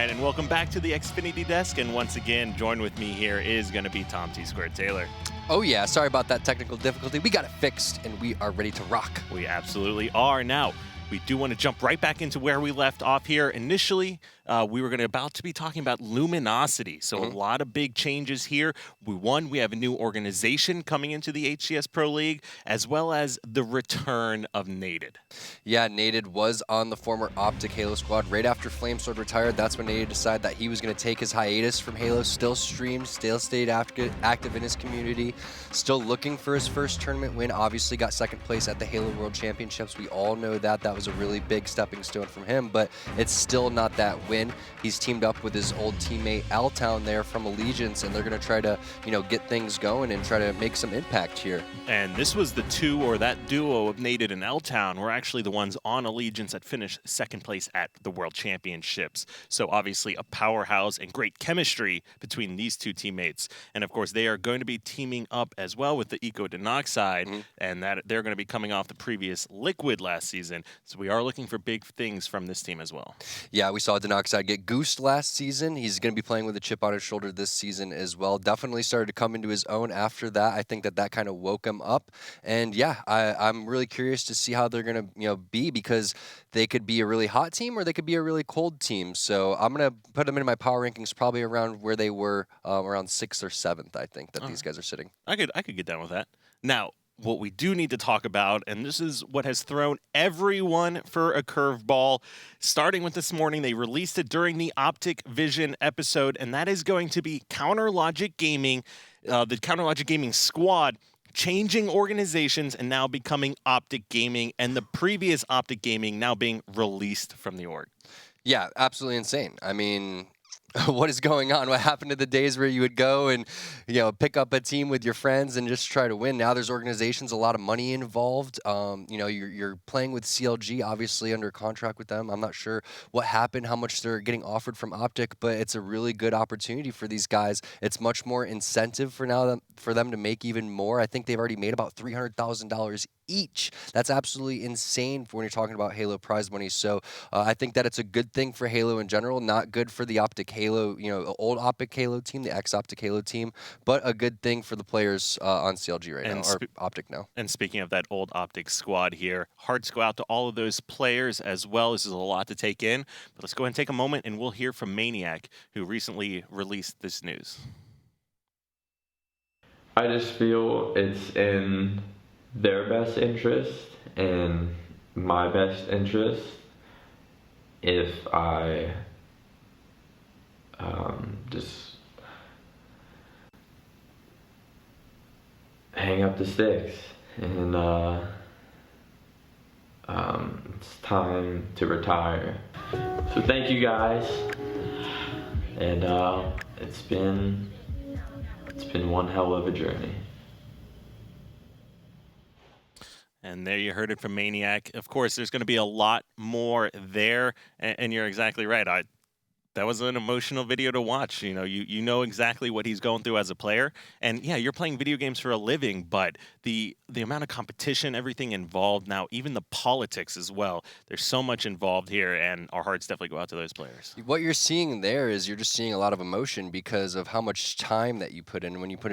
right, and welcome back to the Xfinity Desk. And once again, join with me here is going to be Tom T. Squared Taylor. Oh yeah, sorry about that technical difficulty. We got it fixed, and we are ready to rock. We absolutely are. Now, we do want to jump right back into where we left off here. Initially, we were about to be talking about luminosity. So a lot of big changes here. We have a new organization coming into the HCS Pro League, as well as the return of Nated. Yeah, Nated was on the former Optic Halo squad. Right after Flamesword retired, that's when Nated decided that he was going to take his hiatus from Halo, still streamed, still stayed active in his community, still looking for his first tournament win. Obviously got second place at the Halo World Championships. We all know that. That was a really big stepping stone from him, but it's still not that win. He's teamed up with his old teammate Altown there from Allegiance, and they're going to try to, get things going and try to make some impact here. And this was that duo of Nated and Altown were actually the ones on Allegiance that finished second place at the World Championships. So obviously a powerhouse and great chemistry between these two teammates. And of course, they are going to be teaming up as well with the Eco Denoxide, and that they're going to be coming off the previous Liquid last season. So we are looking for big things from this team as well. Yeah, we saw Denoxide get goosed last season. He's going to be playing with a chip on his shoulder this season as well. Definitely started to come into his own after that. I think that kind of woke him up. And yeah, I'm really curious to see how they're going to be, because they could be a really hot team or they could be a really cold team. So I'm going to put them in my power rankings probably around where they were, around 6th or 7th, I think, that these guys are sitting. I could get down with that. Now, what we do need to talk about, and this is what has thrown everyone for a curveball, starting with this morning, they released it during the Optic Vision episode, and that is going to be Counter Logic Gaming, the Counter Logic Gaming squad, changing organizations and now becoming Optic Gaming, and the previous Optic Gaming now being released from the org. Yeah, absolutely insane. I mean, what is going on? What happened to the days where you would go and, pick up a team with your friends and just try to win? Now there's organizations, a lot of money involved. You're playing with CLG, obviously under contract with them. I'm not sure what happened, how much they're getting offered from Optic, but it's a really good opportunity for these guys. It's much more incentive for them to make even more. I think they've already made about $300,000 each. That's absolutely insane for when you're talking about Halo prize money. So I think that it's a good thing for Halo in general, not good for the Optic Halo, old Optic Halo team, the ex-Optic Halo team, but a good thing for the players on CLG right now, or Optic now. And speaking of that old Optic squad here, hearts go out to all of those players as well. This is a lot to take in, but let's go ahead and take a moment and we'll hear from Maniac, who recently released this news. I just feel it's in their best interest and my best interest if I just hang up the sticks, and it's time to retire. So thank you guys, and it's been one hell of a journey. And there you heard it from Maniac. Of course, there's going to be a lot more there, and you're exactly right. That was an emotional video to watch. You know exactly what he's going through as a player. And yeah, you're playing video games for a living, but the amount of competition, everything involved now, even the politics as well. There's so much involved here, and our hearts definitely go out to those players. What you're seeing there is you're just seeing a lot of emotion because of how much time that you put in. When you put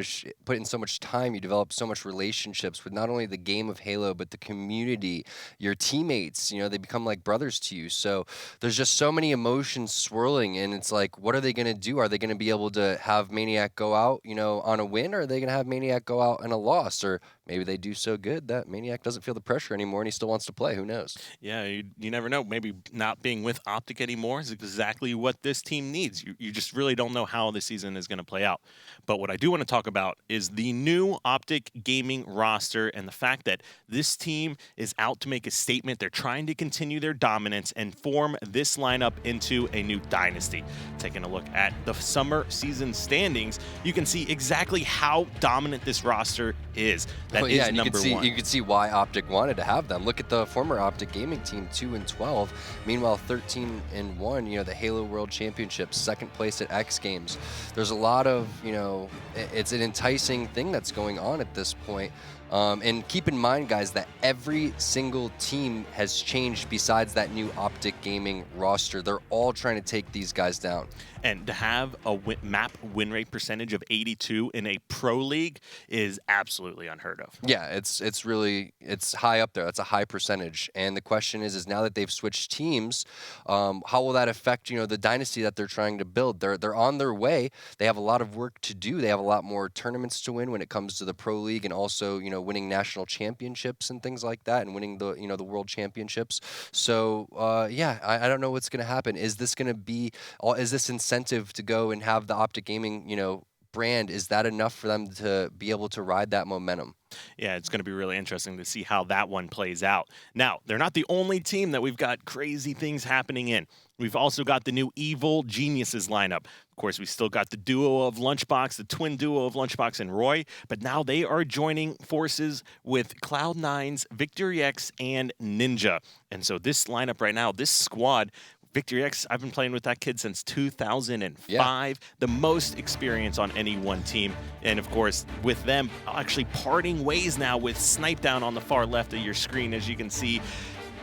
in so much time, you develop so much relationships with not only the game of Halo, but the community, your teammates. They become like brothers to you. So there's just so many emotions swirling. And it's like, what are they going to do? Are they going to be able to have Maniac go out, on a win? Or are they going to have Maniac go out in a loss? Or maybe they do so good that Maniac doesn't feel the pressure anymore and he still wants to play. Who knows? Yeah, you never know. Maybe not being with Optic anymore is exactly what this team needs. You just really don't know how the season is going to play out. But what I do want to talk about is the new Optic Gaming roster and the fact that this team is out to make a statement. They're trying to continue their dominance and form this lineup into a new dynasty. Taking a look at the summer season standings, you can see exactly how dominant this roster is. That is and number one. You can see why Optic wanted to have them. Look at the former Optic Gaming team, 2-12. Meanwhile, 13-1. The Halo World Championships, second place at X Games. There's a lot of, it's an enticing thing that's going on at this point. And keep in mind, guys, that every single team has changed besides that new Optic Gaming roster. They're all trying to take these guys down. And to have a map win rate percentage of 82 in a pro league is absolutely unheard of. Yeah, it's really high up there. That's a high percentage. And the question is now that they've switched teams, how will that affect the dynasty that they're trying to build? They're on their way. They have a lot of work to do. They have a lot more tournaments to win when it comes to the pro league, and also winning national championships and things like that, and winning the world championships. So yeah, I don't know what's going to happen. Is this going to be? Is this incentive to go and have the Optic Gaming brand, is that enough for them to be able to ride that momentum? Yeah, it's going to be really interesting to see how that one plays out. Now, they're not the only team that we've got crazy things happening in. We've also got the new Evil Geniuses lineup. Of course, we still got the duo of Lunchbox, the twin duo of Lunchbox and Roy, but now they are joining forces with Cloud9's Victory X and Ninja. And so this lineup right now, this squad, Victory X, I've been playing with that kid since 2005. Yeah. The most experience on any one team. And of course, with them actually parting ways now with Snipedown on the far left of your screen, as you can see.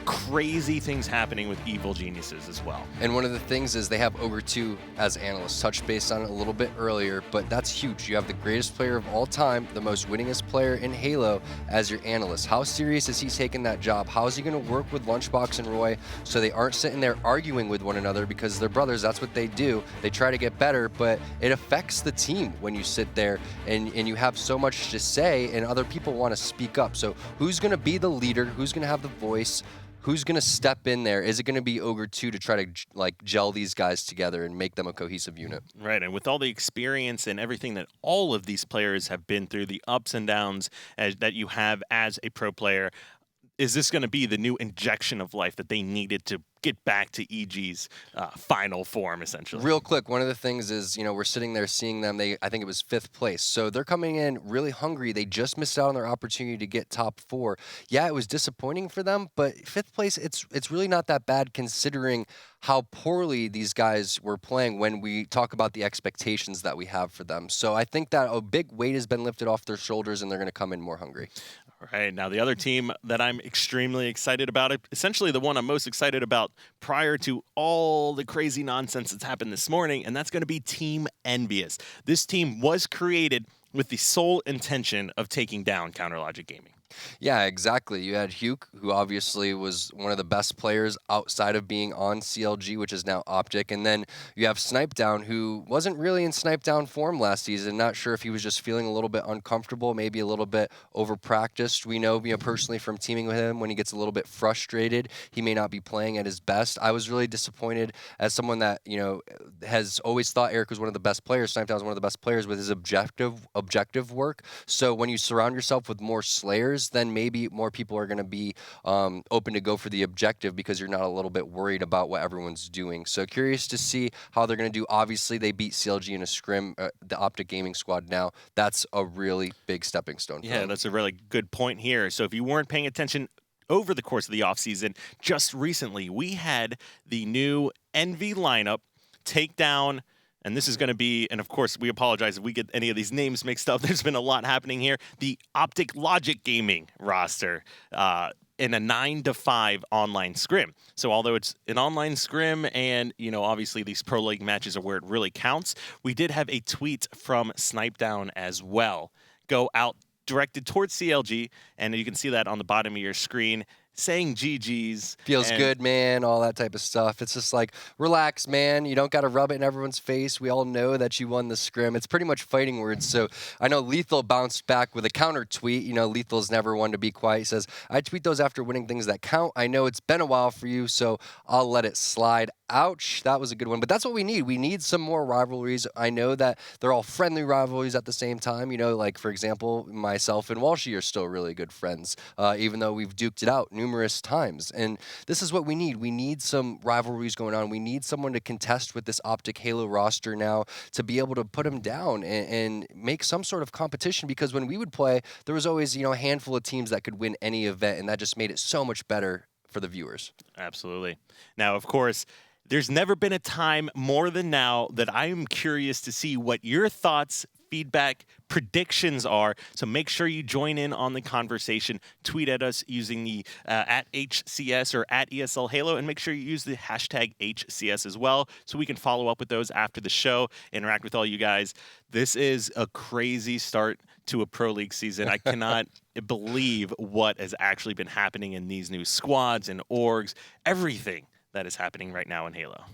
Crazy things happening with Evil Geniuses as well. And one of the things is they have Ogre 2 as analysts. Touched base on it a little bit earlier, but that's huge. You have the greatest player of all time, the most winningest player in Halo as your analyst. How serious is he taking that job? How is he going to work with Lunchbox and Roy so they aren't sitting there arguing with one another, because they're brothers, that's what they do. They try to get better, but it affects the team when you sit there and you have so much to say and other people want to speak up. So who's going to be the leader? Who's going to have the voice? Who's going to step in there? Is it going to be Ogre 2 to try to gel these guys together and make them a cohesive unit? Right, and with all the experience and everything that all of these players have been through, the ups and downs that you have as a pro player, is this going to be the new injection of life that they needed to get back to EG's final form, essentially? Real quick, one of the things is, we're sitting there seeing them. I think it was 5th place. So they're coming in really hungry. They just missed out on their opportunity to get top 4. Yeah, it was disappointing for them, but 5th place, it's really not that bad considering how poorly these guys were playing when we talk about the expectations that we have for them. So I think that a big weight has been lifted off their shoulders, and they're going to come in more hungry. All right, now the other team that I'm extremely excited about, essentially the one I'm most excited about prior to all the crazy nonsense that's happened this morning, and that's going to be Team Envious. This team was created with the sole intention of taking down CounterLogic Gaming. Yeah, exactly. You had Hugh, who obviously was one of the best players outside of being on CLG, which is now Optic. And then you have Snipedown, who wasn't really in Snipedown form last season. Not sure if he was just feeling a little bit uncomfortable, maybe a little bit over-practiced. We know, personally from teaming with him, when he gets a little bit frustrated, he may not be playing at his best. I was really disappointed as someone that, has always thought Eric was one of the best players. Snipedown was one of the best players with his objective work. So when you surround yourself with more Slayers, then maybe more people are going to be open to go for the objective, because you're not a little bit worried about what everyone's doing. So curious to see how they're going to do. Obviously, they beat CLG in a scrim, the Optic Gaming squad now. That's a really big stepping stone for them. That's a really good point here. So if you weren't paying attention over the course of the offseason, just recently, we had the new Envy lineup take down. And this is going to be, and of course, we apologize if we get any of these names mixed up. There's been a lot happening here. The Optic Logic Gaming roster in a 9-5 online scrim. So although it's an online scrim and, obviously these Pro League matches are where it really counts, we did have a tweet from Snipedown as well go out directed towards CLG, and you can see that on the bottom of your screen, saying GG's. Feels good, man, all that type of stuff. It's just like, relax, man. You don't got to rub it in everyone's face. We all know that you won the scrim. It's pretty much fighting words. So I know Lethal bounced back with a counter tweet. Lethal's never one to be quiet. He says, I tweet those after winning things that count. I know it's been a while for you, so I'll let it slide. Ouch, that was a good one. But that's what we need. We need some more rivalries. I know that they're all friendly rivalries at the same time. Like, for example, myself and Walshy are still really good friends, even though we've duked it out numerous times. And this is what we need. We need some rivalries going on. We need someone to contest with this Optic Halo roster now to be able to put them down and make some sort of competition, because when we would play, there was always, a handful of teams that could win any event, and that just made it so much better for the viewers. Absolutely. Now, of course, there's never been a time more than now that I am curious to see what your thoughts, feedback, predictions are. So make sure you join in on the conversation. Tweet at us using the at HCS or at ESL Halo, and make sure you use the hashtag HCS as well so we can follow up with those after the show, interact with all you guys. This is a crazy start to a Pro League season. I cannot believe what has actually been happening in these new squads and orgs, everything that is happening right now in Halo.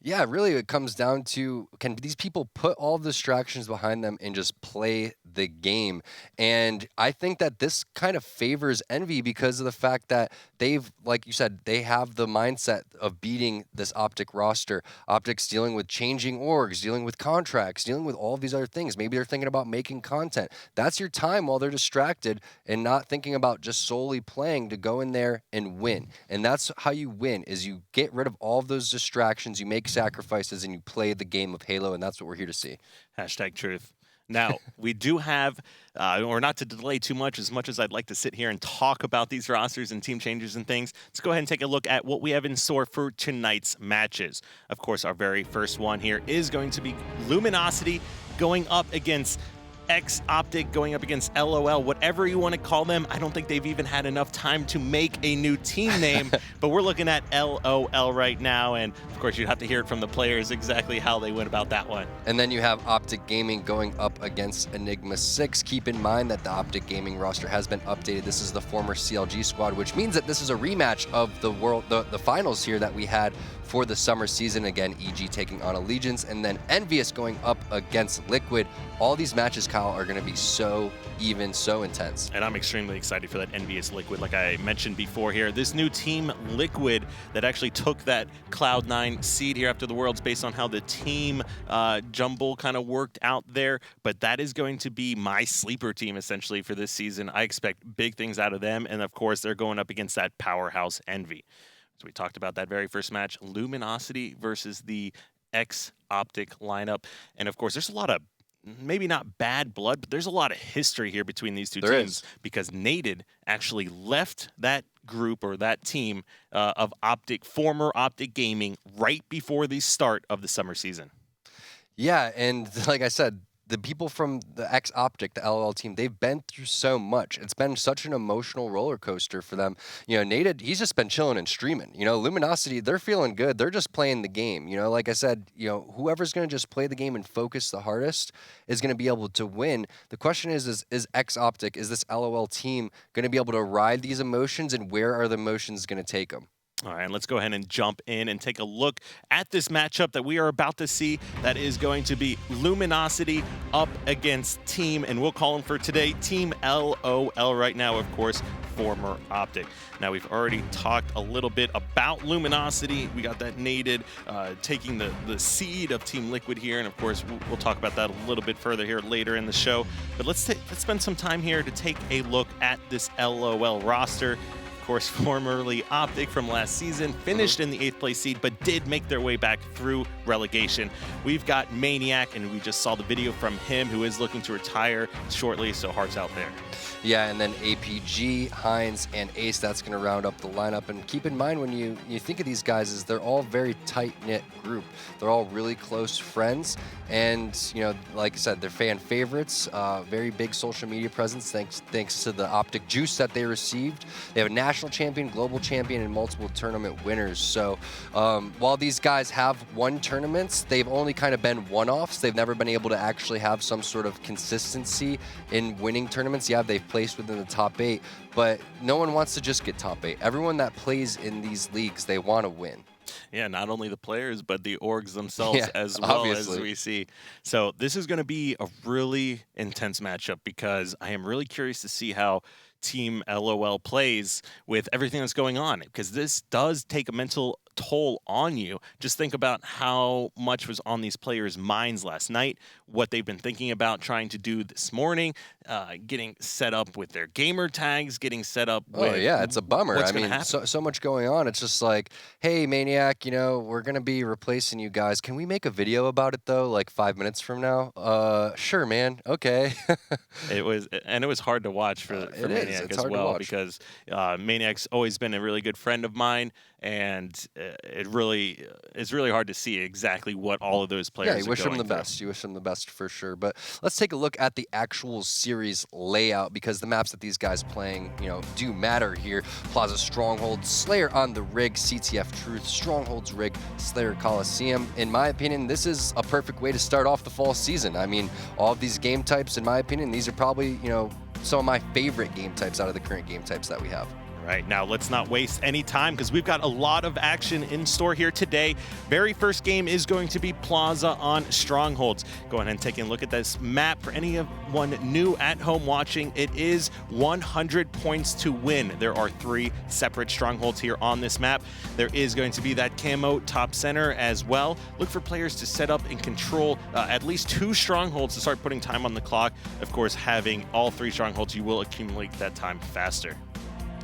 Yeah, really, it comes down to, can these people put all the distractions behind them and just play the game? And I think that this kind of favors Envy because of the fact that they've, like you said, they have the mindset of beating this Optic roster. Optic's dealing with changing orgs, dealing with contracts, dealing with all of these other things. Maybe they're thinking about making content. That's your time while they're distracted and not thinking about just solely playing to go in there and win. And that's how you win, is you get rid of all of those distractions, you make sacrifices, and you play the game of Halo, and that's what we're here to see. Hashtag truth. Now, we do have, or not to delay too much as I'd like to sit here and talk about these rosters and team changes and things, let's go ahead and take a look at what we have in store for tonight's matches. Of course, our very first one here is going to be Luminosity going up against X Optic, going up against LOL, whatever you want to call them. I don't think they've even had enough time to make a new team name, but we're looking at LOL right now, and of course you'd have to hear it from the players exactly how they went about that one. And then you have Optic Gaming going up against Enigma 6. Keep in mind that the Optic Gaming roster has been updated. This is the former CLG squad, which means that this is a rematch of the finals here that we had for the summer season. Again, EG taking on Allegiance, and then Envious going up against Liquid. All these matches, Kyle, are going to be so even, so intense. And I'm extremely excited for that Envious Liquid. Like I mentioned before here, this new team Liquid that actually took that Cloud9 seed here after the Worlds based on how the team jumble kind of worked out there. But that is going to be my sleeper team essentially for this season. I expect big things out of them. And of course, they're going up against that powerhouse Envy. So we talked about that very first match, Luminosity versus the X Optic lineup. And of course, there's a lot of, maybe not bad blood, but there's a lot of history here between these two teams because Nated actually left that group or that team of former Optic Gaming right before the start of the summer season. Yeah, and like I said, the people from the X Optic, the LOL team, they've been through so much. It's been such an emotional roller coaster for them. You know, Nated, he's just been chilling and streaming. You know, Luminosity, they're feeling good. They're just playing the game. You know, like I said, you know, whoever's going to just play the game and focus the hardest is going to be able to win. The question is X Optic, is this LOL team going to be able to ride these emotions, and where are the emotions going to take them? All right, let's go ahead and jump in and take a look at this matchup that we are about to see. That is going to be Luminosity up against Team, and we'll call them for today, Team LOL right now, of course, former Optic. Now, we've already talked a little bit about Luminosity. We got that Nated taking the seed of Team Liquid here, and of course, we'll talk about that a little bit further here later in the show. But let's spend some time here to take a look at this LOL roster. Of course, formerly Optic from last season, finished in the 8th place seed, but did make their way back through relegation. We've got Maniac, and we just saw the video from him, who is looking to retire shortly, so hearts out there. Yeah, and then APG, Heinz, and Ace, that's going to round up the lineup. And keep in mind when you think of these guys, is they're all very tight-knit group. They're all really close friends. And, you know, like I said, they're fan favorites, very big social media presence thanks to the Optic juice that they received. They have a national champion, global champion, and multiple tournament winners. So while these guys have won tournaments, they've only kind of been one-offs. They've never been able to actually have some sort of consistency in winning tournaments. Yeah, they've placed within the top 8, but no one wants to just get top 8. Everyone that plays in these leagues, they want to win. Yeah, not only the players, but the orgs themselves as well, obviously, as we see. So this is going to be a really intense matchup because I am really curious to see how Team LOL plays with everything that's going on, because this does take a mental toll on you. Just think about how much was on these players' minds last night, what they've been thinking about trying to do this morning, getting set up with their gamer tags, getting set up with... Oh, yeah, it's a bummer. I mean, so much going on. It's just like, hey, Maniac, you know, we're going to be replacing you guys. Can we make a video about it, though, like 5 minutes from now? Sure, man. Okay. It was hard to watch for Maniac as well, because Maniac's always been a really good friend of mine, and it really it's really hard to see exactly what all of those players. Yeah, you wish them the best. You wish them the best for sure. But let's take a look at the actual series layout, because the maps that these guys playing, do matter here. Plaza Stronghold, Slayer on the Rig, CTF Truth, Strongholds Rig, Slayer Coliseum. In my opinion, this is a perfect way to start off the fall season. I mean, all of these game types, in my opinion, these are probably, some of my favorite game types out of the current game types that we have. Right, now let's not waste any time because we've got a lot of action in store here today. Very first game is going to be Plaza on Strongholds. Go ahead and take a look at this map. For anyone new at home watching, it is 100 points to win. There are 3 separate strongholds here on this map. There is going to be that camo top center as well. Look for players to set up and control at least 2 strongholds to start putting time on the clock. Of course, having all 3 strongholds, you will accumulate that time faster.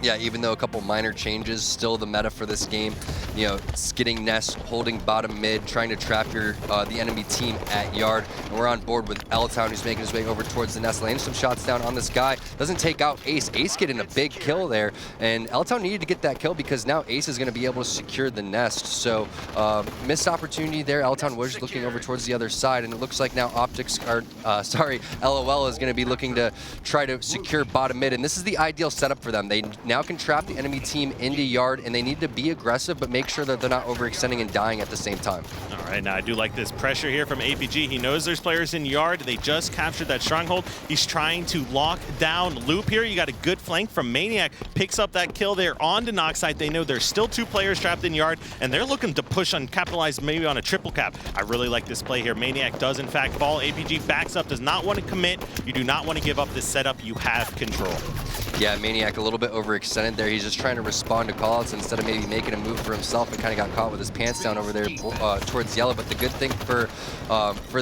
Yeah, even though a couple minor changes, still the meta for this game, getting nest, holding bottom mid, trying to trap the enemy team at yard. And we're on board with L-Town, who's making his way over towards the nest, laying some shots down on this guy. Doesn't take out Ace. Ace getting a big kill there, and L-Town needed to get that kill because now Ace is going to be able to secure the nest. So missed opportunity there. L-Town was looking over towards the other side, and it looks like now LOL is going to be looking to try to secure bottom mid, and this is the ideal setup for them. They now can trap the enemy team into yard, and they need to be aggressive, but make sure that they're not overextending and dying at the same time. All right, now I do like this pressure here from APG. He knows there's players in yard. They just captured that stronghold. He's trying to lock down Loop here. You got a good flank from Maniac. Picks up that kill there on Denoxide. They know there's still 2 players trapped in yard, and they're looking to push on, capitalize maybe on a triple cap. I really like this play here. Maniac does in fact fall. APG backs up, does not want to commit. You do not want to give up this setup. You have control. Yeah, Maniac a little bit overextended there. He's just trying to respond to callouts instead of maybe making a move for himself, and kind of got caught with his pants down over there towards yellow. But the good thing for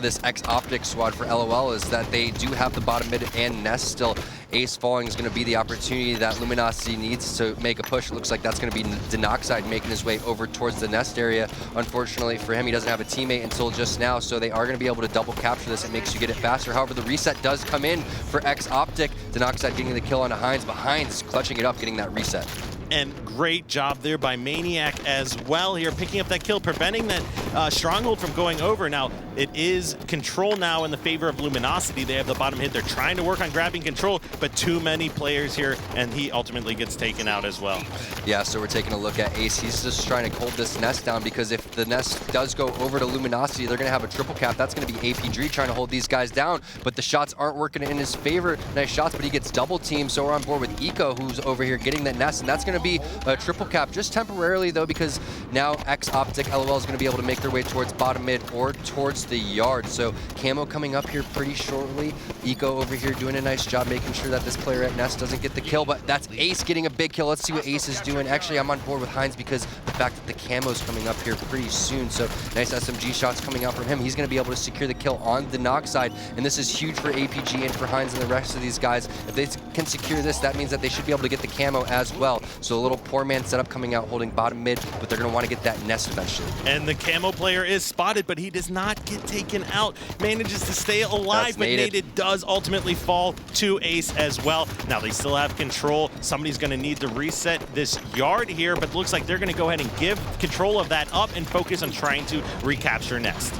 this X-Optic squad for LOL is that they do have the bottom mid and nest still. Ace falling is going to be the opportunity that Luminosity needs to make a push. It looks like that's going to be Denoxide making his way over towards the nest area. Unfortunately for him, he doesn't have a teammate until just now, so they are going to be able to double capture this. It makes you get it faster. However, the reset does come in for X-Optic. Denoxide getting the kill on Hines, but Hines clutching it up, getting that reset. And great job there by Maniac as well here, picking up that kill, preventing that stronghold from going over. Now, it is control now in the favor of Luminosity. They have the bottom hit. They're trying to work on grabbing control, but too many players here, and he ultimately gets taken out as well. Yeah, so we're taking a look at Ace. He's just trying to hold this nest down, because if the nest does go over to Luminosity, they're going to have a triple cap. That's going to be APG trying to hold these guys down, but the shots aren't working in his favor. Nice shots, but he gets double teamed, so we're on board with Eco, who's over here getting that nest, and that's going to be a triple cap just temporarily though, because now X-Optic LOL is going to be able to make their way towards bottom mid or towards the yard. So camo coming up here pretty shortly. Eco over here doing a nice job making sure that this player at nest doesn't get the kill, but that's Ace getting a big kill. Let's see what Ace is doing. Actually, I'm on board with Hines because the fact that the camo's coming up here pretty soon. So nice SMG shots coming out from him. He's going to be able to secure the kill on the Denoxide, and this is huge for APG and for Hines and the rest of these guys. If they can secure this, that means that they should be able to get the camo as well. So a little poor man setup coming out, holding bottom mid, but they're going to want to get that nest eventually. And the camo player is spotted, but he does not get taken out. Manages to stay alive, but Nated does ultimately fall to Ace as well. Now they still have control. Somebody's going to need to reset this yard here, but it looks like they're going to go ahead and give control of that up and focus on trying to recapture nest.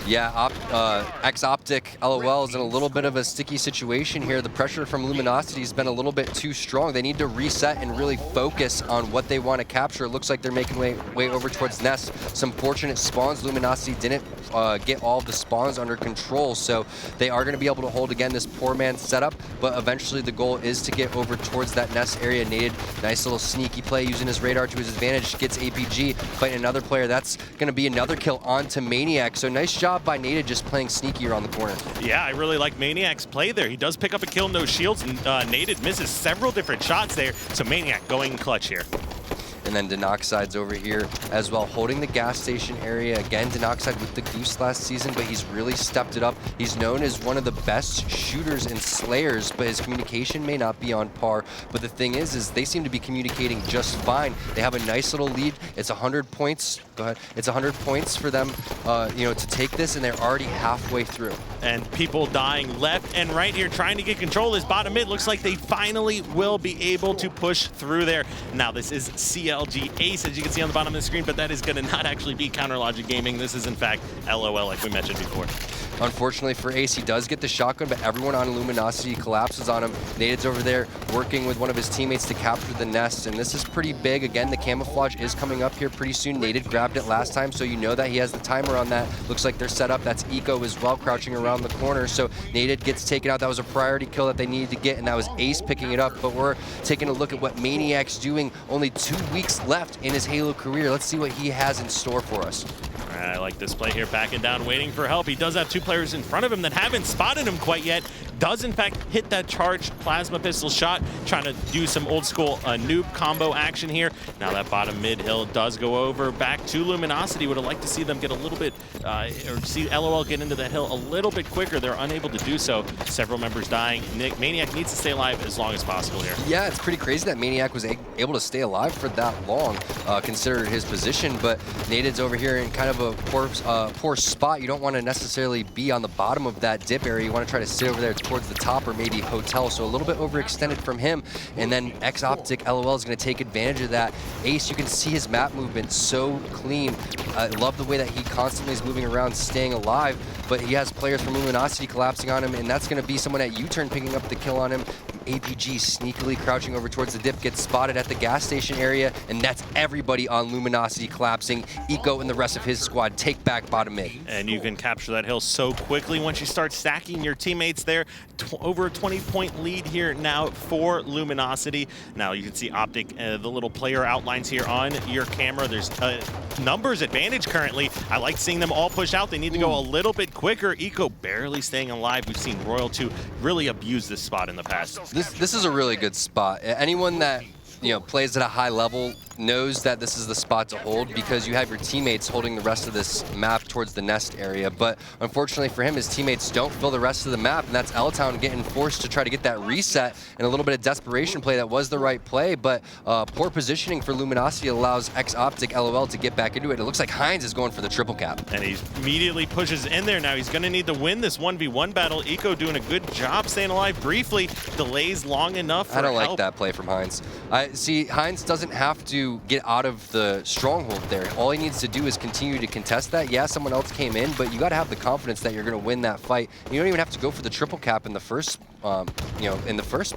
Yeah, X-Optic LOL is in a little bit of a sticky situation here. The pressure from Luminosity has been a little bit too strong. They need to reset and really focus on what they want to capture. It looks like they're making way over towards nest. Some fortunate spawns. Luminosity didn't get all of the spawns under control, so they are going to be able to hold again this poor man setup, but eventually the goal is to get over towards that nest area. Nated, nice little sneaky play using his radar to his advantage, gets APG fighting another player. That's going to be another kill onto Maniac, so nice job by Nated just playing sneaky around the corner. Yeah, I really like Maniac's play there. He does pick up a kill, no shields, and Nated misses several different shots there, so Maniac going clutch here. And then Denoxide's over here as well, holding the gas station area. Again, Denoxide with the Goose last season, but he's really stepped it up. He's known as one of the best shooters and slayers, but his communication may not be on par. But the thing is they seem to be communicating just fine. They have a nice little lead. It's 100 points Go ahead. It's 100 points for them, to take this, and they're already halfway through. And people dying left and right here trying to get control. This bottom mid looks like they finally will be able to push through there. Now this is CLG Ace, as you can see on the bottom of the screen, but that is going to not actually be Counter Logic Gaming. This is in fact LOL, like we mentioned before. Unfortunately for Ace, he does get the shotgun, but everyone on Luminosity collapses on him. Naded's over there working with one of his teammates to capture the nest, and this is pretty big. Again, the camouflage is coming up here pretty soon. Naded grabbed it last time, so you know that he has the timer on that. Looks like they're set up. That's Eco as well, crouching around the corner. So Naded gets taken out. That was a priority kill that they needed to get, and that was Ace picking it up. But we're taking a look at what Maniac's doing. Only 2 weeks left in his Halo career. Let's see what he has in store for us. I like this play here, backing down, waiting for help. He does have 2 players in front of him that haven't spotted him quite yet. Does, in fact, hit that charged plasma pistol shot, trying to do some old school noob combo action here. Now that bottom mid hill does go over back to Luminosity. Would have liked to see them get a little bit, or see LOL get into that hill a little bit quicker. They're unable to do so. Several members dying. Maniac needs to stay alive as long as possible here. Yeah, it's pretty crazy that Maniac was able to stay alive for that long, considering his position. But Naded's over here in kind of a poor spot. You don't want to necessarily be on the bottom of that dip area. You want to try to sit over there towards the top or maybe hotel, so a little bit overextended from him. And then X-Optic LOL is going to take advantage of that. Ace, you can see his map movement so clean. I love the way that he constantly is moving around, staying alive, but he has players from Luminosity collapsing on him, and that's going to be someone at U-turn picking up the kill on him. APG sneakily crouching over towards the dip, gets spotted at the gas station area, and that's everybody on Luminosity collapsing. Eco and the rest of his squad take back bottom mid. And you can capture that hill so quickly once you start stacking your teammates there. Over a 20-point lead here now for Luminosity. Now you can see Optic, the little player outlines here on your camera. There's numbers advantage currently. I like seeing them all push out. They need to go a little bit quicker. Eco barely staying alive. We've seen Royal 2 really abuse this spot in the past. This is a really good spot. Anyone that plays at a high level knows that this is the spot to hold, because you have your teammates holding the rest of this map towards the nest area. But unfortunately for him, his teammates don't fill the rest of the map, and that's L-Town getting forced to try to get that reset, and a little bit of desperation play. That was the right play, but poor positioning for Luminosity allows X-Optic LOL to get back into it. It looks like Heinz is going for the triple cap. And he immediately pushes in there. Now he's going to need to win this 1v1 battle. Eco doing a good job staying alive briefly. Delays long enough for I don't help. like that play from Heinz. See, Heinz doesn't have to get out of the stronghold there. All he needs to do is continue to contest that. Yeah, someone else came in, but you got to have the confidence that you're going to win that fight. You don't even have to go for the triple cap in the first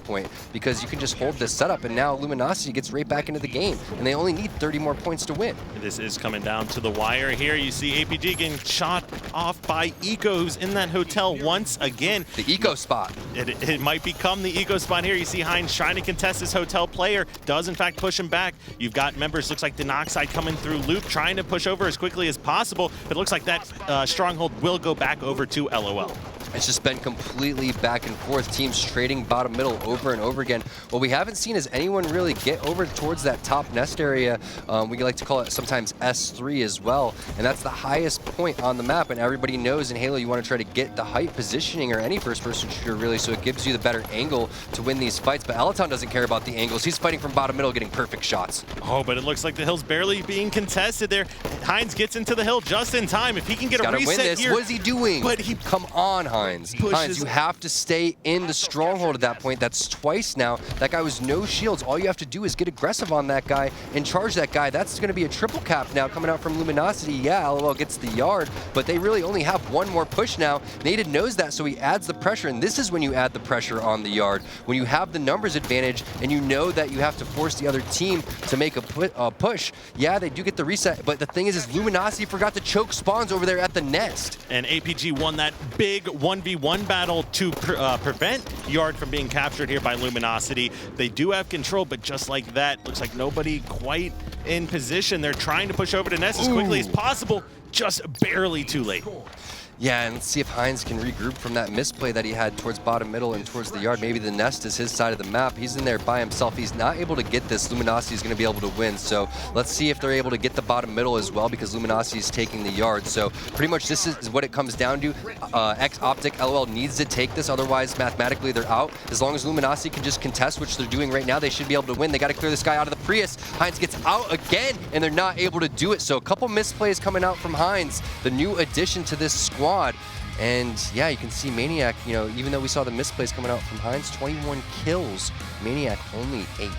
point, because you can just hold this setup, and now Luminosity gets right back into the game, and they only need 30 more points to win. This is coming down to the wire here. You see APG getting shot off by Eco, who's in that hotel once again. The Eco spot. It might become the Eco spot here. You see Heinz trying to contest this hotel player. Does in fact push him back. You've got members, looks like Denoxide coming through loop, trying to push over as quickly as possible, but it looks like that stronghold will go back over to LOL. It's just been completely back and forth, teams trading bottom middle over and over again. What we haven't seen is anyone really get over towards that top nest area. We like to call it sometimes S3 as well, and that's the highest point on the map, and everybody knows in Halo you want to try to get the height positioning, or any first-person shooter really, so it gives you the better angle to win these fights. But L-Town doesn't care about the angles. He's fighting from bottom middle, getting perfect shots. Oh, but it looks like the hill's barely being contested there. Heinz gets into the hill just in time. If he can get a reset win this. here. What is he doing? But he Come on, Heinz. Heinz, you have to stay in the stronghold at that point. That's twice now. That guy was no shields. All you have to do is get aggressive on that guy and charge that guy. That's going to be a triple cap now coming out from Luminosity. Yeah, LOL gets the yard, but they really only have one more push now. Naded knows that, so he adds the pressure, and this is when you add the pressure on the yard. When you have the numbers advantage and you know that you have to force the other team to make a push. Yeah, they do get the reset, but the thing is Luminosity forgot to choke spawns over there at the nest. And APG won that big 1v1 battle to prevent Yard from being captured here by Luminosity. They do have control, but just like that, looks like nobody quite in position. They're trying to push over to Nest as quickly as possible, just barely too late. Yeah, and let's see if Hines can regroup from that misplay that he had towards bottom middle and towards the yard. Maybe the nest is his side of the map. He's in there by himself. He's not able to get this. Luminosity is going to be able to win. So let's see if they're able to get the bottom middle as well, because Luminosity is taking the yard. So pretty much this is what it comes down to. X Optic LOL needs to take this. Otherwise, mathematically, they're out. As long as Luminosity can just contest, which they're doing right now, they should be able to win. They got to clear this guy out of the Prius. Hines gets out again, and they're not able to do it. So a couple misplays coming out from Hines, the new addition to this squad. And yeah, you can see Maniac, you know, even though we saw the misplays coming out from Hines, 21 kills, Maniac only 8.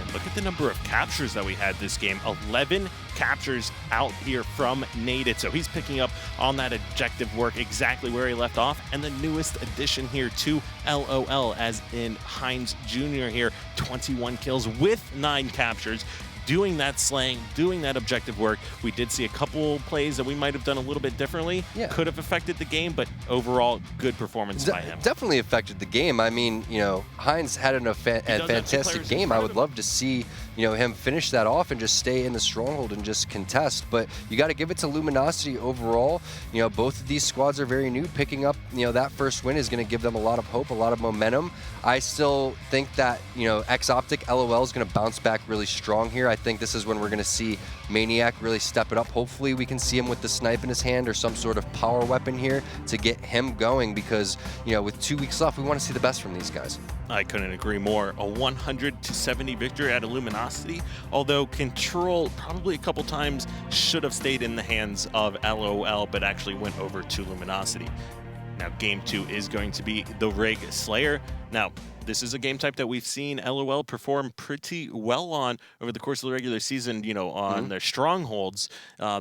And look at the number of captures that we had this game. 11 captures out here from Naded. So he's picking up on that objective work exactly where he left off. And the newest addition here to LOL, as in Hines Jr. here, 21 kills with 9 captures. Doing that slaying, doing that objective work. We did see a couple plays that we might have done a little bit differently. Yeah. Could have affected the game, but overall, good performance by him. Definitely affected the game. I mean, you know, Hines had a fantastic game. I would love to see, you know, him finish that off and just stay in the stronghold and just contest. But you got to give it to Luminosity overall. You know, both of these squads are very new. Picking up, you know, that first win is going to give them a lot of hope, a lot of momentum. I still think that, you know, X Optic LOL is going to bounce back really strong here. I think this is when we're going to see Maniac really step it up. Hopefully we can see him with the snipe in his hand or some sort of power weapon here to get him going, because, you know, with 2 weeks left, we want to see the best from these guys. I couldn't agree more. A 100-70 victory out of Luminosity, although Control probably a couple times should have stayed in the hands of LOL, but actually went over to Luminosity. Now, game 2 is going to be the Rig Slayer. Now, this is a game type that we've seen LOL perform pretty well on over the course of the regular season, you know, on their strongholds.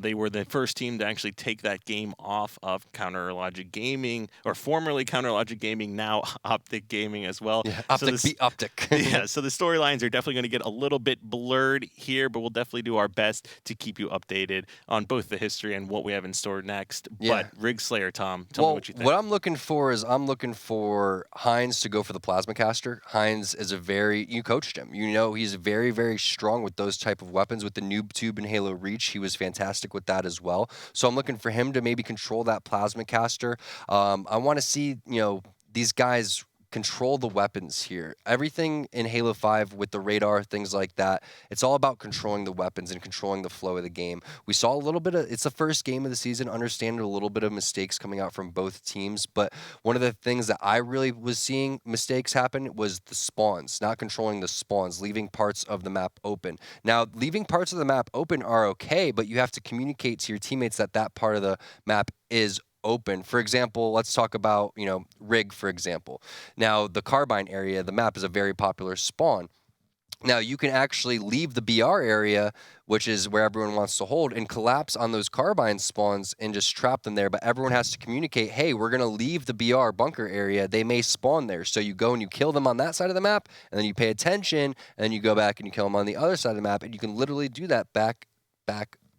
They were the first team to actually take that game off of Counter Logic Gaming, or formerly Counter Logic Gaming, now Optic Gaming as well. Yeah, Optic so beat Optic. Yeah, so the storylines are definitely going to get a little bit blurred here, but we'll definitely do our best to keep you updated on both the history and what we have in store next. Yeah. But Rig Slayer, Tom, tell me what you think. What I'm looking for is I'm looking for Hines to go for the Plasma Caster. Hines is you coached him. You know he's very, very strong with those type of weapons. With the Noob Tube and Halo Reach, he was fantastic with that as well. So I'm looking for him to maybe control that Plasma Caster. I want to see, you know, these guys control the weapons here. Everything in Halo 5 with the radar, things like that, it's all about controlling the weapons and controlling the flow of the game. We saw a little bit of, it's the first game of the season, understand a little bit of mistakes coming out from both teams, but one of the things that I really was seeing mistakes happen was the spawns, not controlling the spawns, leaving parts of the map open. Now, leaving parts of the map open are okay, but you have to communicate to your teammates that that part of the map is open. For example, let's talk about, you know, Rig, for example. Now, the Carbine area, the map is a very popular spawn. Now, you can actually leave the BR area, which is where everyone wants to hold, and collapse on those Carbine spawns and just trap them there. But everyone has to communicate, hey, we're going to leave the BR bunker area. They may spawn there. So you go and you kill them on that side of the map, and then you pay attention, and then you go back and you kill them on the other side of the map, and you can literally do that back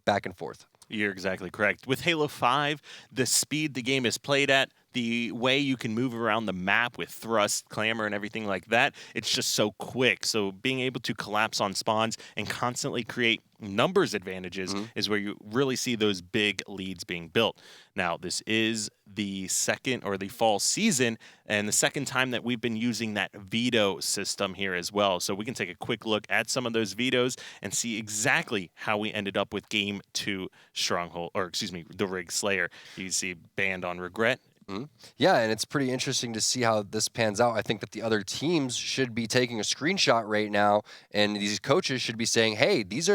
and forth. You're exactly correct. With Halo 5, the speed the game is played at, the way you can move around the map with thrust, clamor, and everything like that, it's just so quick. So being able to collapse on spawns and constantly create numbers advantages is where you really see those big leads being built. Now, this is the second or the fall season, and the second time that we've been using that veto system here as well. So we can take a quick look at some of those vetoes and see exactly how we ended up with Game 2 Stronghold, or excuse me, the Rig Slayer. You can see banned on regret. Yeah, and it's pretty interesting to see how this pans out. I think that the other teams should be taking a screenshot right now, and these coaches should be saying, hey, these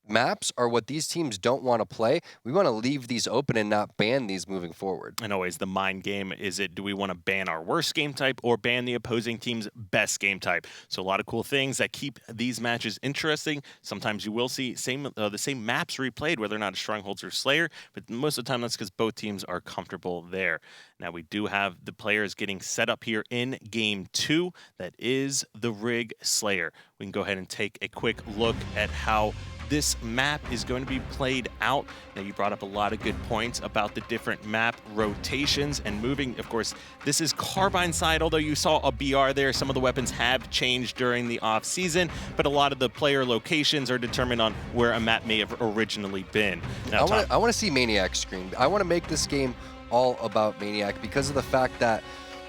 maps are what these teams don't want to play. We want to leave these open and not ban these moving forward. And always the mind game, do we want to ban our worst game type or ban the opposing team's best game type? So a lot of cool things that keep these matches interesting. Sometimes you will see the same maps replayed, whether or not it's Strongholds or Slayer, but most of the time that's because both teams are comfortable there. Now we do have the players getting set up here in Game 2. That is the Rig Slayer. We can go ahead and take a quick look at how this map is going to be played out. Now, you brought up a lot of good points about the different map rotations and moving. Of course, this is Carbine side, although you saw a BR there. Some of the weapons have changed during the off season, but a lot of the player locations are determined on where a map may have originally been. Now, I want to see Maniac screen. I want to make this game all about Maniac because of the fact that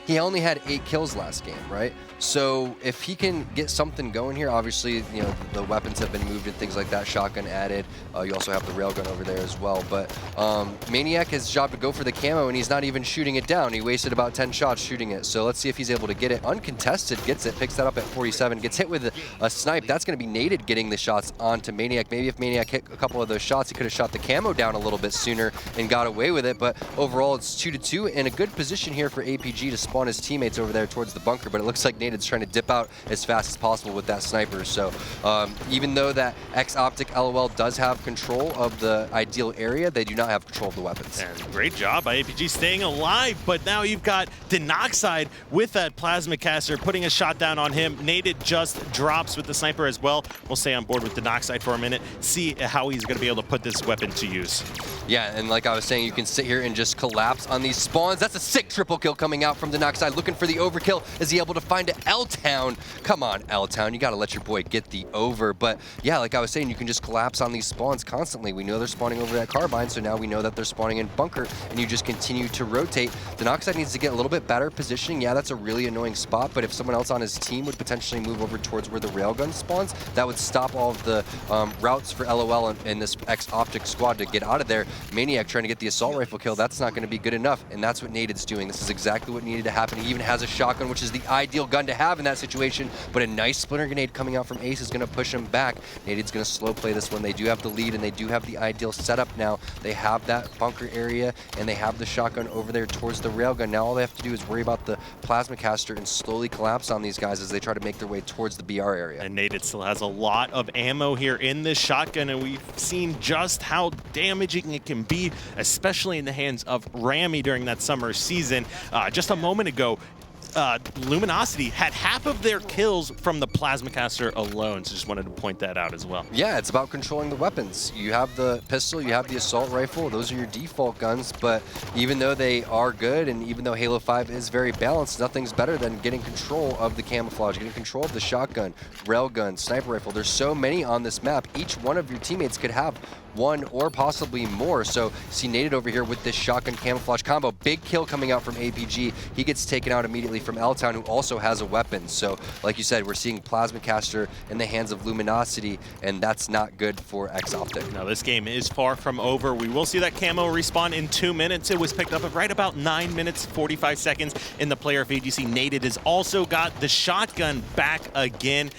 he only had 8 kills last game, right? So if he can get something going here, obviously, you know, the weapons have been moved and things like that, shotgun added. You also have the railgun over there as well. But Maniac has his job to go for the camo, and he's not even shooting it down. He wasted about 10 shots shooting it. So let's see if he's able to get it. Uncontested, gets it, picks that up at 47, gets hit with a snipe. That's going to be Naded getting the shots onto Maniac. Maybe if Maniac hit a couple of those shots, he could have shot the camo down a little bit sooner and got away with it. But overall, it's 2-2, and a good position here for APG to spawn his teammates over there towards the bunker. But it looks like Naded's trying to dip out as fast as possible with that sniper. So even though that X-Optic LOL does have control of the ideal area, they do not have control of the weapons. And great job by APG staying alive, but now you've got Denoxide with that plasma caster, putting a shot down on him. Naded just drops with the sniper as well. We'll stay on board with Denoxide for a minute, see how he's going to be able to put this weapon to use. Yeah, and like I was saying, you can sit here and just collapse on these spawns. That's a sick triple kill coming out from Denoxide, looking for the overkill. Is he able to find it? L-Town. Come on, L-Town. You got to let your boy get the over. But yeah, like I was saying, you can just collapse on these spawns constantly. We know they're spawning over at Carbine, so now we know that they're spawning in bunker, and you just continue to rotate. Denoxide needs to get a little bit better positioning. Yeah, that's a really annoying spot, but if someone else on his team would potentially move over towards where the railgun spawns, that would stop all of the routes for LOL and this X-Optic squad to get out of there. Maniac trying to get the assault rifle kill, that's not going to be good enough, and that's what Naded's doing. This is exactly what needed to happen. He even has a shotgun, which is the ideal gun to have in that situation, but a nice splinter grenade coming out from Ace is going to push him back. Naded's going to slow play this one. They do have the lead, and they do have the ideal setup now. They have that bunker area, and they have the shotgun over there towards the railgun. Now all they have to do is worry about the plasma caster and slowly collapse on these guys as they try to make their way towards the BR area. And Naded still has a lot of ammo here in this shotgun, and we've seen just how damaging it can be, especially in the hands of Rami during that summer season. Just a moment ago, Luminosity had half of their kills from the plasma caster alone, so just wanted to point that out as well. Yeah, it's about controlling the weapons. You have the pistol, you have the assault rifle, those are your default guns, but even though they are good and even though Halo 5 is very balanced, nothing's better than getting control of the camouflage, getting control of the shotgun, railgun, sniper rifle. There's so many on this map. Each one of your teammates could have one or possibly more. So see Naded over here with this shotgun camouflage combo. Big kill coming out from APG. He gets taken out immediately from L-Town, who also has a weapon. So like you said, we're seeing Plasma Caster in the hands of Luminosity, and that's not good for X-Optic. Now this game is far from over. We will see that camo respawn in 2 minutes. It was picked up at right about 9 minutes, 45 seconds in the player feed. You see Naded has also got the shotgun back again.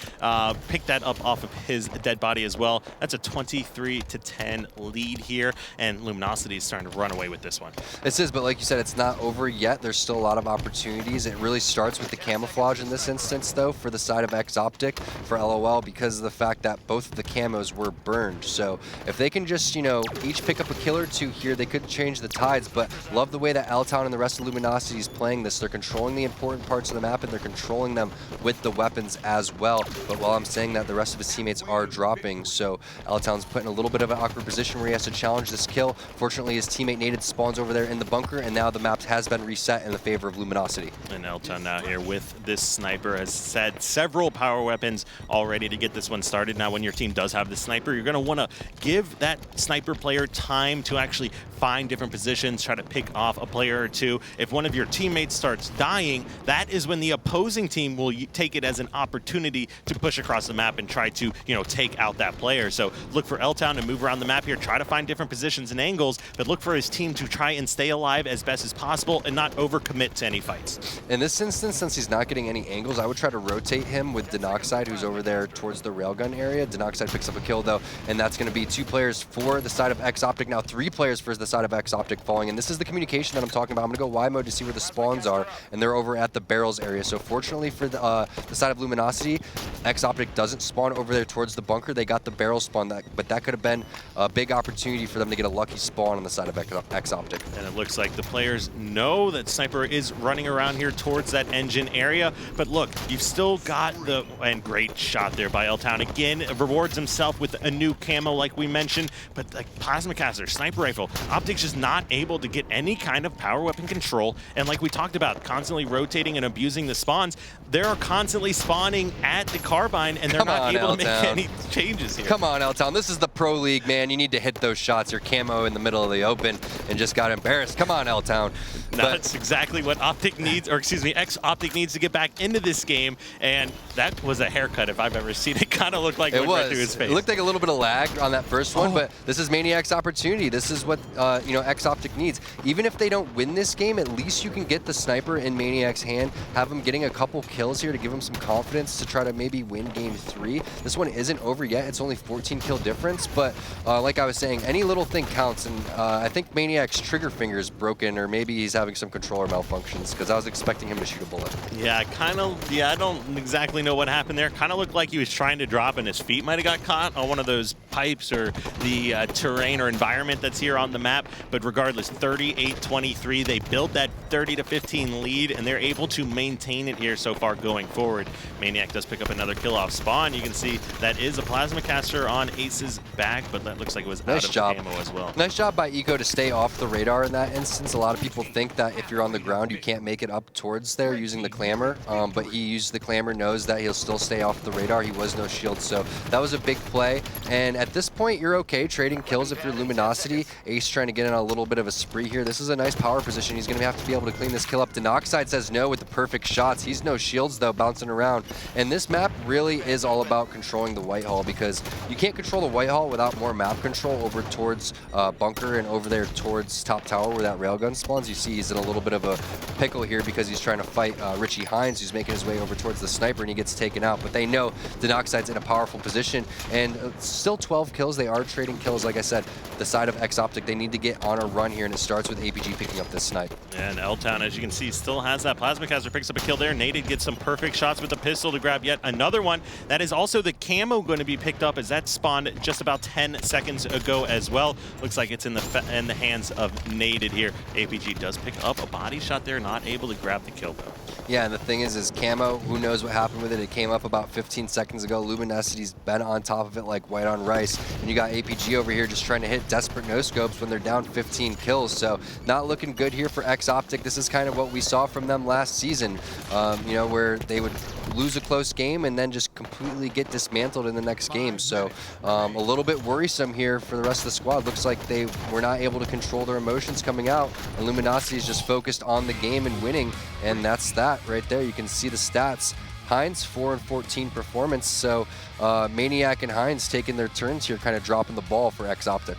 Picked that up off of his dead body as well. That's a 23-10 lead here, and Luminosity is starting to run away with this one. This is, but like you said, it's not over yet. There's still a lot of opportunities. It really starts with the camouflage in this instance, though, for the side of X-Optic, for LOL, because of the fact that both of the camos were burned. So if they can just, you know, each pick up a kill or two here, they could change the tides, but love the way that L-Town and the rest of Luminosity is playing this. They're controlling the important parts of the map, and they're controlling them with the weapons as well. But while I'm saying that, the rest of his teammates are dropping, so L-Town's put in a little bit of an awkward position where he has to challenge this kill. Fortunately, his teammate Naded spawns over there in the bunker, and now the map has been reset in the favor of Luminosity. And L-Town now here with this sniper has said several power weapons all ready to get this one started. Now when your team does have the sniper, you're going to want to give that sniper player time to actually find different positions, try to pick off a player or two. If one of your teammates starts dying, that is when the opposing team will take it as an opportunity to push across the map and try to, you know, take out that player. So look for L-Town to move around the map here, try to find different positions and angles, but look for his team to try and stay alive as best as possible and not overcommit to any fights. In this instance, since he's not getting any angles, I would try to rotate him with Denoxide, who's over there towards the railgun area. Denoxide picks up a kill, though, and that's going to be 2 players for the side of X-Optic. Now 3 players for the side of X-Optic falling, and this is the communication that I'm talking about. I'm going to go Y mode to see where the spawns are, and they're over at the barrels area. So fortunately for the side of Luminosity, X-Optic doesn't spawn over there towards the bunker. They got the barrel spawn, but that could have been a big opportunity for them to get a lucky spawn on the side of X-Optic. And it looks like the players know that Sniper is running around here towards towards that engine area. But look, you've still got and great shot there by L-Town. Again, rewards himself with a new camo like we mentioned, but like plasma caster, sniper rifle, Optic's just not able to get any kind of power weapon control. And like we talked about, constantly rotating and abusing the spawns, they're constantly spawning at the carbine, and they're not able to make any changes here. Come on, L-Town. This is the Pro League, man. You need to hit those shots. Your camo in the middle of the open and just got embarrassed. Come on, L-Town. That's exactly what Optic needs, or excuse me, Optic needs to get back into this game, and that was a haircut if I've ever seen it. Kind of looked like it went right through his face. It looked like a little bit of lag on that first one, but this is Maniac's opportunity. This is what X-Optic needs. Even if they don't win this game, at least you can get the sniper in Maniac's hand, have him getting a couple kills here to give him some confidence to try to maybe win game 3. This one isn't over yet. It's only 14 kill difference, but like I was saying, any little thing counts, and I think Maniac's trigger finger is broken, or maybe he's having some controller malfunctions, because I was expecting him to shoot a bullet. Yeah, I don't exactly know what happened there. Kind of looked like he was trying to drop and his feet might have got caught on one of those pipes or the terrain or environment that's here on the map. But regardless, 38-23, they built that 30-15 lead, and they're able to maintain it here so far going forward. Maniac does pick up another kill off spawn. You can see that is a plasma caster on Ace's back, but that looks like it was nice out job. of ammo as well. Nice job by Eco to stay off the radar in that instance. A lot of people think that if you're on the ground, you can't make it up towards there using the clamor, but he used the clamor, knows that he'll still stay off the radar. He was no shield, so that was a big play. And at this point, you're okay trading kills if you're Luminosity. Ace trying to get in a little bit of a spree here. This is a nice power position. He's going to have to be able to clean this kill up. Denoxide says no with the perfect shots. He's no shields, though, bouncing around. And this map really is all about controlling the Whitehall, because you can't control the Whitehall without more map control over towards Bunker and over there towards top tower where that railgun spawns. You see he's in a little bit of a pickle here because he's trying to fight Richie Hines, who's making his way over towards the sniper, and he gets taken out. But they know Denoxide's in a powerful position, and still 12 kills. They are trading kills. Like I said, the side of X-Optic, they need to get on a run here, and it starts with APG picking up this snipe. And L-Town, as you can see, still has that plasma caster, picks up a kill there. Naded gets some perfect shots with the pistol to grab yet another one. That is also the camo going to be picked up, as that spawned just about 10 seconds ago as well. Looks like it's in the hands of Naded here. APG does pick up a body shot there, not able to grab the kill though. Yeah, and the thing is camo, who knows what happened with it. It came up about 15 seconds ago. Luminosity's been on top of it like white on rice. And you got APG over here just trying to hit desperate no-scopes when they're down 15 kills. So not looking good here for X-Optic. This is kind of what we saw from them last season, where they would lose a close game and then just completely get dismantled in the next game. So a little bit worrisome here for the rest of the squad. Looks like they were not able to control their emotions coming out. And Luminosity is just focused on the game and winning. And that's that right there. You can see the stats. Hines 4 and 14 performance. So Maniac and Hines taking their turns here, kind of dropping the ball for X-Optic.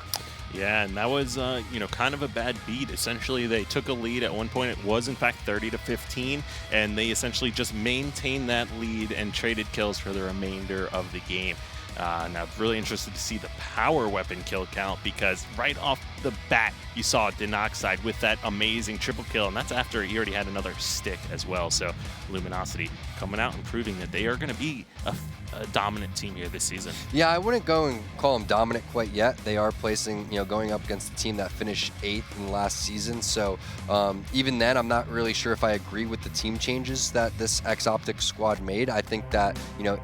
Yeah, and that was, kind of a bad beat. Essentially, they took a lead at one point. It was, in fact, 30-15, and they essentially just maintained that lead and traded kills for the remainder of the game. Now, really interested to see the power weapon kill count, because right off the bat, you saw Denoxide with that amazing triple kill, and that's after he already had another stick as well. So Luminosity coming out and proving that they are going to be a dominant team here this season. Yeah, I wouldn't go and call them dominant quite yet. They are placing, going up against a team that finished 8th in the last season. So even then, I'm not really sure if I agree with the team changes that this X-Optic squad made. I think that,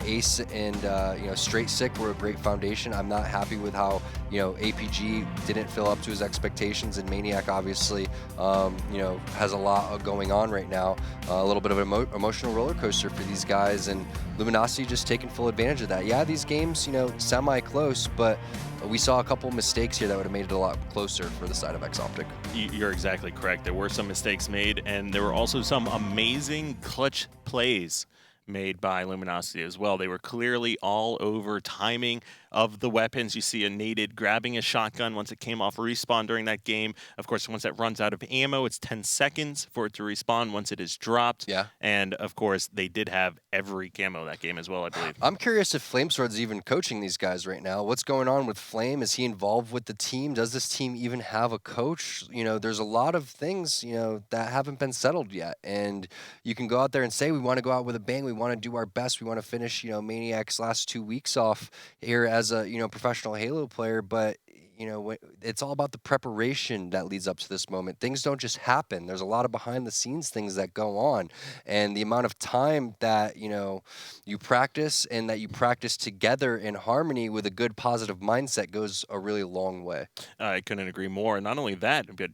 Ace and, Straight Sick were a great foundation. I'm not happy with how, APG didn't fill up to his expectations, and Maniac obviously, has a lot going on right now. A little bit of an emotional roller coaster for these guys, and Luminosity just taking full advantage of that. Yeah, these games, semi-close, but we saw a couple mistakes here that would have made it a lot closer for the side of X-Optic. You're exactly correct. There were some mistakes made, and there were also some amazing clutch plays made by Luminosity as well. They were clearly all over timing of the weapons. You see a Naded grabbing a shotgun once it came off respawn during that game. Of course, once that runs out of ammo, it's 10 seconds for it to respawn once it is dropped. Yeah. And of course, they did have every camo that game as well, I believe. I'm curious if Flamesword's even coaching these guys right now. What's going on with Flame? Is he involved with the team? Does this team even have a coach? There's a lot of things, that haven't been settled yet. And you can go out there and say, we want to go out with a bang. We want to do our best. We want to finish, Maniac's last 2 weeks off here as a, professional Halo player. But, you know, it's all about the preparation that leads up to this moment. Things don't just happen. There's a lot of behind the scenes things that go on, and the amount of time that, you know, you practice and that you practice together in harmony with a good positive mindset goes a really long way. I couldn't agree more. And not only that, but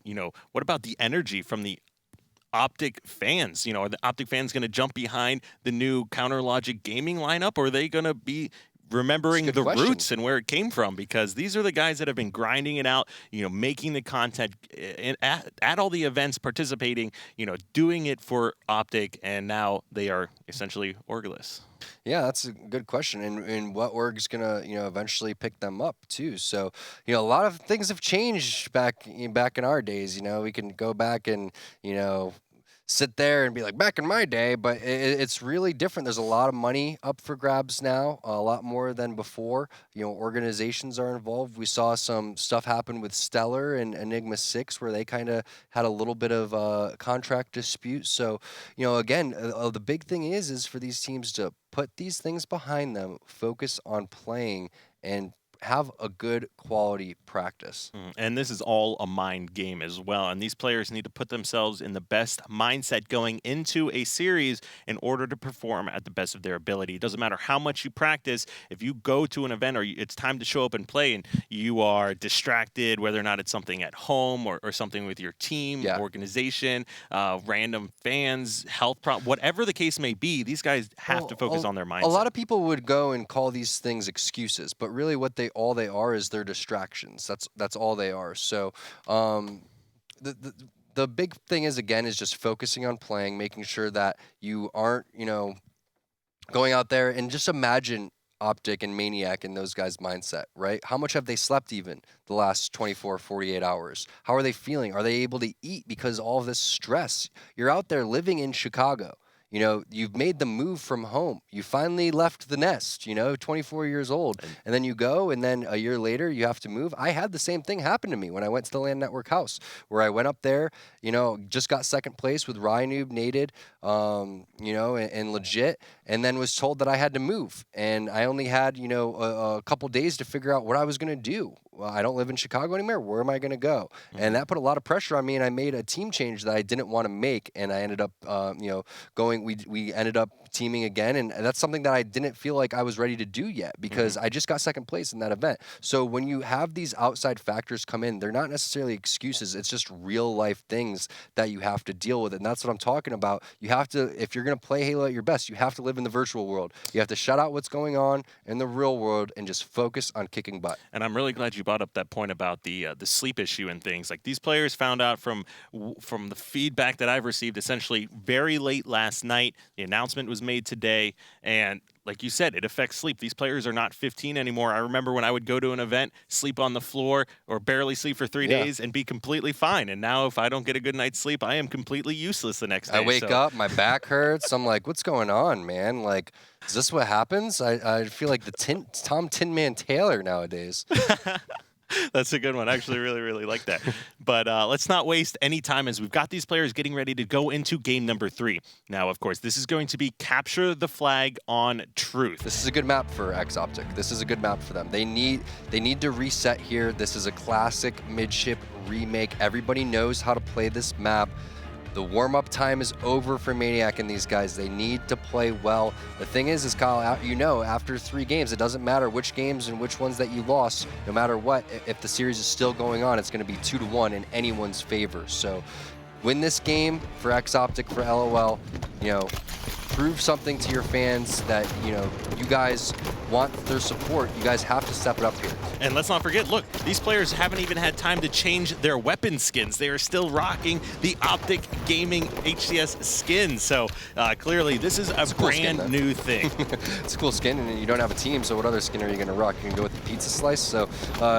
what about the energy from the Optic fans? Are the Optic fans going to jump behind the new Counter Logic gaming lineup, or are they going to be It's a remembering good the question. roots and where it came from? Because these are the guys that have been grinding it out, making the content at all the events, participating, doing it for Optic, and now they are essentially orgless. Yeah, that's a good question. And what org's gonna, you know, eventually pick them up too. So, you know, a lot of things have changed back in our days. You know, we can go back and, you know, sit there and be like back in my day, but it's really different. There's a lot of money up for grabs now, a lot more than before. You know, organizations are involved. We saw some stuff happen with Stellar and Enigma 6 where they kind of had a little bit of a contract dispute. So, you know, again, the big thing is for these teams to put these things behind them, focus on playing, and have a good quality practice. And this is all a mind game as well. And these players need to put themselves in the best mindset going into a series in order to perform at the best of their ability. It doesn't matter how much you practice. If you go to an event or it's time to show up and play and you are distracted, whether or not it's something at home or something with your team, Yeah. organization, random fans, health problem, whatever the case may be, these guys have to focus on their mindset. A lot of people would go and call these things excuses, but really what they are is their distractions. That's all they are. So the big thing is just focusing on playing, making sure that you aren't, you know, going out there and just imagine Optic and Maniac and those guys' mindset, right? How much have they slept even the last 24, 48 hours? How are they feeling? Are they able to eat because all of this stress? You're out there living in Chicago. You know, you've made the move from home. You finally left the nest, you know, 24 years old. And then you go, and then a year later, you have to move. I had the same thing happen to me when I went to the LAN Network house, where I went up there, you know, just got second place with Rynoob, Nated, you know, and legit, and then was told that I had to move. And I only had, you know, a couple days to figure out what I was going to do. Well, I don't live in Chicago anymore. Where am I going to go? And that put a lot of pressure on me, and I made a team change that I didn't want to make, and I ended up, you know, going. We ended up teaming again, and that's something that I didn't feel like I was ready to do yet because I just got second place in that event. So when you have these outside factors come in, they're not necessarily excuses. It's just real life things that you have to deal with, and that's what I'm talking about. You have to, if you're going to play Halo at your best, you have to live in the virtual world. You have to shut out what's going on in the real world and just focus on kicking butt. And I'm really glad you brought up that point about the sleep issue and things. Like, these players found out from the feedback that I've received essentially very late last night. The announcement was made today, and like you said, it affects sleep. These players are not 15 anymore. I remember when I would go to an event, sleep on the floor or barely sleep for 3 days and be completely fine. And now if I don't get a good night's sleep, I am completely useless the next day. I wake up, my back hurts. I'm like, what's going on, man? Like, is this what happens? I feel like the Tom Tin Man Taylor nowadays. That's a good one. I actually really, really like that. But let's not waste any time as we've got these players getting ready to go into game number 3. Now, of course, this is going to be Capture the Flag on Truth. This is a good map for X-Optic. This is a good map for them. They need to reset here. This is a classic midship remake. Everybody knows how to play this map. The warm-up time is over for Maniac and these guys. They need to play well. The thing is Kyle, you know, after 3 games, it doesn't matter which games and which ones that you lost. No matter what, if the series is still going on, it's going to be 2-1 in anyone's favor. So win this game for X-Optic, for LOL. You know, prove something to your fans that, you know, you guys want their support. You guys have to step it up here. And let's not forget, look, these players haven't even had time to change their weapon skins. They are still rocking the Optic Gaming HCS skin. So clearly, this is a brand new thing. It's a cool skin, and you don't have a team, so what other skin are you going to rock? You can go with the pizza slice, so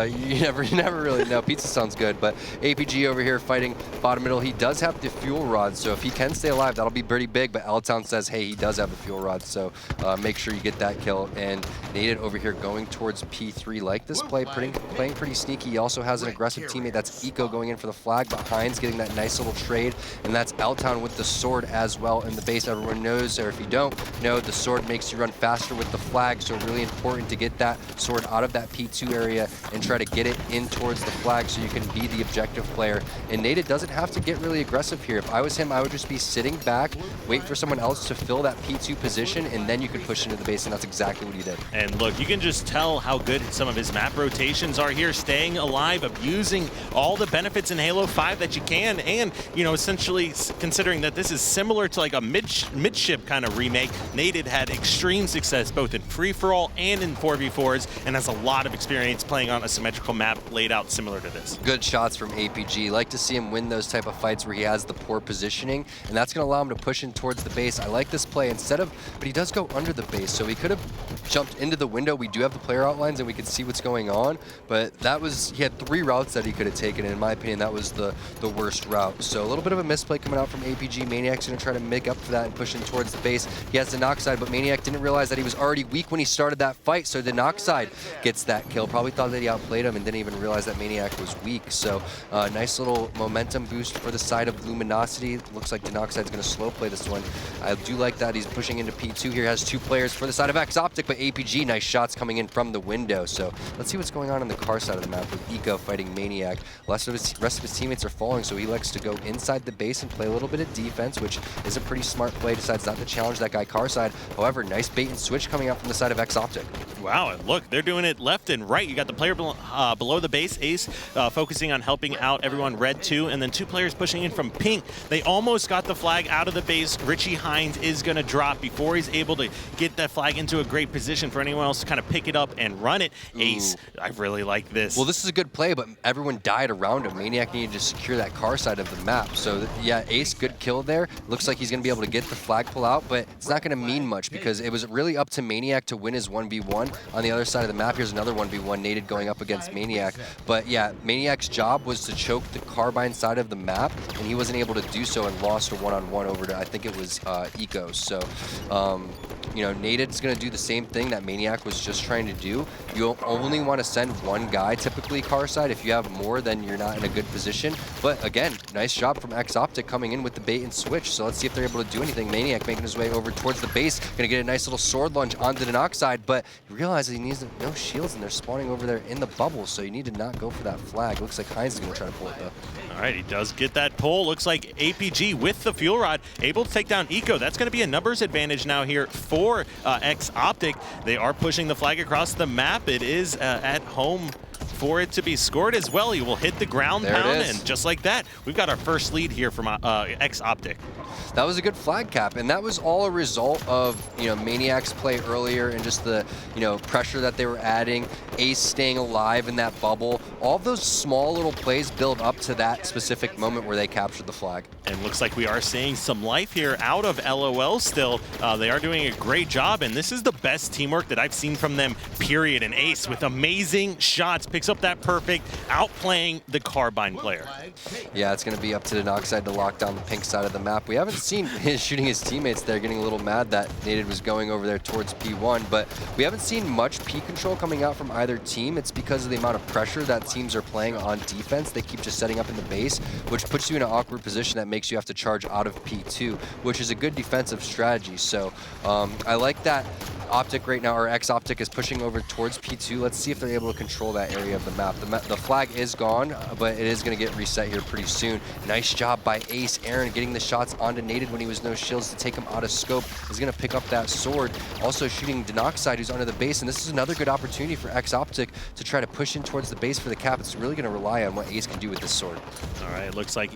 you never really know. Pizza sounds good, but APG over here fighting bottom middle. He does have the fuel rod, so if he can stay alive, that'll be pretty big, but L-Town says, hey, he does have the fuel rod, so make sure you get that kill. And Nated over here going towards P3. Like this play, playing pretty sneaky. He also has an aggressive teammate. That's Eco going in for the flag, but Heinz getting that nice little trade, and that's L-Town with the sword as well in the base. Everyone knows, or if you don't know, the sword makes you run faster with the flag, so really important to get that sword out of that P2 area and try to get it in towards the flag so you can be the objective player. And Nated doesn't have to get really aggressive here. If I was him, I would just be sitting back, wait for someone else to fill that P2 position, and then you could push into the base, and that's exactly what he did. And look, you can just tell how good some of his map rotations are here, staying alive, abusing all the benefits in Halo 5 that you can, and, you know, essentially considering that this is similar to like a midship kind of remake, Nated had extreme success both in free-for-all and in 4v4s, and has a lot of experience playing on a symmetrical map laid out similar to this. Good shots from APG. Like to see him win those type of fights where he has the poor positioning, and that's going to allow him to push in towards the base. I like this play but he does go under the base, so he could have jumped into the window. We do have the player outlines and we can see what's going on, but he had 3 routes that he could have taken, and in my opinion that was the worst route. So a little bit of a misplay coming out from APG. Maniac's going to try to make up for that and push in towards the base. He has Denoxide, but Maniac didn't realize that he was already weak when he started that fight, so Denoxide gets that kill. Probably thought that he outplayed him and didn't even realize that Maniac was weak. So nice little momentum boost for the side of Luminosity. Looks like Denoxide's going to slow play this one. I do like that he's pushing into P2 here. Has 2 players for the side of X-Optic, but APG, nice shots coming in from the window. So let's see what's going on the car side of the map with Eco fighting Maniac. Rest of his teammates are falling, so he likes to go inside the base and play a little bit of defense, which is a pretty smart play. Decides not to challenge that guy car side. However, nice bait and switch coming out from the side of X-Optic. Wow, and look, they're doing it left and right. You got the player below the base, Ace, focusing on helping out everyone red 2, and then 2 players pushing in from pink. They almost got the flag out of the base. Richie Hines is going to drop before he's able to get that flag into a great position for anyone else to kind of pick it up and run it. Ace, I really like this. Well, this is a good play, but everyone died around him. Maniac needed to secure that car side of the map. So yeah, Ace, good kill there. Looks like he's going to be able to get the flag pull out, but it's not going to mean much because it was really up to Maniac to win his 1v1. On the other side of the map, here's another 1v1, Nated going up against Maniac. But yeah, Maniac's job was to choke the carbine side of the map, and he wasn't able to do so and lost a one-on-one over to, I think it was Eco. So, you know, Nated's going to do the same thing that Maniac was just trying to do. You only want to send one guy, typically car side. If you have more, then you're not in a good position. But again, nice job from X-Optic coming in with the bait and switch. So let's see if they're able to do anything. Maniac making his way over towards the base. Going to get a nice little sword lunge onto Denoxide, but he realizes he needs no shields, and they're spawning over there in the bubble. So you need to not go for that flag. Looks like Heinz is going to try to pull it though. All right, he does get that pull. Looks like APG with the fuel rod able to take down Eco. That's going to be a numbers advantage now here for X-Optic. They are pushing the flag across the map. It is at home for it to be scored as well. He will hit the ground pound, and just like that, we've got our first lead here from X-Optic. That was a good flag cap, and that was all a result of, you know, Maniac's play earlier and just the, you know, pressure that they were adding, Ace staying alive in that bubble. All of those small little plays build up to that specific moment where they captured the flag. And looks like we are seeing some life here out of LOL still. They are doing a great job, and this is the best teamwork that I've seen from them, period. And Ace with amazing shots picks up that perfect, outplaying the carbine player. Yeah, it's going to be up to Denoxide to lock down the pink side of the map. We haven't seen his shooting his teammates there, getting a little mad that Nated was going over there towards P1, but we haven't seen much P control coming out from either team. It's because of the amount of pressure that teams are playing on defense. They keep just setting up in the base, which puts you in an awkward position that makes you have to charge out of P2, which is a good defensive strategy. So I like that Optic right now, or X-Optic, is pushing over towards P2. Let's see if they're able to control that area of the map. The flag is gone, but it is going to get reset here pretty soon. Nice job by Ace. Aaron getting the shots onto Nated when he was no shields to take him out of scope. Is going to pick up that sword. Also shooting Denoxide, who's under the base, and this is another good opportunity for X-Optic to try to push in towards the base for the cap. It's really going to rely on what Ace can do with this sword. All right, looks like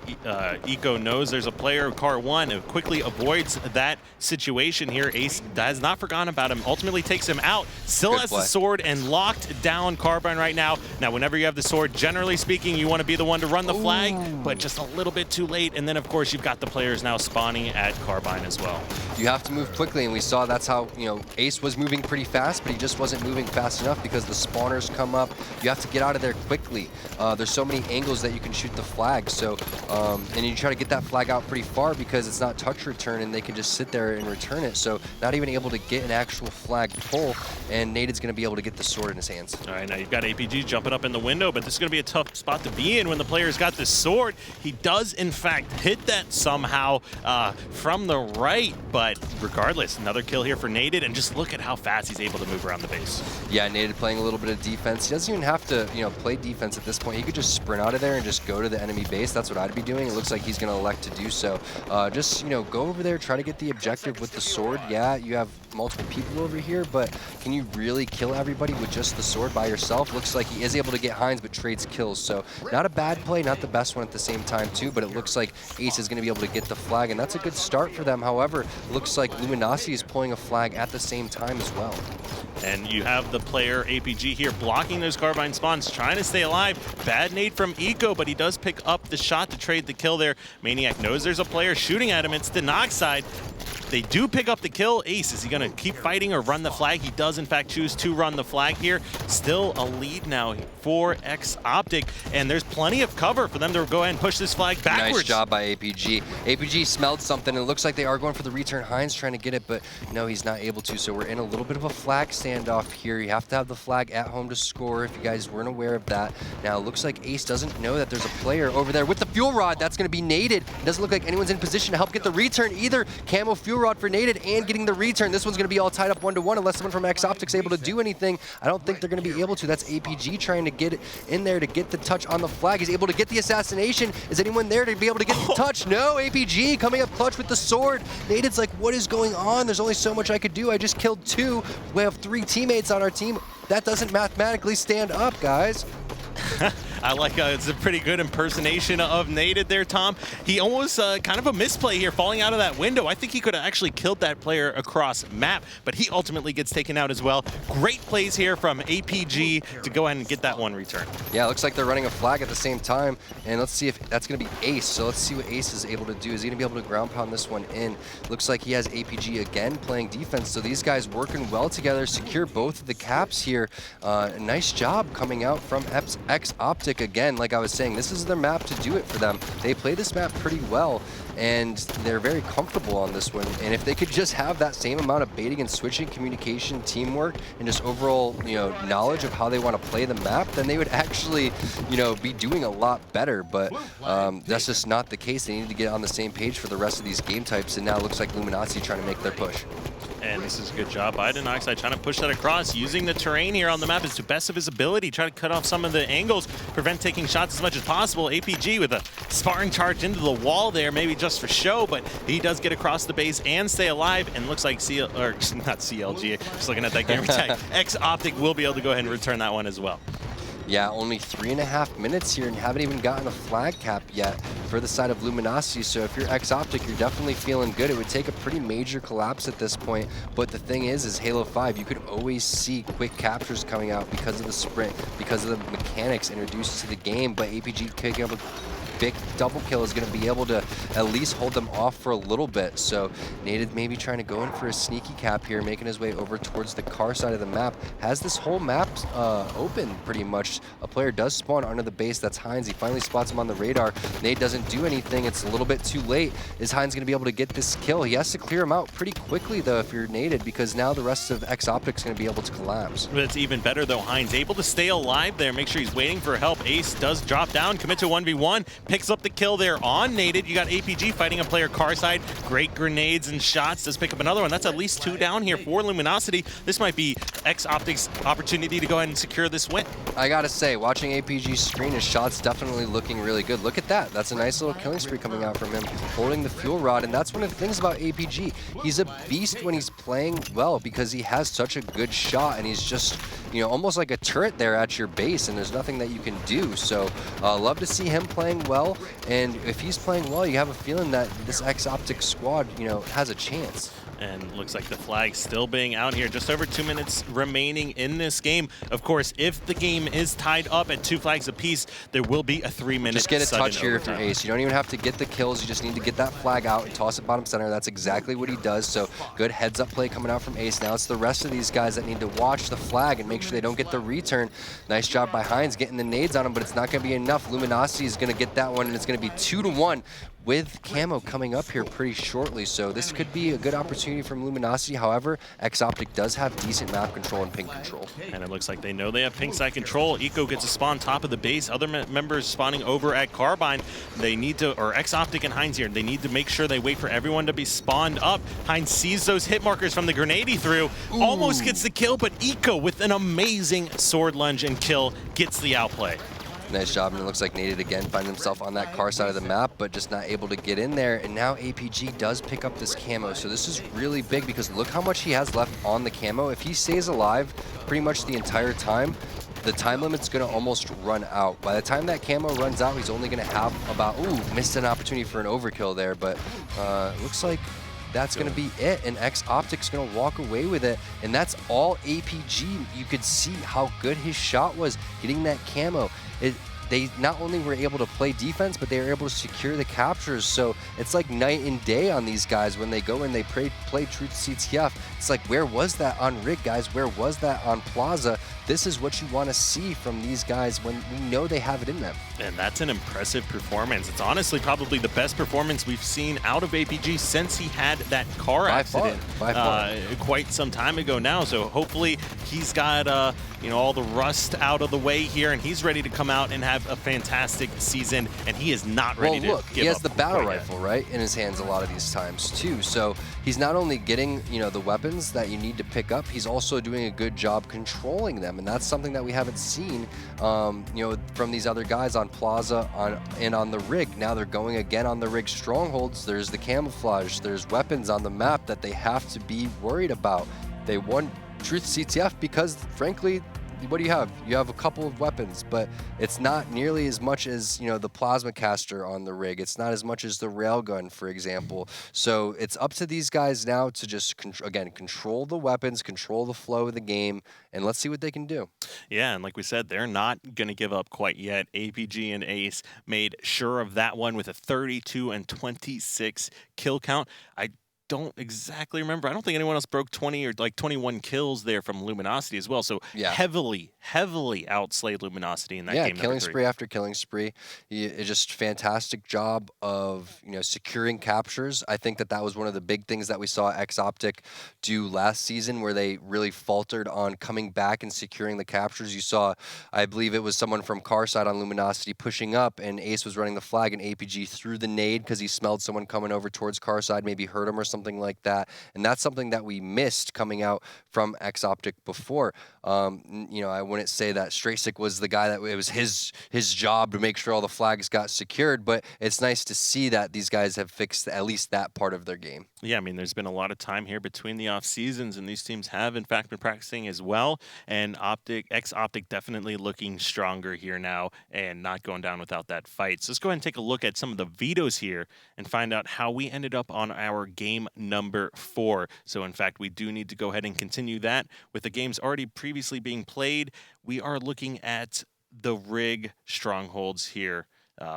Eco knows there's a player, car 1, who quickly avoids that situation here. Ace has not forgotten about him, ultimately takes him out, still has the sword and locked down carbine right now. Now, whenever you have the sword, generally speaking, you want to be the one to run the flag, but just a little bit too late. And then, of course, you've got the players now spawning at carbine as well. You have to move quickly, and we saw that's how, you know, Ace was moving pretty fast, but he just wasn't moving fast enough because the spawners come up. You have to get out of there quickly. There's so many angles that you can shoot the flag. So, and you try to get that flag out pretty far because it's not touch return, and they can just sit there and return it. So not even able to get an actual flag pull, and Nated's going to be able to get the sword in his hands. All right, now you've got APG jumping up in the window, but this is going to be a tough spot to be in when the player's got this sword. He does, in fact, hit that somehow from the right, but regardless, another kill here for Nated, and just look at how fast he's able to move around the base. Yeah, Nated playing a little bit of defense. He doesn't even have to, play defense at this point. He could just sprint out of there and just go to the enemy base. That's what I'd be doing. It looks like he's going to elect to do so. Just, go over there, try to get the objective with the sword. Yeah, you have multiple people over here, but can you really kill everybody with just the sword by yourself? Looks like he is able to get Heinz, but trades kills. So not a bad play, not the best one at the same time too, but it looks like Ace is going to be able to get the flag, and that's a good start for them. However, looks like Luminosity is pulling a flag at the same time as well. And you have the player APG here blocking those carbine spawns, trying to stay alive. Bad nade from Eco, but he does pick up the shot to trade the kill there. Maniac knows there's a player shooting at him. It's the knock side. They do pick up the kill. Ace, is he going to keep fighting or run the flag? He does, in fact, choose to run the flag here. Still a lead now for X-Optic, and there's plenty of cover for them to go ahead and push this flag backwards. Nice job by APG. APG smelled something, and it looks like they are going for the return. Heinz trying to get it, but no, he's not able to. So we're in a little bit of a flag standoff here. You have to have the flag at home to score, if you guys weren't aware of that. Now, it looks like Ace doesn't know that there's a player over there with the fuel rod. That's going to be Nated. It doesn't look like anyone's in position to help get the return either. Camo fuel rod for Nated and getting the return. This one's going to be all tied up 1-1 unless someone from X-Optic's able to do anything. I don't think they're going to be able to. That's APG trying to get it in there to get the touch on the flag. He's able to get the assassination. Is anyone there to be able to get the touch? No, APG coming up clutch with the sword. Nated's like, what is going on? There's only so much I could do. I just killed 2. We have 3 teammates on our team. That doesn't mathematically stand up, guys. I like it's a pretty good impersonation of Nated there, Tom. He almost kind of a misplay here, falling out of that window. I think he could have actually killed that player across map, but he ultimately gets taken out as well. Great plays here from APG to go ahead and get that one return. Yeah, looks like they're running a flag at the same time, and let's see if that's going to be Ace. So let's see what Ace is able to do. Is he going to be able to ground pound this one in? Looks like he has APG again playing defense, so these guys working well together, secure both of the caps here. Nice job coming out from X-Optic. Again, like I was saying, this is their map to do it for them. They play this map pretty well, and they're very comfortable on this one. And if they could just have that same amount of baiting and switching, communication, teamwork, and just overall, knowledge of how they want to play the map, then they would actually, be doing a lot better. But that's just not the case. They need to get on the same page for the rest of these game types, and now it looks like Luminosity trying to make their push. And this is a good job by Denoxide trying to push that across, using the terrain here on the map as to best of his ability, try to cut off some of the angles, prevent taking shots as much as possible. APG with a Spartan charge into the wall there, maybe just for show, but he does get across the base and stay alive, and looks like not CLG, just looking at that game tag, X-Optic will be able to go ahead and return that one as well. Yeah, only 3.5 minutes here and haven't even gotten a flag cap yet for the side of Luminosity. So if you're X-Optic, you're definitely feeling good. It would take a pretty major collapse at this point. But the thing is Halo 5, you could always see quick captures coming out because of the sprint, because of the mechanics introduced to the game. But APG picking up a big double kill is going to be able to at least hold them off for a little bit. So Nated maybe trying to go in for a sneaky cap here, making his way over towards the car side of the map. Has this whole map open pretty much. A player does spawn under the base. That's Heinz. He finally spots him on the radar. Nate doesn't do anything. It's a little bit too late. Is Heinz going to be able to get this kill? He has to clear him out pretty quickly, though, if you're Nated, because now the rest of X-Optic is going to be able to collapse. But it's even better, though. Heinz able to stay alive there. Make sure he's waiting for help. Ace does drop down, commit to 1v1, picks up the kill there on Nated. You got APG fighting a player car side. Great grenades and shots. Does pick up another one. That's at least 2 down here for Luminosity. This might be X-Optic's opportunity to go ahead and secure this win. I gotta say, watching APG's screen, his shot's definitely looking really good. Look at that. That's a nice little killing spree coming out from him, holding the fuel rod. And that's one of the things about APG. He's a beast when he's playing well because he has such a good shot, and he's just, almost like a turret there at your base, and there's nothing that you can do. So love to see him playing well. And if he's playing well, you have a feeling that this X-Optic squad, has a chance. And looks like the flag still being out here. Just over 2 minutes remaining in this game. Of course, if the game is tied up at 2 flags apiece, there will be a 3-minute Just get a touch here if overtime. you're Ace. You don't even have to get the kills. You just need to get that flag out and toss it bottom center. That's exactly what he does. So good heads-up play coming out from Ace. Now it's the rest of these guys that need to watch the flag and make sure they don't get the return. Nice job by Heinz getting the nades on him, but it's not going to be enough. Luminosity is going to get that one, and it's going to be 2-1 with Camo coming up here pretty shortly. So this could be a good opportunity opportunity from Luminosity. However, X-Optic does have decent map control and ping control. And it looks like they know they have pink side control. Eco gets a spawn top of the base. Other members spawning over at Carbine. They need to, or X-Optic and Heinz here, they need to make sure they wait for everyone to be spawned up. Heinz sees those hit markers from the grenade he threw, almost gets the kill, but Eco with an amazing sword lunge and kill gets the outplay. Nice job, and it looks like Naded again finds himself on that car side of the map, but just not able to get in there. And now APG does pick up this camo, so this is really big because look how much he has left on the camo. If he stays alive pretty much the entire time, the time limit's gonna almost run out. By the time that camo runs out, he's only gonna have about, missed an opportunity for an overkill there, but looks like that's going to be it, and X-Optic's going to walk away with it, and that's all APG. You could see how good his shot was, getting that camo. They not only were able to play defense, but they were able to secure the captures, so it's like night and day on these guys when they go and they play Truth CTF. It's like, where was that on Rig, guys? Where was that on Plaza? This is what you want to see from these guys when we know they have it in them. And that's an impressive performance. It's honestly probably the best performance we've seen out of APG since he had that car accident by far. quite some time ago now. So hopefully he's got all the rust out of the way here, and he's ready to come out and have a fantastic season. And he is not ready to look, give he has up the battle quite rifle yet. right in his hands a lot of these times too. So he's not only getting the weapons that you need to pick up, he's also doing a good job controlling them, and that's something that we haven't seen from these other guys on Plaza and on the Rig. Now they're going again on the Rig strongholds. There's the camouflage, there's weapons on the map that they have to be worried about. They won Truth CTF because frankly, what do you have? You have a couple of weapons, but it's not nearly as much as the plasma caster on the Rig. It's not as much as the railgun, for example. So it's up to these guys now to just control the weapons, control the flow of the game, and let's see what they can do. Yeah, and like we said, they're not going to give up quite yet. APG and Ace made sure of that one with a 32 and 26 kill count. I don't exactly remember. I don't think anyone else broke 20 or like 21 kills there from Luminosity as well. So heavily outslayed Luminosity in that game. Yeah, killing spree after killing spree. It's just fantastic job of securing captures. I think that was one of the big things that we saw X-Optic do last season, where they really faltered on coming back and securing the captures. You saw, I believe it was someone from Carside on Luminosity pushing up, and Ace was running the flag, and APG threw the nade because he smelled someone coming over towards Carside, maybe hurt him or something like that. And that's something that we missed coming out from X-Optic before. I wouldn't say that Straysick was the guy that it was his job to make sure all the flags got secured, but it's nice to see that these guys have fixed at least that part of their game. Yeah, I mean, there's been a lot of time here between the off seasons, and these teams have in fact been practicing as well. And X-Optic definitely looking stronger here now and not going down without that fight. So let's go ahead and take a look at some of the vetoes here and find out how we ended up on our game number 4. So in fact, we do need to go ahead and continue that with the games already previously being played. We are looking at the Rig strongholds here.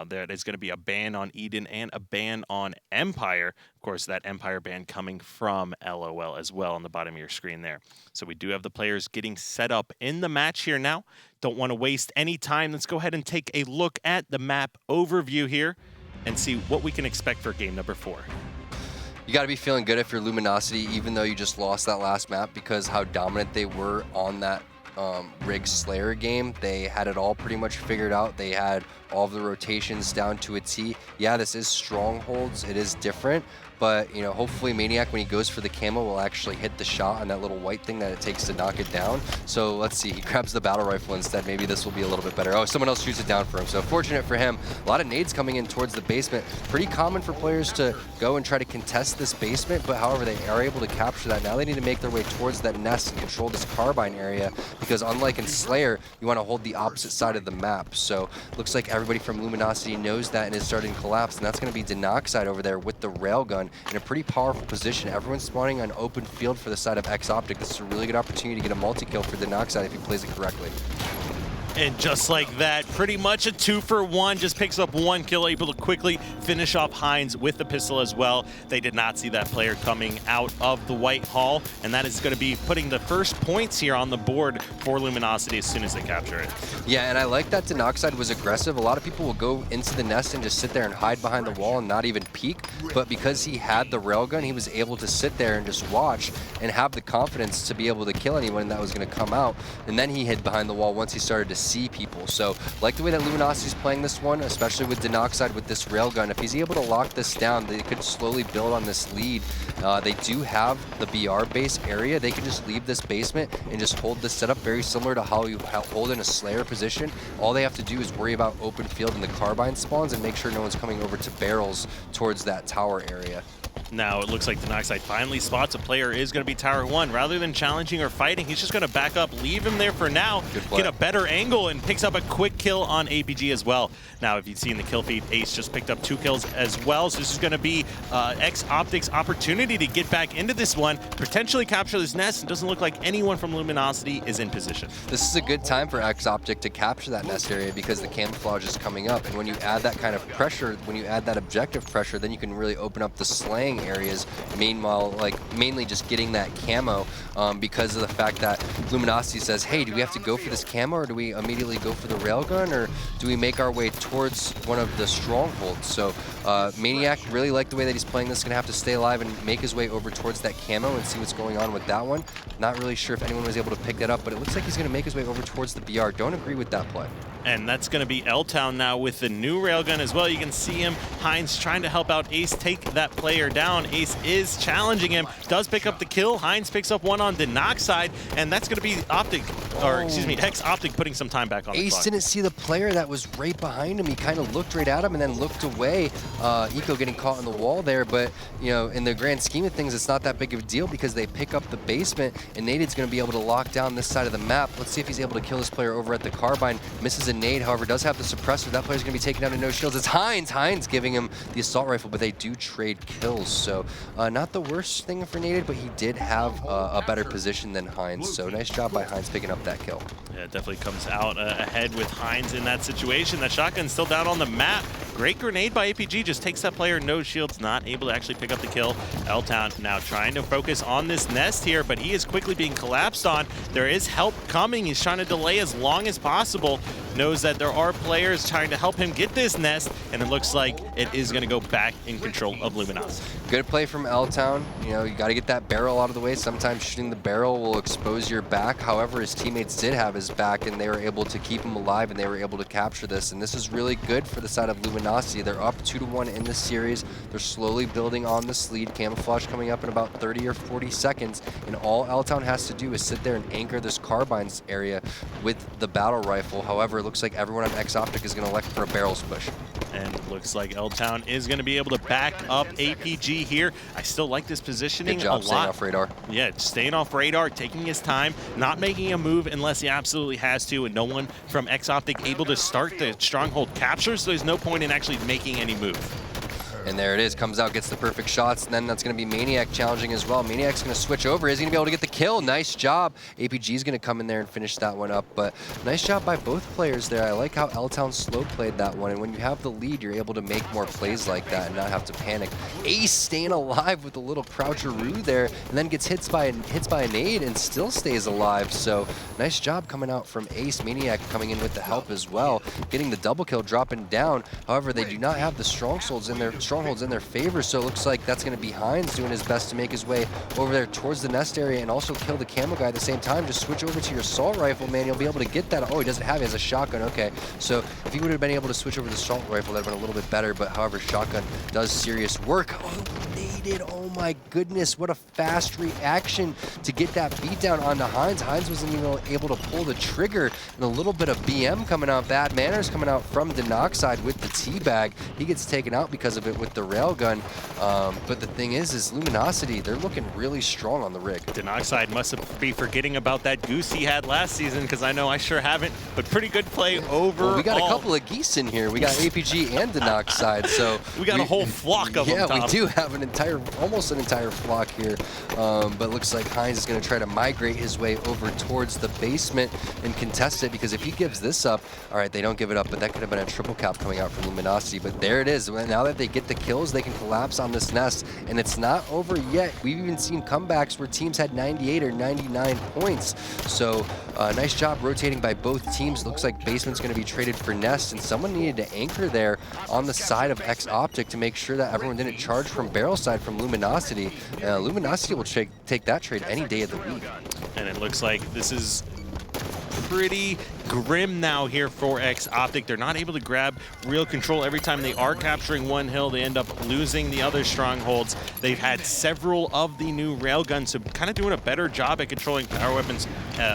There is going to be a ban on Eden and a ban on Empire. Of course, that Empire ban coming from LOL as well on the bottom of your screen there. So we do have the players getting set up in the match here now. Don't want to waste any time. Let's go ahead and take a look at the map overview here and see what we can expect for game number 4. You got to be feeling good if you're Luminosity, even though you just lost that last map, because how dominant they were on that Rig Slayer game. They had it all pretty much figured out. They had all of the rotations down to a T. Yeah, this is strongholds. It is different. But, hopefully Maniac, when he goes for the camo, will actually hit the shot on that little white thing that it takes to knock it down. So let's see. He grabs the battle rifle instead. Maybe this will be a little bit better. Oh, someone else shoots it down for him. So fortunate for him. A lot of nades coming in towards the basement. Pretty common for players to go and try to contest this basement, but however, they are able to capture that. Now they need to make their way towards that nest and control this carbine area, because unlike in Slayer, you want to hold the opposite side of the map. So looks like everybody from Luminosity knows that and is starting to collapse, and that's going to be Denoxide over there with the railgun in a pretty powerful position. Everyone's spawning on open field for the side of X-Optic. This is a really good opportunity to get a multi-kill for Denoxide if he plays it correctly. And just like that, pretty much a 2-for-1, just picks up 1 kill, able to quickly finish off Heinz with the pistol as well. They did not see that player coming out of the White Hall, and that is going to be putting the first points here on the board for Luminosity as soon as they capture it. Yeah, and I like that Denoxide was aggressive. A lot of people will go into the nest and just sit there and hide behind the wall and not even peek, but because he had the railgun, he was able to sit there and just watch and have the confidence to be able to kill anyone that was going to come out, and then he hid behind the wall once he started to see people. So like the way that Luminosity's playing this one, especially with Denoxide with this railgun, if he's able to lock this down, they could slowly build on this lead. They do have the BR base area. They can just leave this basement and just hold this setup very similar to how you hold in a Slayer position. All they have to do is worry about open field and the carbine spawns and make sure no one's coming over to barrels towards that tower area. Now it looks like Denoxide finally spots a player is going to be Tower 1. Rather than challenging or fighting, he's just going to back up, leave him there for now, get a better angle, and picks up a quick kill on APG as well. Now, if you've seen the kill feed, Ace just picked up 2 kills as well, so this is going to be X-Optic's opportunity to get back into this one, potentially capture this nest. It doesn't look like anyone from Luminosity is in position. This is a good time for X-Optic to capture that nest area because the camouflage is coming up, and when you add that kind of pressure, when you add that objective pressure, then you can really open up the slaying areas. Meanwhile, like mainly just getting that camo because of the fact that Luminosity says, hey, do we have to go for this camo, or do we immediately go for the railgun, or do we make our way towards one of the strongholds? So Maniac really liked the way that he's playing this. Gonna have to stay alive and make his way over towards that camo and see what's going on with that one. Not really sure if anyone was able to pick that up, but it looks like he's gonna make his way over towards the BR. Don't agree with that play. And that's going to be L-Town now with the new railgun as well. You can see him, Heinz trying to help out Ace take that player down. Ace is challenging him, does pick up the kill. Heinz picks up one on Denoxide, and that's going to be Optic, or excuse me, X-Optic putting some time back on the clock. Ace didn't see the player that was right behind him. He kind of looked right at him and then looked away. Eco getting caught in the wall there, but you know, in the grand scheme of things, it's not that big of a deal because they pick up the basement, and Naded's going to be able to lock down this side of the map. Let's see if he's able to kill this player over at the carbine. Misses a nade, however, does have the suppressor. That player's going to be taken down to no shields. It's Heinz. Heinz giving him the assault rifle, but they do trade kills. So not the worst thing for Naded, but he did have a better position than Heinz. So nice job by Heinz picking up that kill. Yeah, it definitely comes out ahead with Heinz in that situation. That shotgun's still down on the map. Great grenade by APG, just takes that player, no shields, not able to actually pick up the kill. L-Town now trying to focus on this nest here, but he is quickly being collapsed on. There is help coming. He's trying to delay as long as possible. Knows that there are players trying to help him get this nest, and it looks like it is going to go back in control of Luminosity. Good play from L-Town. You know, you got to get that barrel out of the way. Sometimes shooting the barrel will expose your back. However, his teammates did have his back, and they were able to keep him alive, and they were able to capture this. And this is really good for the side of Luminosity. They're up 2-1 in this series. They're slowly building on this lead. Camouflage coming up in about 30 or 40 seconds, and all L-Town has to do is sit there and anchor this carbines area with the battle rifle. However, it looks like everyone on X-Optic is going to elect for a barrels push. And it looks like L-Town is going to be able to back up APG here. I still like this positioning Good job a staying lot. off radar. Yeah, staying off radar, taking his time, not making a move unless he absolutely has to, and no one from X-Optic able to start the stronghold capture, so there's no point in actually making any move. And there it is, comes out, gets the perfect shots, and then that's going to be Maniac challenging as well. Maniac's going to switch over. Is he going to be able to get the kill? Nice job. APG's going to come in there and finish that one up, but nice job by both players there. I like how L-Town slow played that one, and when you have the lead, you're able to make more plays like that and not have to panic. Ace staying alive with a little croucheroo there, and then gets hits by a nade and still stays alive, so nice job coming out from Ace. Maniac coming in with the help as well, getting the double kill, dropping down. However, they do not have the strongholds in their favor, so it looks like that's going to be Heinz doing his best to make his way over there towards the nest area and also kill the camo guy at the same time. Just switch over to your assault rifle, man. You'll be able to get that. Oh, he doesn't have it. He has a shotgun. Okay, so if he would have been able to switch over to the assault rifle, that would have been a little bit better, but however, shotgun does serious work. Oh, naded. Oh my goodness, what a fast reaction to get that beatdown onto Heinz. Heinz wasn't even able to pull the trigger, and a little bit of BM coming out. Bad manners coming out from Denoxide with the teabag. He gets taken out because of it with the railgun. But the thing is Luminosity, they're looking really strong on the rig. Denoxide must be forgetting about that goose he had last season, because I know I sure haven't, but pretty good play overall. Well, we got a couple of geese in here. We got APG and Denoxide, so we got a whole flock of them, Tom. Yeah, we do have an entire almost an entire flock here. But looks like Heinz is going to try to migrate his way over towards the basement and contest it, because if he gives this up, all right, they don't give it up, but that could have been a triple cap coming out from Luminosity. But there it is. Now that they get the kills, they can collapse on this nest, and it's not over yet. We've even seen comebacks where teams had 98 or 99 points. So nice job rotating by both teams. Looks like basement's going to be traded for nest, and someone needed to anchor there on the side of X Optic to make sure that everyone didn't charge from barrel side from Luminosity. Luminosity will take that trade any day of the week. And it looks like this is pretty grim now here for X Optic. They're not able to grab real control. Every time they are capturing one hill, they end up losing the other strongholds. They've had several of the new railguns, so kind of doing a better job at controlling power weapons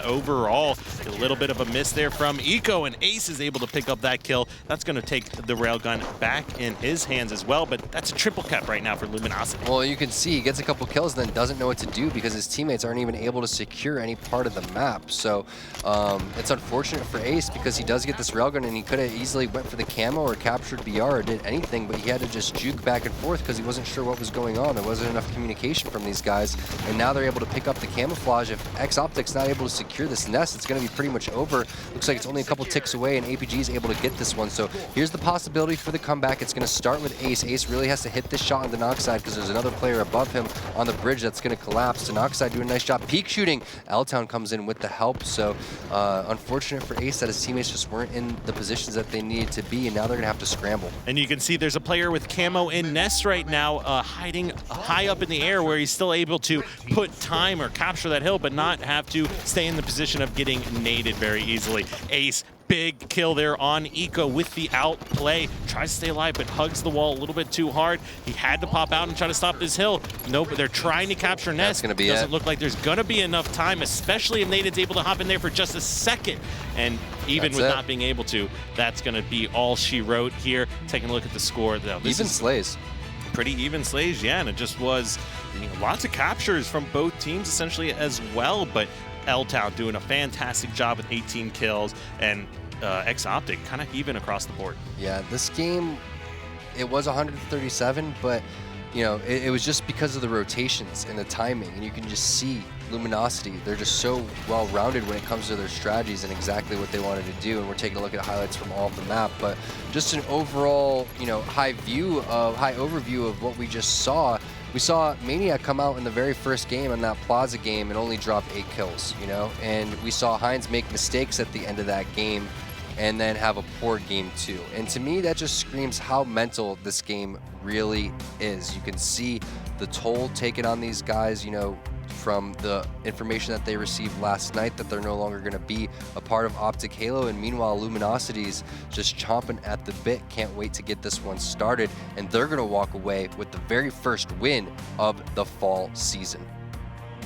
overall. A little bit of a miss there from Eco, and Ace is able to pick up that kill. That's going to take the railgun back in his hands as well, but that's a triple cap right now for Luminosity. Well, you can see he gets a couple kills, then doesn't know what to do because his teammates aren't even able to secure any part of the map. So it's unfortunate for Ace because he does get this railgun, and he could have easily went for the camo or captured BR or did anything, but he had to just juke back and forth because he wasn't sure what was going on. There wasn't enough communication from these guys, and now they're able to pick up the camouflage. If X Optic's not able to secure this nest, it's going to be pretty much over. Looks like it's only a couple ticks away, and APG is able to get this one. So here's the possibility for the comeback. It's going to start with Ace. Ace really has to hit this shot on Denoxide because there's another player above him on the bridge that's going to collapse. Denoxide doing a nice job peek shooting. L-Town comes in with the help. So unfortunate for Ace that his teammates just weren't in the positions that they needed to be, and now they're going to have to scramble. And you can see there's a player with camo in nest right now, hiding high up in the air where he's still able to put time or capture that hill, but not have to stay in the position of getting naded very easily. Ace, big kill there on Eco with the outplay. Tries to stay alive, but hugs the wall a little bit too hard. He had to pop out and try to stop this hill. Nope, but they're trying to capture nest. That's gonna be Doesn't it. look like there's gonna be enough time, especially if Naded's able to hop in there for just a second. And even with not being able to, that's gonna be all she wrote here. Taking a look at the score, though. Even slays. Pretty even slays, yeah, and it just was lots of captures from both teams essentially as well, but L-Town doing a fantastic job with 18 kills, and X Optic kind of even across the board. Yeah, this game, it was 137, but it was just because of the rotations and the timing, and you can just see Luminosity. They're just so well-rounded when it comes to their strategies and exactly what they wanted to do, and we're taking a look at highlights from all of the map, but just an overall, high overview of what we just saw. We saw Maniac come out in the very first game in that Plaza game and only drop 8 kills, and we saw Heinz make mistakes at the end of that game and then have a poor game too. And to me, that just screams how mental this game really is. You can see the toll taken on these guys, from the information that they received last night that they're no longer going to be a part of Optic Halo, and meanwhile Luminosity's just chomping at the bit, can't wait to get this one started, and they're going to walk away with the very first win of the fall season.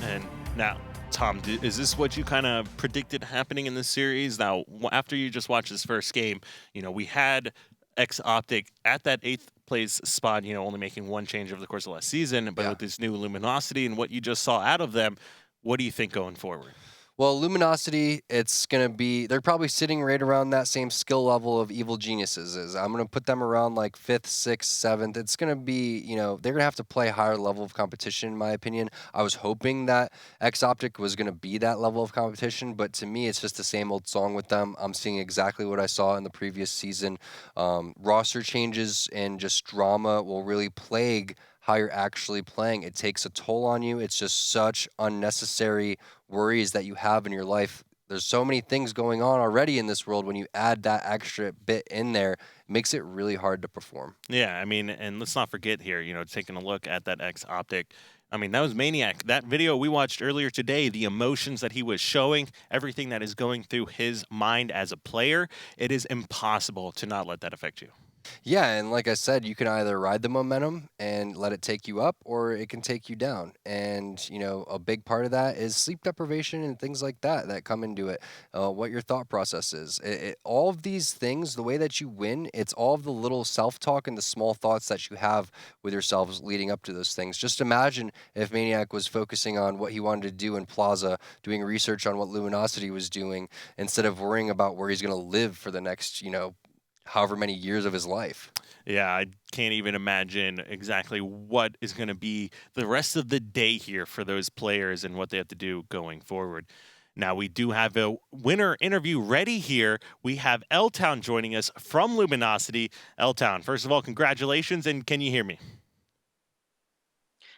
And now, Tom, is this what you kind of predicted happening in this series? Now, after you just watched this first game, we had X Optic at that 8th place spot, only making one change over the course of last season, but with this new Luminosity and what you just saw out of them, what do you think going forward? Well, Luminosity, it's going to be, they're probably sitting right around that same skill level of Evil Geniuses is. I'm going to put them around like 5th, 6th, 7th. It's going to be, they're going to have to play a higher level of competition, in my opinion. I was hoping that X Optic was going to be that level of competition, but to me, it's just the same old song with them. I'm seeing exactly what I saw in the previous season. Roster changes and just drama will really plague how you're actually playing. It takes a toll on you. It's just such unnecessary worries that you have in your life. There's so many things going on already in this world. When you add that extra bit in there, it makes it really hard to perform. Yeah, I mean, and let's not forget here, taking a look at that X Optic. I mean, that was Maniac. That video we watched earlier today, the emotions that he was showing, everything that is going through his mind as a player, it is impossible to not let that affect you. Yeah, and like I said, you can either ride the momentum and let it take you up, or it can take you down. And, a big part of that is sleep deprivation and things like that come into it, what your thought process is. All of these things, the way that you win, it's all of the little self-talk and the small thoughts that you have with yourselves leading up to those things. Just imagine if Maniac was focusing on what he wanted to do in Plaza, doing research on what Luminosity was doing, instead of worrying about where he's going to live for the next, however many years of his life. Yeah, I can't even imagine exactly what is going to be the rest of the day here for those players and what they have to do going forward. Now, we do have a winner interview ready here. We have L Town joining us from Luminosity. L Town, first of all, congratulations, and can you hear me?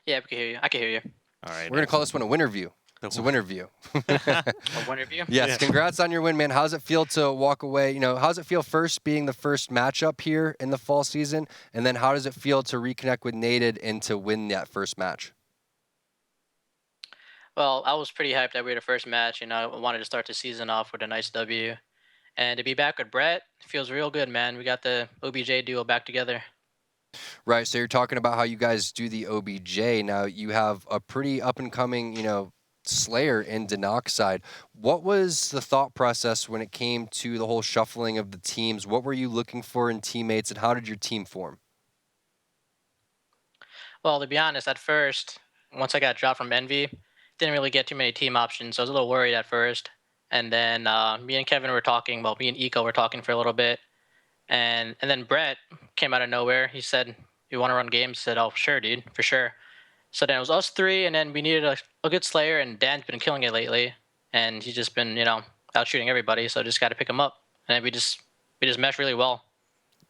Yeah, we can hear you. I can hear you. All right. We're going to call this one a winner view. It's a winner view. A winner view? Yes, Yeah. congrats on your win, man. How does it feel to walk away? You know, how does it feel first being the first matchup here in the fall season? And then how does it feel to reconnect with Nated and to win that first match? Well, I was pretty hyped that we were the first match. I wanted to start the season off with a nice W. And to be back with Brett feels real good, man. We got the OBJ duo back together. Right, so you're talking about how you guys do the OBJ. Now, you have a pretty up-and-coming, Slayer in Denoxide. What was the thought process when it came to the whole shuffling of the teams? What were you looking for in teammates, and how did your team form? Well, to be honest, at first, once I got dropped from Envy, didn't really get too many team options. So I was a little worried at first. And then me and Kevin were talking, well, me and Eco were talking for a little bit. And then Brett came out of nowhere. He said, "You want to run games?" I said, "Oh, sure, dude, for sure." So then it was us three, and then we needed a good Slayer, and Dan's been killing it lately. And he's just been, out shooting everybody. So just got to pick him up. And then we just meshed really well.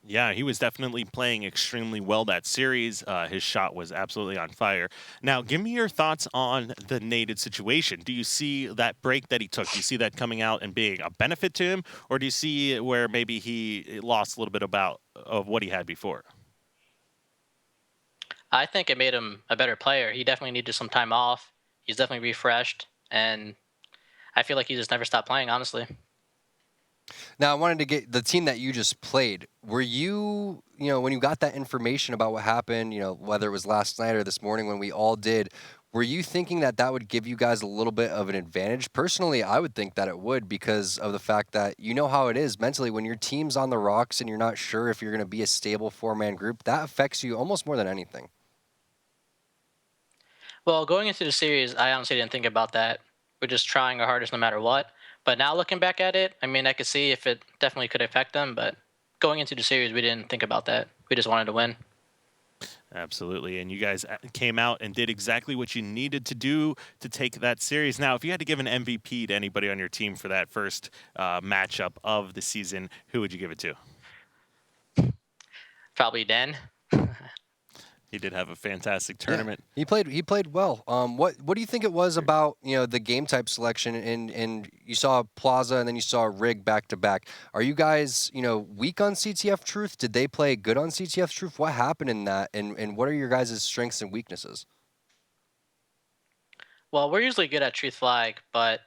Yeah, he was definitely playing extremely well that series. His shot was absolutely on fire. Now, give me your thoughts on the Nated situation. Do you see that break that he took? Do you see that coming out and being a benefit to him, or do you see where maybe he lost a little bit of what he had before? I think it made him a better player. He definitely needed some time off. He's definitely refreshed, and I feel like he just never stopped playing, honestly. Now, I wanted to get the team that you just played. Were you, when you got that information about what happened, whether it was last night or this morning when we all did, were you thinking that that would give you guys a little bit of an advantage? Personally, I would think that it would because of the fact that you know how it is mentally when your team's on the rocks and you're not sure if you're going to be a stable four-man group. That affects you almost more than anything. Well, going into the series, I honestly didn't think about that. We're just trying our hardest no matter what. But now looking back at it, I mean, I could see if it definitely could affect them. But going into the series, we didn't think about that. We just wanted to win. Absolutely. And you guys came out and did exactly what you needed to do to take that series. Now, if you had to give an MVP to anybody on your team for that first matchup of the season, who would you give it to? Probably Dan. He did have a fantastic tournament. Yeah, he played well. What do you think it was about the game type selection and you saw Plaza and then you saw Rig back to back? Are you guys weak on CTF Truth? Did they play good on CTF Truth? What happened in that? And what are your guys' strengths and weaknesses? Well, we're usually good at Truth Flag, but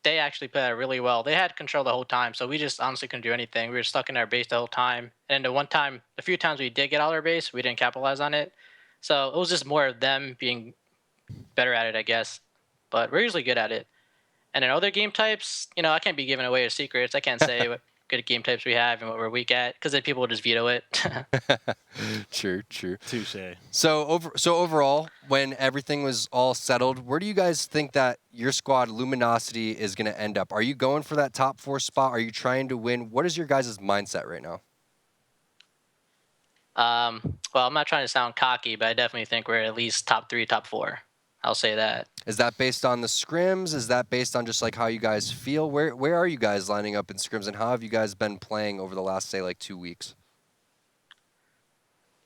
they actually played really well. They had control the whole time, so we just honestly couldn't do anything. We were stuck in our base the whole time. And the few times we did get out of our base, we didn't capitalize on it. So it was just more of them being better at it, I guess. But we're usually good at it. And in other game types, I can't be giving away our secrets. I can't say what good game types we have and what we're weak at, because then people will just veto it. True. Touche. So overall, when everything was all settled, where do you guys think that your squad, Luminosity, is going to end up? Are you going for that top 4 spot? Are you trying to win? What is your guys' mindset right now? Well, I'm not trying to sound cocky, but I definitely think we're at least top 3, top 4. I'll say that. Is that based on the scrims? Is that based on just like how you guys feel? Where are you guys lining up in scrims, and how have you guys been playing over the last, say, like 2 weeks?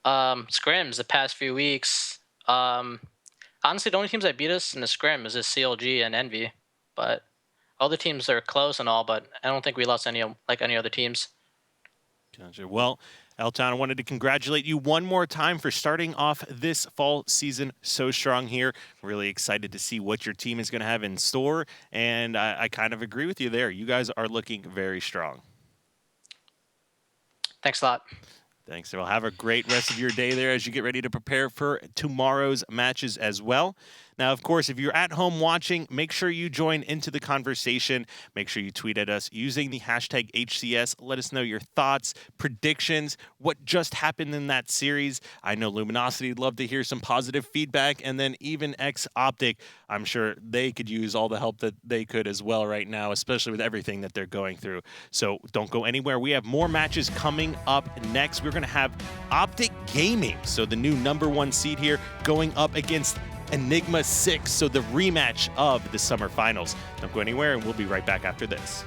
Scrims the past few weeks. Honestly, the only teams that beat us in the scrim is just CLG and Envy, but other teams are close and all. But I don't think we lost any other teams. Gotcha. Well, L-Town, I wanted to congratulate you one more time for starting off this fall season so strong here. Really excited to see what your team is going to have in store, and I kind of agree with you there. You guys are looking very strong. Thanks a lot. Thanks. Well, have a great rest of your day there as you get ready to prepare for tomorrow's matches as well. Now, of course, if you're at home watching, make sure you join into the conversation. Make sure you tweet at us using the hashtag HCS. Let us know your thoughts, predictions, what just happened in that series. I know Luminosity would love to hear some positive feedback, and then even X Optic, I'm sure they could use all the help that they could as well right now, especially with everything that they're going through. So don't go anywhere. We have more matches coming up next. We're going to have Optic Gaming, so the new #1 seed here, going up against Enigma 6, so the rematch of the summer finals. Don't go anywhere, and we'll be right back after this.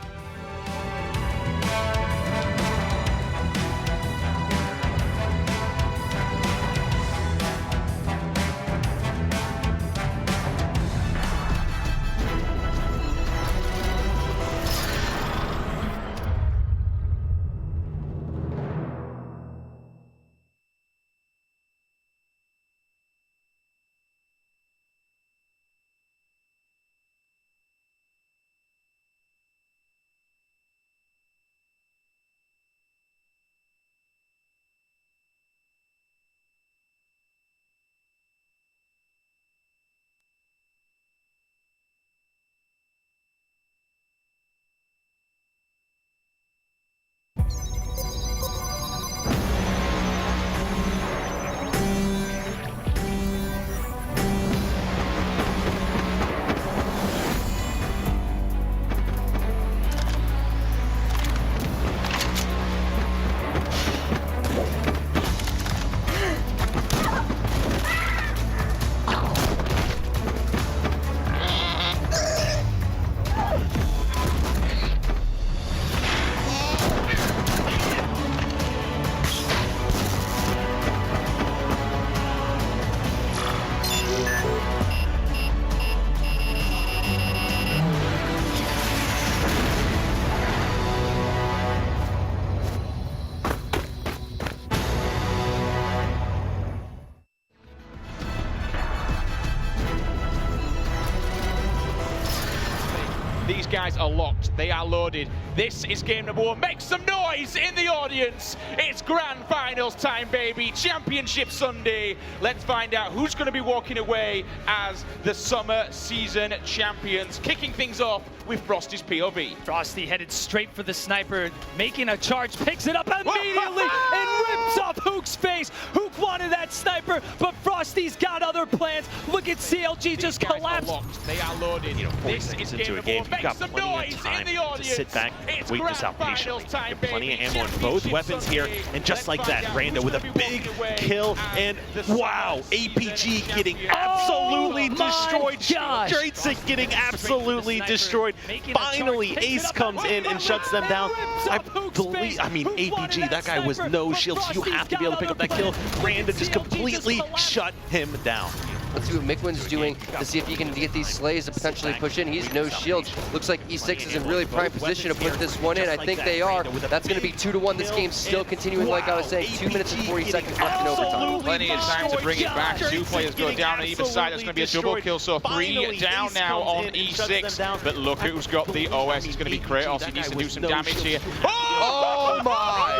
These guys are locked. They are loaded. This is game #1. Make some noise in the audience. It's grand finals time, baby. Championship Sunday. Let's find out who's going to be walking away as the summer season champions. Kicking things off with Frosty's POV. Frosty headed straight for the sniper, making a charge, picks it up immediately and rips off Hook's face. Hook wanted that sniper, but Frosty's got other plans. Look at CLG just collapse. They are loaded. You know, 40 This seconds is into a game game, #1. you've Make got some plenty noise of time in the to audience. sit back, It's wait this grand out patiently. finals time, You have plenty of baby. ammo in both Championship weapons here, Sunday. and just Let's like find that, out Randa who's with a gonna be big walking away kill, as and the summer wow, season APG getting champions. absolutely Oh my destroyed. gosh. Draysick getting absolutely destroyed. Finally, Ace comes in and shuts them down. I believe, I mean, APG, that guy was no shields. You have to be able to pick up that kill. Randa just completely shut him down. Let's see what Mikwin's doing to see if he can get these slays to potentially push in. He's no shield. Looks like E6 is in really prime position to put this one in. I think they are. That's going to be 2-1. This game's still continuing, like I was saying. 2 minutes and 40 seconds left in overtime. Plenty of time to bring it back. 2 players go down on either side. That's going to be a double kill. So 3 down now on E6. But look who's got the OS. It's going to be Kratos. He needs to do some damage here. Oh my!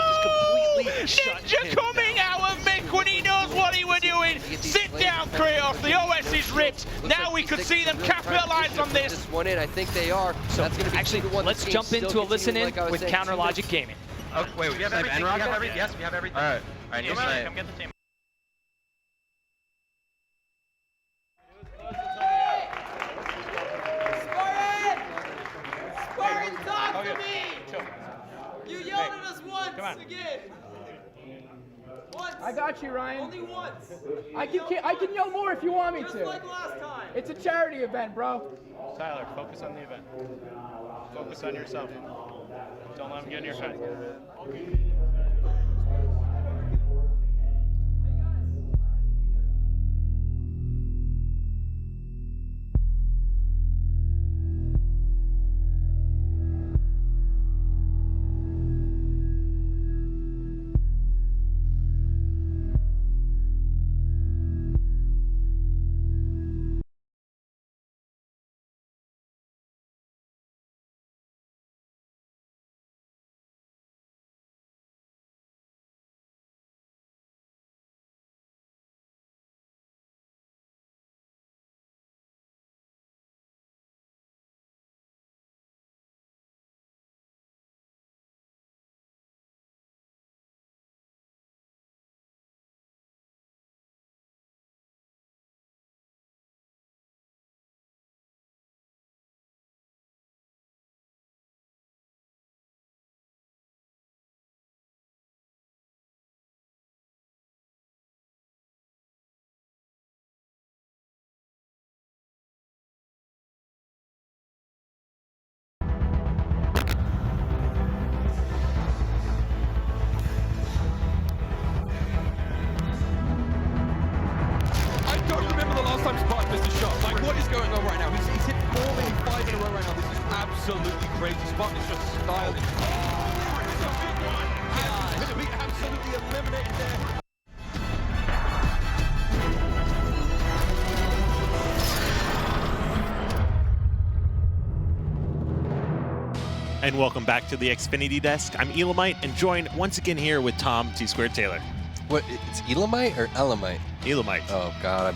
Ninja coming out of Mick when he knows what he was doing. Sit down, Kratos. The OS is ripped. Now we could see them capitalize on this. One in, I think they are. So that's going to be Actually, 2-1. let's jump into a listen-in with Counter Logic Gaming. Oh, wait, we have everything. Yes, we have everything. All right, new site. Come get the team. Spartan, talk to me! You yelled at us once again. Once. I got you, Ryan. Only once. I can yell more if you want me Just to. like last time. It's a charity event, bro. Tyler, focus on the event. Focus on yourself. Don't let him get in your head. going on right now? He's hit 4 maybe 5 in a row right now. This is absolutely crazy. Spartan is just stylish. Oh, it's a big one. He's going to be absolutely eliminated there. And welcome back to the Xfinity Desk. I'm Elamite and joined once again here with Tom T-Squared Taylor. What, it's Elamite or Elamite? Elamite. Oh, God.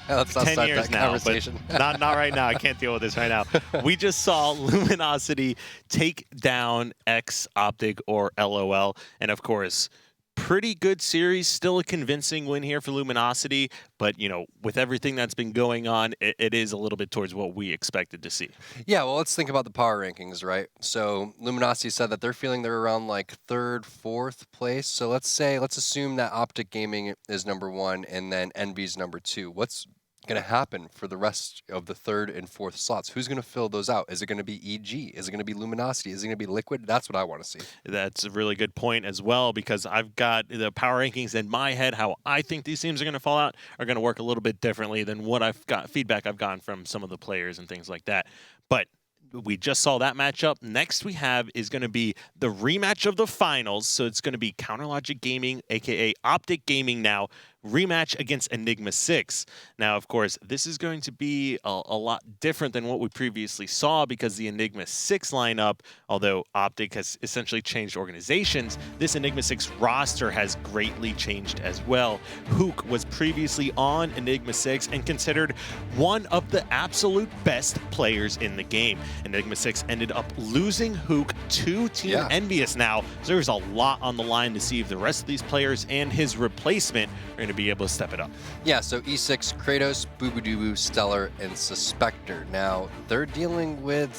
Let's not 10 start years that now, conversation. but not right now. I can't deal with this right now. We just saw Luminosity take down X Optic, or LOL. And of course, pretty good series, still a convincing win here for Luminosity. But, you know, with everything that's been going on, it is a little bit towards what we expected to see. Yeah, well, let's think about the power rankings, right? So Luminosity said that they're feeling they're around like 3rd, 4th place. So let's assume that Optic Gaming is #1 and then Envy's #2. What's going to happen for the rest of the 3rd and 4th slots? Who's going to fill those out? Is it going to be EG? Is it going to be Luminosity? Is it going to be Liquid? That's what I want to see. That's a really good point as well, because I've got the power rankings in my head. How I think these teams are going to fall out are going to work a little bit differently than what feedback I've gotten from some of the players and things like that. But we just saw that matchup. Next we have is going to be the rematch of the finals. So it's going to be Counterlogic Gaming, aka Optic Gaming now, rematch against Enigma 6. Now, of course, this is going to be a lot different than what we previously saw, because the Enigma 6 lineup, although Optic has essentially changed organizations, this Enigma 6 roster has greatly changed as well. Hook was previously on Enigma 6 and considered one of the absolute best players in the game. Enigma 6 ended up losing Hook to Team Envious now, so there's a lot on the line to see if the rest of these players and his replacement are going to be able to step it up. Yeah, so E6, Kratos, Boobadooboo, Stellar, and Suspector. Now, they're dealing with...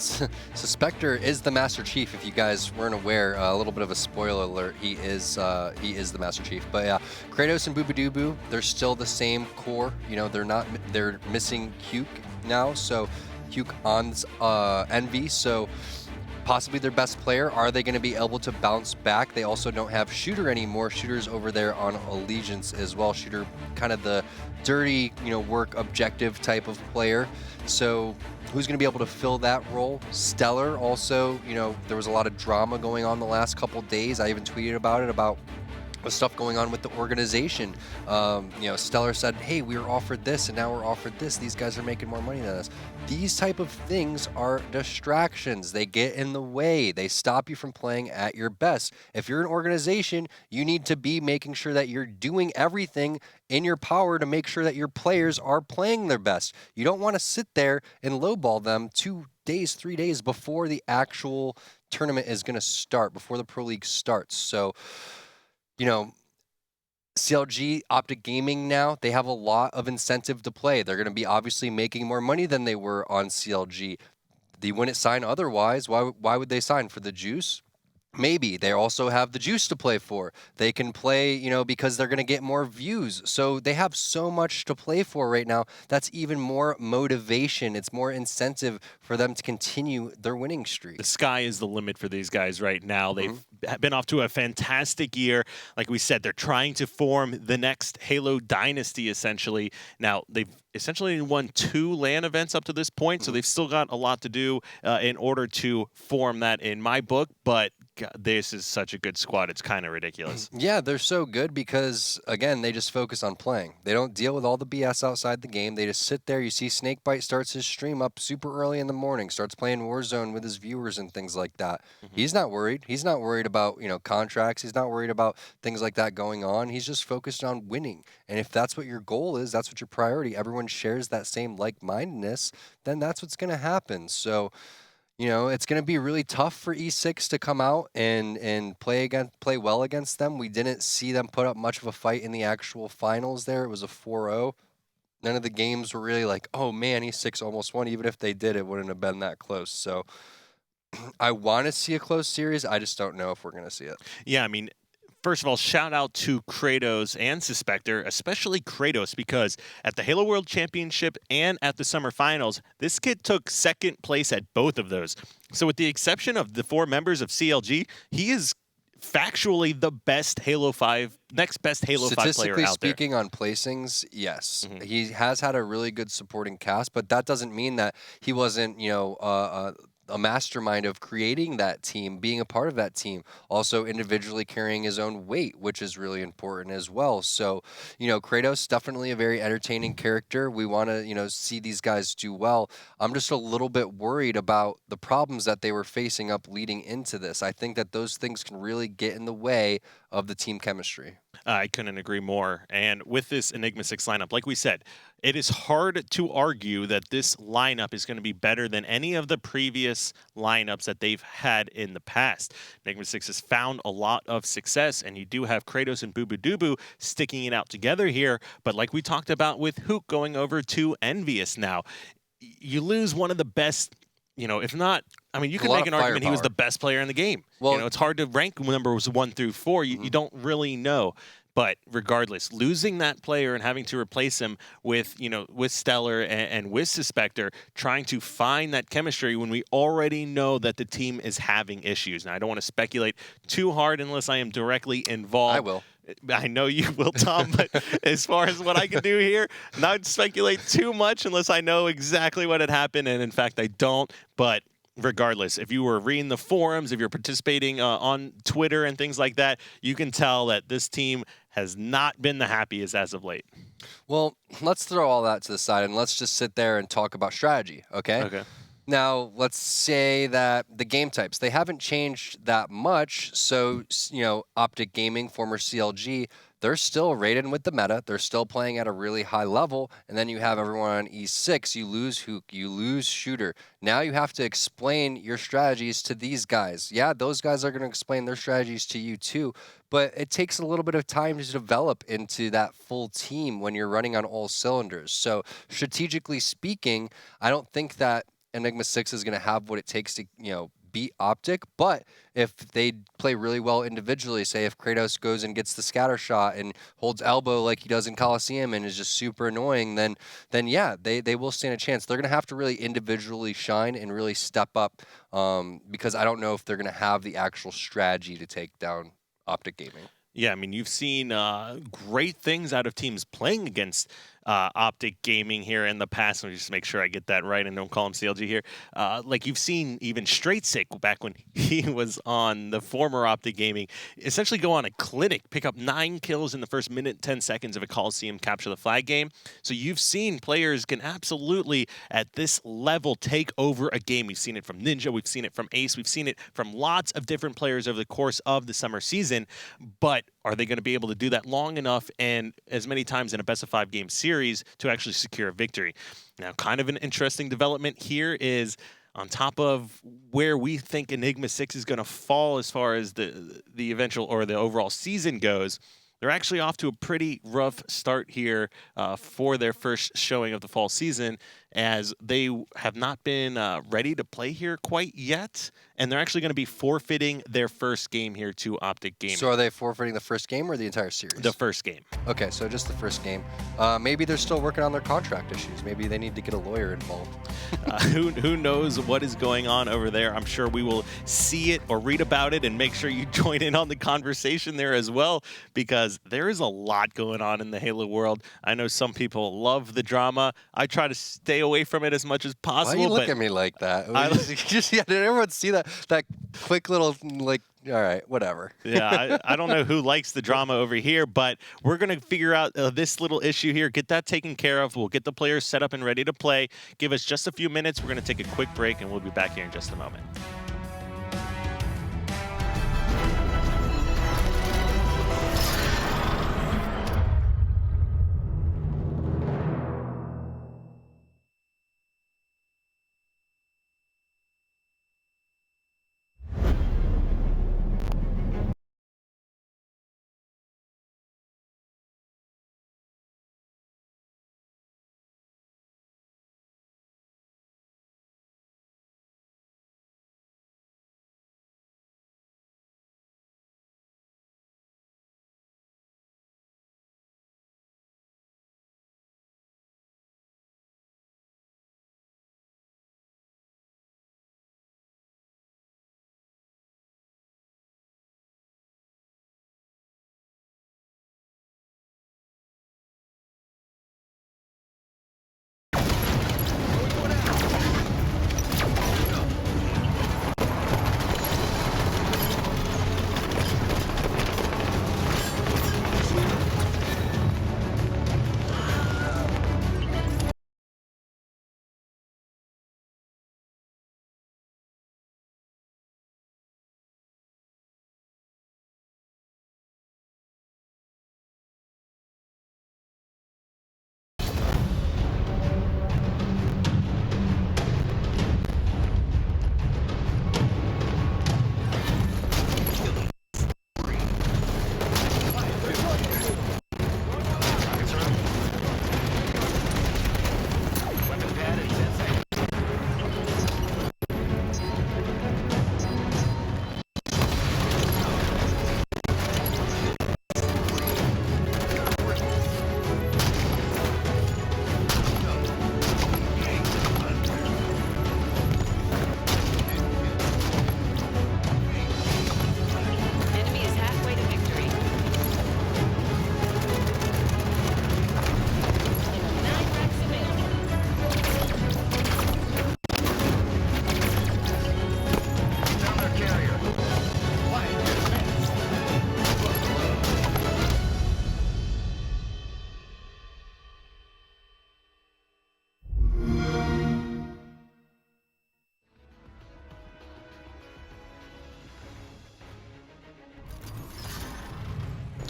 Suspector is the Master Chief, if you guys weren't aware. A little bit of a spoiler alert, he is the Master Chief. But yeah, Kratos and Boobadooboo, they're still the same core. You know, they're missing Huke now, so Huke on Envy, so possibly their best player. Are they going to be able to bounce back? They also don't have Shooter anymore. Shooter's over there on Allegiance as well. Shooter, kind of the dirty, work objective type of player. So who's going to be able to fill that role? Stellar also, there was a lot of drama going on the last couple days. I even tweeted about it, about the stuff going on with the organization. Stellar said, hey, we were offered this and now we're offered this. These guys are making more money than us. These type of things are distractions. They get in the way. They stop you from playing at your best. If you're an organization, you need to be making sure that you're doing everything in your power to make sure that your players are playing their best. You don't want to sit there and lowball them 2 days, 3 days before the actual tournament is going to start, before the Pro League starts. So, CLG, Optic Gaming now, they have a lot of incentive to play. They're going to be obviously making more money than they were on CLG. They wouldn't sign otherwise. Why would they sign? For the juice? Maybe. They also have the juice to play for. They can play, because they're going to get more views. So they have so much to play for right now. That's even more motivation. It's more incentive for them to continue their winning streak. The sky is the limit for these guys right now. They've been off to a fantastic year. Like we said, they're trying to form the next Halo dynasty, essentially. Now, they've essentially won 2 LAN events up to this point, so they've still got a lot to do in order to form that in my book, but God, this is such a good squad. It's kind of ridiculous. Yeah, they're so good because, again, they just focus on playing. They don't deal with all the BS outside the game. They just sit there. You see Snakebite starts his stream up super early in the morning, starts playing Warzone with his viewers and things like that. He's not worried. He's not worried about, contracts. He's not worried about things like that going on. He's just focused on winning. And if that's what your goal is, that's what your priority, everyone shares that same like-mindedness, then that's what's going to happen. So, it's going to be really tough for E6 to come out and play well against them. We didn't see them put up much of a fight in the actual finals there. It was a 4-0. None of the games were really like, oh man, E6 almost won. Even if they did, it wouldn't have been that close. So I want to see a close series. I just don't know if we're going to see it. Yeah, I mean, first of all, shout out to Kratos and Suspector, especially Kratos, because at the Halo World Championship and at the Summer Finals, this kid took 2nd place at both of those. So with the exception of the 4 members of CLG, he is factually the best Halo 5, next best Halo 5 player Statistically out there. speaking, on placings, yes, he has had a really good supporting cast, but that doesn't mean that he wasn't, a mastermind of creating that team, being a part of that team, also individually carrying his own weight, which is really important as well. So, Kratos definitely a very entertaining character. We want to, see these guys do well. I'm just a little bit worried about the problems that they were facing up leading into this. I think that those things can really get in the way of the team chemistry. I couldn't agree more. And with this Enigma 6 lineup, like we said, it is hard to argue that this lineup is going to be better than any of the previous lineups that they've had in the past. Enigma 6 has found a lot of success, and you do have Kratos and Bubu Dubu sticking it out together here. But like we talked about with Hook going over to Envious now, you lose one of the best, if not, I mean, you can make an argument he was the best player in the game. Well, it's hard to rank numbers 1 through 4. You don't really know. But regardless, losing that player and having to replace him with, with Stellar and with Suspector, trying to find that chemistry when we already know that the team is having issues. Now, I don't want to speculate too hard unless I am directly involved. I will. I know you will, Tom, but as far as what I can do here, not speculate too much unless I know exactly what had happened. And in fact, I don't. But regardless, if you were reading the forums, if you're participating on Twitter and things like that, you can tell that this team has not been the happiest as of late. Well, let's throw all that to the side and let's just sit there and talk about strategy, okay? Okay. Now, let's say that the game types, they haven't changed that much. So, Optic Gaming, former CLG, they're still rated with the meta. They're still playing at a really high level. And then you have everyone on E6. You lose Hook, you lose Shooter. Now you have to explain your strategies to these guys. Yeah, those guys are going to explain their strategies to you too. But it takes a little bit of time to develop into that full team when you're running on all cylinders. So strategically speaking, I don't think that Enigma 6 is going to have what it takes to, beat Optic, but if they play really well individually, say if Kratos goes and gets the scatter shot and holds elbow like he does in Coliseum and is just super annoying, then yeah, they will stand a chance. They're going to have to really individually shine and really step up because I don't know if they're going to have the actual strategy to take down Optic Gaming. Yeah, I mean, you've seen great things out of teams playing against Optic Gaming here in the past. Let me just make sure I get that right and don't call him CLG here. Like you've seen even Straight Sick back when he was on the former Optic Gaming, essentially go on a clinic, pick up 9 kills in the first minute, 10 seconds of a Coliseum capture the flag game. So you've seen players can absolutely at this level take over a game. We've seen it from Ninja, we've seen it from Ace, we've seen it from lots of different players over the course of the summer season. But are they going to be able to do that long enough and as many times in a best of 5 game series to actually secure a victory? Now, kind of an interesting development here is on top of where we think Enigma 6 is going to fall as far as the eventual or the overall season goes. They're actually off to a pretty rough start here for their first showing of the fall season, as they have not been ready to play here quite yet, and they're actually going to be forfeiting their first game here to Optic Gaming. So are they forfeiting the first game or the entire series? The first game. Okay, so just the first game. Maybe they're still working on their contract issues. Maybe they need to get a lawyer involved. Who knows what is going on over there? I'm sure we will see it or read about it and make sure you join in on the conversation there as well, because there is a lot going on in the Halo world. I know some people love the drama. I try to stay away from it as much as possible. Why you look at me like that? Did everyone see that quick little, like, all right, whatever. Yeah, I don't know who likes the drama over here, but we're going to figure out this little issue here, get that taken care of. We'll get the players set up and ready to play. Give us just a few minutes. We're going to take a quick break, and we'll be back here in just a moment.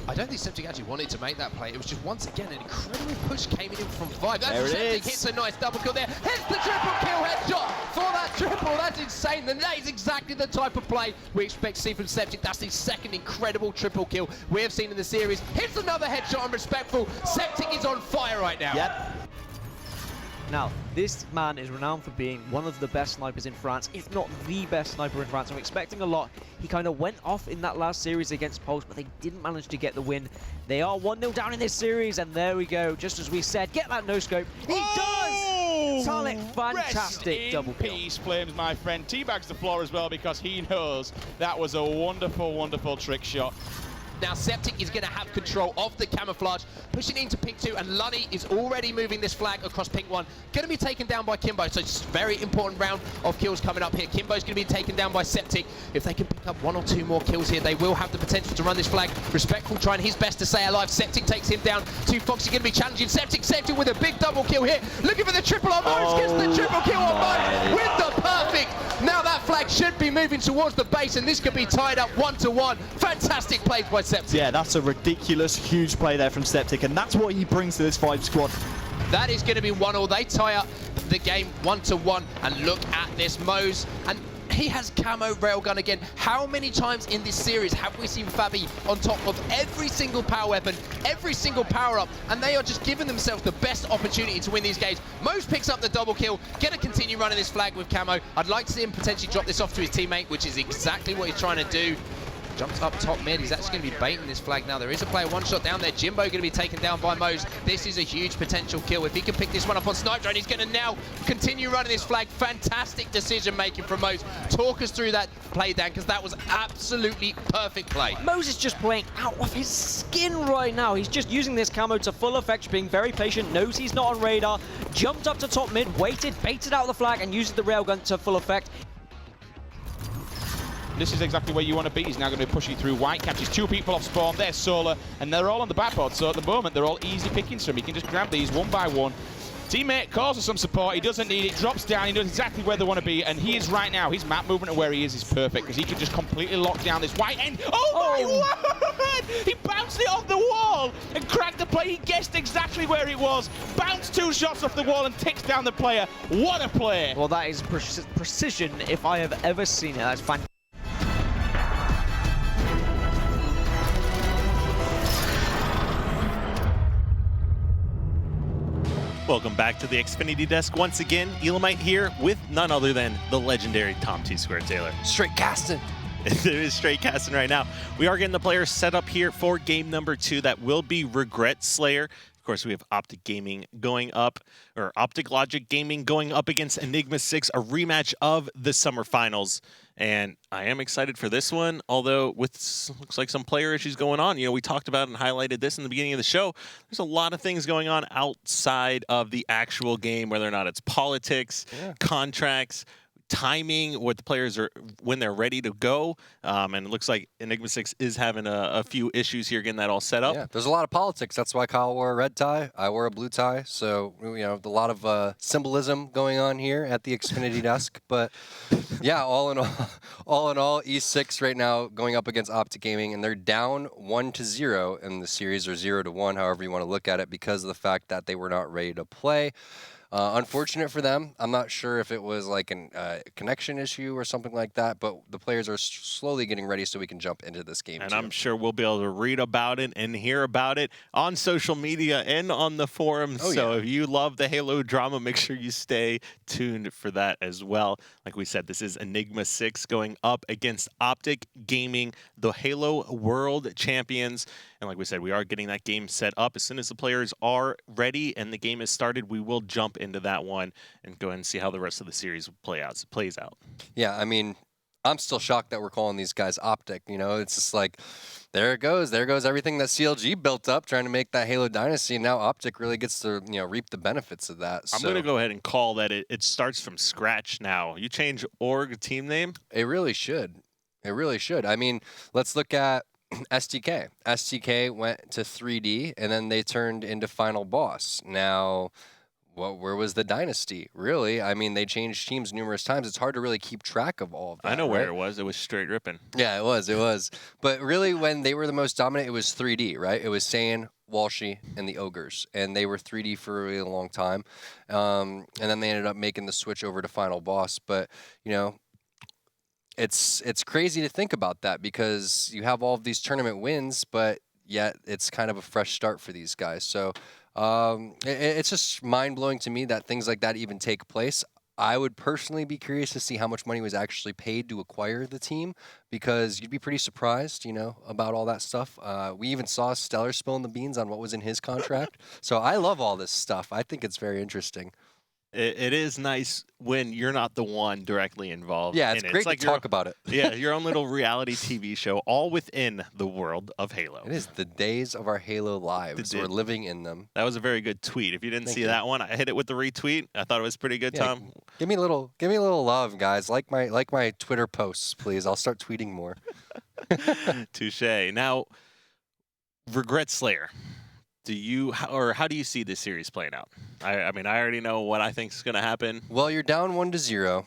I don't think Septic actually wanted to make that play. It was just, once again, an incredible push came in from 5. That's There it Septic is. hits a nice double kill there. Hits the triple kill headshot for that triple. That's insane. And that is exactly the type of play we expect to see from Septic. That's the second incredible triple kill we have seen in the series. Hits another headshot on Respectful. Septic is on fire right now. Yep. Now, this man is renowned for being one of the best snipers in France, if not the best sniper in France. I'm expecting a lot. He kind of went off in that last series against Pulse, but they didn't manage to get the win. They are 1-0 down in this series, and there we go. Just as we said, get that no-scope. He does! Solid, fantastic double kill. Peace, Flames, my friend. Teabags the floor as well because he knows that was a wonderful, wonderful trick shot. Now Septic is going to have control of the camouflage, pushing into Pink 2, and Lunny is already moving this flag across Pink 1. Going to be taken down by Kimbo, so it's a very important round of kills coming up here. Kimbo's going to be taken down by Septic. If they can pick up 1 or 2 more kills here, they will have the potential to run this flag. Respectful trying his best to stay alive. Septic takes him down. 2 Foxy going to be challenging Septic. Septic with a big double kill here. Looking for the triple on Mose. Gets the triple kill on Mose with the perfect. Now that flag should be moving towards the base, and this could be tied up 1-1. Fantastic plays by Septic. Yeah, that's a ridiculous, huge play there from Septic, and that's what he brings to this 5 squad. That is going to be 1-1. They tie up the game 1-1, and look at this Mose. And he has camo railgun again. How many times in this series have we seen Fabi on top of every single power weapon, every single power-up, and they are just giving themselves the best opportunity to win these games. Mose picks up the double kill, gonna continue running this flag with camo. I'd like to see him potentially drop this off to his teammate, which is exactly what he's trying to do. Jumps up top mid. He's actually going to be baiting this flag now. There is a player one shot down there. Jimbo going to be taken down by Mose. This is a huge potential kill. If he can pick this one up on Snipe Drone, he's going to now continue running this flag. Fantastic decision making from Mose. Talk us through that play, Dan, because that was absolutely perfect play. Mose is just playing out of his skin right now. He's just using this camo to full effect, being very patient, knows he's not on radar, jumped up to top mid, waited, baited out the flag, and uses the railgun to full effect. This is exactly where you want to be. He's now going to be pushing through white, catches 2 people off spawn. There's Solar, and they're all on the backboard. So at the moment, they're all easy pickings for him. He can just grab these one by one. Teammate calls for some support. He doesn't need it. Drops down. He knows exactly where they want to be. And he is right now. His map movement and where he is perfect because he can just completely lock down this white end. Oh my word! He bounced it off the wall and cracked the play. He guessed exactly where it was. Bounced 2 shots off the wall and ticks down the player. What a play! Well, that is precision if I have ever seen it. That's fantastic. Welcome back to the Xfinity Desk once again. Elamite here with none other than the legendary Tom T. Square Taylor. Straight casting. There is straight casting right now. We are getting the players set up here for game number 2. That will be Regret Slayer. Of course, we have Optic Gaming going up, or Optic Logic Gaming going up against Enigma 6, a rematch of the summer finals. And I am excited for this one, although with looks like some player issues going on. You know, we talked about and highlighted this in the beginning of the show. There's a lot of things going on outside of the actual game, whether or not it's politics, contracts, timing, what the players are when they're ready to go, and it looks like Enigma 6 is having a few issues here getting that all set up. Yeah, there's a lot of politics. That's why Kyle wore a red tie. I wore a blue tie. So you know, a lot of symbolism going on here at the Xfinity Desk. But yeah, all in all, E6 right now going up against Optic Gaming, and they're down 1-0 in the series, or 0-1, however you want to look at it, because of the fact that they were not ready to play. Unfortunate for them. I'm not sure if it was like a connection issue or something like that, but the players are slowly getting ready so we can jump into this game. And too. I'm sure we'll be able to read about it and hear about it on social media and on the forums. So if you love the Halo drama, make sure you stay tuned for that as well. Like we said, this is Enigma 6 going up against Optic Gaming, the Halo World Champions. And like we said, we are getting that game set up. As soon as the players are ready and the game is started, we will jump into that one and go ahead and see how the rest of the series plays out. Yeah, I mean, I'm still shocked that we're calling these guys Optic. You know, it's just like, there it goes. There goes everything that CLG built up trying to make that Halo dynasty. And now Optic really gets to, you know, reap the benefits of that. I'm going to go ahead and call that it starts from scratch now. You change org team name? It really should. It really should. I mean, let's look at STK. STK went to 3D, and then they turned into Final Boss. Now, Well, where was the dynasty? Really? I mean, they changed teams numerous times. It's hard to really keep track of all of that. I know where right? it was. It was straight ripping. Yeah, it was. It was. But really, when they were the most dominant, it was 3D, right? It was Saiyan, Walshy, and the Ogres. And they were 3D for a really long time. And then they ended up making the switch over to Final Boss. But, you know, it's crazy to think about that because you have all of these tournament wins, but yet it's kind of a fresh start for these guys. So it's just mind-blowing to me that things like that even take place. I would personally be curious to see how much money was actually paid to acquire the team because you'd be pretty surprised, you know, about all that stuff. We even saw Stellar spilling the beans on what was in his contract. So I love all this stuff. I think it's very interesting. It is nice when you're not the one directly involved. Yeah, it's in it. great It's like to talk about it. Yeah, your own little reality TV show, all within the world of Halo. It is the days of our Halo lives. We're living in them. That was a very good tweet. If you didn't see that one, I hit it with the retweet. I thought it was pretty good, Tom. Give me a little love, guys. Like my Twitter posts, please. I'll start tweeting more. Touche. Now, Regret Slayer. How do you see this series playing out? I mean, I already know what I think is going to happen. Well, you're down 1-0.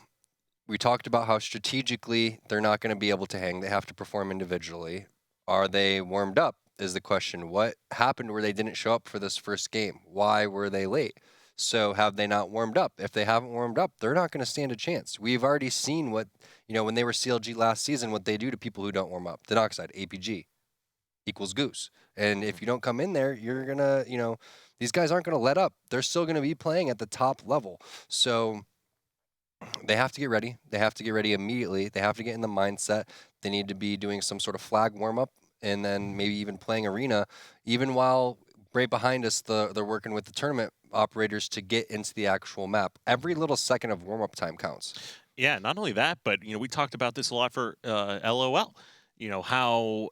We talked about how strategically they're not going to be able to hang. They have to perform individually. Are they warmed up is the question. What happened where they didn't show up for this first game? Why were they late? So have they not warmed up? If they haven't warmed up, they're not going to stand a chance. We've already seen what, you know, when they were CLG last season, what they do to people who don't warm up. Denoxide, APG equals goose. And if you don't come in there, you're going to, you know, these guys aren't going to let up. They're still going to be playing at the top level. So they have to get ready. They have to get ready immediately. They have to get in the mindset. They need to be doing some sort of flag warm-up and then maybe even playing arena, even while right behind us, they're working with the tournament operators to get into the actual map. Every little second of warm-up time counts. Yeah, not only that, but, you know, we talked about this a lot for LOL, you know, how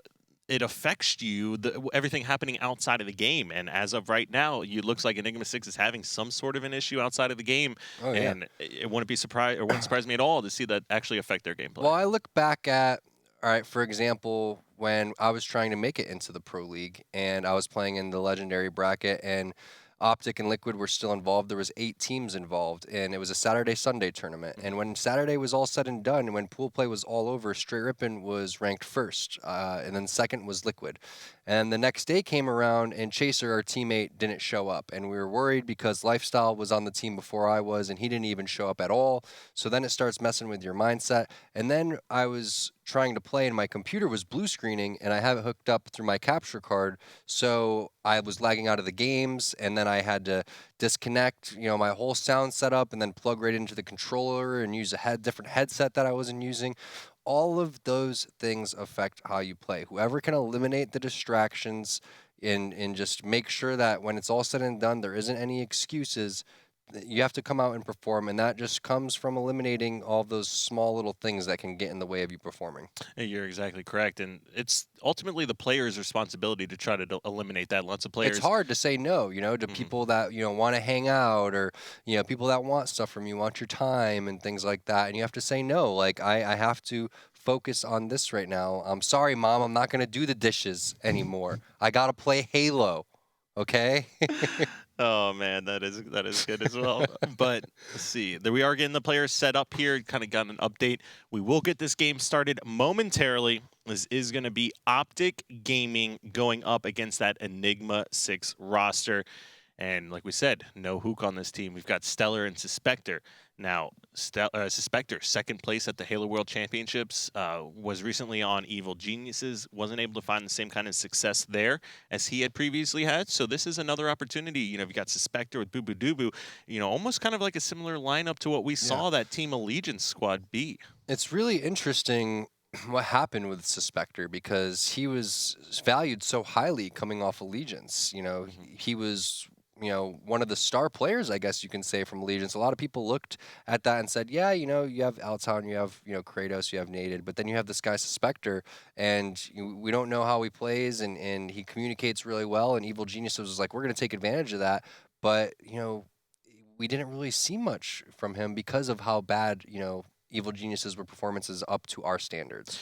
it affects you, everything happening outside of the game. And as of right now, it looks like Enigma 6 is having some sort of an issue outside of the game. Oh, yeah. And it wouldn't surprise me at all to see that actually affect their gameplay. Well, I look back at, all right, for example, when I was trying to make it into the Pro League and I was playing in the Legendary bracket and Optic and Liquid were still involved. There was 8 teams involved, and it was a Saturday-Sunday tournament. And when Saturday was all said and done, and when pool play was all over, Straight Rippin' was ranked first, and then second was Liquid. And the next day came around, and Chaser, our teammate, didn't show up. And we were worried because Lifestyle was on the team before I was, and he didn't even show up at all. So then it starts messing with your mindset. And then I was trying to play, and my computer was blue screening, and I have it hooked up through my capture card. So I was lagging out of the games, and then I had to disconnect, you know, my whole sound setup, and then plug right into the controller and use a different headset that I wasn't using. All of those things affect how you play. Whoever can eliminate the distractions and just make sure that when it's all said and done, there isn't any excuses. You have to come out and perform, and that just comes from eliminating all those small little things that can get in the way of you performing. You're exactly correct, and it's ultimately the player's responsibility to try to eliminate that. Lots of players. It's hard to say no, you know, to people that, you know, want to hang out, or, you know, people that want stuff from you, want your time and things like that, and you have to say no. Like, I have to focus on this right now. I'm sorry, Mom, I'm not going to do the dishes anymore. I got to play Halo, okay? Oh man, that is good as well. But let's see, we are getting the players set up here. Kind of got an update. We will get this game started momentarily. This is going to be Optic Gaming going up against that Enigma 6 roster. And like we said, no Hook on this team. We've got Stellar and Suspector. Now, Suspector, second place at the Halo World Championships, was recently on Evil Geniuses, wasn't able to find the same kind of success there as he had previously had. So this is another opportunity. You know, you've got Suspector with Boo Boo Doo, you know, almost kind of like a similar lineup to what we saw that Team Allegiance squad be. It's really interesting what happened with Suspector because he was valued so highly coming off Allegiance. You know, he was, you know, one of the star players, I guess you can say, from Allegiance. A lot of people looked at that and said, yeah, you know, you have Altown, you have, you know, Kratos, you have Naded, but then you have this guy Suspector, and we don't know how he plays, and he communicates really well, and Evil Geniuses was like, we're going to take advantage of that, but, you know, we didn't really see much from him because of how bad, you know, Evil Geniuses were performances up to our standards.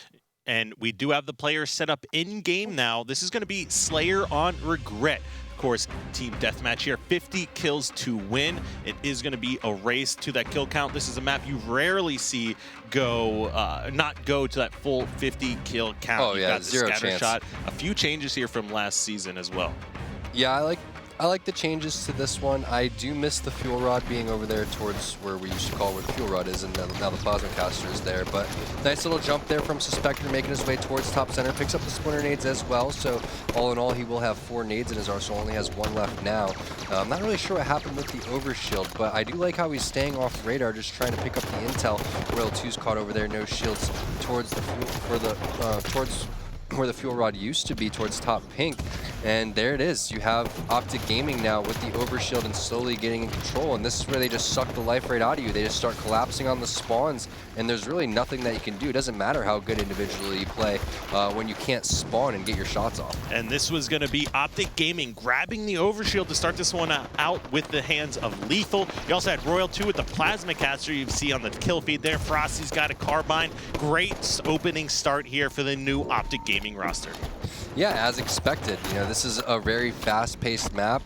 And we do have the players set up in-game now. This is going to be Slayer on Regret. Of course, team deathmatch here, 50 kills to win. It is going to be a race to that kill count. This is a map you rarely see go, not go to that full 50 kill count. Oh, yeah, got the zero scatter chance. shot. A few changes here from last season as well. Yeah, I like the changes to this one. I do miss the fuel rod being over there towards where we used to call where the fuel rod is, and now the plasma caster is there. But nice little jump there from Suspector, making his way towards top center. Picks up the splinter nades as well. So all in all, he will have 4 nades in his arsenal. Only has 1 left now. I'm not really sure what happened with the overshield, but I do like how he's staying off radar, just trying to pick up the intel. Royal 2's caught over there, no shields towards the towards where the fuel rod used to be, towards top pink. And there it is. You have Optic Gaming now with the overshield and slowly getting in control. And this is where they just suck the life right out of you. They just start collapsing on the spawns, and there's really nothing that you can do. It doesn't matter how good individually you play when you can't spawn and get your shots off. And this was going to be Optic Gaming grabbing the overshield to start this one out with the hands of Lethal. You also had Royal 2 with the plasma caster. You see on the kill feed there, Frosty's got a carbine. Great opening start here for the new Optic Gaming roster. Yeah, as expected. You know, this is a very fast-paced map.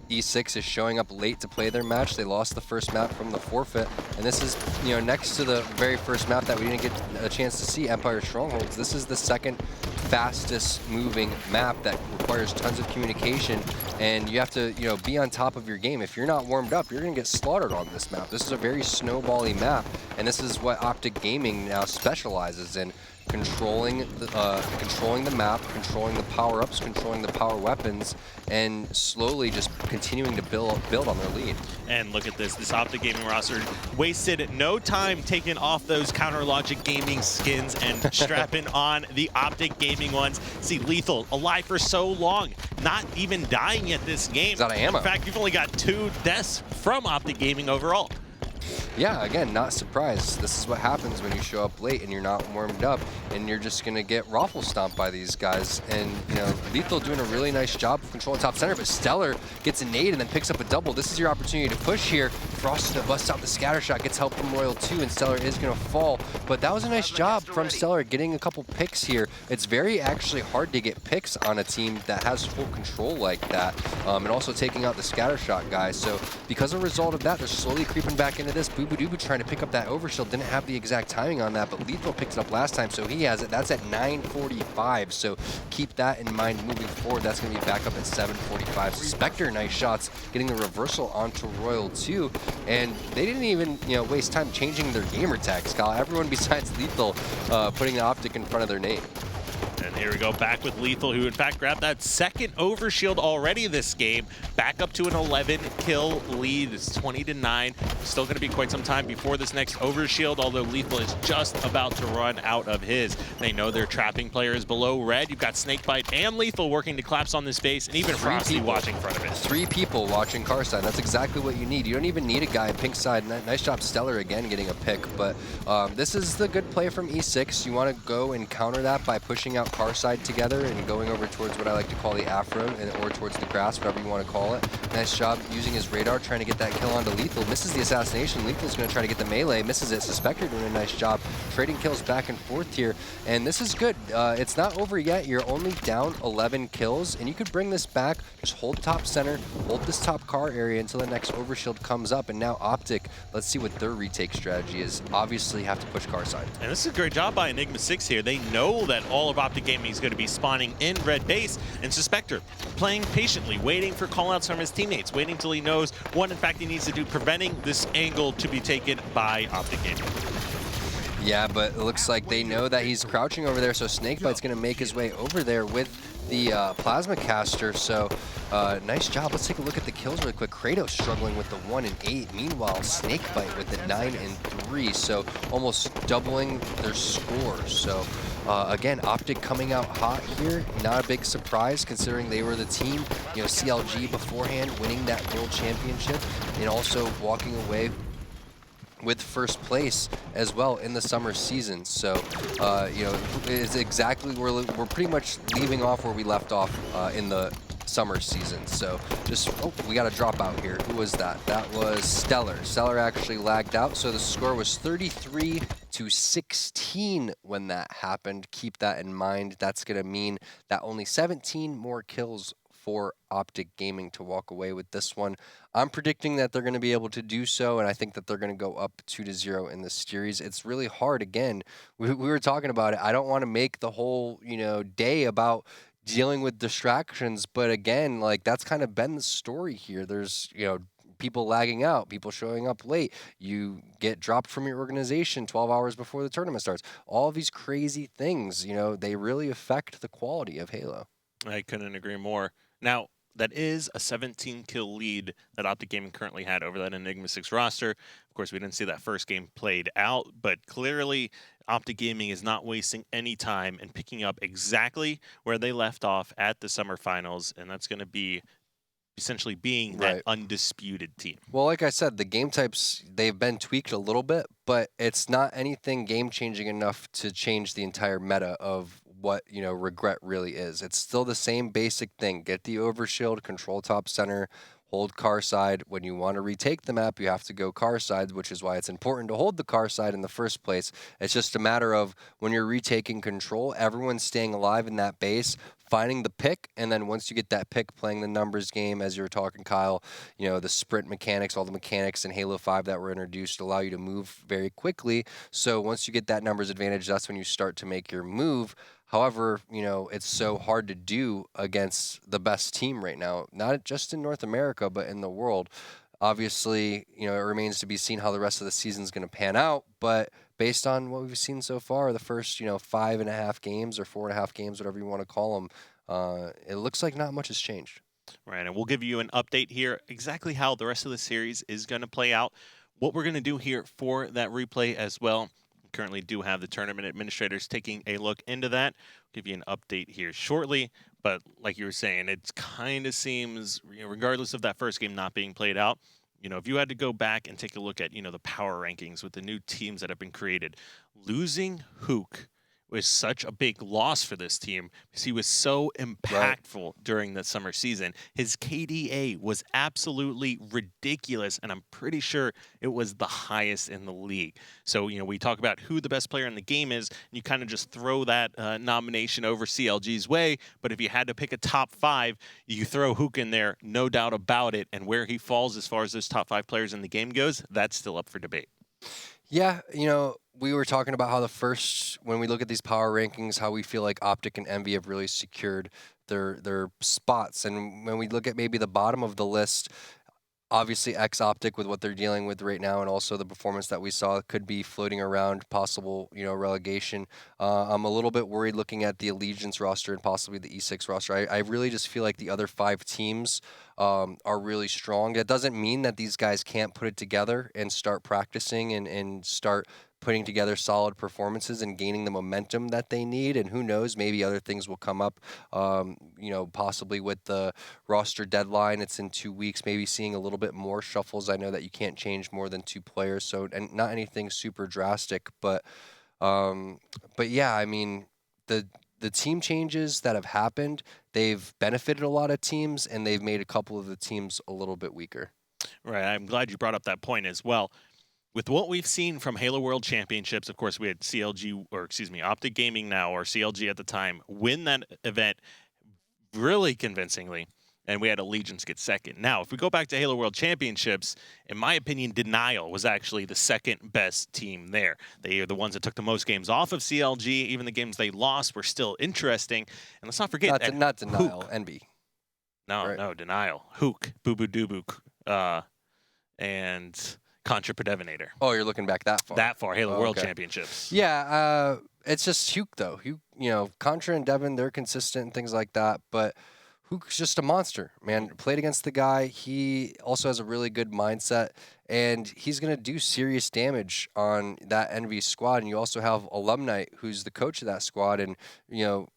E6 is showing up late to play their match. They lost the first map from the forfeit, and this is, you know, next to the very first map that we didn't get a chance to see, Empire Strongholds. This is the second fastest moving map that requires tons of communication, and you have to, you know, be on top of your game. If you're not warmed up, you're gonna get slaughtered on this map. This is a very snowbally map, and this is what Optic Gaming now specializes in. Controlling the map, controlling the power-ups, controlling the power weapons, and slowly just continuing to build on their lead. And look at this Optic Gaming roster wasted no time taking off those Counter Logic Gaming skins and strapping on the Optic Gaming ones. See, Lethal alive for so long, not even dying yet this game. He's out of ammo. In fact, you've only got 2 deaths from Optic Gaming overall. Yeah, again, not surprised. This is what happens when you show up late and you're not warmed up, and you're just going to get raffle stomped by these guys. And, you know, Lethal doing a really nice job of controlling top center, but Stellar gets a nade and then picks up a double. This is your opportunity to push here. Frost busts out the scatter shot, gets help from Royal 2, and Stellar is going to fall. But that was a nice job from Stellar getting a couple picks here. It's very actually hard to get picks on a team that has full control like that, and also taking out the scatter shot guys. So because of a result of that, they're slowly creeping back into this. Boo Boo Doo Boo trying to pick up that overshield, didn't have the exact timing on that, but Lethal picked it up last time, so he has it. That's at 9:45, so keep that in mind moving forward. That's going to be back up at 7:45. Spectre, nice shots, getting the reversal onto Royal 2, and they didn't even, you know, waste time changing their gamer tags, Kyle. Everyone besides Lethal putting the Optic in front of their name. And here we go, back with Lethal, who in fact grabbed that second overshield already this game. Back up to an 11-kill lead. It's 20-9. Still going to be quite some time before this next overshield, although Lethal is just about to run out of his. They know their trapping player is below red. You've got Snakebite and Lethal working to collapse on this base, and even Frosty watching in front of it. 3 people watching car side. That's exactly what you need. You don't even need a guy pink side. Nice job, Stellar, again, getting a pick. But this is the good play from E6. You want to go and counter that by pushing out car side together and going over towards what I like to call the afro, or towards the grass, whatever you want to call it. Nice job using his radar, trying to get that kill onto Lethal. Misses the assassination. Lethal's going to try to get the melee. Misses it. Suspector doing a nice job trading kills back and forth here. And this is good. It's not over yet. You're only down 11 kills, and you could bring this back. Just hold top center, hold this top car area until the next overshield comes up. And now Optic, let's see what their retake strategy is. Obviously have to push car side. And this is a great job by Enigma 6 here. They know that all of Optic Gaming is going to be spawning in red base, and Suspector playing patiently, waiting for callouts from his teammates, waiting till he knows what in fact he needs to do, preventing this angle to be taken by Optic Gaming. Yeah, but it looks like they know that he's crouching over there, so Snakebite's going to make his way over there with the plasma caster. So nice job. Let's take a look at the kills really quick. Kratos struggling with the 1 and 8. Meanwhile, Snakebite with the 9 and 3. So almost doubling their scores. So again, Optic coming out hot here. Not a big surprise considering they were the team, you know, CLG beforehand, winning that world championship, and also walking away with first place as well in the summer season. So, you know, it's exactly, we're pretty much leaving off where we left off in the summer season. So just, oh, we got a dropout here. Who was that? That was Stellar. Stellar actually lagged out, so the score was 33-16 when that happened. Keep that in mind. That's going to mean that only 17 more kills for Optic Gaming to walk away with this one. I'm predicting that they're going to be able to do so, and I think that they're going to go up 2-0 in this series. It's really hard. Again, we were talking about it. I don't want to make the whole, day about dealing with distractions, but again, like that's kind of been the story here. There's, people lagging out, people showing up late, you get dropped from your organization 12 hours before the tournament starts. All of these crazy things, they really affect the quality of Halo. I couldn't agree more. Now, that is a 17-kill lead that Optic Gaming currently had over that Enigma 6 roster. Of course, we didn't see that first game played out, but clearly Optic Gaming is not wasting any time in picking up exactly where they left off at the summer finals, and that's going to be essentially being that undisputed team. Well, like I said, the game types, they've been tweaked a little bit, but it's not anything game-changing enough to change the entire meta of what, regret really is. It's still the same basic thing. Get the overshield, control top center, hold car side. When you want to retake the map, you have to go car side, which is why it's important to hold the car side in the first place. It's just a matter of when you're retaking control, everyone's staying alive in that base, finding the pick, and then once you get that pick, playing the numbers game, as you were talking, Kyle, the sprint mechanics, all the mechanics in Halo 5 that were introduced allow you to move very quickly. So once you get that numbers advantage, that's when you start to make your move. However, it's so hard to do against the best team right now, not just in North America, but in the world. Obviously, it remains to be seen how the rest of the season is going to pan out, but based on what we've seen so far, the first, 5.5 games or 4.5 games, whatever you want to call them, it looks like not much has changed. Right, and we'll give you an update here exactly how the rest of the series is going to play out. What we're going to do here for that replay as well. We currently do have the tournament administrators taking a look into that. We'll give you an update here shortly, but like you were saying, it kind of seems, regardless of that first game not being played out, if you had to go back and take a look at, the power rankings with the new teams that have been created, losing Hook was such a big loss for this team because he was so impactful during the summer season. His KDA was absolutely ridiculous, and I'm pretty sure it was the highest in the league. So, we talk about who the best player in the game is, and you kind of just throw that nomination over CLG's way, but if you had to pick a top 5, you throw Hook in there, no doubt about it, and where he falls as far as those top 5 players in the game goes, that's still up for debate. Yeah, we were talking about how when we look at these power rankings, how we feel like Optic and Envy have really secured their spots. And when we look at maybe the bottom of the list, obviously Optic with what they're dealing with right now, and also the performance that we saw could be floating around possible, relegation. I'm a little bit worried looking at the Allegiance roster and possibly the E6 roster. I really just feel like the other 5 teams are really strong. That doesn't mean that these guys can't put it together and start practicing and start putting together solid performances and gaining the momentum that they need. And who knows, maybe other things will come up, possibly with the roster deadline. It's in 2 weeks, maybe seeing a little bit more shuffles. I know that you can't change more than 2 players, so and not anything super drastic. But yeah, I mean, the team changes that have happened, they've benefited a lot of teams, and they've made a couple of the teams a little bit weaker. Right, I'm glad you brought up that point as well. With what we've seen from Halo World Championships, of course, we had Optic Gaming now, or CLG at the time, win that event really convincingly, and we had Allegiance get second. Now, if we go back to Halo World Championships, in my opinion, Denial was actually the second best team there. They are the ones that took the most games off of CLG. Even the games they lost were still interesting. And let's not forget not Denial, Envy. No, Denial. Hook, Boo Boo Doo and Contra Predevinator. Oh, you're looking back that far. That far, Halo World Championships. Yeah, it's just Huke, though. Contra and Devin, they're consistent and things like that, but Huke's just a monster, man. Played against the guy. He also has a really good mindset, and he's going to do serious damage on that Envy squad. And you also have Alumni, who's the coach of that squad, and,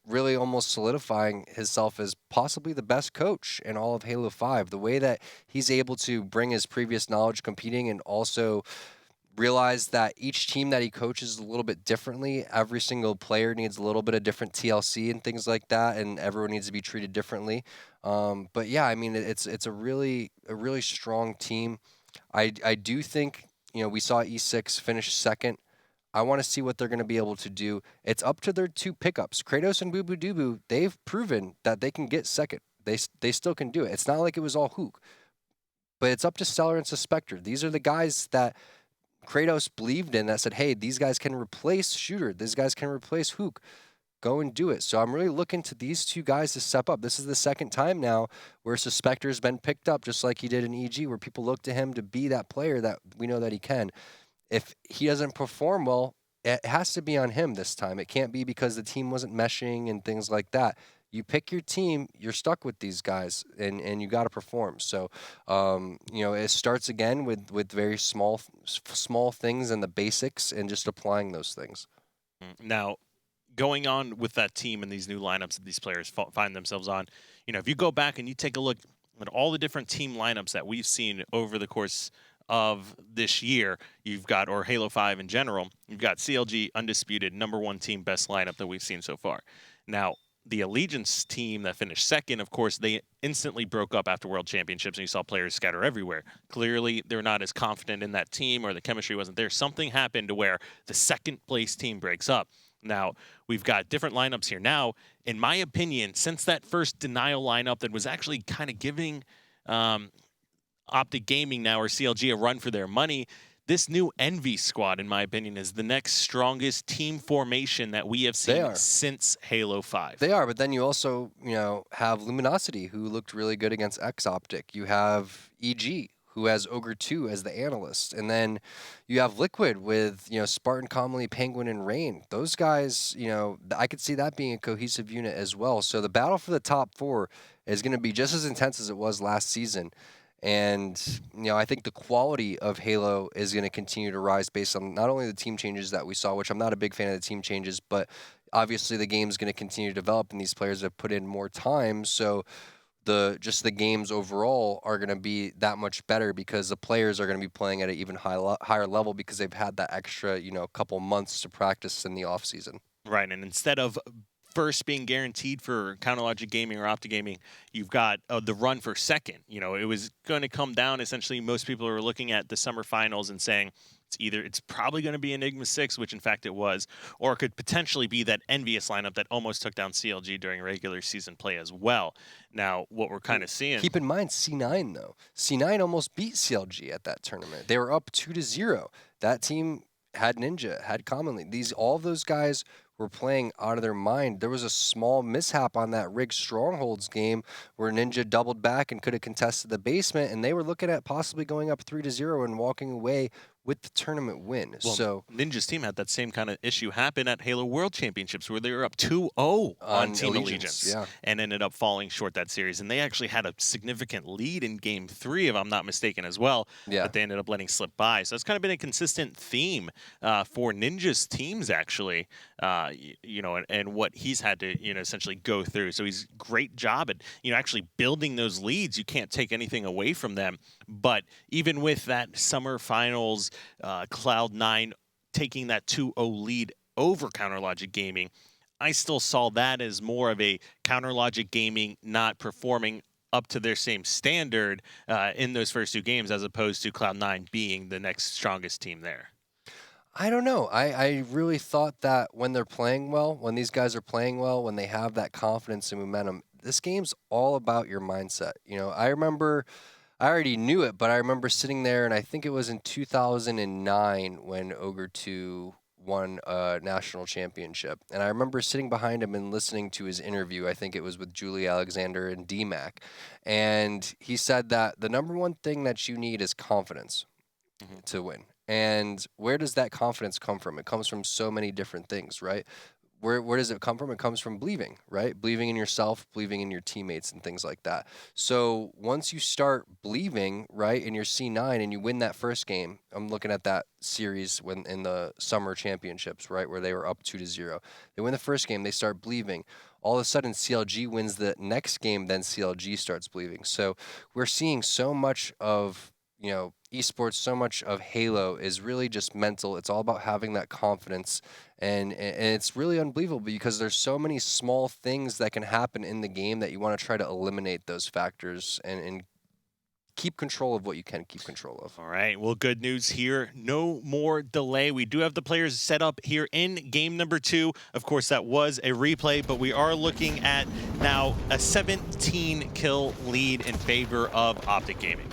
really almost solidifying himself as possibly the best coach in all of Halo 5. The way that he's able to bring his previous knowledge competing and also realize that each team that he coaches a little bit differently. Every single player needs a little bit of different TLC and things like that, and everyone needs to be treated differently. But yeah, I mean, it's a really strong team. I do think, we saw E6 finish second. I want to see what they're going to be able to do. It's up to their 2 pickups. Kratos and Boo Boo Dubu, they've proven that they can get second. They still can do it. It's not like it was all Hook. But it's up to Stellar and Suspector. These are the guys that Kratos believed in, that said, hey, these guys can replace Shooter. These guys can replace Hook. Go and do it. So I'm really looking to these 2 guys to step up. This is the second time now where Suspector's been picked up, just like he did in EG, where people look to him to be that player that we know that he can. If he doesn't perform well, it has to be on him this time. It can't be because the team wasn't meshing and things like that. You pick your team, you're stuck with these guys, and you got to perform. So, it starts again with very small things and the basics, and just applying those things. Now, going on with that team and these new lineups that these players find themselves on, if you go back and you take a look at all the different team lineups that we've seen over the course of this year, you've got, or Halo 5 in general, you've got CLG undisputed #1 team, best lineup that we've seen so far. Now, the Allegiance team that finished second, of course, they instantly broke up after World Championships, and you saw players scatter everywhere. Clearly, they're not as confident in that team, or the chemistry wasn't there. Something happened to where the second place team breaks up. Now, we've got different lineups here now. In my opinion, since that first Denial lineup that was actually kind of giving Optic Gaming now, or CLG, a run for their money, this new Envy squad, in my opinion, is the next strongest team formation that we have seen since Halo 5. They are, but then you also, have Luminosity, who looked really good against X-Optic. You have EG, who has Ogre 2 as the analyst. And then you have Liquid with, Spartan, Commonly, Penguin, and Rain. Those guys, I could see that being a cohesive unit as well. So the battle for the top 4 is going to be just as intense as it was last season. And, I think the quality of Halo is going to continue to rise based on not only the team changes that we saw, which I'm not a big fan of the team changes, but obviously the game's going to continue to develop, and these players have put in more time. So the games overall are going to be that much better because the players are going to be playing at an even higher level because they've had that extra, couple months to practice in the off season. Right, and instead of first being guaranteed for Counterlogic Gaming or Optic Gaming, you've got the run for second. It was going to come down, essentially, most people are looking at the summer finals and saying it's probably going to be Enigma 6, which in fact it was, or it could potentially be that Envious lineup that almost took down CLG during regular season play as well. Now, what we're kind of seeing... Keep in mind, C9, though. C9 almost beat CLG at that tournament. They were up 2-0. That team had Ninja, had Commonly. All of those guys were playing out of their mind. There was a small mishap on that Rig Strongholds game where Ninja doubled back and could have contested the basement, and they were looking at possibly going up 3-0 and walking away with the tournament win. Well, so Ninja's team had that same kind of issue happen at Halo World Championships, where they were up 2-0 on Team Allegiance, and ended up falling short that series. And they actually had a significant lead in Game 3, if I'm not mistaken, as well, that they ended up letting slip by. So it's kind of been a consistent theme for Ninja's teams, actually, and what he's had to, essentially go through. So he's great job at, actually building those leads. You can't take anything away from them. But even with that summer finals, Cloud9 taking that 2-0 lead over Counterlogic Gaming, I still saw that as more of a Counterlogic Gaming not performing up to their same standard in those first 2 games, as opposed to Cloud9 being the next strongest team there. I don't know. I really thought that when they're playing well, when these guys are playing well, when they have that confidence and momentum, this game's all about your mindset. I remember... I already knew it, but I remember sitting there, and I think it was in 2009 when Ogre 2 won a national championship. And I remember sitting behind him and listening to his interview. I think it was with Julie Alexander and DMAC. And he said that the #1 thing that you need is confidence to win. And where does that confidence come from? It comes from so many different things, right? Where does it come from? It comes from believing, right? Believing in yourself, believing in your teammates, and things like that. So once you start believing, right, in your C9 and you win that first game, I'm looking at that series when in the summer championships, right, where they were up 2-0. They win the first game, they start believing. All of a sudden, CLG wins the next game, then CLG starts believing. So we're seeing so much of you know, esports, so much of Halo is really just mental. It's all about having that confidence, and it's really unbelievable because there's so many small things that can happen in the game that you want to try to eliminate those factors and keep control of what you can keep control of. All right, well, good news here. No more delay. We do have the players set up here in game number 2. Of course, that was a replay, but we are looking at now a 17-kill lead in favor of Optic Gaming.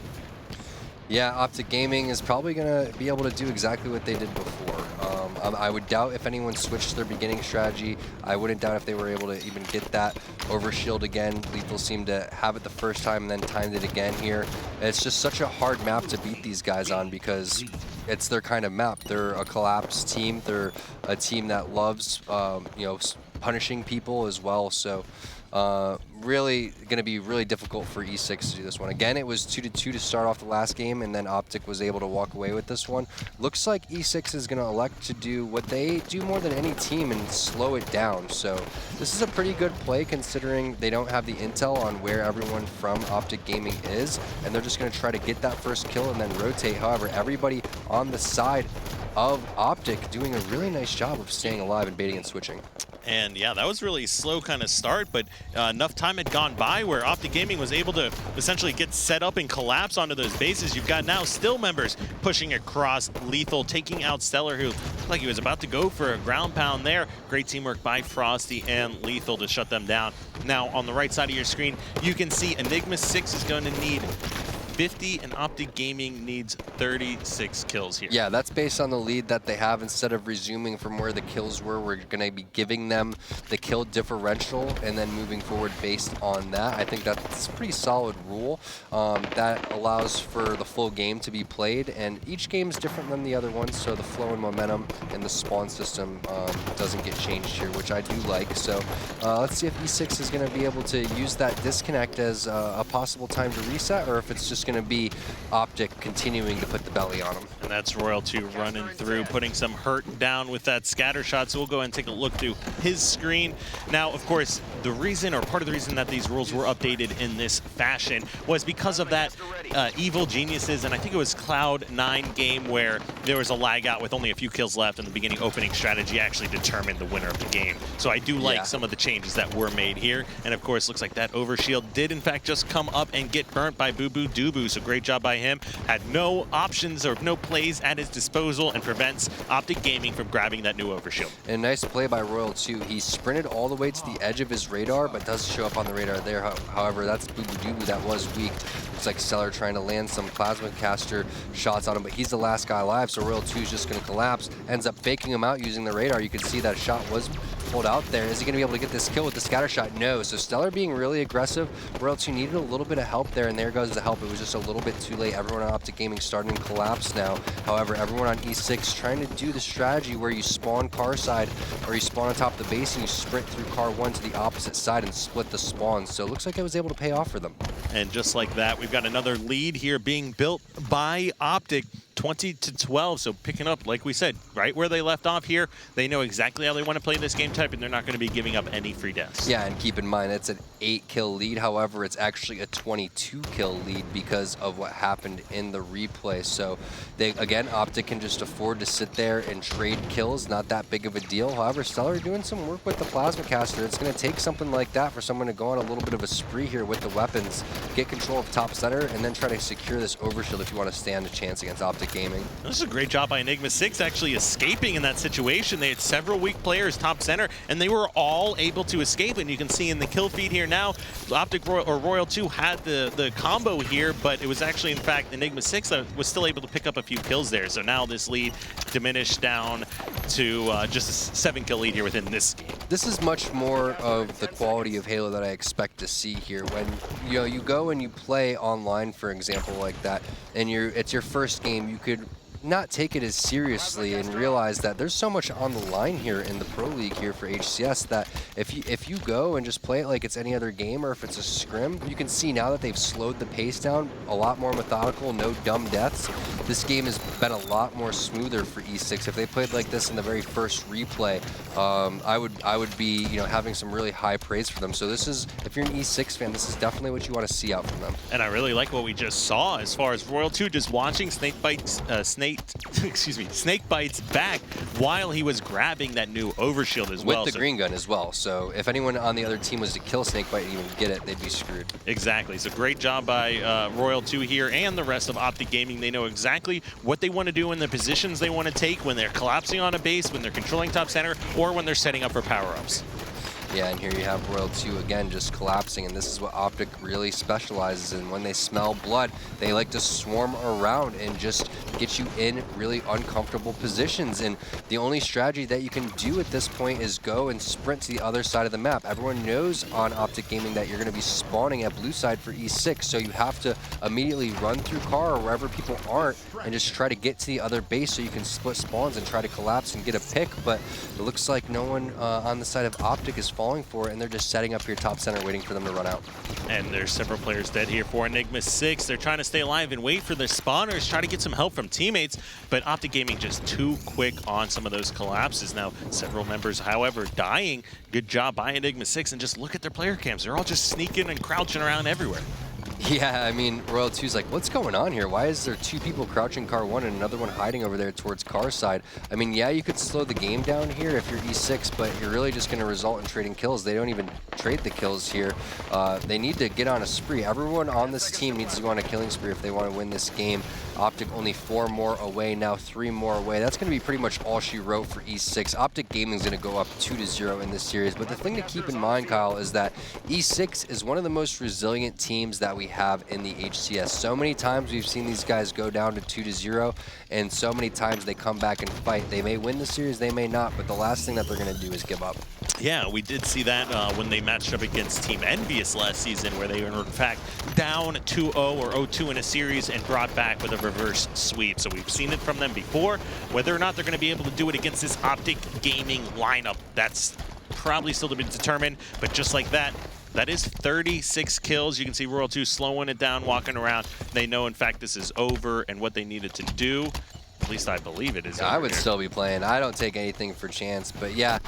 Yeah, Optic Gaming is probably going to be able to do exactly what they did before. I would doubt if anyone switched their beginning strategy. I wouldn't doubt if they were able to even get that overshield again. Lethal seemed to have it the first time and then timed it again here. It's just such a hard map to beat these guys on because it's their kind of map. They're a collapsed team. They're a team that loves, you know, punishing people as well. So really going to be really difficult for E6 to do this one. Again, it was 2-2 to start off the last game, and then Optic was able to walk away with this one. Looks like E6 is going to elect to do what they do more than any team and slow it down. So this is a pretty good play considering they don't have the intel on where everyone from Optic Gaming is, and they're just going to try to get that first kill and then rotate. However, everybody on the side of Optic doing a really nice job of staying alive and baiting and switching. And yeah, that was really slow kind of start, but enough time had gone by where Optic Gaming was able to essentially get set up and collapse onto those bases. You've got now Still members pushing across Lethal, taking out Stellar, who looked like he was about to go for a ground pound there. Great teamwork by Frosty and Lethal to shut them down. Now, on the right side of your screen, you can see Enigma 6 is going to need 50, and Optic Gaming needs 36 kills here. Yeah, that's based on the lead that they have. Instead of resuming from where the kills were, we're going to be giving them the kill differential and then moving forward based on that. I think that's a pretty solid rule that allows for the full game to be played, and each game is different than the other one, so the flow and momentum and the spawn system doesn't get changed here, which I do like. So let's see if E6 is going to be able to use that disconnect as a possible time to reset, or if it's just going to be Optic continuing to put the belly on him. And that's Royal 2 running through, putting some hurt down with that scatter shot. So we'll go ahead and take a look through his screen. Now, of course, the reason, or part of the reason that these rules were updated in this fashion was because of that Evil Geniuses, and I think it was Cloud9 game where there was a lag out with only a few kills left, and the beginning opening strategy actually determined the winner of the game. So I do like some of the changes that were made here. And of course, looks like that overshield did in fact just come up and get burnt by Boo Boo Doo Boo. So great job by him. Had no options or no plays at his disposal and prevents Optic Gaming from grabbing that new overshield. And nice play by Royal 2. He sprinted all the way to the edge of his radar, but does show up on the radar there. However, that's Boo Boo Doo Boo that was weak. Looks like Stellar trying to land some plasma caster shots on him, but he's the last guy alive, so Royal 2 is just going to collapse. Ends up faking him out using the radar. You can see that shot was pulled out there. Is he going to be able to get this kill with the scatter shot? No. So Stellar being really aggressive. Royal 2 needed a little bit of help there, and there goes the help. It was just a little bit too late. Everyone on Optic Gaming starting to collapse now. However, everyone on E6 trying to do the strategy where you spawn car side, or you spawn on top of the base and you sprint through car 1 to the opposite side and split the spawn. So it looks like it was able to pay off for them. And just like that, we've got another lead here being built by Optic. 20-12, so picking up, like we said, right where they left off here. They know exactly how they want to play this game type, and they're not going to be giving up any free deaths. Yeah, and keep in mind, it's an 8-kill lead. However, it's actually a 22-kill lead because of what happened in the replay. So, they again, Optic can just afford to sit there and trade kills. Not that big of a deal. However, Stellar doing some work with the plasma caster. It's going to take something like that for someone to go on a little bit of a spree here with the weapons, get control of top center, and then try to secure this overshield if you want to stand a chance against Optic Gaming. This is a great job by Enigma 6 actually escaping in that situation. They had several weak players top center, and they were all able to escape. And you can see in the kill feed here now, Optic Royal 2 had the combo here, but it was actually, in fact, Enigma 6 that was still able to pick up a few kills there. So now this lead diminished down to just a 7-kill lead here within this game. This is much more of the quality of Halo that I expect to see here. When you go and you play online, for example, like that, and it's your first game, you could not take it as seriously and realize that there's so much on the line here in the Pro League here for HCS that if you go and just play it like it's any other game, or if it's a scrim, you can see now that they've slowed the pace down, a lot more methodical, no dumb deaths. This game has been a lot more smoother for E6. If they played like this in the very first replay, I would be having some really high praise for them. So this is, if you're an E6 fan, this is definitely what you want to see out from them. And I really like what we just saw as far as Royal 2 just watching Snakebites back while he was grabbing that new overshield as well. With the green gun as well. So if anyone on the other team was to kill Snakebite and even get it, they'd be screwed. Exactly. So great job by Royal 2 here and the rest of Optic Gaming. They know exactly what they want to do in the positions they want to take when they're collapsing on a base, when they're controlling top center, or when they're setting up for power-ups. Yeah, and here you have Royal 2 again just collapsing, and this is what Optic really specializes in. When they smell blood, they like to swarm around and just get you in really uncomfortable positions. And the only strategy that you can do at this point is go and sprint to the other side of the map. Everyone knows on Optic Gaming that you're going to be spawning at blue side for E6, so you have to immediately run through car or wherever people aren't and just try to get to the other base so you can split spawns and try to collapse and get a pick. But it looks like no one on the side of Optic is falling for it, and they're just setting up here top center waiting for them to run out. And there's several players dead here for Enigma 6. They're trying to stay alive and wait for the spawners, try to get some help from teammates, but Optic Gaming just too quick on some of those collapses. Now, several members, however, dying. Good job by Enigma 6, and just look at their player cams. They're all just sneaking and crouching around everywhere. Yeah, I mean, Royal 2's like, what's going on here? Why is there two people crouching car 1 and another one hiding over there towards car side? I mean, yeah, you could slow the game down here if you're E6, but you're really just going to result in trading kills. They don't even trade the kills here. They need to get on a spree. Everyone on this team needs to go on a killing spree if they want to win this game. Optic only 4 more away, now 3 more away. That's going to be pretty much all she wrote for E6. Optic Gaming is going to go up 2-0 in this series, but the thing to keep in mind, Kyle, is that E6 is one of the most resilient teams that we have in the HCS. So many times we've seen these guys go down to 2-0, and so many times they come back and fight. They may win the series, they may not, but the last thing that they're going to do is give up. Yeah, we did see that when they matched up against Team Envious last season, where they were in fact down 2-0 or 0-2 in a series and brought back with a reverse sweep. So we've seen it from them before. Whether or not they're going to be able to do it against this Optic Gaming lineup, that's probably still to be determined. But just like that, that is 36 kills. You can see Royal 2 slowing it down, walking around. They know, in fact, this is over and what they needed to do. At least I believe it is over. I would still be playing. I don't take anything for chance. But yeah,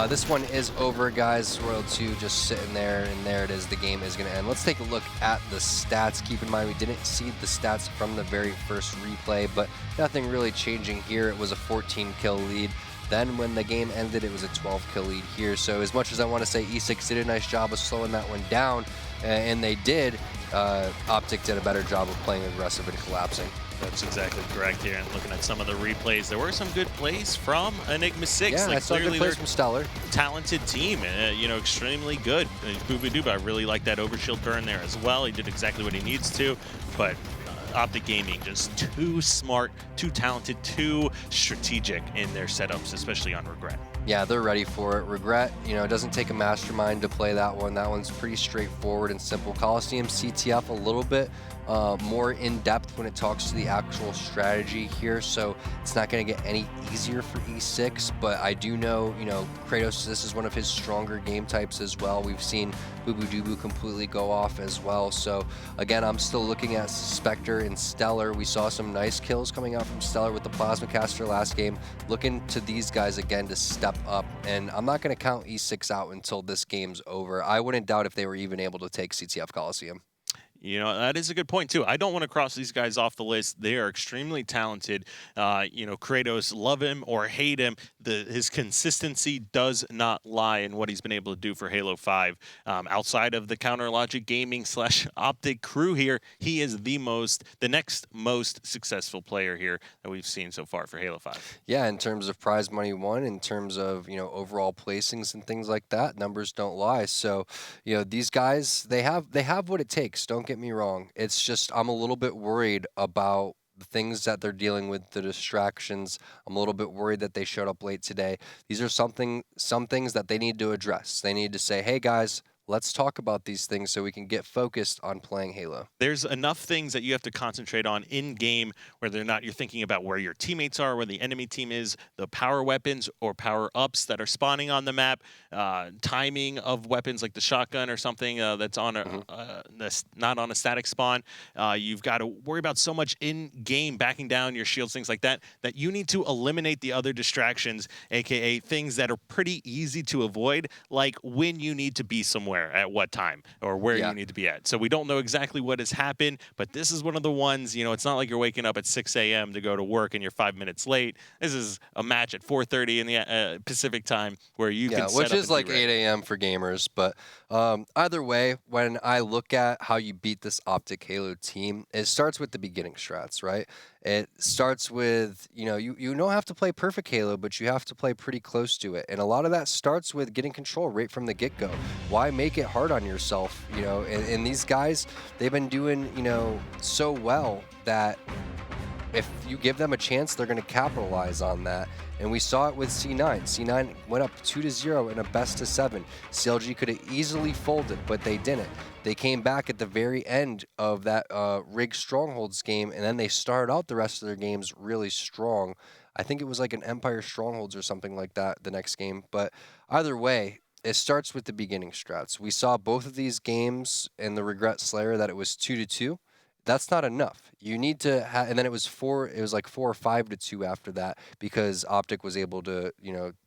this one is over, guys. Royal 2 just sitting there, and there it is. The game is going to end. Let's take a look at the stats. Keep in mind, we didn't see the stats from the very first replay, but nothing really changing here. It was a 14-kill lead. Then when the game ended, it was a 12-kill lead here. So as much as I want to say E6 did a nice job of slowing that one down, and they did, Optic did a better job of playing aggressive and collapsing. That's exactly correct here. And looking at some of the replays, there were some good plays from Enigma 6. Yeah, like, I saw good plays from Stellar. Talented team, extremely good. Booba I really like that overshield burn there as well. He did exactly what he needs to, but Optic Gaming just too smart, too talented, too strategic in their setups, especially on Regret. Yeah, they're ready for it. Regret, it doesn't take a mastermind to play that one. That one's pretty straightforward and simple. Coliseum CTF a little bit more in-depth when it talks to the actual strategy here, so it's not going to get any easier for E6, but I do know, Kratos, this is one of his stronger game types as well. We've seen Boo completely go off as well, so again, I'm still looking at Spectre and Stellar. We saw some nice kills coming out from Stellar with the Plasma Caster last game. Looking to these guys again to step up, and I'm not going to count E6 out until this game's over. I wouldn't doubt if they were even able to take CTF Coliseum. That is a good point, too. I don't want to cross these guys off the list. They are extremely talented. Kratos, love him or hate him, his consistency does not lie in what he's been able to do for Halo 5. Outside of the Counter Logic Gaming / Optic crew here, he is the next most successful player here that we've seen so far for Halo 5. Yeah, in terms of prize money won, in terms of, overall placings and things like that, numbers don't lie. So, these guys, they have what it takes. Don't get me wrong. It's just I'm a little bit worried about the things that they're dealing with, the distractions. I'm a little bit worried that they showed up late today. These are some things that they need to address. They need to say, hey guys, let's talk about these things so we can get focused on playing Halo. There's enough things that you have to concentrate on in game, whether or not you're thinking about where your teammates are, where the enemy team is, the power weapons or power ups that are spawning on the map, timing of weapons like the shotgun or something that's on that's not on a static spawn. You've got to worry about so much in game, backing down your shields, things like that, that you need to eliminate the other distractions, aka things that are pretty easy to avoid, like when you need to be somewhere at what time or where you need to be at. So we don't know exactly what has happened, but this is one of the ones, it's not like you're waking up at 6 a.m. to go to work and you're 5 minutes late. This is a match at 4:30 in the Pacific time where you can set which up is like 8 a.m. for gamers. But either way, when I look at how you beat this Optic Halo team, it starts with the beginning strats, right? It starts with, you don't have to play perfect Halo, but you have to play pretty close to it. And a lot of that starts with getting control right from the get-go. Why make it hard on yourself? And these guys, they've been doing, so well that if you give them a chance, they're going to capitalize on that. And we saw it with C9. C9 went up 2-0 in a best-of-7. CLG could have easily folded, but they didn't. They came back at the very end of that Rig Strongholds game, and then they started out the rest of their games really strong. I think it was like an Empire Strongholds or something like that the next game. But either way, it starts with the beginning strats. We saw both of these games in the Regret Slayer that it was 2-2. That's not enough. You need to and then it was 4 or 5-2 after that, because Optic was able to,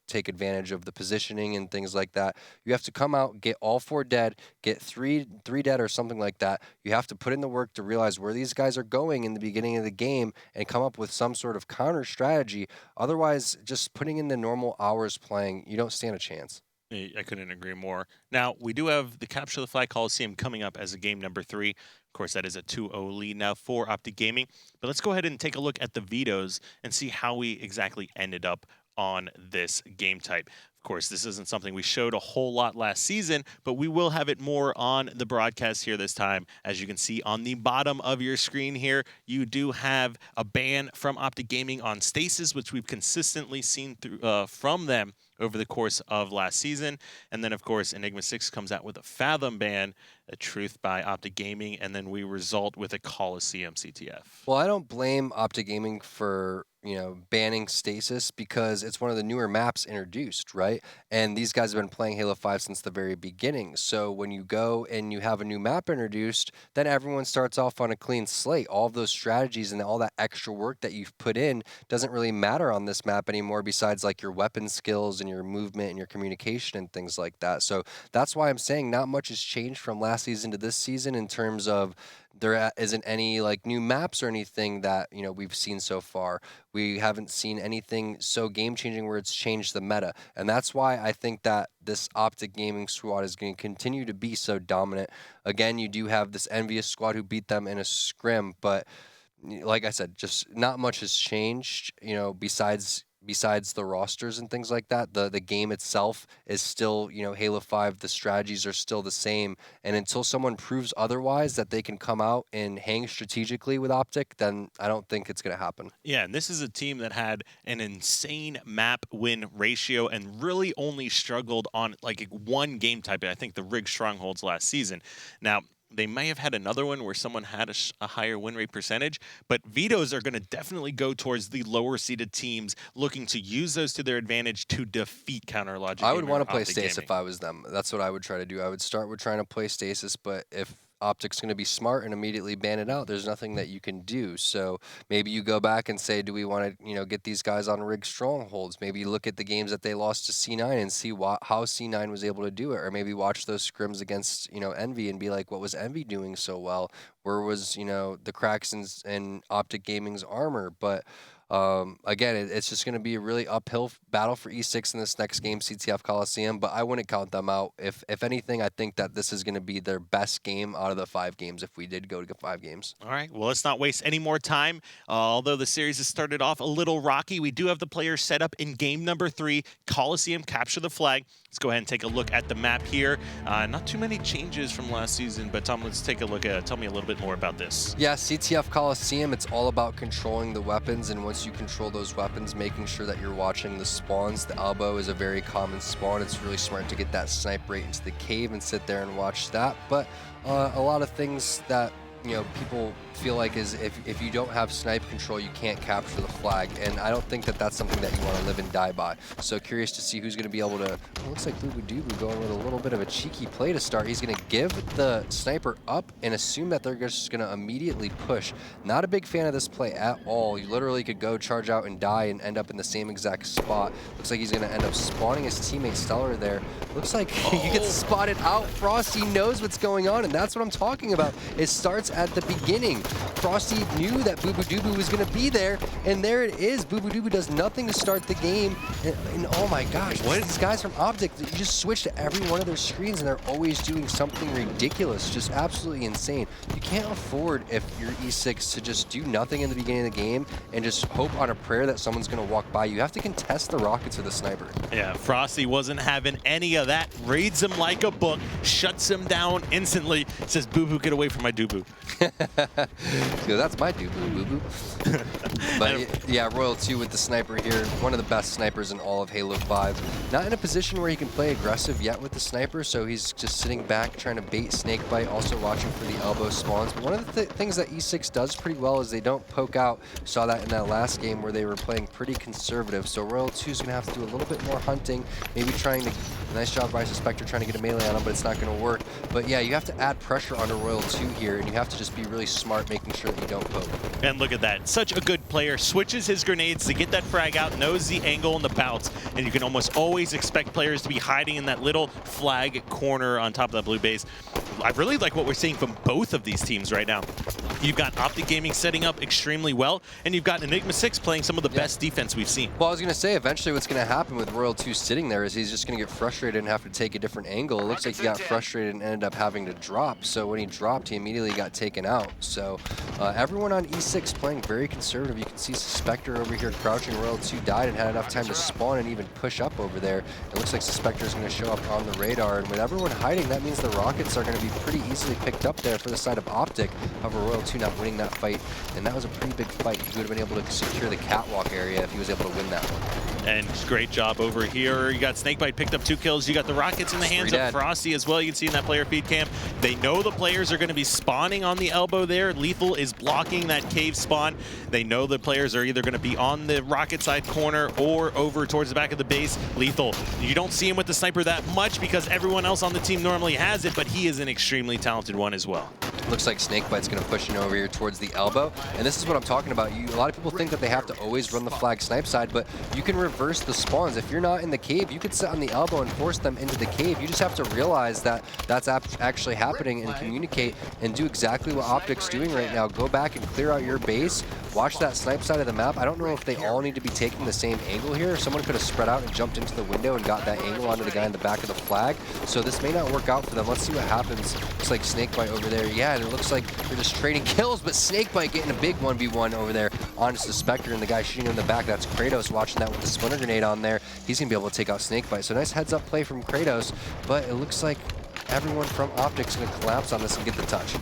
take advantage of the positioning and things like that. You have to come out, get all 4 dead, get three dead or something like that. You have to put in the work to realize where these guys are going in the beginning of the game and come up with some sort of counter strategy. Otherwise, just putting in the normal hours playing, you don't stand a chance. I couldn't agree more. Now, we do have the Capture the Flag Coliseum coming up as a game number 3. Of course, that is a 2-0 lead now for Optic Gaming. But let's go ahead and take a look at the vetoes and see how we exactly ended up on this game type. Of course, this isn't something we showed a whole lot last season, but we will have it more on the broadcast here this time. As you can see on the bottom of your screen here, you do have a ban from Optic Gaming on Stasis, which we've consistently seen through, from them over the course of last season. And then, of course, Enigma 6 comes out with a Fathom ban, a Truth by Optic Gaming, and then we result with a Coliseum CTF. Well, I don't blame Optic Gaming for, banning Stasis, because it's one of the newer maps introduced, right? And these guys have been playing Halo 5 since the very beginning. So when you go and you have a new map introduced, then everyone starts off on a clean slate. All of those strategies and all that extra work that you've put in doesn't really matter on this map anymore, besides like your weapon skills and your movement and your communication and things like that. So that's why I'm saying not much has changed from last season to this season in terms of there isn't any like new maps or anything that we've seen so far. We haven't seen anything so game-changing where it's changed the meta, and that's why I think that this Optic Gaming squad is going to continue to be so dominant. Again, you do have this Envious squad who beat them in a scrim, but like I said, just not much has changed. Besides the rosters and things like that, the game itself is still, Halo 5, the strategies are still the same. And until someone proves otherwise that they can come out and hang strategically with Optic, then I don't think it's going to happen. Yeah, and this is a team that had an insane map win ratio and really only struggled on like one game type, I think the Rig Strongholds last season. Now, they may have had another one where someone had a higher win rate percentage, but vetoes are going to definitely go towards the lower seeded teams looking to use those to their advantage to defeat Counter Logic. I would want to play Stasis if I was them. That's what I would try to do. I would start with trying to play Stasis, but if Optic's going to be smart and immediately ban it out, there's nothing that you can do. So maybe you go back and say, do we want to, get these guys on Rig Strongholds? Maybe you look at the games that they lost to C9 and see how C9 was able to do it. Or maybe watch those scrims against, Envy and be like, what was Envy doing so well? Where was, the cracks in Optic Gaming's armor? But again, it's just going to be a really uphill battle for E6 in this next game, CTF Coliseum, but I wouldn't count them out. If anything, I think that this is going to be their best game out of the 5 games if we did go to 5 games. All right, well, let's not waste any more time. Although the series has started off a little rocky, we do have the players set up in game number 3, Coliseum Capture the Flag. Let's go ahead and take a look at the map here. Not too many changes from last season, but Tom, let's take a look at it. Tell me a little bit more about this. Yeah, CTF Coliseum, it's all about controlling the weapons, and once once you control those weapons, making sure that you're watching the spawns. The elbow is a very common spawn. It's really smart to get that snipe right into the cave and sit there and watch that. But a lot of things that people feel like is if you don't have snipe control, you can't capture the flag, and I don't think that that's something that you want to live and die by. So curious to see who's going to be able to. It looks like Boo going with a little bit of a cheeky play to start. He's going to give the sniper up and assume that they're just going to immediately push. Not a big fan of this play at all. You literally could go charge out and die and end up in the same exact spot. Looks like he's going to end up spawning his teammate Stellar there. Looks like he gets spotted out. Frosty knows what's going on, and that's what I'm talking about. It starts at the beginning. Frosty knew that Boo was going to be there, and there it is. Boo does nothing to start the game, and oh my gosh, these guys from Optic, you just switch to every one of their screens, and they're always doing something ridiculous, just absolutely insane. You can't afford, if you're E6, to just do nothing in the beginning of the game and just hope on a prayer that someone's going to walk by. You have to contest the rockets with a sniper. Yeah, Frosty wasn't having any of that. Reads him like a book, shuts him down instantly, says, Boo, get away from my doo-boo. So that's my doo-boo, boo-boo. But yeah, Royal 2 with the sniper here, one of the best snipers in all of Halo 5. Not in a position where he can play aggressive yet with the sniper, so he's just sitting back trying to bait Snakebite, also watching for the elbow spawns. But one of the things that E6 does pretty well is they don't poke out. Saw that in that last game where they were playing pretty conservative, so Royal 2 is going to have to do a little bit more hunting, maybe trying to, nice job by Suspector trying to get a melee on him, but it's not going to work. But yeah, you have to add pressure onto Royal 2 here, and you have to just be really smart making sure that you don't poke. And look at that, such a good player, switches his grenades to get that frag out, knows the angle and the bounce, and you can almost always expect players to be hiding in that little flag corner on top of that blue base. I really like what we're seeing from both of these teams right now. You've got Optic Gaming setting up extremely well, and you've got Enigma 6 playing some of the best defense we've seen. Well, I was going to say, eventually what's going to happen with Royal 2 sitting there is he's just going to get frustrated and have to take a different angle. It looks like he got frustrated and ended up having to drop, so when he dropped, he immediately got taken out. So everyone on E6 playing very conservative. You can see Suspector over here crouching. Royal 2 died and had enough time to spawn and even push up over there. It looks like Suspector is going to show up on the radar, and with everyone hiding, that means the rockets are going to be pretty easily picked up there for the side of Optic. However, Royal 2 not winning that fight, and that was a pretty big fight. He would have been able to secure the catwalk area if he was able to win that one. And great job over here. You got Snakebite picked up 2 kills. You got the rockets in the hands of Frosty as well. You can see in that player feed cam. They know the players are going to be spawning on the elbow there. Lethal is blocking that cave spawn. They know the players are either going to be on the rocket side corner or over towards the back of the base. Lethal, you don't see him with the sniper that much because everyone else on the team normally has it, but he is an extremely talented one as well. Looks like Snakebite's going to push in over here towards the elbow, and this is what I'm talking about. A lot of people think that they have to always run the flag snipe side, but you can reverse the spawns. If you're not in the cave, you could sit on the elbow and force them into the cave. You just have to realize that that's actually happening and communicate and do exactly what Optic's doing right now. Go back and clear out your base. Watch that snipe side of the map. I don't know if they all need to be taking the same angle here. Someone could have spread out and jumped into the window and got that angle onto the guy in the back of the flag. So this may not work out for them. Let's see what happens. Looks like Snakebite over there. Yeah, and it looks like they're just trading kills, but Snakebite getting a big 1v1 over there on Suspector, and the guy shooting him in the back, that's Kratos watching that with the splinter grenade on there. He's going to be able to take out Snakebite. So nice heads up play from Kratos, but it looks like everyone from Optic's going to collapse on this and get the touch.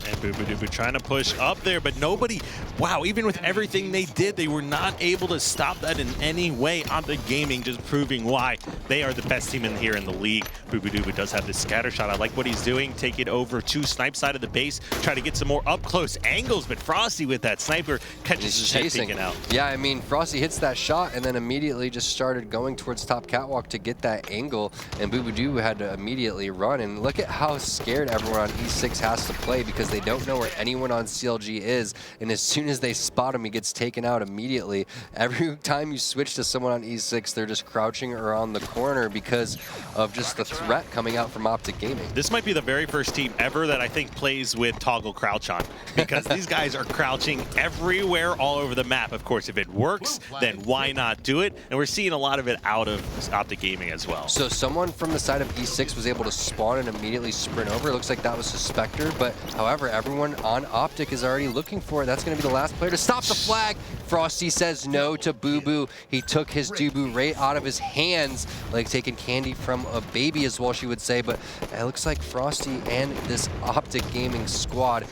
And Boo trying to push up there, but nobody, wow, even with everything they did, they were not able to stop that in any way. Optic Gaming just proving why they are the best team in here in the league. Boo does have this scatter shot. I like what he's doing. Take it over to snipe side of the base, try to get some more up close angles, but Frosty with that sniper catches his head taken out. Yeah, I mean, Frosty hits that shot and then immediately just started going towards top catwalk to get that angle, and Boo had to immediately run. And look at how scared everyone on E6 has to play because they don't know where anyone on CLG is, and as soon as they spot him, he gets taken out immediately. Every time you switch to someone on E6, they're just crouching around the corner because of just the threat coming out from Optic Gaming. This might be the very first team ever that I think plays with toggle crouch on, because these guys are crouching everywhere all over the map. Of course, if it works, then why not do it? And we're seeing a lot of it out of Optic Gaming as well. So someone from the side of E6 was able to spawn and immediately sprint over. It looks like that was Suspector, but however, everyone on Optic is already looking for it. That's going to be the last player to stop the flag. Frosty says no to Boo. He took his Doo-Boo right out of his hands, like taking candy from a baby as well, she would say. But it looks like Frosty and this Optic Gaming squad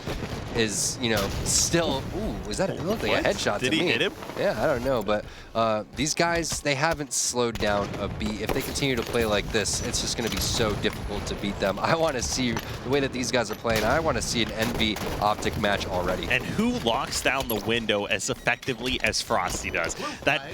is, you know, still. Ooh, was that it looked like a headshot Did to he me? hit him? Yeah, I don't know, but these guys, they haven't slowed down a beat. If they continue to play like this, it's just going to be so difficult to beat them. I want to see the way that these guys are playing. I want to see an Envy Optic match already. And who locks down the window as effectively as Frosty does? That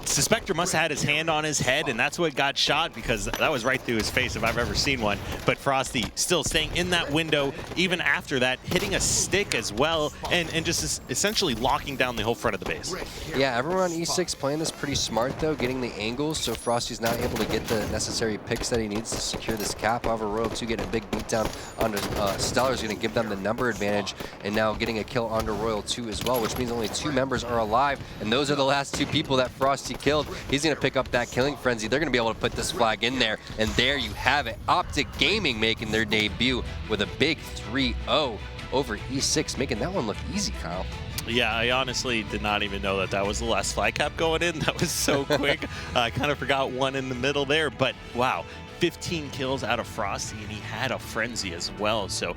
Suspector must have had his hand on his head, and that's what got shot, because that was right through his face if I've ever seen one. But Frosty still staying in that window even after that, hitting a stick as well, and just essentially locking down the whole front of the base. Yeah, everyone on E6 playing this pretty smart, though, getting the angles, so Frosty's not able to get the necessary picks that he needs to secure this cap. However, Royal 2 getting a big beatdown onto Stellar is going to give them the number advantage, and now getting a kill onto Royal 2 as well, which means only 2 members are alive, and those are the last 2 people that Frosty killed. He's going to pick up that killing frenzy. They're going to be able to put this flag in there, and there you have it. Optic Gaming making their debut with a big 3-0 over E6, making that one look easy, Kyle. Yeah, I honestly did not even know that that was the last flag cap going in. That was so quick. I kind of forgot one in the middle there, but wow, 15 kills out of Frosty, and he had a frenzy as well. So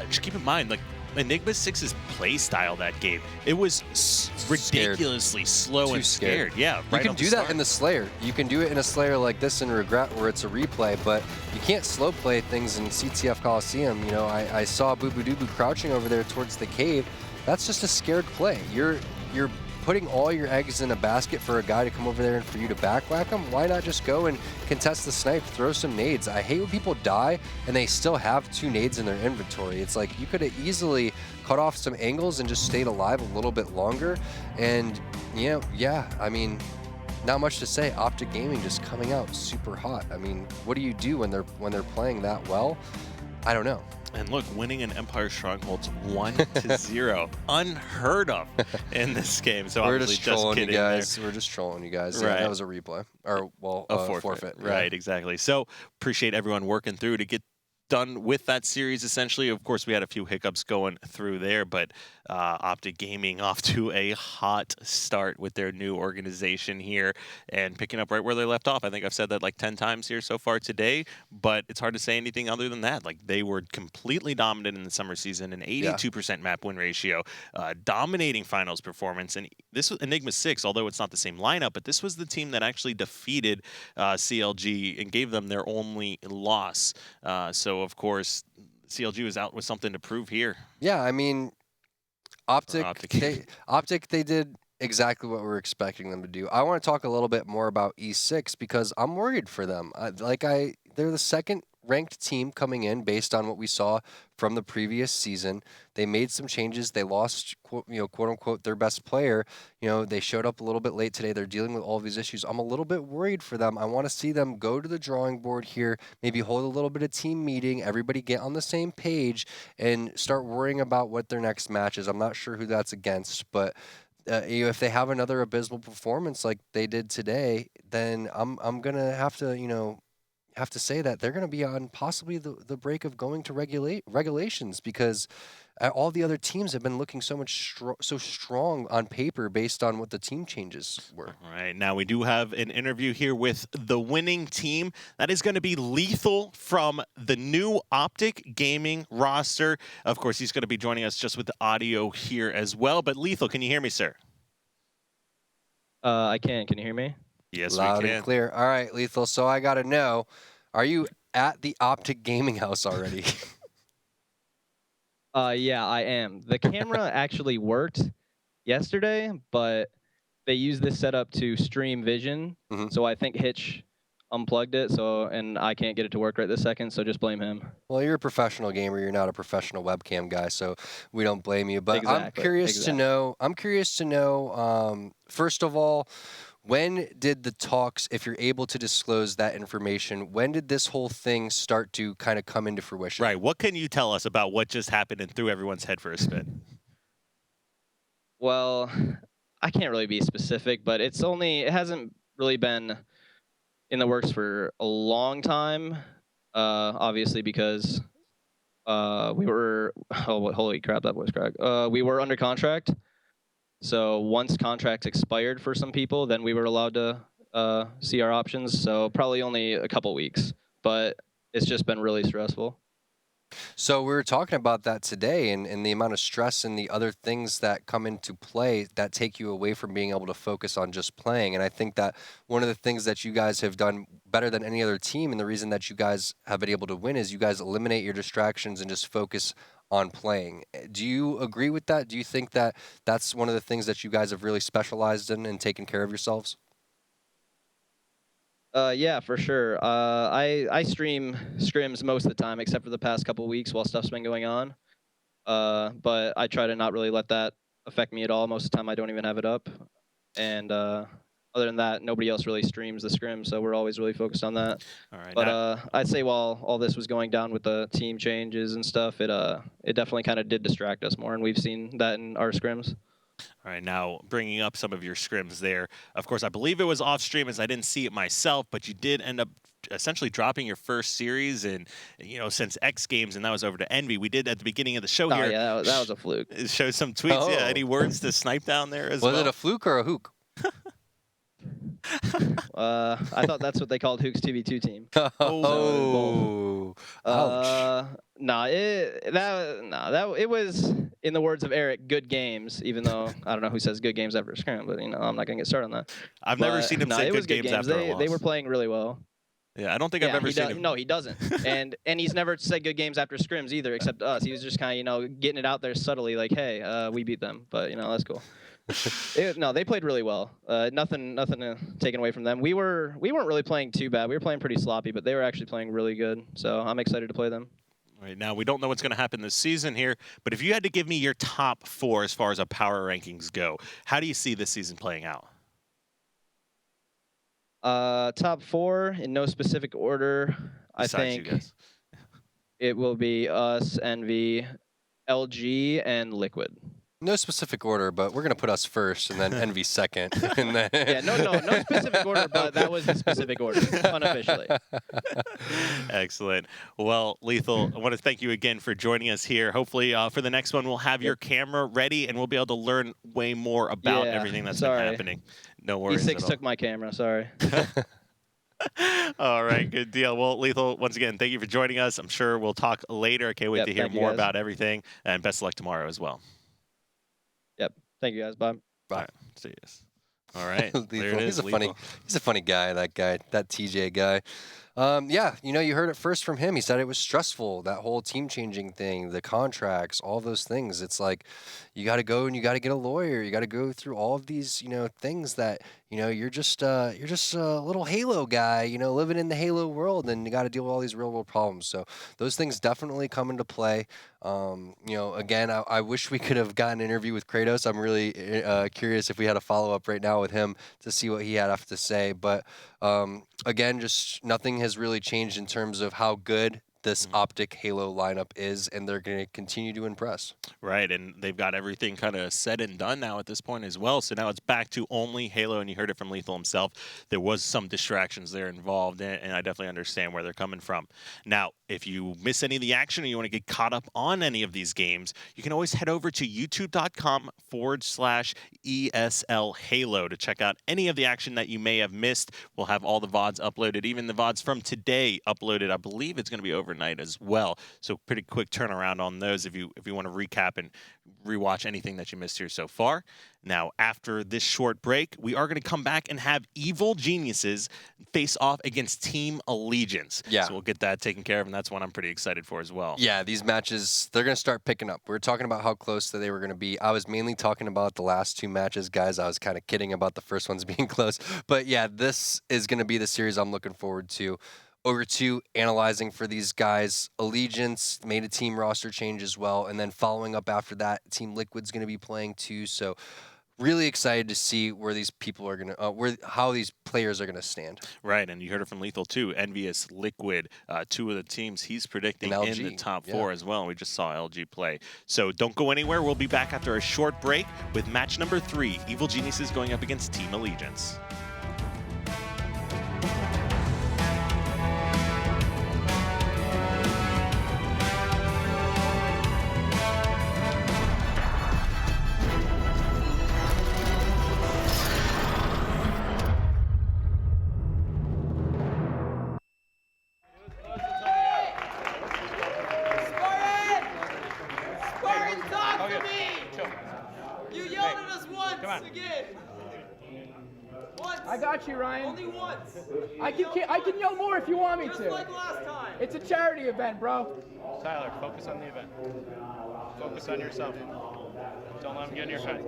just keep in mind, like, Enigma 6's play style that game, it was ridiculously slow and scared. Yeah, you can do that in the Slayer. You can do it in a Slayer like this in Regret, where it's a replay, but you can't slow play things in CTF Coliseum. You know, I saw Boo Boo Doo Boo crouching over there towards the cave. That's just a scared play. You're putting all your eggs in a basket for a guy to come over there and for you to backwhack him. Why not just go and contest the snipe, throw some nades? I hate when people die and they still have 2 nades in their inventory. It's like you could have easily cut off some angles and just stayed alive a little bit longer. And, you know, yeah, I mean, not much to say. Optic Gaming just coming out super hot. I mean, what do you do when they're playing that well? I don't know. And look, winning an Empire Stronghold's 1-0, unheard of in this game. So we're obviously just trolling you guys. There. We're just trolling you guys. Right. Yeah, that was a replay, or well, a forfeit. Right, Yeah. exactly. So appreciate everyone working through to get done with that series. Essentially, of course, we had a few hiccups going through there, but Optic Gaming off to a hot start with their new organization here and picking up right where they left off. I think I've said that like 10 times here so far today, but it's hard to say anything other than that. Like, they were completely dominant in the summer season, an 82% map win ratio, dominating finals performance. And this was Enigma 6, although it's not the same lineup, but this was the team that actually defeated CLG and gave them their only loss. So of course, CLG was out with something to prove here. Yeah, I mean, Optic, they did exactly what we were expecting them to do. I want to talk a little bit more about E6 because I'm worried for them. They're the second ranked team coming in based on what we saw from the previous season. They made some changes. They lost, quote unquote, their best player. You know, they showed up a little bit late today. They're dealing with all of these issues. I'm a little bit worried for them. I want to see them go to the drawing board here, maybe hold a little bit of team meeting, everybody get on the same page and start worrying about what their next match is. I'm not sure who that's against, but if they have another abysmal performance like they did today, then I'm gonna have to say that they're going to be on possibly the break of going to regulations, because all the other teams have been looking so strong on paper based on what the team changes were. All right, now we do have an interview here with the winning team. That is going to be Lethal from the new Optic Gaming roster. Of course, he's going to be joining us just with the audio here as well. But Lethal, can you hear me, sir? I can. Can you hear me? Yes, Loud we can. and clear. All right, Lethal. So I got to know, are you at the Optic Gaming house already? Yeah, I am. The camera actually worked yesterday, but they used this setup to stream vision. So I think Hitch unplugged it, and I can't get it to work right this second, so just blame him. Well, you're a professional gamer. You're not a professional webcam guy, so we don't blame you. But I'm curious to know, first of all, when did the talks, if you're able to disclose that information, when did this whole thing start to kind of come into fruition? Right. What can you tell us about what just happened and threw everyone's head for a spin? Well, I can't really be specific, but it hasn't really been in the works for a long time, obviously, because we were, holy crap, that voice crack. We were under contract. So once contracts expired for some people, then we were allowed to see our options. So probably only a couple weeks, but it's just been really stressful. So we were talking about that today and the amount of stress and the other things that come into play that take you away from being able to focus on just playing. And I think that one of the things that you guys have done better than any other team, and the reason that you guys have been able to win, is you guys eliminate your distractions and just focus on playing. Do you agree with that? Do you think that that's one of the things that you guys have really specialized in and taken care of yourselves? Yeah, for sure. I stream scrims most of the time, except for the past couple weeks while stuff's been going on. But I try to not really let that affect me at all. Most of the time, I don't even have it up. And other than that, nobody else really streams the scrim, so we're always really focused on that. All right. But I'd say while all this was going down with the team changes and stuff, it definitely kind of did distract us more, and we've seen that in our scrims. All right, now bringing up some of your scrims there. Of course, I believe it was off stream as I didn't see it myself, but you did end up essentially dropping your first series and since X Games, and that was over to Envy. We did at the beginning of the show here. Yeah, that was a fluke. Show some tweets. Oh. Yeah, any words to snipe down there as well? Was it a fluke or a hook? I thought that's what they called Hook's 2v2 team. Oh, ouch. It was, in the words of Eric, good games. Even though I don't know who says good games after a scrim, but I'm not gonna get started on that. I've never seen him say good games after a loss. They were playing really well. Yeah, I don't think I've ever seen him. No, he doesn't. and he's never said good games after scrims either, except us. He was just kind of getting it out there subtly, like, hey, we beat them, but that's cool. They played really well. Nothing taken away from them. We weren't really playing too bad. We were playing pretty sloppy, but they were actually playing really good. So I'm excited to play them. Right now, we don't know what's going to happen this season here, but if you had to give me your top 4 as far as power rankings go, how do you see this season playing out? Top 4 in no specific order. Besides I think you guys. it will be us, Envy, LG, and Liquid. No specific order, but we're going to put us first and then Envy second. And then Yeah, no specific order, but that was the specific order, unofficially. Excellent. Well, Lethal, I want to thank you again for joining us here. Hopefully, for the next one, we'll have your camera ready and we'll be able to learn way more about everything that's been happening. No worries. E6 took my camera, sorry. All right, good deal. Well, Lethal, once again, thank you for joining us. I'm sure we'll talk later. I can't wait to hear more about everything. And best of luck tomorrow as well. Yep. Thank you, guys. Bye. Bye. All right, see you. All right. There it is. He's a funny guy, that TJ guy. Yeah, you heard it first from him. He said it was stressful, that whole team changing thing, the contracts, all those things. It's like you got to go and you got to get a lawyer. You got to go through all of these, things that, you're just a little Halo guy, living in the Halo world, and you got to deal with all these real world problems. So those things definitely come into play. Again, I wish we could have gotten an interview with Kratos. I'm really curious if we had a follow-up right now with him to see what he had to say. But again, just nothing has really changed in terms of how good this Optic Halo lineup is, and they're going to continue to impress. Right, and they've got everything kind of said and done now at this point as well. So now it's back to only Halo, and you heard it from Lethal himself. There was some distractions there involved, and I definitely understand where they're coming from. Now, if you miss any of the action or you want to get caught up on any of these games, you can always head over to youtube.com/ESL Halo to check out any of the action that you may have missed. We'll have all the VODs uploaded, even the VODs from today uploaded. I believe it's going to be overnight as well. So pretty quick turnaround on those if you want to recap and rewatch anything that you missed here so far. Now, after this short break, we are going to come back and have Evil Geniuses face off against Team Allegiance. Yeah. So we'll get that taken care of, and that's one I'm pretty excited for as well. Yeah, these matches, they're going to start picking up. We were talking about how close they were going to be. I was mainly talking about the last 2 matches, guys. I was kind of kidding about the first ones being close. But yeah, this is going to be the series I'm looking forward to. Over to analyzing for these guys. Allegiance made a team roster change as well. And then following up after that, Team Liquid's going to be playing too. So really excited to see where these people are going to, how these players are going to stand. Right, and you heard it from Lethal too. Envious, Liquid, 2 of the teams he's predicting in the top 4 as well. We just saw LG play. So don't go anywhere. We'll be back after a short break with match number 3. Evil Geniuses going up against Team Allegiance. good. Chill. You yelled at us once Come on. again. Once. I got you, Ryan. Only once. I can yell more if you want me Just to. like last time. It's a charity event, bro. Tyler, focus on the event. Focus on yourself. Don't let him get in your head.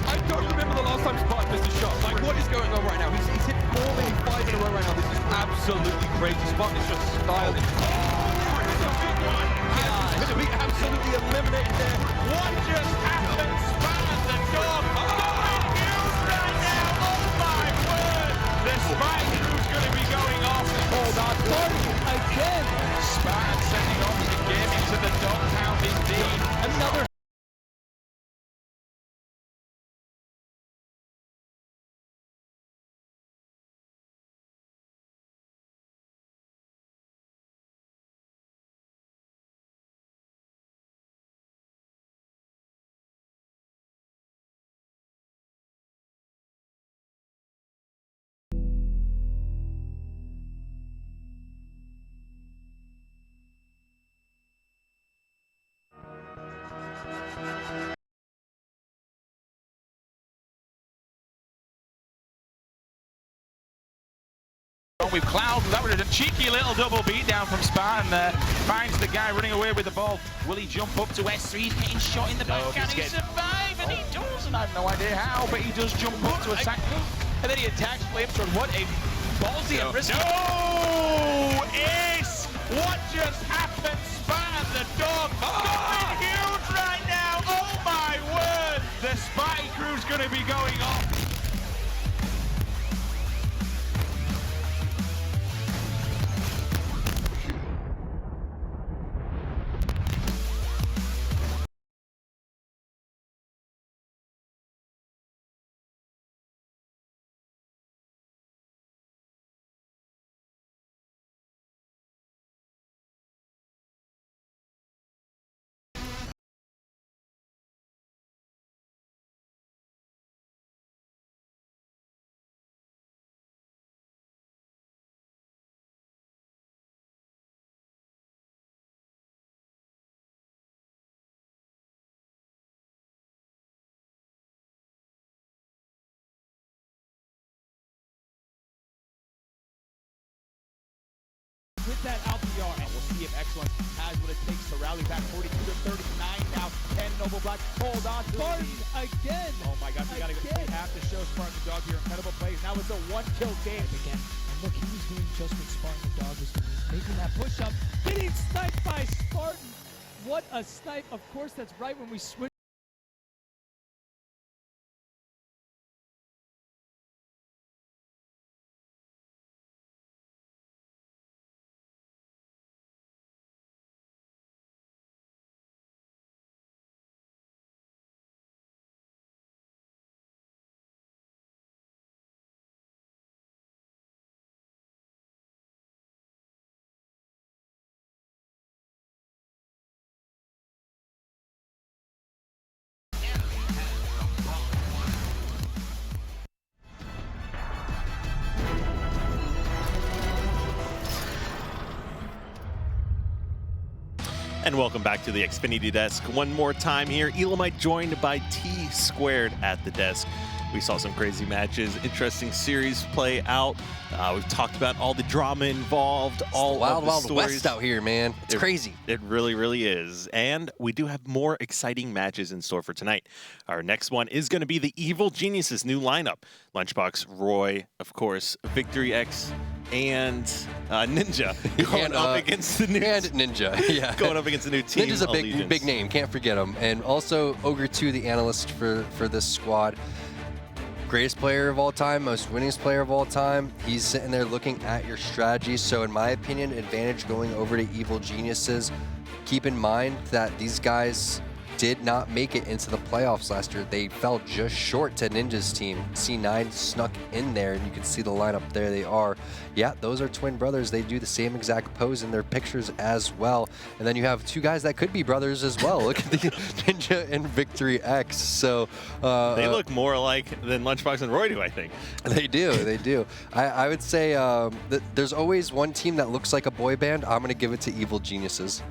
I don't remember the last time Spartan missed a shot. Like, what is going on right now? He's hit 4, maybe 5 in a row right now. This is absolutely crazy. Spartan is just stylish. Oh, it's a big one. And he's going to be absolutely eliminated there. What just happened? Spartan the dog going huge right now. Oh my word! The spike crew's going to be going off. Hold on. Again. Spartan sending off the game into the dog pound indeed. Another. With Cloud, that was a cheeky little double beat down from Spartan there. Finds the guy running away with the ball. Will he jump up to S3? He's getting shot in the back. Can he survive? And he does, and I have no idea how, but he does jump up to attack. And then he attacks Flamethrower. What a ballsy and risky. No! Ace! What just happened? Spartan the dog going huge right now. Oh my word! The spy crew's going to be going off. With that out the yard, and we'll see if Excellence has what it takes to rally back. 42 to 39 now. 10 Noble Black. Hold on. Spartan again. Oh my gosh, we have to show Spartan the Dog here. Incredible plays. Now it's a one-kill game again. And look, he was doing just what Spartan the Dog was doing. Making that push-up. Getting sniped by Spartan. What a snipe. Of course, that's right when we switch. And welcome back to the Xfinity Desk. One more time here, Elamite joined by T Squared at the desk. We saw some crazy matches, interesting series play out. We've talked about all the drama involved, all the wild, of the wild stories. west out here, man. It's crazy. It really, really is. And we do have more exciting matches in store for tonight. Our next one is going to be the Evil Geniuses' new lineup. Lunchbox, Roy, of course, Victory X, and Ninja going up against the new and Ninja, yeah, going up against the new team. Ninja's a big name, can't forget him. And also Ogre 2, the analyst for this squad. Greatest player of all time, most winningest player of all time. He's sitting there looking at your strategy. So in my opinion, advantage going over to Evil Geniuses. Keep in mind that these guys did not make it into the playoffs last year. They fell just short to Ninja's team. C9 snuck in there, and you can see the lineup. There they are. Yeah, those are twin brothers. They do the same exact pose in their pictures as well. And then you have two guys that could be brothers as well. Look at the Ninja and Victory X. So they look more alike than Lunchbox and Roy do, I think. They do. They do. I would say that there's always one team that looks like a boy band. I'm going to give it to Evil Geniuses.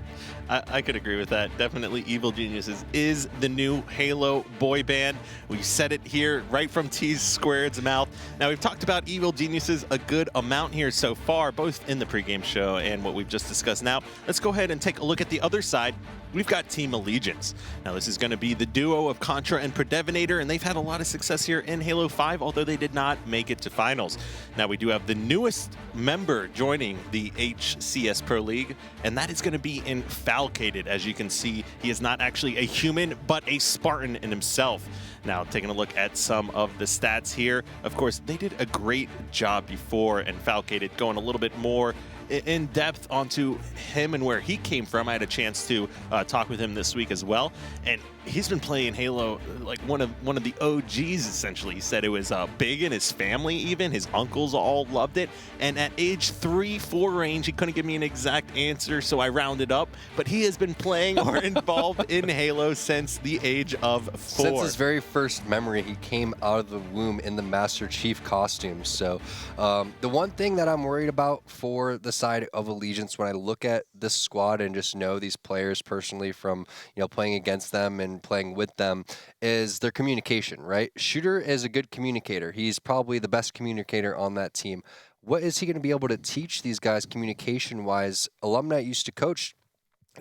I could agree with that. Definitely Evil Geniuses is the new Halo boy band. We said it here right from T Squared's mouth. Now, we've talked about Evil Geniuses a good amount here so far, both in the pregame show and what we've just discussed. Now, let's go ahead and take a look at the other side. We've got Team Allegiance. Now, this is going to be the duo of Contra and Predevinator, and they've had a lot of success here in Halo 5, although they did not make it to finals. Now, we do have the newest member joining the HCS Pro League, and that is going to be in Falcated. As you can see, he is not actually a human, but a Spartan in himself. Now, taking a look at some of the stats here, of course, they did a great job before, and Falcated going a little bit more in depth onto him and where he came from. I had a chance to talk with him this week as well, and he's been playing Halo like one of the OGs essentially. He said it was big in his family, even his uncles all loved it. And at age 3-4 range, he couldn't give me an exact answer, so I rounded up. But he has been playing or involved in Halo since the age of 4. Since his very first memory, he came out of the womb in the Master Chief costume. So the one thing that I'm worried about for the side of Allegiance when I look at this squad and just know these players personally from playing against them and playing with them is their communication, right? Shooter is a good communicator. He's probably the best communicator on that team. What is he going to be able to teach these guys communication-wise? Alumni used to coach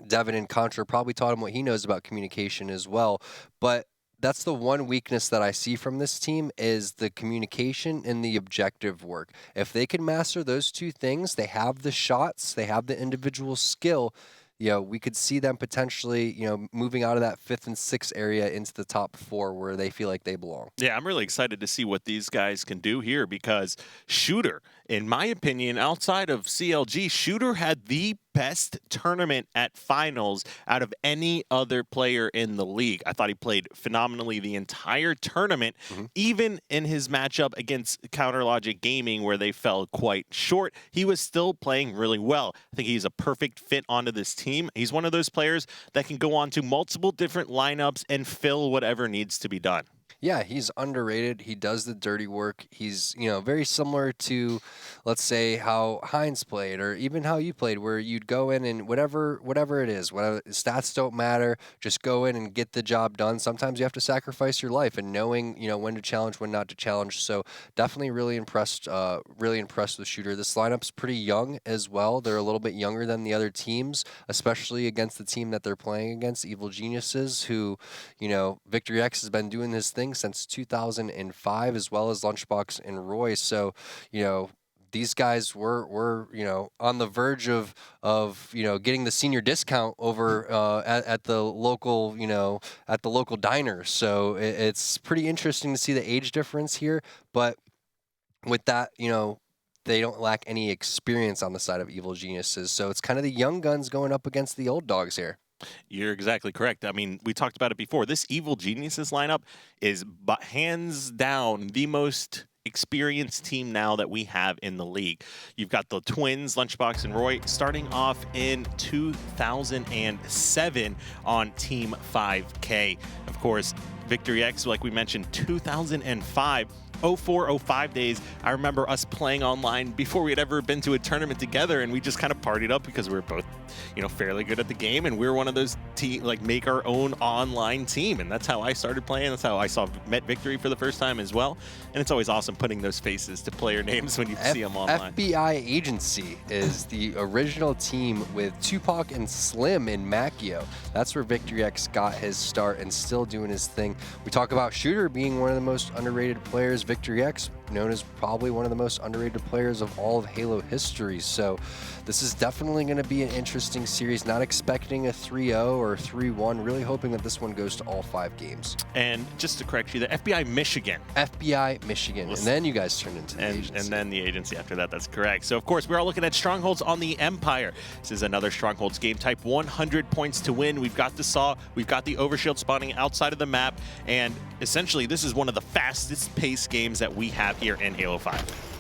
Devin and Contra, probably taught him what he knows about communication as well, but that's the one weakness that I see from this team is the communication and the objective work. If they can master those two things, they have the shots, they have the individual skill, we could see them potentially, moving out of that 5th and 6th area into the top 4 where they feel like they belong. Yeah, I'm really excited to see what these guys can do here because Shooter, in my opinion, outside of CLG, Shooter had the best tournament at finals out of any other player in the league. I thought he played phenomenally the entire tournament, even in his matchup against Counterlogic Gaming where they fell quite short. He was still playing really well. I think he's a perfect fit onto this team. He's one of those players that can go on to multiple different lineups and fill whatever needs to be done. Yeah, he's underrated. He does the dirty work. He's, very similar to, let's say, how Heinz played or even how you played, where you'd go in and whatever it is, whatever stats don't matter, just go in and get the job done. Sometimes you have to sacrifice your life and knowing, when to challenge, when not to challenge. So definitely really impressed with Shooter. This lineup's pretty young as well. They're a little bit younger than the other teams, especially against the team that they're playing against, Evil Geniuses, who, Victory X has been doing this thing since 2005, as well as Lunchbox and Roy. So, these guys were on the verge of getting the senior discount over at the local diner. So it's pretty interesting to see the age difference here. But with that, they don't lack any experience on the side of Evil Geniuses. So it's kind of the young guns going up against the old dogs here. You're exactly correct. I mean, we talked about it before. This Evil Geniuses lineup is hands down the most experienced team now that we have in the league. You've got the twins, Lunchbox and Roy, starting off in 2007 on Team 5K. Of course, Victory X, like we mentioned, 2005. 04, 05 days, I remember us playing online before we had ever been to a tournament together, and we just kind of partied up because we were both, fairly good at the game, and we were one of those make our own online team, and that's how I started playing. That's how I met Victory for the first time as well, and it's always awesome putting those faces to player names when you see them online. FBI Agency is the original team with Tupac and Slim in Macchio. That's where Victory X got his start and still doing his thing. We talk about Shooter being one of the most underrated players. Victory X, known as probably one of the most underrated players of all of Halo history. So this is definitely going to be an interesting series. Not expecting a 3-0 or 3-1. Really hoping that this one goes to all 5 games. And just to correct you, the FBI Michigan. FBI Michigan. And then you guys turned into the agency. And then the agency after that. That's correct. So, of course, we're all looking at Strongholds on the Empire. This is another Strongholds game type. 100 points to win. We've got the Saw. We've got the Overshield spawning outside of the map. And essentially, this is one of the fastest paced games that we have here in Halo 5.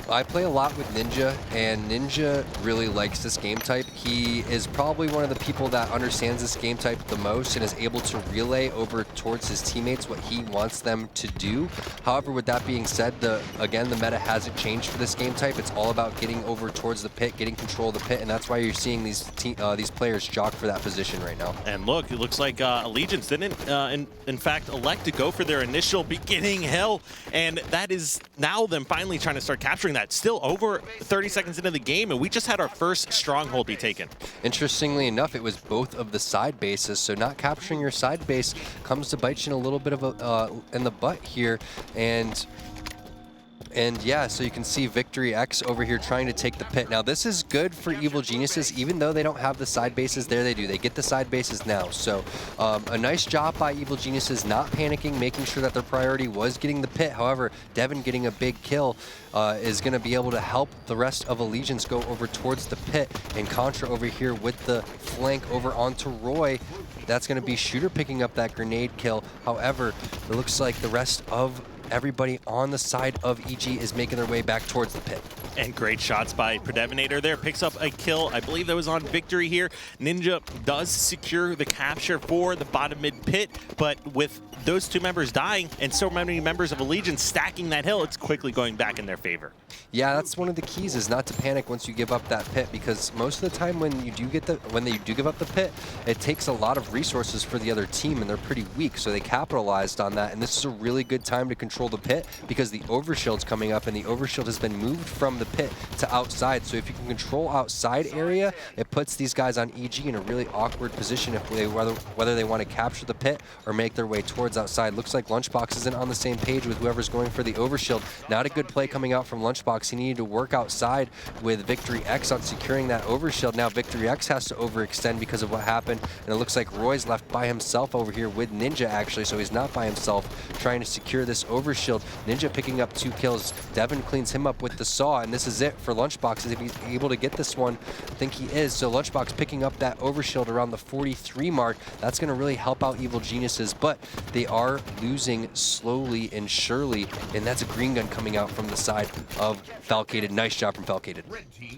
I play a lot with Ninja, and Ninja really likes this game type. He is probably one of the people that understands this game type the most and is able to relay over towards his teammates what he wants them to do. However, with that being said, again, the meta hasn't changed for this game type. It's all about getting over towards the pit, getting control of the pit, and that's why you're seeing these players jock for that position right now. And look, it looks like Allegiance didn't, in fact, elect to go for their initial beginning hill, and that is now them finally trying to start capturing that. Still over 30 seconds into the game, and we just had our first stronghold be taken. Interestingly enough, it was both of the side bases, so not capturing your side base comes to bite you in a little bit of in the butt here, and yeah, so you can see Victory X over here trying to take the pit. Now, this is good for Evil Geniuses, even though they don't have the side bases there. They do. They get the side bases now. So a nice job by Evil Geniuses not panicking, making sure that their priority was getting the pit. However, Devin getting a big kill is going to be able to help the rest of Allegiance go over towards the pit. And Contra over here with the flank over onto Roy. That's going to be Shooter picking up that grenade kill. However, it looks like the rest of everybody on the side of EG is making their way back towards the pit. And great shots by Predevinator there. Picks up a kill. I believe that was on Victory here. Ninja does secure the capture for the bottom mid pit, but with those two members dying and so many members of Allegiance stacking that hill, it's quickly going back in their favor. Yeah, that's one of the keys, is not to panic once you give up that pit, because most of the time when you do give up the pit, it takes a lot of resources for the other team, and they're pretty weak, so they capitalized on that. And this is a really good time to control the pit because the overshield's coming up, and the overshield has been moved from the pit to outside. So if you can control outside area, it puts these guys on EG in a really awkward position if whether they want to capture the pit or make their way towards outside. Looks like Lunchbox isn't on the same page with whoever's going for the overshield. Not a good play coming out from Lunchbox. He needed to work outside with Victory X on securing that overshield. Now Victory X has to overextend because of what happened, and it looks like Roy's left by himself over here with Ninja, actually, so he's not by himself trying to secure this overshield. Ninja picking up 2 kills. Devin cleans him up with the Saw, and this is it for Lunchbox. If he's able to get this one, I think he is. So Lunchbox picking up that overshield around the 43 mark. That's going to really help out Evil Geniuses, but they are losing slowly and surely, and that's a green gun coming out from the side of Falcated. Nice job from Falcated.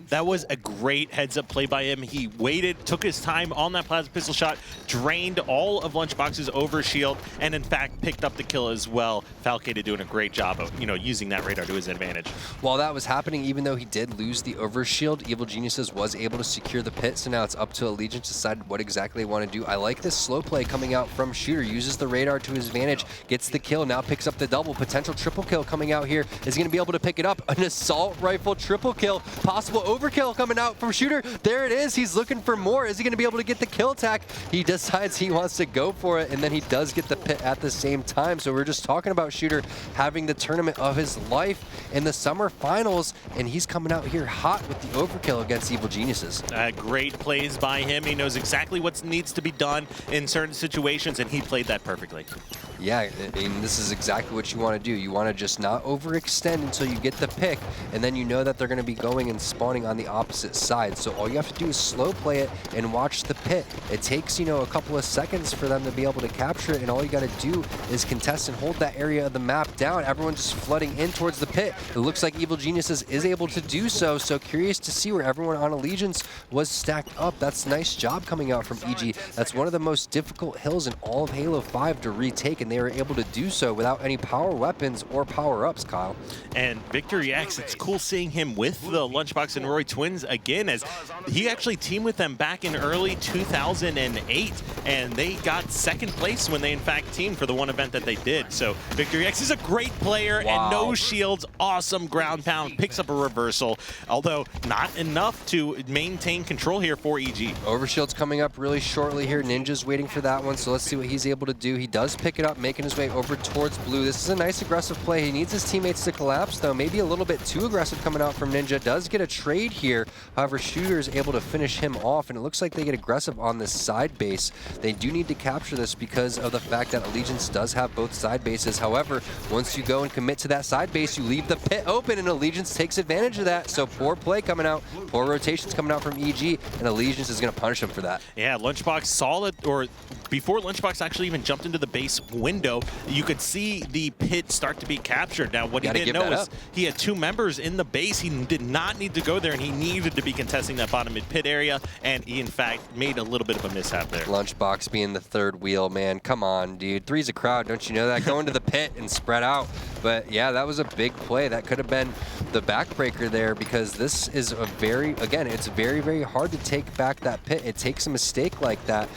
That was a great heads-up play by him. He waited, took his time on that plasma pistol shot, drained all of Lunchbox's overshield, and in fact picked up the kill as well. Falcated doing a great job of, using that radar to his advantage. While that was happening, even though he did lose the overshield, Evil Geniuses was able to secure the pit, so now it's up to Allegiance to decide what exactly they want to do. I like this slow play coming out from Shooter. Uses the radar to his advantage, gets the kill, now picks up the double. Potential triple kill coming out here. Is he going to be able to pick it up? An assault rifle triple kill. Possible overkill coming out from Shooter. There it is. He's looking for more. Is he going to be able to get the kill attack? He decides he wants to go for it, and then he does get the pit at the same time. So we're just talking about Shooter having the tournament of his life in the summer finals, and he's coming out here hot with the overkill against Evil Geniuses. Great plays by him. He knows exactly what needs to be done in certain situations, and he played that perfectly. Yeah, I mean, this is exactly what you want to do. You want to just not overextend until you get the pick, and then you know that they're going to be going and spawning on the opposite side. So all you have to do is slow play it and watch the pit. It takes, a couple of seconds for them to be able to capture it, and all you got to do is contest and hold that area of the map down. Everyone's just flooding in towards the pit. It looks like Evil Geniuses is able to do so, so curious to see where everyone on Allegiance was stacked up. That's a nice job coming out from EG. That's one of the most difficult hills in all of Halo 5 to retake, and and they were able to do so without any power weapons or power-ups, Kyle. And Victory X, it's cool seeing him with the Lunchbox and Roy twins again, as he actually teamed with them back in early 2008, and they got second place when they in fact teamed for the one event that they did. So Victory X is a great player, and no shields, awesome ground pound, picks up a reversal, although not enough to maintain control here for EG. Overshield's coming up really shortly here. Ninja's waiting for that one, so let's see what he's able to do. He does pick it up, making his way over towards blue. This is a nice aggressive play. He needs his teammates to collapse, though. Maybe a little bit too aggressive coming out from Ninja. Does get a trade here. However, Shooter is able to finish him off, and it looks like they get aggressive on this side base. They do need to capture this because of the fact that Allegiance does have both side bases. However, once you go and commit to that side base, you leave the pit open, and Allegiance takes advantage of that. So poor play coming out, poor rotations coming out from EG, and Allegiance is going to punish him for that. Yeah, Lunchbox saw it, or before Lunchbox actually even jumped into the base window, you could see the pit start to be captured. Now, what he didn't know is he had two members in the base. He did not need to go there, and he needed to be contesting that bottom mid pit area, and he, in fact, made a little bit of a mishap there. Lunchbox being the third wheel, man. Come on, dude. Three's a crowd, don't you know that? Go into the pit and spread out. But, yeah, that was a big play. That could have been the backbreaker there, because this is a very, again, it's very, very hard to take back that pit. It takes a mistake like that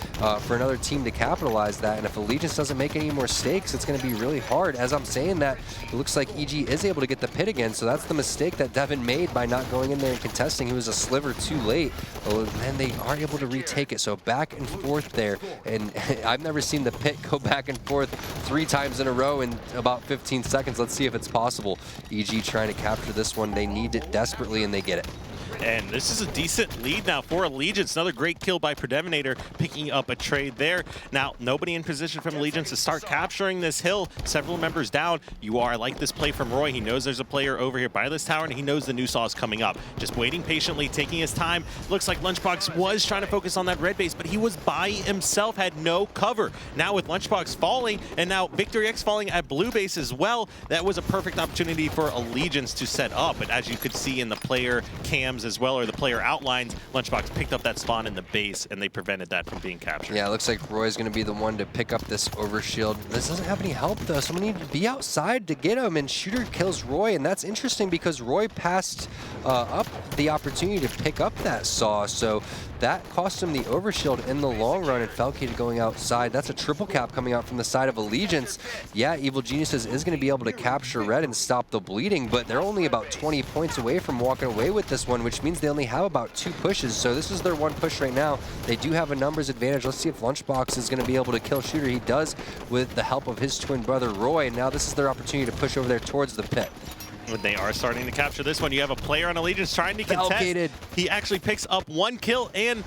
for another team to capitalize that, and if Allegiance doesn't make any more mistakes, it's going to be really hard. As I'm saying that, it looks like EG is able to get the pit again, so that's the mistake that Devin made by not going in there and contesting. He was a sliver too late, and then they are able to retake it. So back and forth there, and I've never seen the pit go back and forth 3 times in a row in about 15 seconds. Let's see if it's possible. EG trying to capture this one. They need it desperately, and they get it. And this is a decent lead now for Allegiance. Another great kill by Predevinator, picking up a trade there. Now, nobody in position from Allegiance to start capturing this hill. Several members down. I like this play from Roy. He knows there's a player over here by this tower, and he knows the new saw is coming up. Just waiting patiently, taking his time. Looks like Lunchbox was trying to focus on that red base, but he was by himself, had no cover. Now with Lunchbox falling, and now Victory X falling at blue base as well, that was a perfect opportunity for Allegiance to set up. But as you could see in the player cams as well, or the player outlines, Lunchbox picked up that spawn in the base, and they prevented that from being captured. Yeah, it looks like Roy's going to be the one to pick up this overshield. This doesn't have any help, though. Someone needs to be outside to get him, and Shooter kills Roy, and that's interesting because Roy passed up the opportunity to pick up that saw, so that cost him the overshield in the long run, and Falcade going outside. That's a triple cap coming out from the side of Allegiance. Yeah, Evil Geniuses is going to be able to capture red and stop the bleeding, but they're only about 20 points away from walking away with this one, which means they only have about 2 pushes, so this is their one push right now. They do have a numbers advantage. Let's see if Lunchbox is going to be able to kill Shooter. He does with the help of his twin brother Roy, and now this is their opportunity to push over there towards the pit. When they are starting to capture this one, you have a player on Allegiance trying to contest. He actually picks up 1 kill, and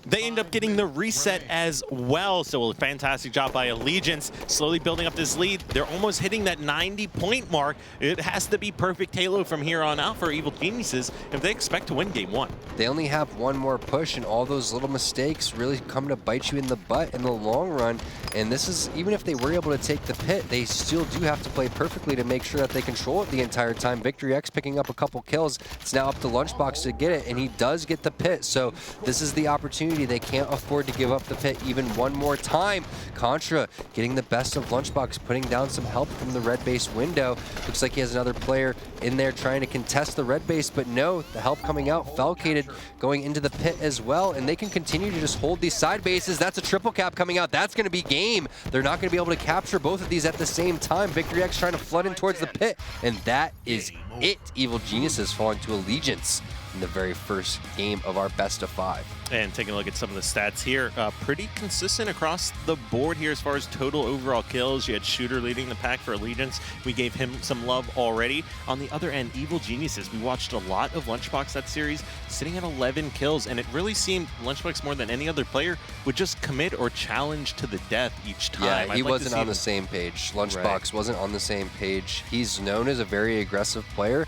they end up getting the reset as well. So a fantastic job by Allegiance, slowly building up this lead. They're almost hitting that 90-point mark. It has to be perfect Halo from here on out for Evil Geniuses if they expect to win Game 1. They only have 1 more push, and all those little mistakes really come to bite you in the butt in the long run. And this is, even if they were able to take the pit, they still do have to play perfectly to make sure that they control it the entire time. Victory X picking up a couple kills. It's now up to Lunchbox to get it, and he does get the pit. So this is the opportunity. They can't afford to give up the pit even one more time. Contra getting the best of Lunchbox, putting down some help from the red base window. Looks like he has another player in there trying to contest the red base, but no, the help coming out. Falcated going into the pit as well, and they can continue to just hold these side bases. That's a triple cap coming out. That's going to be game. They're not going to be able to capture both of these at the same time. Victory X trying to flood in towards the pit, and that is it. Evil Geniuses falling to Allegiance in the very first game of our best of 5. And taking a look at some of the stats here, pretty consistent across the board here as far as total overall kills. You had Shooter leading the pack for Allegiance. We gave him some love already. On the other end, Evil Geniuses. We watched a lot of Lunchbox that series, sitting at 11 kills, and it really seemed Lunchbox more than any other player would just commit or challenge to the death each time. Yeah, he wasn't on the same page. Lunchbox wasn't on the same page. He's known as a very aggressive player.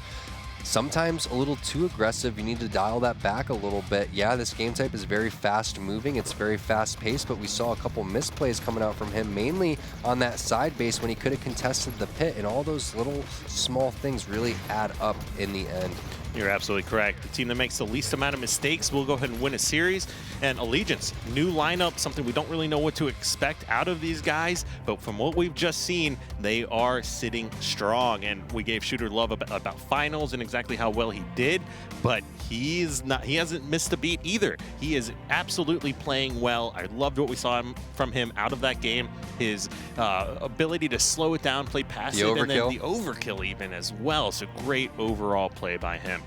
Sometimes a little too aggressive. You need to dial that back a little bit. Yeah, this game type is very fast moving. It's very fast paced, but we saw a couple misplays coming out from him, mainly on that side base when he could have contested the pit, and all those little small things really add up in the end. You're absolutely correct. The team that makes the least amount of mistakes will go ahead and win a series. And Allegiance, new lineup, something we don't really know what to expect out of these guys, but from what we've just seen, they are sitting strong. And we gave Shooter love about finals and exactly how well he did, but he hasn't missed a beat either. He is absolutely playing well. I loved what we saw from him out of that game. His ability to slow it down, play passive, and then the overkill even as well. So great overall play by him.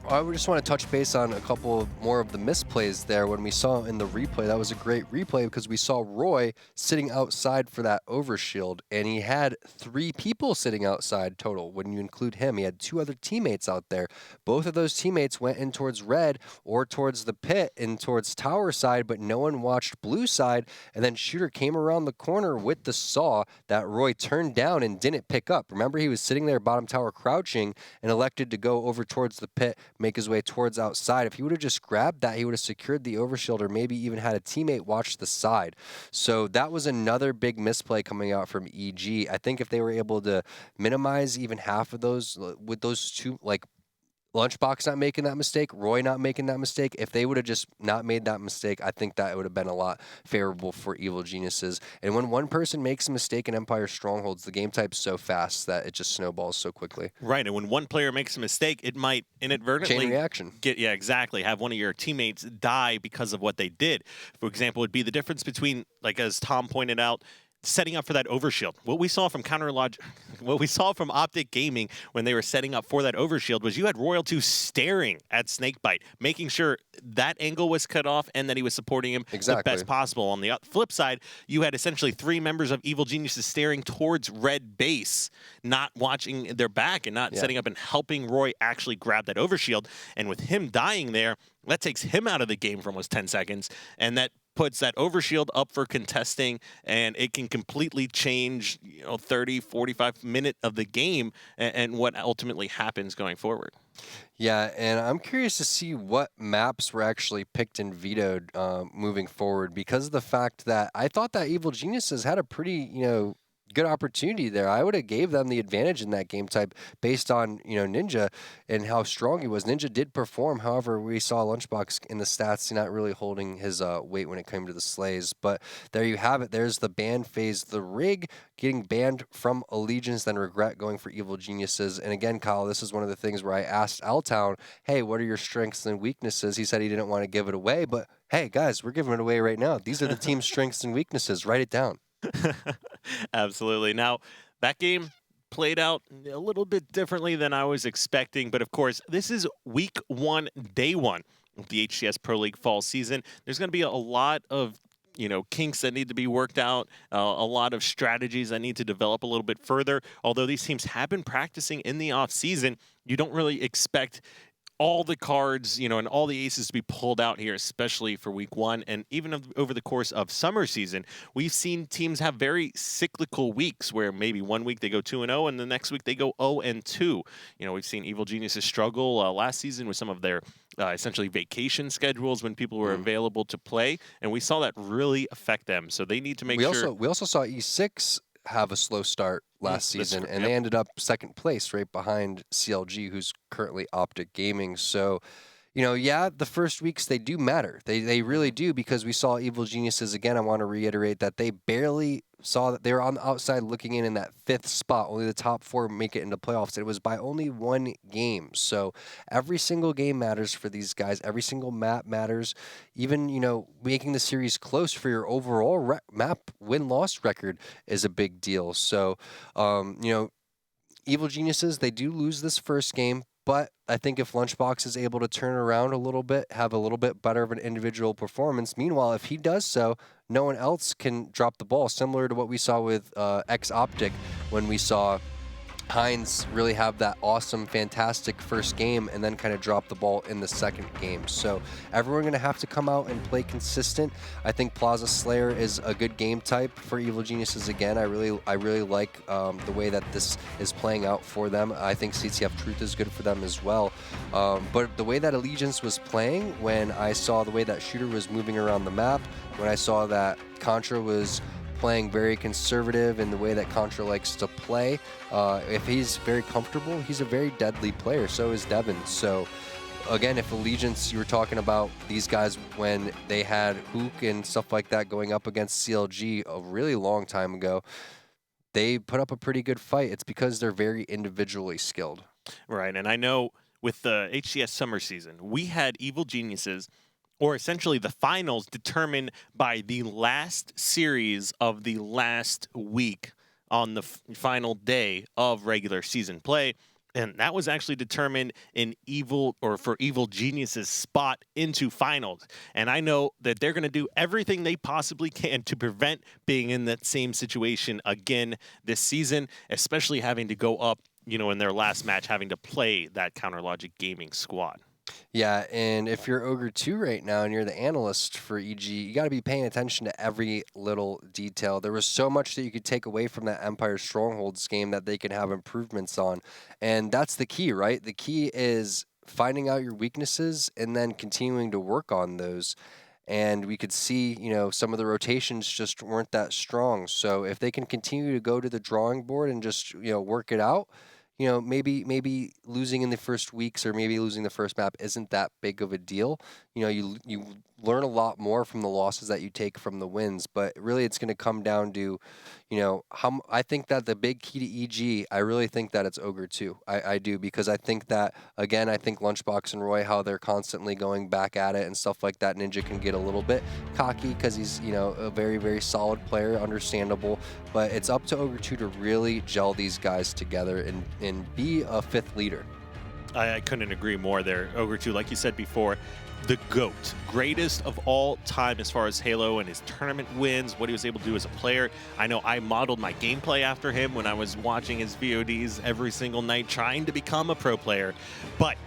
I just want to touch base on a couple more of the misplays there. When we saw in the replay, that was a great replay because we saw Roy sitting outside for that overshield, and he had 3 people sitting outside total. When you include him, he had 2 other teammates out there. Both of those teammates went in towards red or towards the pit and towards tower side, but no one watched blue side. And then Shooter came around the corner with the saw that Roy turned down and didn't pick up. Remember, he was sitting there bottom tower crouching and elected to go over towards the pit, make his way towards outside. If he would have just grabbed that, he would have secured the overshield or maybe even had a teammate watch the side. So that was another big misplay coming out from EG. I think if they were able to minimize even half of those with those 2, like Lunchbox not making that mistake, Roy not making that mistake, if they would have just not made that mistake, I think that would have been a lot favorable for Evil Geniuses. And when one person makes a mistake in Empire Strongholds, the game type's so fast that it just snowballs so quickly. Right, and when one player makes a mistake, it might inadvertently chain reaction. Have one of your teammates die because of what they did. For example, would be the difference between, like as Tom pointed out, setting up for that overshield. What we saw from Optic Gaming when they were setting up for that overshield was you had Royal 2 staring at Snakebite, making sure that angle was cut off and that he was supporting him the best possible. On the flip side, you had essentially 3 members of Evil Geniuses staring towards red base, not watching their back and not setting up and helping Roy actually grab that overshield. And with him dying there, that takes him out of the game for almost 10 seconds, and that puts that overshield up for contesting, and it can completely change 30, 45 minute of the game and what ultimately happens going forward. Yeah, and I'm curious to see what maps were actually picked and vetoed moving forward, because of the fact that I thought that Evil Geniuses had a pretty, good opportunity there. I would have gave them the advantage in that game type based on, Ninja and how strong he was. Ninja did perform. However, we saw Lunchbox in the stats not really holding his weight when it came to the slays. But there you have it. There's the ban phase. The rig getting banned from Allegiance, then Regret going for Evil Geniuses. And again, Kyle, this is one of the things where I asked Altown, hey, what are your strengths and weaknesses? He said he didn't want to give it away, but hey, guys, we're giving it away right now. These are the team's strengths and weaknesses. Write it down. Absolutely. Now, that game played out a little bit differently than I was expecting, but of course, this is week 1, day 1 of the HCS Pro League fall season. There's going to be a lot of kinks that need to be worked out, a lot of strategies that need to develop a little bit further. Although these teams have been practicing in the off season, you don't really expect all the cards, and all the aces to be pulled out here, especially for week 1. And even over the course of summer season, we've seen teams have very cyclical weeks where maybe one week they go 2-0 and the next week they go 0-2. We've seen Evil Geniuses struggle last season with some of their essentially vacation schedules when people were available to play. And we saw that really affect them. So they need to make sure. We also saw E6 have a slow start last season, and they ended up second place right behind CLG, who's currently Optic Gaming. So, the first weeks, they do matter. They really do, because we saw Evil Geniuses, again, I want to reiterate that they barely saw that they were on the outside looking in that 5th spot. Only the top 4 make it into playoffs. It was by only 1 game. So every single game matters for these guys. Every single map matters. Even, making the series close for your overall map win-loss record is a big deal. So, Evil Geniuses, they do lose this first game, but I think if Lunchbox is able to turn around a little bit, have a little bit better of an individual performance, meanwhile, if he does so, no one else can drop the ball, similar to what we saw with X-Optic when we saw Heinz really have that awesome, fantastic first game and then kind of drop the ball in the second game. So everyone going to have to come out and play consistent. I think Plaza Slayer is a good game type for Evil Geniuses again. I really like the way that this is playing out for them. I think CTF Truth is good for them as well. But the way that Allegiance was playing, when I saw the way that Shooter was moving around the map, when I saw that Contra was playing very conservative in the way that Contra likes to play. If he's very comfortable, he's a very deadly player. So is Devin. So again, if Allegiance, you were talking about these guys when they had Hook and stuff like that going up against CLG a really long time ago, they put up a pretty good fight. It's because they're very individually skilled. Right, and I know with the HCS summer season, we had Evil Geniuses, or essentially the finals, determined by the last series of the last week on the final day of regular season play. And that was actually determined in for Evil Genius's spot into finals. And I know that they're going to do everything they possibly can to prevent being in that same situation again this season, especially having to go up, in their last match, having to play that Counter Logic Gaming squad. Yeah, and if you're Ogre 2 right now and you're the analyst for EG, you got to be paying attention to every little detail. There was so much that you could take away from that Empire Strongholds game that they could have improvements on. And that's the key, right? The key is finding out your weaknesses and then continuing to work on those. And we could see, some of the rotations just weren't that strong. So if they can continue to go to the drawing board and just, work it out, maybe losing in the first weeks or maybe losing the first map isn't that big of a deal. You learn a lot more from the losses that you take from the wins, but really it's going to come down to, how I think that the big key to EG, I really think that it's Ogre 2. I do, because I think that, again, I think Lunchbox and Roy, how they're constantly going back at it and stuff like that. Ninja can get a little bit cocky because he's, a very, very solid player, understandable, but it's up to Ogre 2 to really gel these guys together and be a fifth leader. I couldn't agree more there. Ogre 2, like you said before, the GOAT, greatest of all time as far as Halo and his tournament wins, what he was able to do as a player. I know I modeled my gameplay after him when I was watching his VODs every single night, trying to become a pro player. But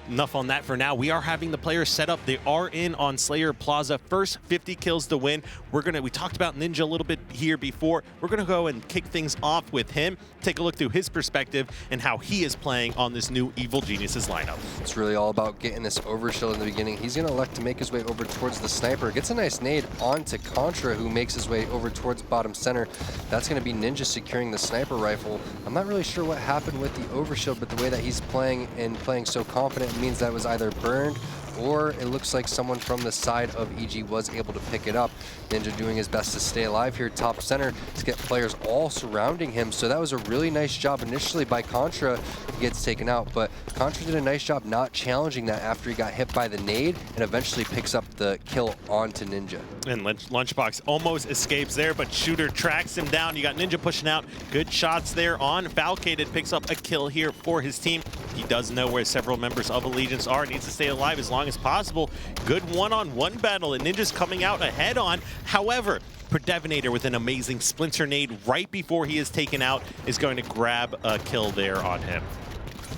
enough on that for now. We are having the players set up. They are in on Slayer Plaza. First 50 kills to win. We talked about Ninja a little bit here before. We're gonna go and kick things off with him. Take a look through his perspective and how he is playing on this new Evil Geniuses lineup. It's really all about getting this overshield in the beginning. He's gonna elect to make his way over towards the sniper. Gets a nice nade onto Contra, who makes his way over towards bottom center. That's gonna be Ninja securing the sniper rifle. I'm not really sure what happened with the overshield, but the way that he's playing and playing so confident means that was either burned or it looks like someone from the side of EG was able to pick it up. Ninja doing his best to stay alive here top center to get players all surrounding him. So that was a really nice job initially by Contra. He gets taken out, but Contra did a nice job not challenging that after he got hit by the nade and eventually picks up the kill onto Ninja. And Lunchbox almost escapes there, but Shooter tracks him down. You got Ninja pushing out. Good shots there on Falcated. Picks up a kill here for his team. He does know where several members of Allegiance are. Needs to stay alive as long as possible. Good one-on-one battle, and Ninja's coming out ahead on. However, Predevinator with an amazing splinter nade right before he is taken out is going to grab a kill there on him.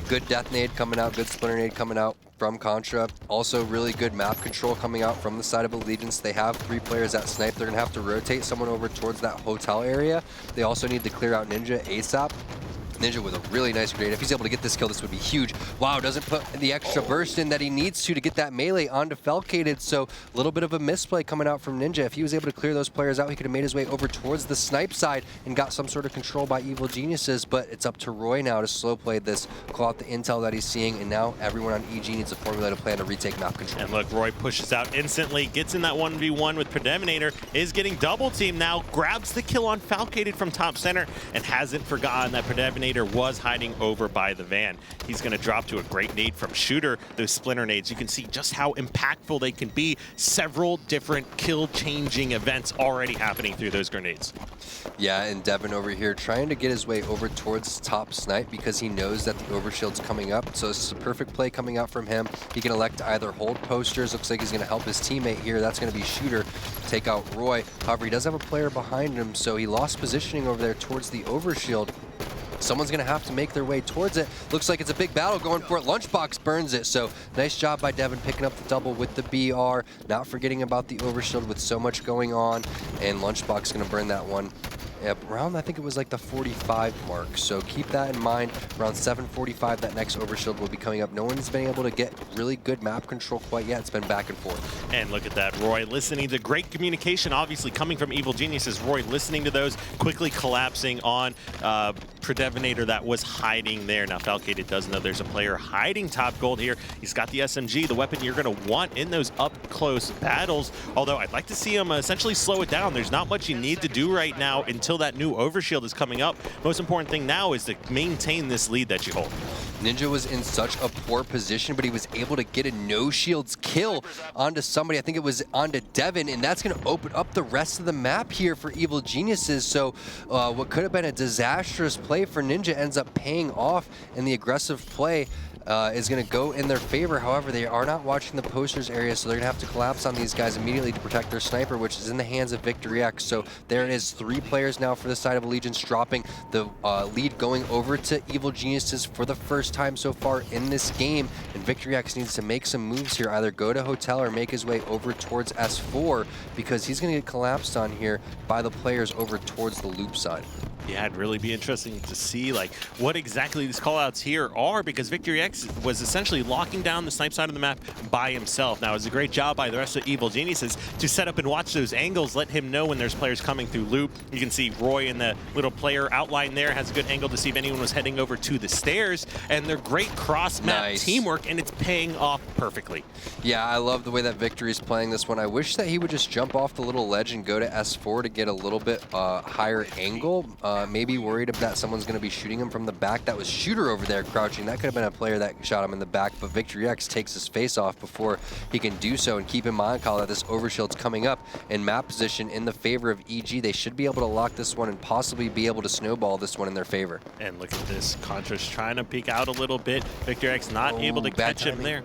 Good death nade coming out, good splinter nade coming out from Contra. Also really good map control coming out from the side of Allegiance. They have 3 players at snipe. They're going to have to rotate someone over towards that hotel area. They also need to clear out Ninja ASAP. Ninja with a really nice grenade. If he's able to get this kill, this would be huge. Wow, doesn't put the extra burst in that he needs to get that melee onto Falcated. So a little bit of a misplay coming out from Ninja. If he was able to clear those players out, he could have made his way over towards the snipe side and got some sort of control by Evil Geniuses. But it's up to Roy now to slow play this, call out the intel that he's seeing, and now everyone on EG needs to formulate a plan to retake map control. And look, Roy pushes out instantly, gets in that 1v1 with Predevinator, is getting double teamed now, grabs the kill on Falcated from top center, and hasn't forgotten that Predevinator was hiding over by the van. He's going to drop to a great nade from Shooter. Those splinter nades, you can see just how impactful they can be. Several different kill-changing events already happening through those grenades. Yeah, and Devin over here trying to get his way over towards top snipe because he knows that the overshield's coming up. So this is a perfect play coming out from him. He can elect to either hold posters. Looks like he's going to help his teammate here. That's going to be Shooter take out Roy. However, he does have a player behind him, so he lost positioning over there towards the overshield. Someone's going to have to make their way towards it. Looks like it's a big battle going for it. Lunchbox burns it. So nice job by Devin picking up the double with the BR. Not forgetting about the overshield with so much going on. And Lunchbox going to burn that one. around, I think it was like the 45 mark. So keep that in mind. Around 7:45, that next overshield will be coming up. No one's been able to get really good map control quite yet. It's been back and forth. And look at that, Roy listening to great communication, obviously coming from Evil Geniuses. Roy listening to those, quickly collapsing on Predevinator that was hiding there. Now Falcated does know there's a player hiding top gold here. He's got the SMG, the weapon you're going to want in those up-close battles. Although I'd like to see him essentially slow it down. There's not much you need to do right now until that new overshield is coming up. Most important thing now is to maintain this lead that you hold. Ninja was in such a poor position, but he was able to get a no shields kill onto somebody. I think it was onto Devin, and that's going to open up the rest of the map here for Evil Geniuses. So what could have been a disastrous play for Ninja ends up paying off, and the aggressive play is going to go in their favor. However, they are not watching the posters area, so they're going to have to collapse on these guys immediately to protect their sniper, which is in the hands of Victory X. So there it is, 3 players now for the side of Allegiance, dropping the lead going over to Evil Geniuses for the first time so far in this game. And Victory X needs to make some moves here, either go to Hotel or make his way over towards S4, because he's going to get collapsed on here by the players over towards the loop side. Yeah, it'd really be interesting to see like what exactly these callouts here are, because Victory X was essentially locking down the snipe side of the map by himself. Now, it's a great job by the rest of Evil Geniuses to set up and watch those angles, let him know when there's players coming through loop. You can see Roy in the little player outline there has a good angle to see if anyone was heading over to the stairs, and they're great cross-map teamwork, and it's paying off perfectly. Yeah, I love the way that Victory's playing this one. I wish that he would just jump off the little ledge and go to S4 to get a little bit higher angle. Maybe worried that someone's going to be shooting him from the back. That was Shooter over there crouching. That could have been a player that shot him in the back, but Victory X takes his face off before he can do so. And keep in mind, Kyle, that this overshield's coming up in map position in the favor of EG. They should be able to lock this one and possibly be able to snowball this one in their favor. And look at this. Contra's trying to peek out a little bit. Victory X not able to catch him there.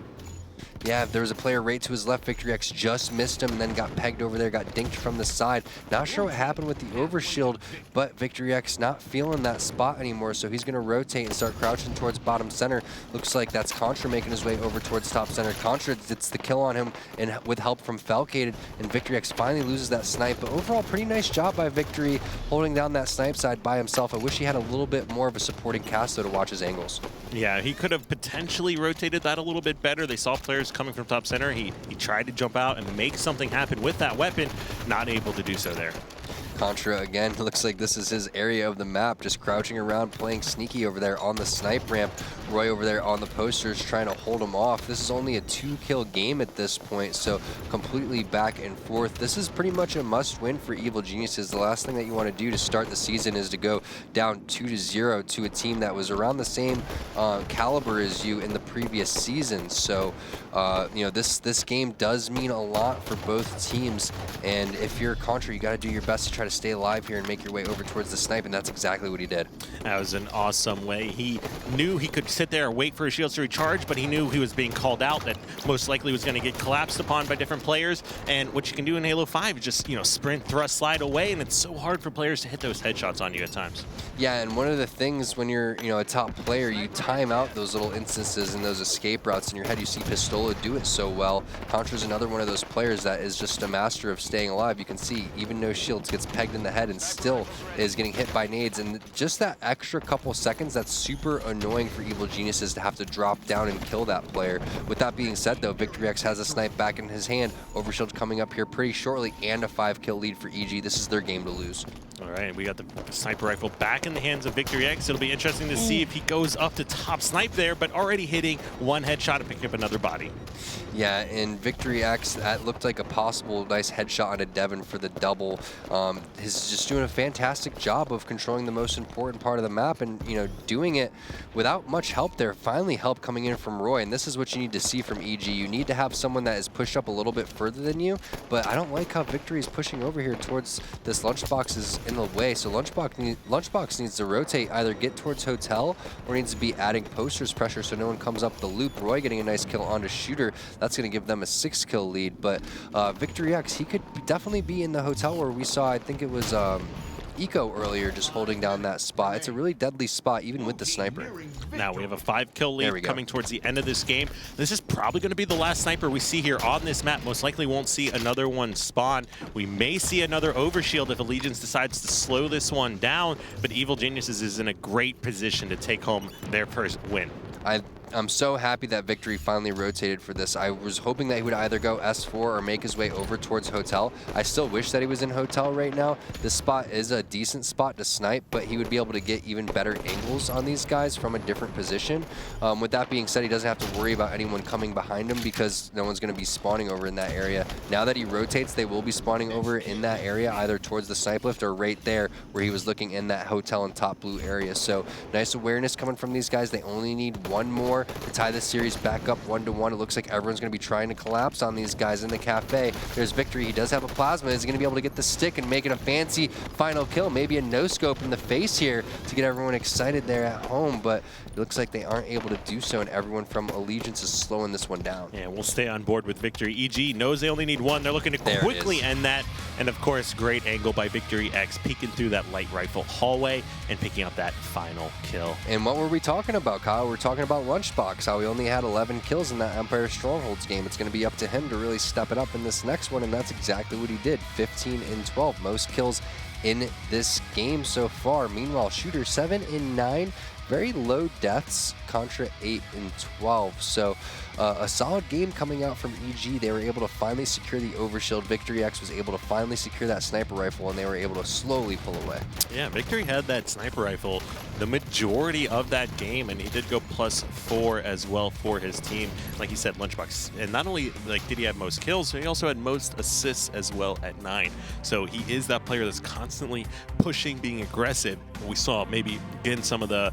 Yeah, there was a player right to his left. Victory X just missed him and then got pegged over there, got dinked from the side. Not sure what happened with the overshield, but Victory X not feeling that spot anymore, so he's going to rotate and start crouching towards bottom center. Looks like that's Contra making his way over towards top center. Contra gets the kill on him and with help from Falcated, and Victory X finally loses that snipe. But overall, pretty nice job by Victory holding down that snipe side by himself. I wish he had a little bit more of a supporting cast, though, to watch his angles. Yeah, he could have potentially rotated that a little bit better. They saw players coming from top center. He tried to jump out and make something happen with that weapon, not able to do so there. Contra, again, looks like this is his area of the map, just crouching around, playing sneaky over there on the snipe ramp. Roy over there on the posters trying to hold him off. This is only a 2-kill game at this point, so completely back and forth. This is pretty much a must-win for Evil Geniuses. The last thing that you want to do to start the season is to go down 2-0 to a team that was around the same caliber as you in the previous season. So, you know, this game does mean a lot for both teams, and if you're Contra, you got to do your best to try to stay alive here and make your way over towards the snipe, and that's exactly what he did. That was an awesome way. He knew he could sit there and wait for his shields to recharge, but he knew he was being called out, that most likely was going to get collapsed upon by different players. And what you can do in Halo 5 is just, you know, sprint, thrust, slide away, and it's so hard for players to hit those headshots on you at times. Yeah, and one of the things when you're, you know, a top player, you time out those little instances and those escape routes. In your head, you see Pistola do it so well. Contra's another one of those players that is just a master of staying alive. You can see, even no shields, gets pegged in the head and still is getting hit by nades. And just that extra couple seconds, that's super annoying for Evil Geniuses to have to drop down and kill that player. With that being said, though, Victory X has a snipe back in his hand. Overshield coming up here pretty shortly, and a 5-kill lead for EG. This is their game to lose. All right, we got the sniper rifle back in the hands of Victory X. It'll be interesting to see if he goes up to top snipe there, but already hitting one headshot and picking up another body. Yeah, and Victory X, that looked like a possible nice headshot on a Devin for the double. He's just doing a fantastic job of controlling the most important part of the map and, you know, doing it without much help there. Finally help coming in from Roy, and this is what you need to see from EG. You need to have someone that is pushed up a little bit further than you, but I don't like how Victory is pushing over here towards this Lunchbox is in the way, so Lunchbox needs to rotate, either get towards Hotel or needs to be adding posters pressure so no one comes up the loop. Roy getting a nice kill onto Shooter. That's going to give them a 6-kill lead, but Victory X, he could definitely be in the Hotel where we saw, I think it was Eco earlier, just holding down that spot. It's a really deadly spot, even with the sniper. Now we have a 5-kill lead coming towards the end of this game. This is probably going to be the last sniper we see here on this map. Most likely won't see another one spawn. We may see another overshield if Allegiance decides to slow this one down, but Evil Geniuses is in a great position to take home their first win. I'm so happy that Victory finally rotated for this. I was hoping that he would either go S4 or make his way over towards Hotel. I still wish that he was in Hotel right now. This spot is a decent spot to snipe, but he would be able to get even better angles on these guys from a different position. With that being said, he doesn't have to worry about anyone coming behind him because no one's going to be spawning over in that area. Now that he rotates, they will be spawning over in that area, either towards the snipe lift or right there where he was looking in that Hotel and top blue area. So nice awareness coming from these guys. They only need one more to tie this series back up 1-1. It looks like everyone's going to be trying to collapse on these guys in the cafe. There's Victory. He does have a plasma. Is he going to be able to get the stick and make it a fancy final kill? Maybe a no-scope in the face here to get everyone excited there at home, but it looks like they aren't able to do so, and everyone from Allegiance is slowing this one down. Yeah, we'll stay on board with Victory. EG knows they only need one. They're looking to quickly end that. And of course, great angle by Victory X, peeking through that light rifle hallway and picking up that final kill. And what were we talking about, Kyle? We're talking about Lunchbox, how he only had 11 kills in that Empire Strongholds game. It's going to be up to him to really step it up in this next one, and that's exactly what he did. 15 and 12, most kills in this game so far. Meanwhile, Shooter 7 and 9, very low deaths, Contra 8 and 12. So a solid game coming out from EG. They were able to finally secure the overshield. Victory X was able to finally secure that sniper rifle, and they were able to slowly pull away. Yeah, Victory had that sniper rifle the majority of that game, and he did go +4 as well for his team. Like you said, Lunchbox. And not only did he have most kills, he also had most assists as well at 9. So he is that player that's constantly pushing, being aggressive. We saw maybe getting some of the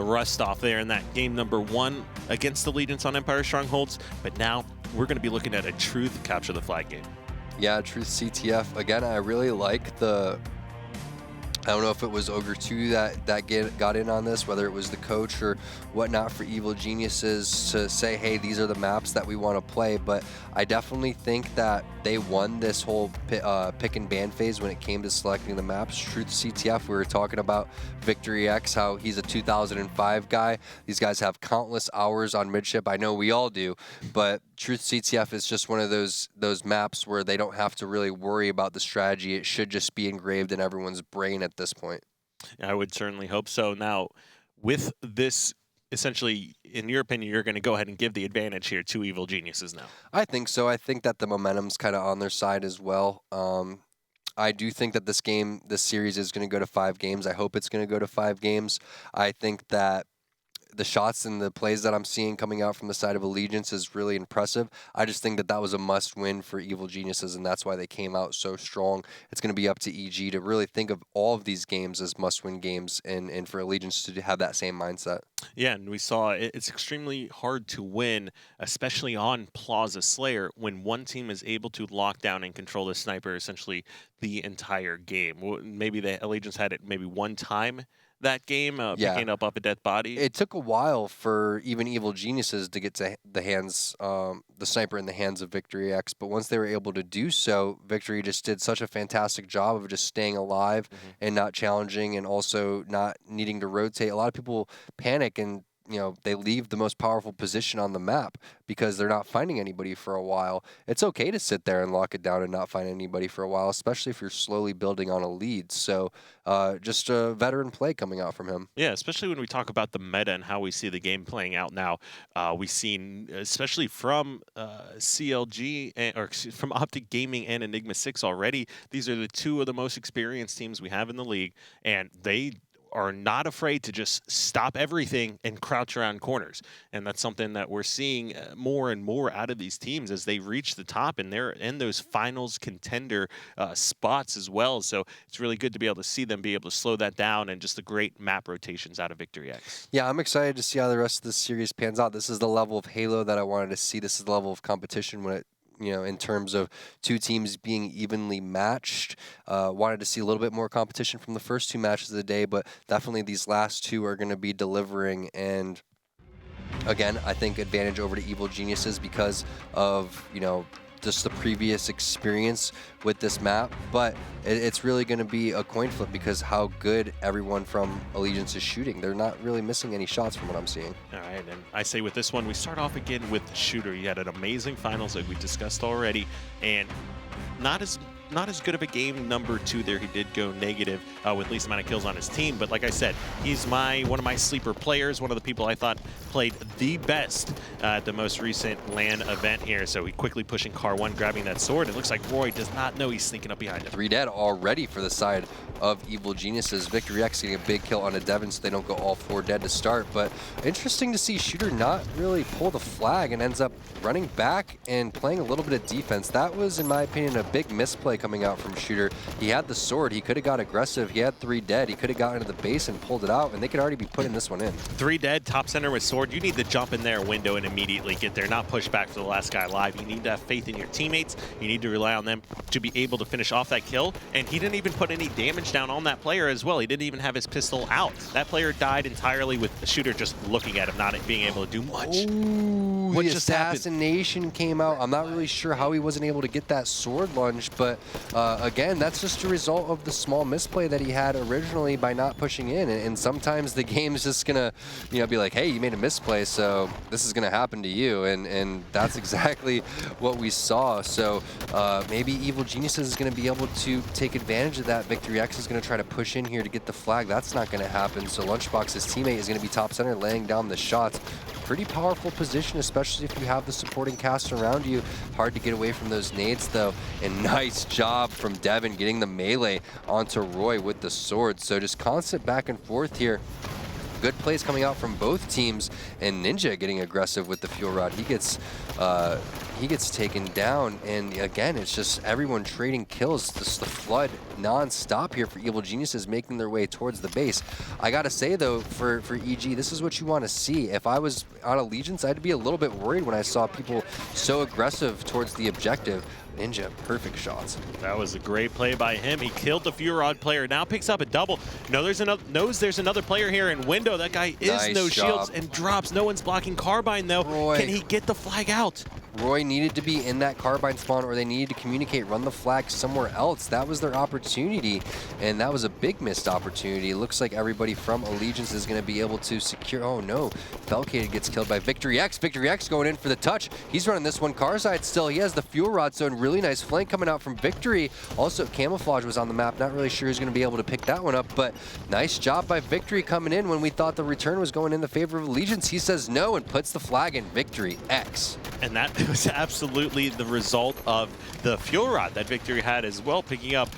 rust off there in that game number 1 against Allegiance on Empire Strongholds, but now we're going to be looking at a Truth capture the flag game. Yeah, Truth CTF. Again, I really like the... I don't know if it was Ogre 2 that got in on this, whether it was the coach or whatnot for Evil Geniuses to say, hey, these are the maps that we want to play. But I definitely think that they won this whole pick and ban phase when it came to selecting the maps. Truth CTF, we were talking about Victory X, how he's a 2005 guy. These guys have countless hours on midship. I know we all do, but Truth CTF is just one of those maps where they don't have to really worry about the strategy. It should just be engraved in everyone's brain at this point. I would certainly hope so. Now, with this, essentially, in your opinion, you're going to go ahead and give the advantage here to Evil Geniuses now. I think so. I think that the momentum's kind of on their side as well. I do think that this series is going to go to 5 games. I hope it's going to go to 5 games. I think that the shots and the plays that I'm seeing coming out from the side of Allegiance is really impressive. I just think that was a must-win for Evil Geniuses, and that's why they came out so strong. It's going to be up to EG to really think of all of these games as must-win games, and for Allegiance to have that same mindset. Yeah, and we saw it's extremely hard to win, especially on Plaza Slayer, when one team is able to lock down and control the sniper essentially the entire game. Maybe the Allegiance had it maybe one time that game, picking up a dead body. It took a while for even Evil Geniuses to get to the sniper in the hands of Victory X, but once they were able to do so, Victory just did such a fantastic job of just staying alive and not challenging, and also not needing to rotate. A lot of people panic and they leave the most powerful position on the map because they're not finding anybody for a while. It's okay to sit there and lock it down and not find anybody for a while, especially if you're slowly building on a lead. So just a veteran play coming out from him. Yeah, especially when we talk about the meta and how we see the game playing out now. We've seen, especially from CLG, or from Optic Gaming and Enigma 6 already, these are the 2 of the most experienced teams we have in the league, and they are not afraid to just stop everything and crouch around corners. And that's something that we're seeing more and more out of these teams as they reach the top, and they're in those finals contender spots as well. So it's really good to be able to see them be able to slow that down, and just the great map rotations out of Victory X. Yeah, I'm excited to see how the rest of this series pans out. This is the level of Halo that I wanted to see. This is the level of competition when it in terms of 2 teams being evenly matched. Wanted to see a little bit more competition from the first 2 matches of the day, but definitely these last 2 are going to be delivering. And again, I think advantage over to Evil Geniuses because of, just the previous experience with this map, but it's really going to be a coin flip because how good everyone from Allegiance is shooting. They're not really missing any shots from what I'm seeing. All right, and I say with this one, we start off again with Shooter. He had an amazing finals like we discussed already, and not as good of a game number 2 there. He did go negative with least amount of kills on his team, but like I said, he's one of my sleeper players, one of the people I thought played the best at the most recent LAN event here. So he quickly pushing car 1, grabbing that sword. It looks like Roy does not know he's sneaking up behind him. 3 dead already for the side of Evil Geniuses. Victory X getting a big kill on a Devon, so they don't go all 4 dead to start. But interesting to see Shooter not really pull the flag and ends up running back and playing a little bit of defense. That was, in my opinion, a big misplay coming out from Shooter. He had the sword. He could have got aggressive. He had 3 dead. He could have gotten into the base and pulled it out, and they could already be putting this one in. 3 dead, top center with sword. You need to jump in there window and immediately get there, not push back for the last guy alive. You need to have faith in your teammates. You need to rely on them to be able to finish off that kill. And he didn't even put any damage down on that player as well. He didn't even have his pistol out. That player died entirely with the Shooter just looking at him, not being able to do much. Ooh, What the just happened? assassination came out. I'm not really sure how he wasn't able to get that sword lunge, but again, that's just a result of the small misplay that he had originally by not pushing in. And sometimes the game's just gonna, be like, hey, you made a misplay, so this is gonna happen to you. And that's exactly what we saw. So maybe Evil Geniuses is gonna be able to take advantage of that. Victory X is gonna try to push in here to get the flag. That's not gonna happen. So Lunchbox's teammate is gonna be top center, laying down the shots. Pretty powerful position, especially if you have the supporting cast around you. Hard to get away from those nades, though. And nice job from Devon getting the melee onto Roy with the sword. So just constant back and forth here. Good plays coming out from both teams, and Ninja getting aggressive with the fuel rod. He gets taken down, and again, it's just everyone trading kills. Just the flood non-stop here for Evil Geniuses, making their way towards the base. I gotta say though, for EG, this is what you want to see. If I was on Allegiance, I'd be a little bit worried when I saw people so aggressive towards the objective. Ninja, perfect shots. That was a great play by him. He killed the Furod player. Now picks up a double. There's another player here in window. That guy is Nice no job. shields and drops. No one's blocking Carbine though. Roy. Can he get the flag out? Roy needed to be in that Carbine spawn, or they needed to communicate, run the flag somewhere else. That was their opportunity, and that was a big missed opportunity. It looks like everybody from Allegiance is going to be able to secure. Oh no, Felcated gets killed by Victory X. Victory X going in for the touch. He's running this one Carside still. He has the fuel rod, so a really nice flank coming out from Victory. Also, Camouflage was on the map. Not really sure who's going to be able to pick that one up, but nice job by Victory coming in when we thought the return was going in the favor of Allegiance. He says no and puts the flag in. Victory X. And that was absolutely the result of the fuel rod that Victory had as well, picking up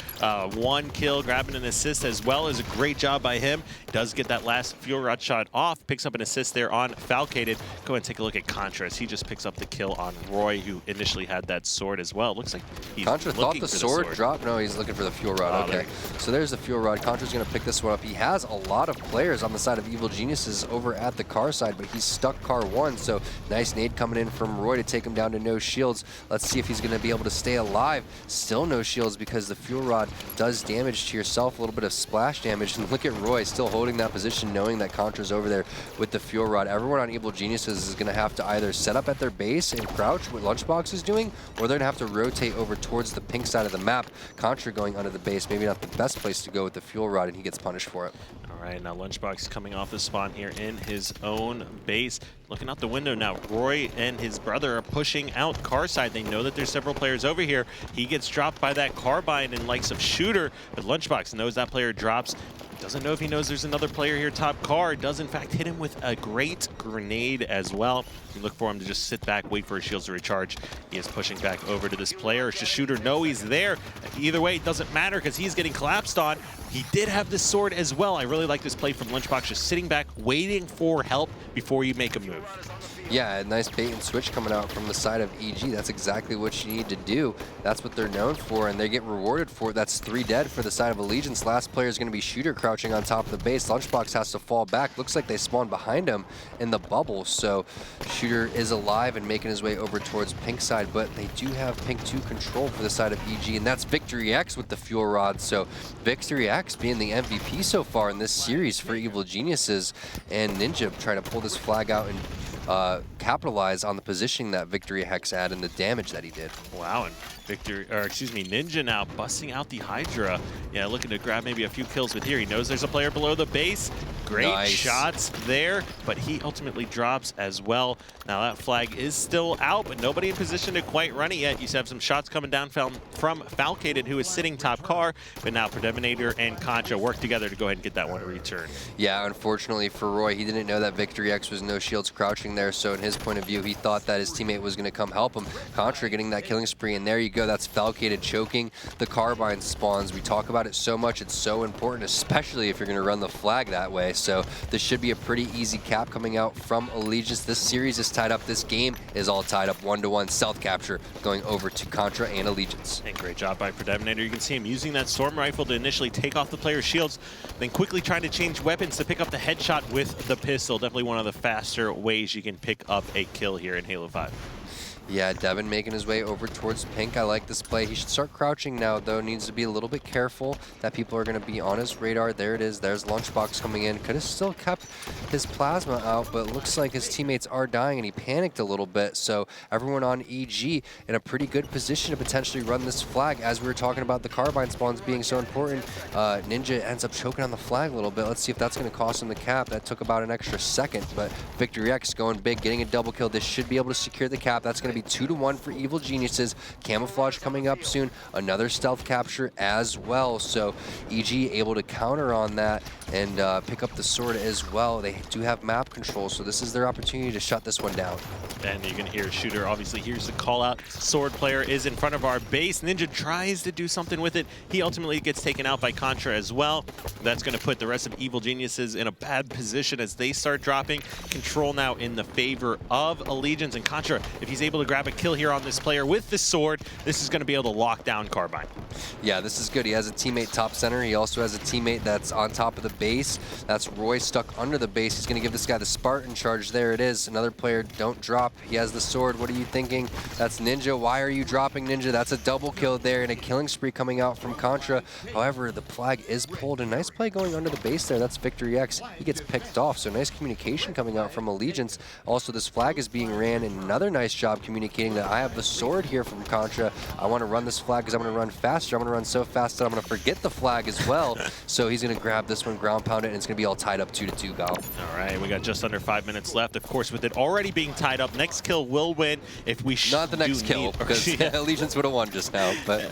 1 kill, grabbing an assist as well. Is a great job by him. Does get that last fuel rod shot off, picks up an assist there on Falcated. Go ahead and take a look at Contras. He just picks up the kill on Roy, who initially had that sword as well. Looks like he's Contra thought looking the for sword dropped. No, he's looking for the fuel rod. Oh, okay, so there's the fuel rod. Contra's going to pick this one up. He has a lot of players on the side of Evil Geniuses over at the car side, but he's stuck car 1. So nice nade coming in from Roy to take him down to no shields. Let's see if he's going to be able to stay alive. Still no shields because the fuel rod does damage to yourself, a little bit of splash damage. And look at Roy still holding that position, knowing that Contra's over there with the fuel rod. Everyone on Evil Geniuses is going to have to either set up at their base and crouch, what Lunchbox is doing, or they're going to have to rotate over towards the pink side of the map. Contra going under the base, maybe not the best place to go with the fuel rod, and he gets punished for it. All right, now Lunchbox coming off the spawn here in his own base. Looking out the window now, Roy and his brother are pushing out car side. They know that there's several players over here. He gets dropped by that Carbine and likes of Shooter, but Lunchbox knows that player drops. Doesn't know if he knows there's another player here top car. Does in fact hit him with a great grenade as well. You look for him to just sit back, wait for his shields to recharge. He is pushing back over to this player. Does Shooter know he's there? Either way, it doesn't matter because he's getting collapsed on. He did have this sword as well. I really like this play from Lunchbox, just sitting back, waiting for help before you make a move. Yeah, a nice bait and switch coming out from the side of EG. That's exactly what you need to do. That's what they're known for, and they get rewarded for it. That's 3 dead for the side of Allegiance. Last player is going to be Shooter crouching on top of the base. Lunchbox has to fall back. Looks like they spawned behind him in the bubble, so Shooter is alive and making his way over towards pink side, but they do have pink 2 control for the side of EG, and that's Victory X with the fuel rod. So Victory X being the MVP so far in this series for Evil Geniuses, and Ninja trying to pull this flag out and capitalize on the positioning that Victory Hex had and the damage that he did. Wow, and Ninja now busting out the Hydra. Yeah, looking to grab maybe a few kills with here. He knows there's a player below the base. Great shots there, but he ultimately drops as well. Now that flag is still out, but nobody in position to quite run it yet. You have some shots coming down from Falcated, who is sitting top car, but now Predominator and Contra work together to go ahead and get that one returned. Yeah, unfortunately for Roy, he didn't know that Victory X was no shields crouching there, so in his point of view, he thought that his teammate was going to come help him. Contra getting that killing spree, and there you go. That's Falcated choking the carbine spawns. We talk about it so much. It's so important, especially if you're going to run the flag that way. So this should be a pretty easy cap coming out from Allegiance. This series is tied up. This game is all tied up 1-1. Stealth capture going over to Contra and Allegiance. And great job by Predominator. You can see him using that Storm Rifle to initially take off the player's shields, then quickly trying to change weapons to pick up the headshot with the pistol. Definitely one of the faster ways you can pick up a kill here in Halo 5. Yeah, Devin making his way over towards Pink. I like this play. He should start crouching now, though. Needs to be a little bit careful that people are going to be on his radar. There it is. There's Lunchbox coming in. Could have still kept his plasma out, but it looks like his teammates are dying, and he panicked a little bit. So everyone on EG in a pretty good position to potentially run this flag. As we were talking about the carbine spawns being so important, Ninja ends up choking on the flag a little bit. Let's see if that's going to cost him the cap. That took about an extra second, but Victory X going big, getting a double kill. This should be able to secure the cap. That's going to be 2-1 for Evil Geniuses. Camouflage coming up soon. Another stealth capture as well. So EG able to counter on that and pick up the sword as well. They do have map control, so this is their opportunity to shut this one down. And you can hear Shooter. Obviously, here's the call out. Sword player is in front of our base. Ninja tries to do something with it. He ultimately gets taken out by Contra as well. That's going to put the rest of Evil Geniuses in a bad position as they start dropping. Control now in the favor of Allegiance, and Contra, if he's able to grab a kill here on this player with the sword, this is going to be able to lock down Carbine. Yeah, this is good. He has a teammate top center. He also has a teammate that's on top of the base. That's Roy stuck under the base. He's going to give this guy the Spartan charge. There it is. Another player, don't drop. He has the sword. What are you thinking? That's Ninja. Why are you dropping, Ninja? That's a double kill there and a killing spree coming out from Contra. However, the flag is pulled. A nice play going under the base there. That's Victory X. He gets picked off. So nice communication coming out from Allegiance. Also, this flag is being ran, and another nice job communicating that I have the sword here from Contra. I want to run this flag because I'm going to run faster. I'm going to run so fast that I'm going to forget the flag as well. So he's going to grab this one, ground pound it, and it's going to be all tied up 2-2, Gal. All right, we got just under 5 minutes left. Of course, with it already being tied up, next kill will win. If we not the next kill, because Allegiance would have won just now, but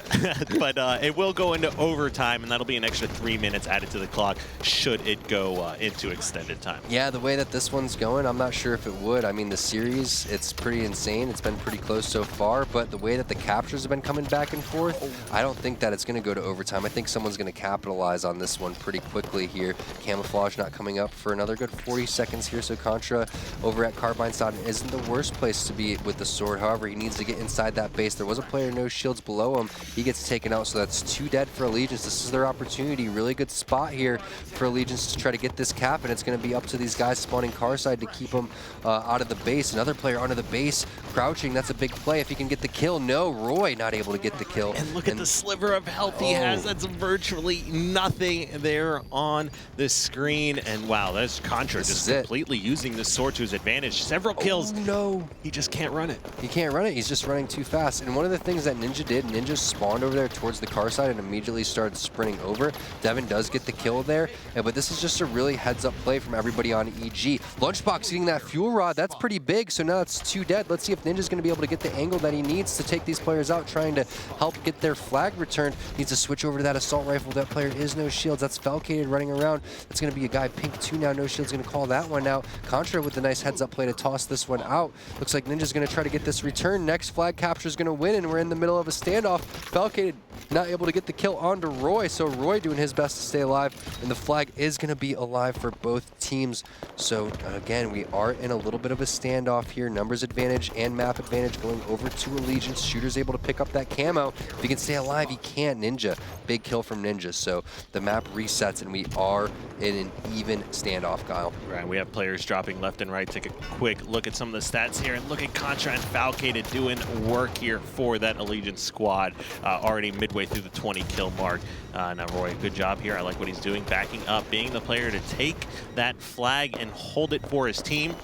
but it will go into overtime, and that'll be an extra 3 minutes added to the clock should it go into extended time. Yeah, the way that this one's going, I'm not sure if it would. I mean, the series, it's pretty insane. It's been pretty close so far, but the way that the captures have been coming back and forth, I don't think that it's going to go to overtime. I think someone's going to capitalize on this one pretty quickly here. Camouflage not coming up for another good 40 seconds here, so Contra over at Carbine Side isn't the worst place to be with the sword. However, he needs to get inside that base. There was a player no shields below him. He gets taken out, so that's 2 dead for Allegiance. This is their opportunity. Really good spot here for Allegiance to try to get this cap, and it's going to be up to these guys spawning car side to keep them out of the base. Another player under the base, crouching. That's a big play if he can get the kill. No, Roy not able to get the kill. And look at the sliver of health he has. That's virtually nothing there on the screen. And wow, that's Contra just completely using the sword to his advantage. Several kills. No. He just can't run it. He can't run it. He's just running too fast. And one of the things that Ninja did, Ninja spawned over there towards the car side and immediately started sprinting over. Devin does get the kill there, but this is just a really heads-up play from everybody on EG. Lunchbox getting that fuel rod. That's pretty big, so now it's 2 dead. Let's see if Ninja's going to be able to get the angle that he needs to take these players out, trying to help get their flag returned. Needs to switch over to that assault rifle. That player is no shields. That's Falcated running around. It's going to be a guy Pink 2 now. No shields going to call that one out. Contra with the nice heads-up play to toss this one out. Looks like Ninja's going to try to get this return. Next flag capture is going to win, and we're in the middle of a standoff. Falcated not able to get the kill onto Roy, so Roy doing his best to stay alive, and the flag is going to be alive for both teams. So again, we are in a little bit of a standoff here. Numbers advantage and map advantage going over to Allegiance. Shooter's able to pick up that camo. If he can stay alive, he can. Ninja, big kill from Ninja. So the map resets, and we are in an even standoff, Kyle. Right, we have players dropping left and right. Take a quick look at some of the stats here, and look at Contra and Falcated doing work here for that Allegiance squad. Already midway through the 20 kill mark. Now Roy, good job here. I like what he's doing, backing up, being the player to take that flag and hold it for his team.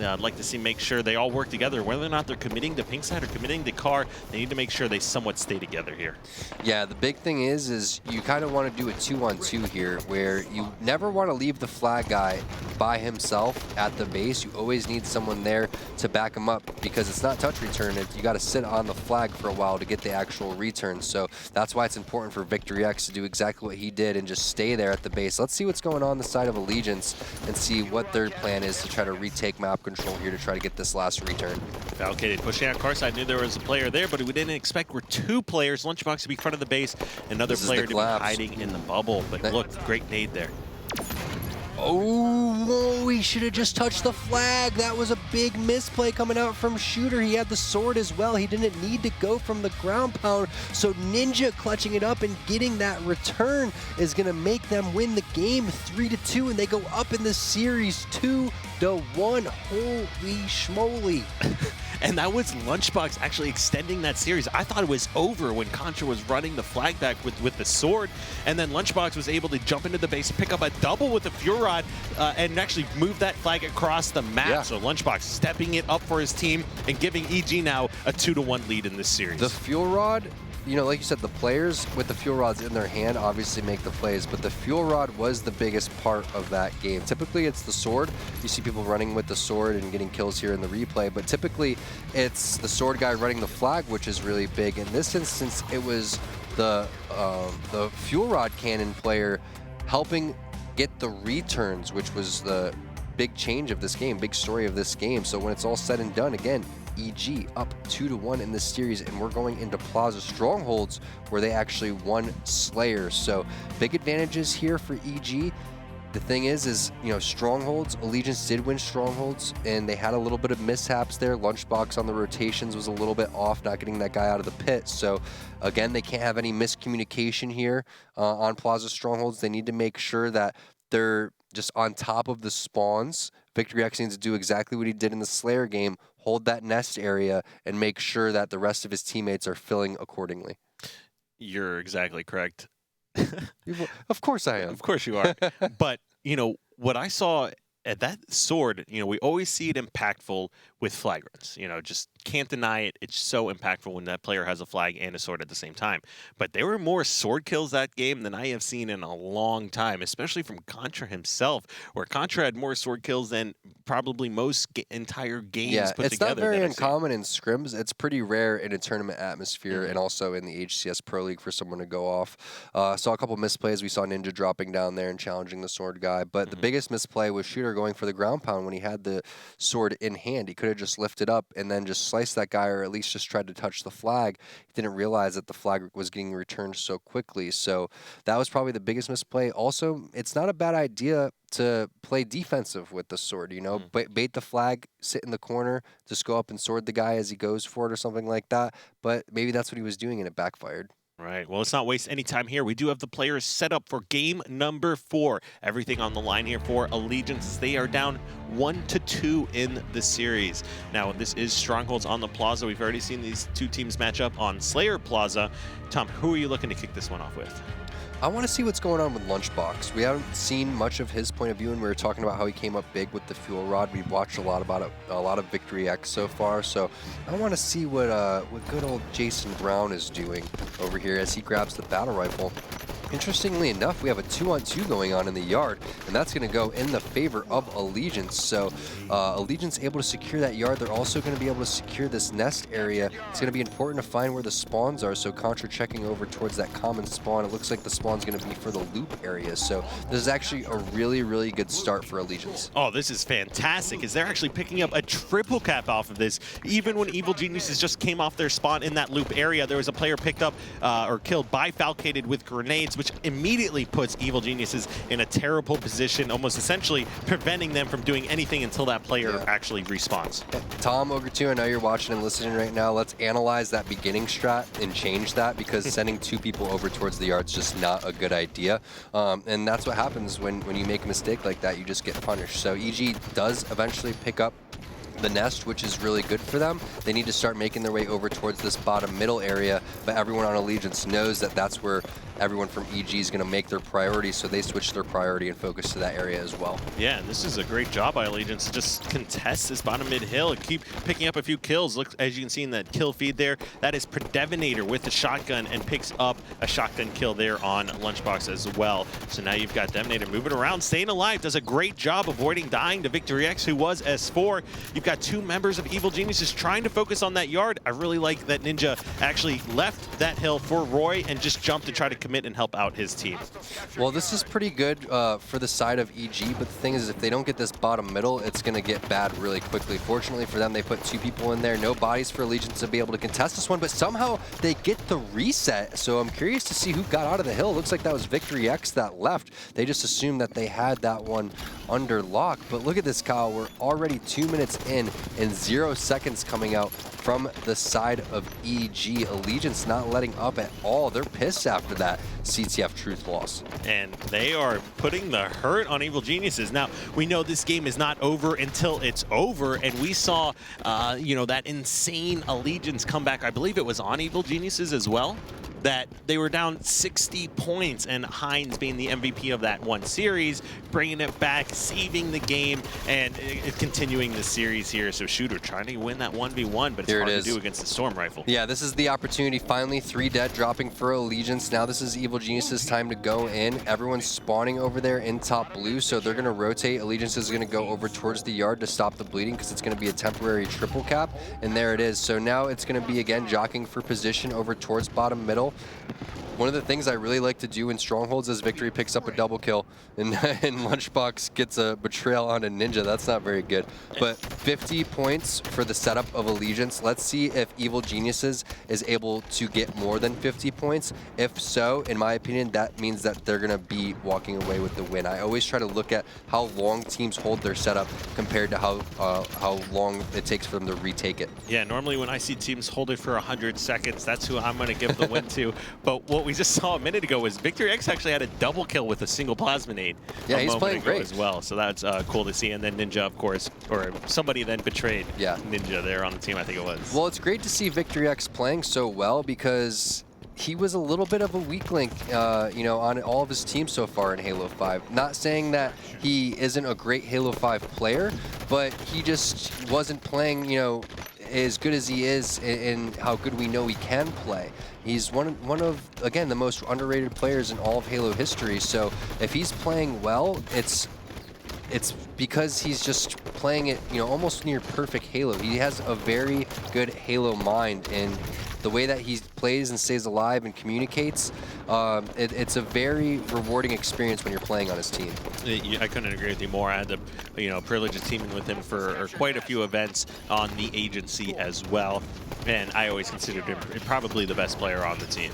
I'd like to see make sure they all work together. Whether or not they're committing to pink side or committing to car, they need to make sure they somewhat stay together here. Yeah, the big thing is you kind of want to do a 2-on-2 here, where you never want to leave the flag guy by himself at the base. You always need someone there to back him up, because it's not touch return. You got to sit on the flag for a while to get the actual return. So that's why it's important for Victory X to do exactly what he did and just stay there at the base. Let's see what's going on the side of Allegiance and see what their plan is to try to retake map control here to try to get this last return. Falcated pushing out car side. Knew there was a player there, but we didn't expect were two players. Lunchbox to be front of the base, another player to be hiding in the bubble. But look, great nade there. Oh, he should have just touched the flag. That was a big misplay coming out from Shooter. He had the sword as well. He didn't need to go from the ground pound. So Ninja clutching it up and getting that return is going to make them win the game 3-2, and they go up in the series 2-1. Holy schmoly. And that was Lunchbox actually extending that series. I thought it was over when Contra was running the flag back with the sword, and then Lunchbox was able to jump into the base, pick up a double with the Fuel Rod, and actually move that flag across the map. Yeah. So Lunchbox stepping it up for his team and giving EG now a 2-1 lead in this series. The Fuel Rod, you know, like you said, the players with the Fuel Rods in their hand obviously make the plays, but the Fuel Rod was the biggest part of that game. Typically, it's the sword. You see people running with the sword and getting kills here in the replay, but typically it's the sword guy running the flag, which is really big. In this instance, it was the Fuel Rod cannon player helping get the returns, which was the big change of this game, big story of this game. So when it's all said and done, again, EG up 2-1 in this series, and we're going into Plaza Strongholds where they actually won Slayer. So big advantages here for EG. The thing is, you know, Strongholds, Allegiance did win Strongholds, and they had a little bit of mishaps there. Lunchbox on the rotations was a little bit off, not getting that guy out of the pit. So again, they can't have any miscommunication here on Plaza Strongholds. They need to make sure that they're just on top of the spawns. Victory X needs to do exactly what he did in the Slayer game, hold that nest area, and make sure that the rest of his teammates are filling accordingly. You're exactly correct. Of course I am. Of course you are. But, you know, what I saw at that sword, you know, we always see it impactful with flagrants. You know, just can't deny it. It's so impactful when that player has a flag and a sword at the same time. But there were more sword kills that game than I have seen in a long time, especially from Contra himself, where Contra had more sword kills than probably most entire games put together. It's not very uncommon in scrims. It's pretty rare in a tournament atmosphere and also in the HCS Pro League for someone to go off. Saw a couple misplays. We saw Ninja dropping down there and challenging the sword guy. But the biggest misplay was Shooter going for the ground pound when he had the sword in hand. He could have just lifted up and then just sliced that guy, or at least just tried to touch the flag. He didn't realize that the flag was getting returned so quickly. So that was probably the biggest misplay. Also, it's not a bad idea to play defensive with the sword, you know, bait the flag, sit in the corner, just go up and sword the guy as he goes for it or something like that. But maybe that's what he was doing and it backfired. Right. Well, let's not waste any time here. We do have the players set up for game number 4. Everything on the line here for Allegiance. They are down 1-2 in the series. Now, this is Strongholds on the Plaza. We've already seen these two teams match up on Slayer Plaza. Tom, who are you looking to kick this one off with? I want to see what's going on with Lunchbox. We haven't seen much of his point of view, and we were talking about how he came up big with the Fuel Rod. We've watched a lot about it, a lot of Victory X so far. So I want to see what good old Jason Brown is doing over here as he grabs the battle rifle. Interestingly enough, we have a 2-on-2 going on in the yard, and that's going to go in the favor of Allegiance. So Allegiance able to secure that yard. They're also going to be able to secure this nest area. It's going to be important to find where the spawns are. So Contra checking over towards that common spawn. It looks like the spawn's going to be for the loop area. So this is actually a really, really good start for Allegiance. Oh, this is fantastic, as they're actually picking up a triple cap off of this. Even when Evil Geniuses just came off their spawn in that loop area, there was a player picked up or killed by Falcated with grenades, which immediately puts Evil Geniuses in a terrible position, almost essentially preventing them from doing anything until that player actually respawns. Tom, Ogre 2, I know you're watching and listening right now. Let's analyze that beginning strat and change that, because sending 2 people over towards the yard's just not a good idea. And that's what happens when you make a mistake like that. You just get punished. So EG does eventually pick up the nest, which is really good for them. They need to start making their way over towards this bottom middle area, but everyone on Allegiance knows that that's where everyone from EG is going to make their priority, so they switch their priority and focus to that area as well. Yeah, and this is a great job by Allegiance to just contest this bottom mid hill and keep picking up a few kills. Look, as you can see in that kill feed there, that is Predevinator with the shotgun and picks up a shotgun kill there on Lunchbox as well. So now you've got Deminator moving around, staying alive, does a great job avoiding dying to Victory X, who was S4. You've got two members of Evil Geniuses trying to focus on that yard. I really like that Ninja actually left that hill for Roy and just jumped to try to commit and help out his team. Well, this is pretty good for the side of EG, but the thing is, if they don't get this bottom middle, it's going to get bad really quickly. Fortunately for them, they put 2 people in there. No bodies for Allegiance to be able to contest this one, but somehow they get the reset. So I'm curious to see who got out of the hill. Looks like that was Victory X that left. They just assumed that they had that one under lock. But look at this, Kyle. We're already 2 minutes in and 0 seconds coming out from the side of EG. Allegiance not letting up at all. They're pissed after that CTF Truth loss. And they are putting the hurt on Evil Geniuses. Now, we know this game is not over until it's over, and we saw, you know, that insane Allegiance comeback. I believe it was on Evil Geniuses as well, that they were down 60 points, and Hines being the MVP of that one series, bringing it back, saving the game, and continuing the series here. So Shooter trying to win that 1v1, but it's hard to do against the Storm Rifle. Yeah, this is the opportunity. Finally, 3 dead dropping for Allegiance. Now this is Evil Geniuses' time to go in. Everyone's spawning over there in top blue, so they're going to rotate. Allegiance is going to go over towards the yard to stop the bleeding because it's going to be a temporary triple cap, and there it is. So now it's going to be, again, jockeying for position over towards bottom middle. One of the things I really like to do in Strongholds is Victory picks up a double kill and Lunchbox gets a betrayal on a Ninja. That's not very good. But 50 points for the setup of Allegiance. Let's see if Evil Geniuses is able to get more than 50 points. If so, in my opinion, that means that they're going to be walking away with the win. I always try to look at how long teams hold their setup compared to how long it takes for them to retake it. Yeah, normally when I see teams hold it for 100 seconds, that's who I'm going to give the win to. But what we just saw a minute ago was Victory X actually had a double kill with a single plasma nade. Yeah, he's playing great as well. So that's cool to see. And then Ninja, of course, or somebody then betrayed Ninja there on the team, I think it was. Well, it's great to see Victory X playing so well because he was a little bit of a weak link, you know, on all of his teams so far in Halo 5. Not saying that he isn't a great Halo 5 player, but he just wasn't playing, you know, as good as he is and how good we know he can play. He's one of, again, the most underrated players in all of Halo history. So if he's playing well, it's because he's just playing it, you know, almost near perfect Halo. He has a very good Halo mind, and the way that he plays and stays alive and communicates, it's a very rewarding experience when you're playing on his team. I couldn't agree with you more. I had the, you know, privilege of teaming with him for quite a few events on the agency as well, and I always considered him probably the best player on the team.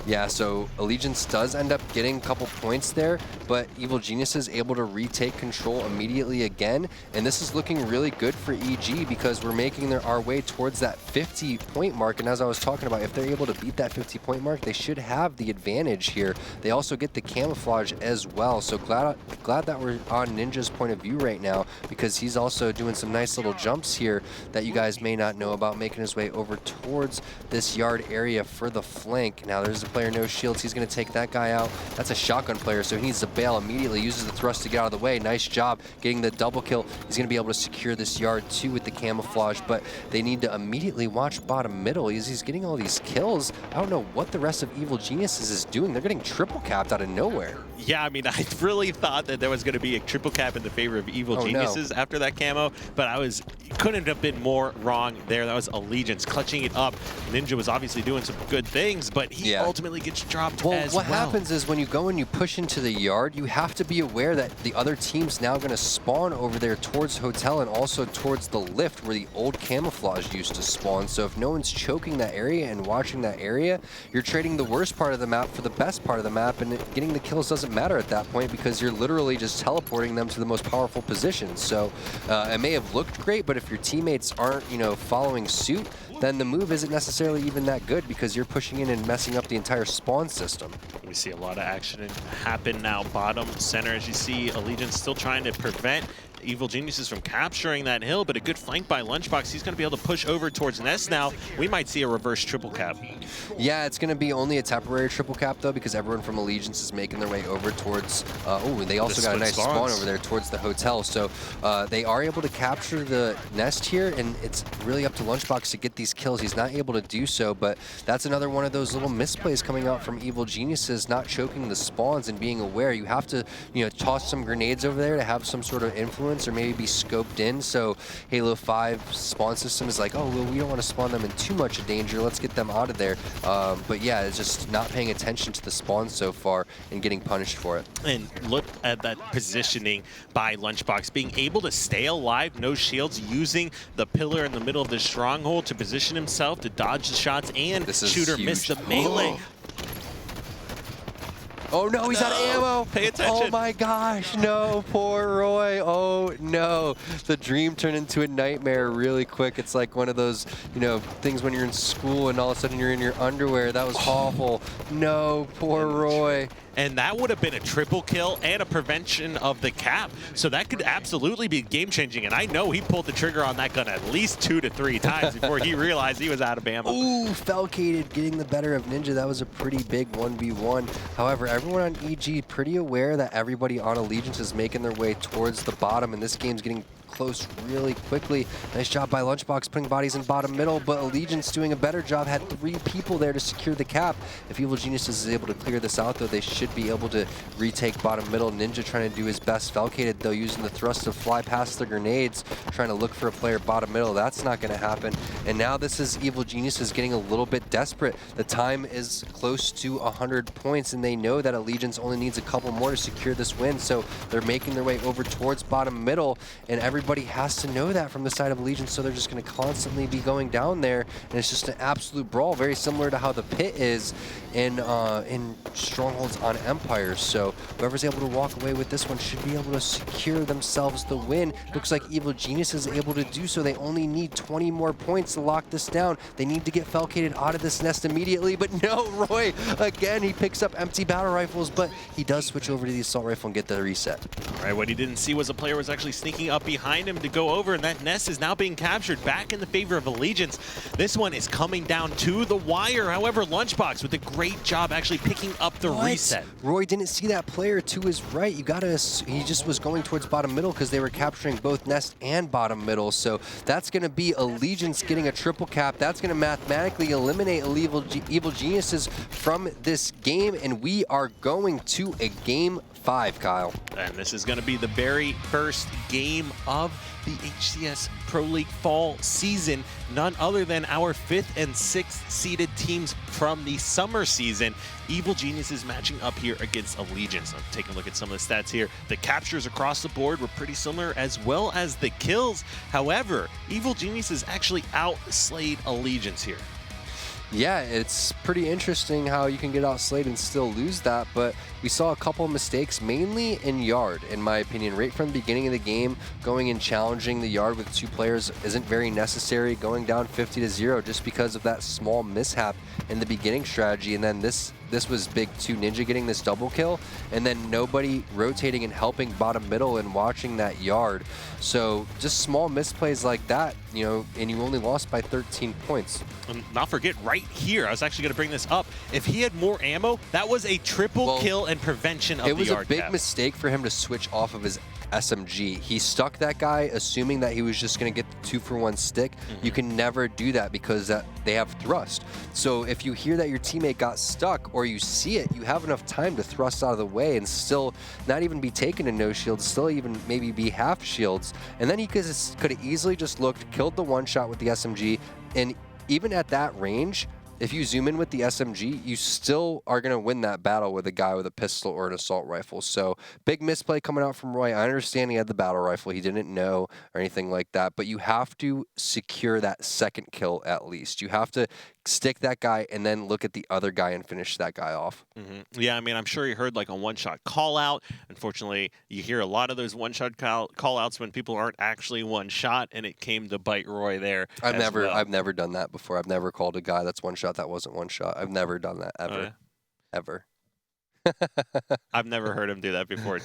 Yeah, so Allegiance does end up getting a couple points there, but Evil Genius is able to retake control immediately again, and this is looking really good for EG because we're making our way towards that 50-point mark, and as I was talking about, if they're able to beat that 50-point mark, they should have the advantage here. They also get the camouflage as well, so glad that we're on Ninja's point of view right now because he's also doing some nice little jumps here that you guys may not know about, making his way over towards this yard area for the flank. Now there's a player no shields. He's going to take that guy out. That's a shotgun player, so he needs to bail immediately. Uses the thrust to get out of the way. Nice job getting the double kill. He's going to be able to secure this yard too with the camouflage, but they need to immediately watch bottom middle. He's getting all these kills. I don't know what the rest of Evil Geniuses is doing. They're getting triple capped out of nowhere. Yeah, I mean, I really thought that there was going to be a triple cap in the favor of Evil Geniuses after that camo, but couldn't have been more wrong there. That was Allegiance clutching it up. Ninja was obviously doing some good things, but he ultimately gets dropped as well. What happens is when you go and you push into the yard, you have to be aware that the other team's now going to spawn over there towards Hotel and also towards the lift where the old camouflage used to spawn. So if no one's choking that area and watching that area, you're trading the worst part of the map for the best part of the map, and getting the kills doesn't matter at that point because you're literally just teleporting them to the most powerful positions. So it may have looked great, but if your teammates aren't, you know, following suit, then the move isn't necessarily even that good because you're pushing in and messing up the entire spawn system. We see a lot of action happen now. Bottom center, as you see, Allegiance still trying to prevent Evil Geniuses from capturing that hill, but a good flank by Lunchbox. He's going to be able to push over towards Nest now. We might see a reverse triple cap. Yeah, it's going to be only a temporary triple cap, though, because everyone from Allegiance is making their way over towards... oh, they also got a nice spawn over there towards the hotel. So they are able to capture the Nest here, and it's really up to Lunchbox to get these kills. He's not able to do so, but that's another one of those little misplays coming out from Evil Geniuses, not choking the spawns and being aware. You have to, toss some grenades over there to have some sort of influence or maybe be scoped in. So Halo 5 spawn system is like, oh, well, we don't want to spawn them in too much danger. Let's get them out of there. But yeah, it's just not paying attention to the spawn so far and getting punished for it. And look at that positioning by Lunchbox, being able to stay alive, no shields, using the pillar in the middle of the stronghold to position himself to dodge the shots and shooter missed the melee. Oh no, he's out of ammo! Pay attention. Oh my gosh, no, poor Roy. Oh no. The dream turned into a nightmare really quick. It's like one of those, things when you're in school and all of a sudden you're in your underwear. That was awful. No, poor Roy. And that would have been a triple kill and a prevention of the cap. So that could absolutely be game-changing. And I know he pulled the trigger on that gun at least 2 to 3 times before he realized he was out of ammo. Ooh, Falcated getting the better of Ninja. That was a pretty big 1v1. However, everyone on EG pretty aware that everybody on Allegiance is making their way towards the bottom, and this game's getting close really quickly. Nice job by Lunchbox putting bodies in bottom middle, but Allegiance doing a better job. Had 3 people there to secure the cap. If Evil Geniuses is able to clear this out, though, they should be able to retake bottom middle. Ninja trying to do his best. Falcated, though, using the thrust to fly past the grenades, trying to look for a player bottom middle. That's not going to happen. And now this is Evil Geniuses getting a little bit desperate. The time is close to 100 points, and they know that Allegiance only needs a couple more to secure this win, so they're making their way over towards bottom middle, and everybody has to know that from the side of Allegiance, so they're just going to constantly be going down there, and it's just an absolute brawl, very similar to how the pit is in Strongholds on Empires. So whoever's able to walk away with this one should be able to secure themselves the win. Looks like Evil Genius is able to do so. They only need 20 more points to lock this down. They need to get Falcated out of this nest immediately, but no, Roy, again, he picks up empty battle rifles, but he does switch over to the assault rifle and get the reset. All right, what he didn't see was a player was actually sneaking up behind him to go over, and that nest is now being captured back in the favor of Allegiance. This one is coming down to the wire. However, Lunchbox with a great job actually picking up the reset. Roy didn't see that player to his right. He just was going towards bottom middle because they were capturing both nest and bottom middle. So that's going to be Allegiance getting a triple cap. That's going to mathematically eliminate Evil Geniuses from this game, and we are going to a game 5, Kyle. And this is going to be the very first game of the HCS Pro League fall season. None other than our 5th and 6th seeded teams from the summer season. Evil Geniuses matching up here against Allegiance. I'm taking a look at some of the stats here. The captures across the board were pretty similar, as well as the kills. However, Evil Geniuses actually outslayed Allegiance here. Yeah, it's pretty interesting how you can get outslayed and still lose that, but we saw a couple of mistakes, mainly in yard, in my opinion. Right from the beginning of the game, going and challenging the yard with 2 players isn't very necessary, going down 50-0 just because of that small mishap in the beginning strategy. And then this was big too. Ninja getting this double kill, and then nobody rotating and helping bottom middle and watching that yard. So just small misplays like that, and you only lost by 13 points. And not forget, right here, I was actually going to bring this up. If he had more ammo, that was a triple kill and prevention of the yard cap. It was a big mistake for him to switch off of his SMG. He stuck that guy, assuming that he was just going to get the 2-for-1 stick. You can never do that because they have thrust. So if you hear that your teammate got stuck, or you see it, you have enough time to thrust out of the way and still not even be taken to no shields, still even maybe be half shields. And then he could have easily just looked, killed the one shot with the SMG, and even at that range, if you zoom in with the SMG, you still are going to win that battle with a guy with a pistol or an assault rifle. So big misplay coming out from Roy. I understand he had the battle rifle. He didn't know or anything like that, but you have to secure that second kill at least. You have to stick that guy, and then look at the other guy and finish that guy off. Yeah, I mean, I'm sure you heard like a one-shot call-out. Unfortunately, you hear a lot of those one-shot call-outs when people aren't actually one-shot, and it came to bite Roy there. I've never done that before. I've never called a guy that's one-shot that wasn't one-shot. I've never done that ever. Ever. I've never heard him do that before.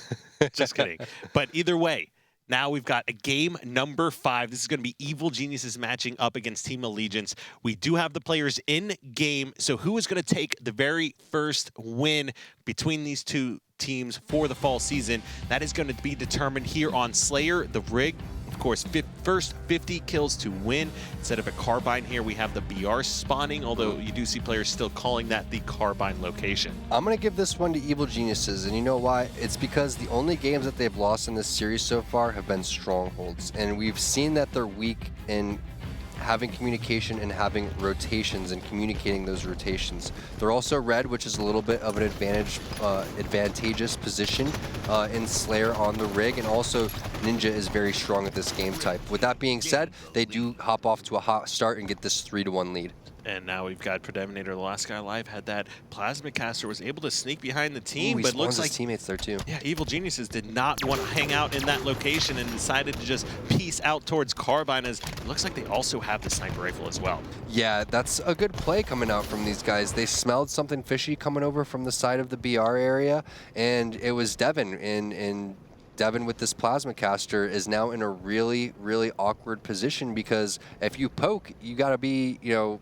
Just kidding. But either way, now we've got a game number 5. This is going to be Evil Geniuses matching up against Team Allegiance. We do have the players in game. So who is going to take the very first win between these two teams for the fall season? That is going to be determined here on Slayer the Rig. Of course, first 50 kills to win. Instead of a carbine here, we have the BR spawning, although you do see players still calling that the carbine location. I'm going to give this one to Evil Geniuses, and you know why? It's because the only games that they've lost in this series so far have been strongholds, and we've seen that they're weak in having communication and having rotations and communicating those rotations. They're also red, which is a little bit of an advantageous position in Slayer on the rig, and also Ninja is very strong at this game type. With that being said, they do hop off to a hot start and get this 3-1 lead. And now we've got Predominator, the last guy alive, had that plasma caster, was able to sneak behind the team, but looks like his teammates there too. Yeah, Evil Geniuses did not want to hang out in that location and decided to just piece out towards carbine, as it looks like they also have the sniper rifle as well. Yeah, that's a good play coming out from these guys. They smelled something fishy coming over from the side of the BR area, and it was Devin in Devin with this plasma caster is now in a really, really awkward position, because if you poke, you got to be, you know,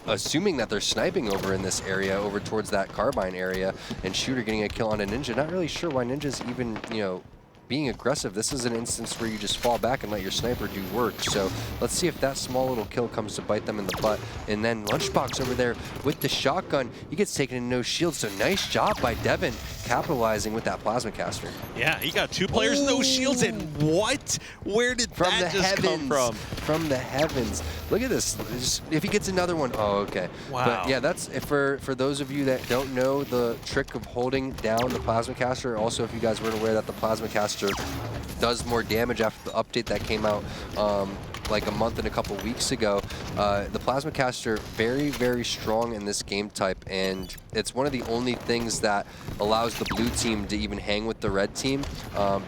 assuming that they're sniping over in this area, over towards that carbine area, and Shooter getting a kill on a Ninja. Not really sure why Ninja's even, you know, being aggressive. This is an instance where you just fall back and let your sniper do work. So let's see if that small little kill comes to bite them in the butt. And then Lunchbox over there with the shotgun, he gets taken in no shield. So nice job by Devin capitalizing with that plasma caster. Yeah, he got 2 players, no shields, and what? Where did that just come from? From the heavens. Look at this. If he gets another one, oh, okay. Wow. But yeah, that's for those of you that don't know the trick of holding down the plasma caster. Also, if you guys weren't aware that the plasma caster does more damage after the update that came out like a month and a couple weeks ago. The plasma caster, very, very strong in this game type, and it's one of the only things that allows the blue team to even hang with the red team,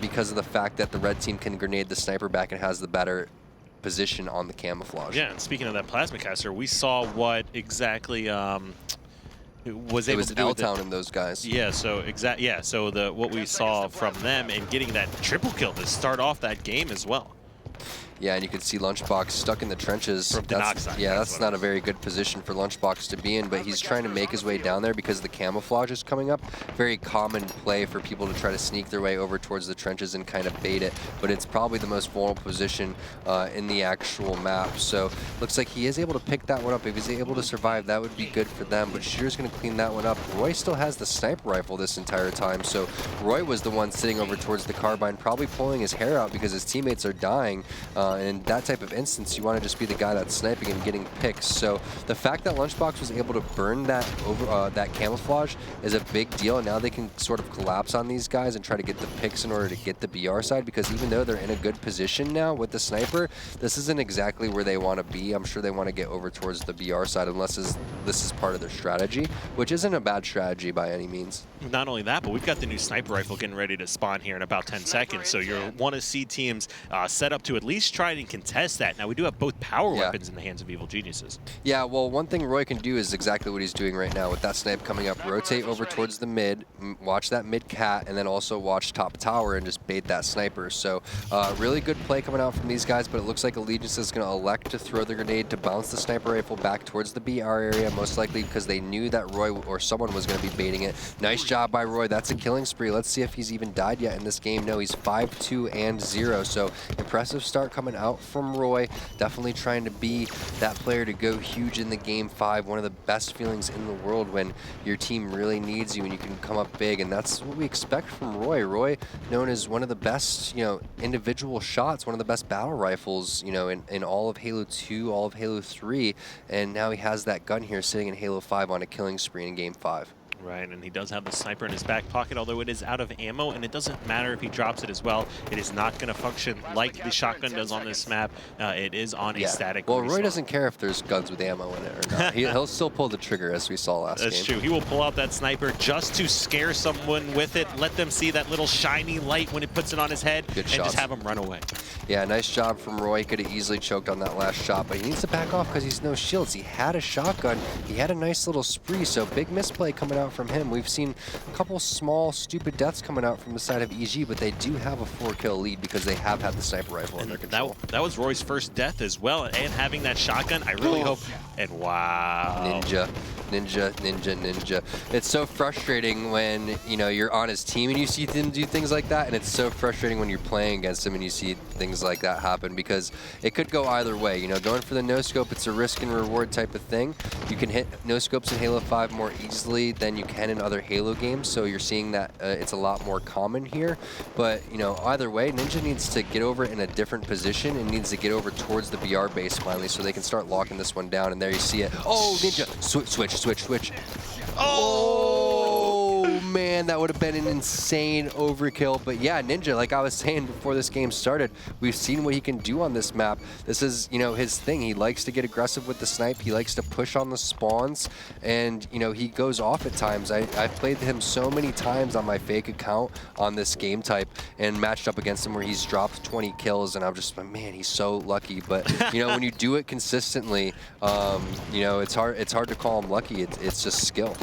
because of the fact that the red team can grenade the sniper back and has the better position on the camouflage. Yeah, and speaking of that plasma caster, we saw what exactly was able to do with L-Town and those guys. Yeah, so so what we saw from them and getting that triple kill to start off that game as well. Yeah, and you can see Lunchbox stuck in the trenches. That's not a very good position for Lunchbox to be in, but he's trying to make his way down there because the camouflage is coming up. Very common play for people to try to sneak their way over towards the trenches and kind of bait it, but it's probably the most vulnerable position in the actual map. So looks like he is able to pick that one up. If he's able to survive, that would be good for them, but Shooter's going to clean that one up. Roy still has the sniper rifle this entire time, so Roy was the one sitting over towards the carbine, probably pulling his hair out because his teammates are dying. In that type of instance, you want to just be the guy that's sniping and getting picks. So the fact that Lunchbox was able to burn that that camouflage is a big deal. And now they can sort of collapse on these guys and try to get the picks in order to get the BR side, because even though they're in a good position now with the sniper, this isn't exactly where they want to be. I'm sure they want to get over towards the BR side, unless this is part of their strategy, which isn't a bad strategy by any means. Not only that, but we've got the new sniper rifle getting ready to spawn here in about 10 seconds. So you'll want to see teams set up to at least try and contest that. Now, we do have both power weapons in the hands of Evil Geniuses. Yeah, well, one thing Roy can do is exactly what he's doing right now with that snipe coming up. Rotate over towards the mid, watch that mid cat, and then also watch top tower and just bait that sniper. So really good play coming out from these guys, but it looks like Allegiance is going to elect to throw the grenade to bounce the sniper rifle back towards the BR area, most likely because they knew that Roy or someone was going to be baiting it. Nice job by Roy. That's a killing spree. Let's see if he's even died yet in this game. No, he's 5-2-0. So impressive start coming out from Roy. Definitely trying to be that player to go huge in the game 5. One of the best feelings in the world when your team really needs you and you can come up big, and that's what we expect from Roy. Roy, known as one of the best, you know, individual shots, one of the best battle rifles, you know, in all of Halo 2, all of Halo 3, and now he has that gun here sitting in Halo 5 on a killing spree in game 5. Right, and he does have the sniper in his back pocket, although it is out of ammo, and it doesn't matter if he drops it as well. It is not going to function like the shotgun does on this map. It is on a static Well, reslot. Roy doesn't care if there's guns with ammo in it or not. He'll still pull the trigger, as we saw last game. That's true. He will pull out that sniper just to scare someone with it, let them see that little shiny light when it puts it on his head, and just have him run away. Yeah, nice job from Roy. Could have easily choked on that last shot, but he needs to back off because he's no shields. He had a shotgun. He had a nice little spree, so big misplay coming out from him. We've seen a couple small, stupid deaths coming out from the side of EG, but they do have a 4-kill lead because they have had the sniper rifle in their control. That was Roy's first death as well, and having that shotgun, I really hope. And wow. Ninja. It's so frustrating when, you know, you're on his team and you see him do things like that, and it's so frustrating when you're playing against him and you see things like that happen, because it could go either way. You know, going for the no-scope, it's a risk and reward type of thing. You can hit no-scopes in Halo 5 more easily than you can in other Halo games, so you're seeing that it's a lot more common here. But, you know, either way, Ninja needs to get over in a different position and needs to get over towards the BR base finally so they can start locking this one down, and there you see it. Oh, Ninja! Switch. Oh, man, that would have been an insane overkill. But yeah, Ninja, like I was saying before this game started, we've seen what he can do on this map. This is, you know, his thing. He likes to get aggressive with the snipe. He likes to push on the spawns, and, you know, he goes off at times. I've played him so many times on my fake account on this game type and matched up against him where he's dropped 20 kills, and I'm just, man, he's so lucky. But, you know, when you do it consistently, you know, it's hard to call him lucky. It's just skill.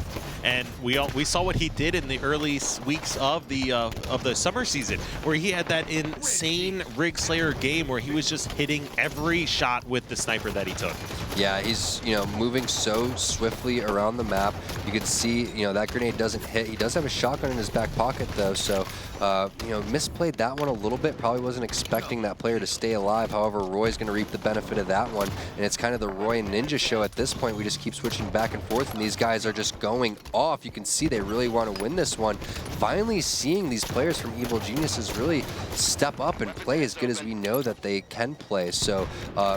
And we saw what he did in the early weeks of the summer season, where he had that insane Rig Slayer game where he was just hitting every shot with the sniper that he took. Yeah, he's, you know, moving so swiftly around the map. You can see, you know, that grenade doesn't hit. He does have a shotgun in his back pocket though, so you know, misplayed that one a little bit. Probably wasn't expecting that player to stay alive. However, Roy's going to reap the benefit of that one, and it's kind of the Roy and Ninja show at this point. We just keep switching back and forth, and these guys are just going off. You can see they really want to win this one. Finally seeing these players from Evil Geniuses really step up and play as good as we know that they can play. So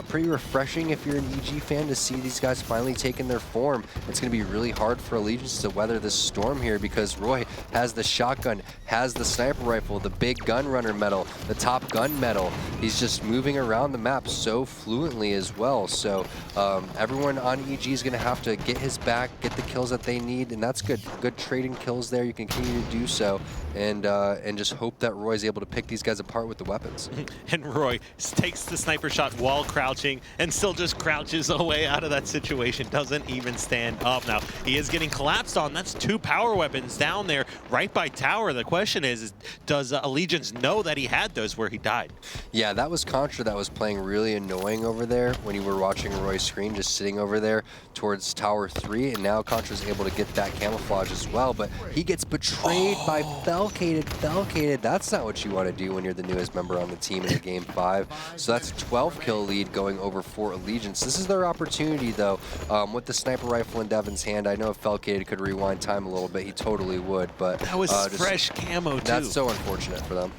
pretty refreshing if you're an EG fan to see these guys finally taking their form. It's going to be really hard for Allegiance to weather this storm here because Roy has the shotgun, has the sniper rifle, the big gun runner medal, the top gun medal. He's just moving around the map so fluently as well. So everyone on EG is going to have to get his back, get the kills that they need, and that's good. Good trading kills there. You can continue to do so, and just hope that Roy's able to pick these guys apart with the weapons. And Roy takes the sniper shot while crouching and still just crouches away out of that situation. Doesn't even stand up. Now, he is getting collapsed on. That's 2 power weapons down there right by tower. The question is does Allegiance know that he had those where he died? Yeah, that was Contra that was playing really annoying over there when you were watching Roy's screen, just sitting over there towards Tower 3, and now Contra's able to get that camouflage as well, but he gets betrayed by Falcated. Falcated, that's not what you want to do when you're the newest member on the team in a Game 5. So that's a 12-kill lead going over for Allegiance. This is their opportunity, though, with the sniper rifle in Devin's hand. I know if Falcated could rewind time a little bit, he totally would, but... That was fresh camo, too. That's so unfortunate for them.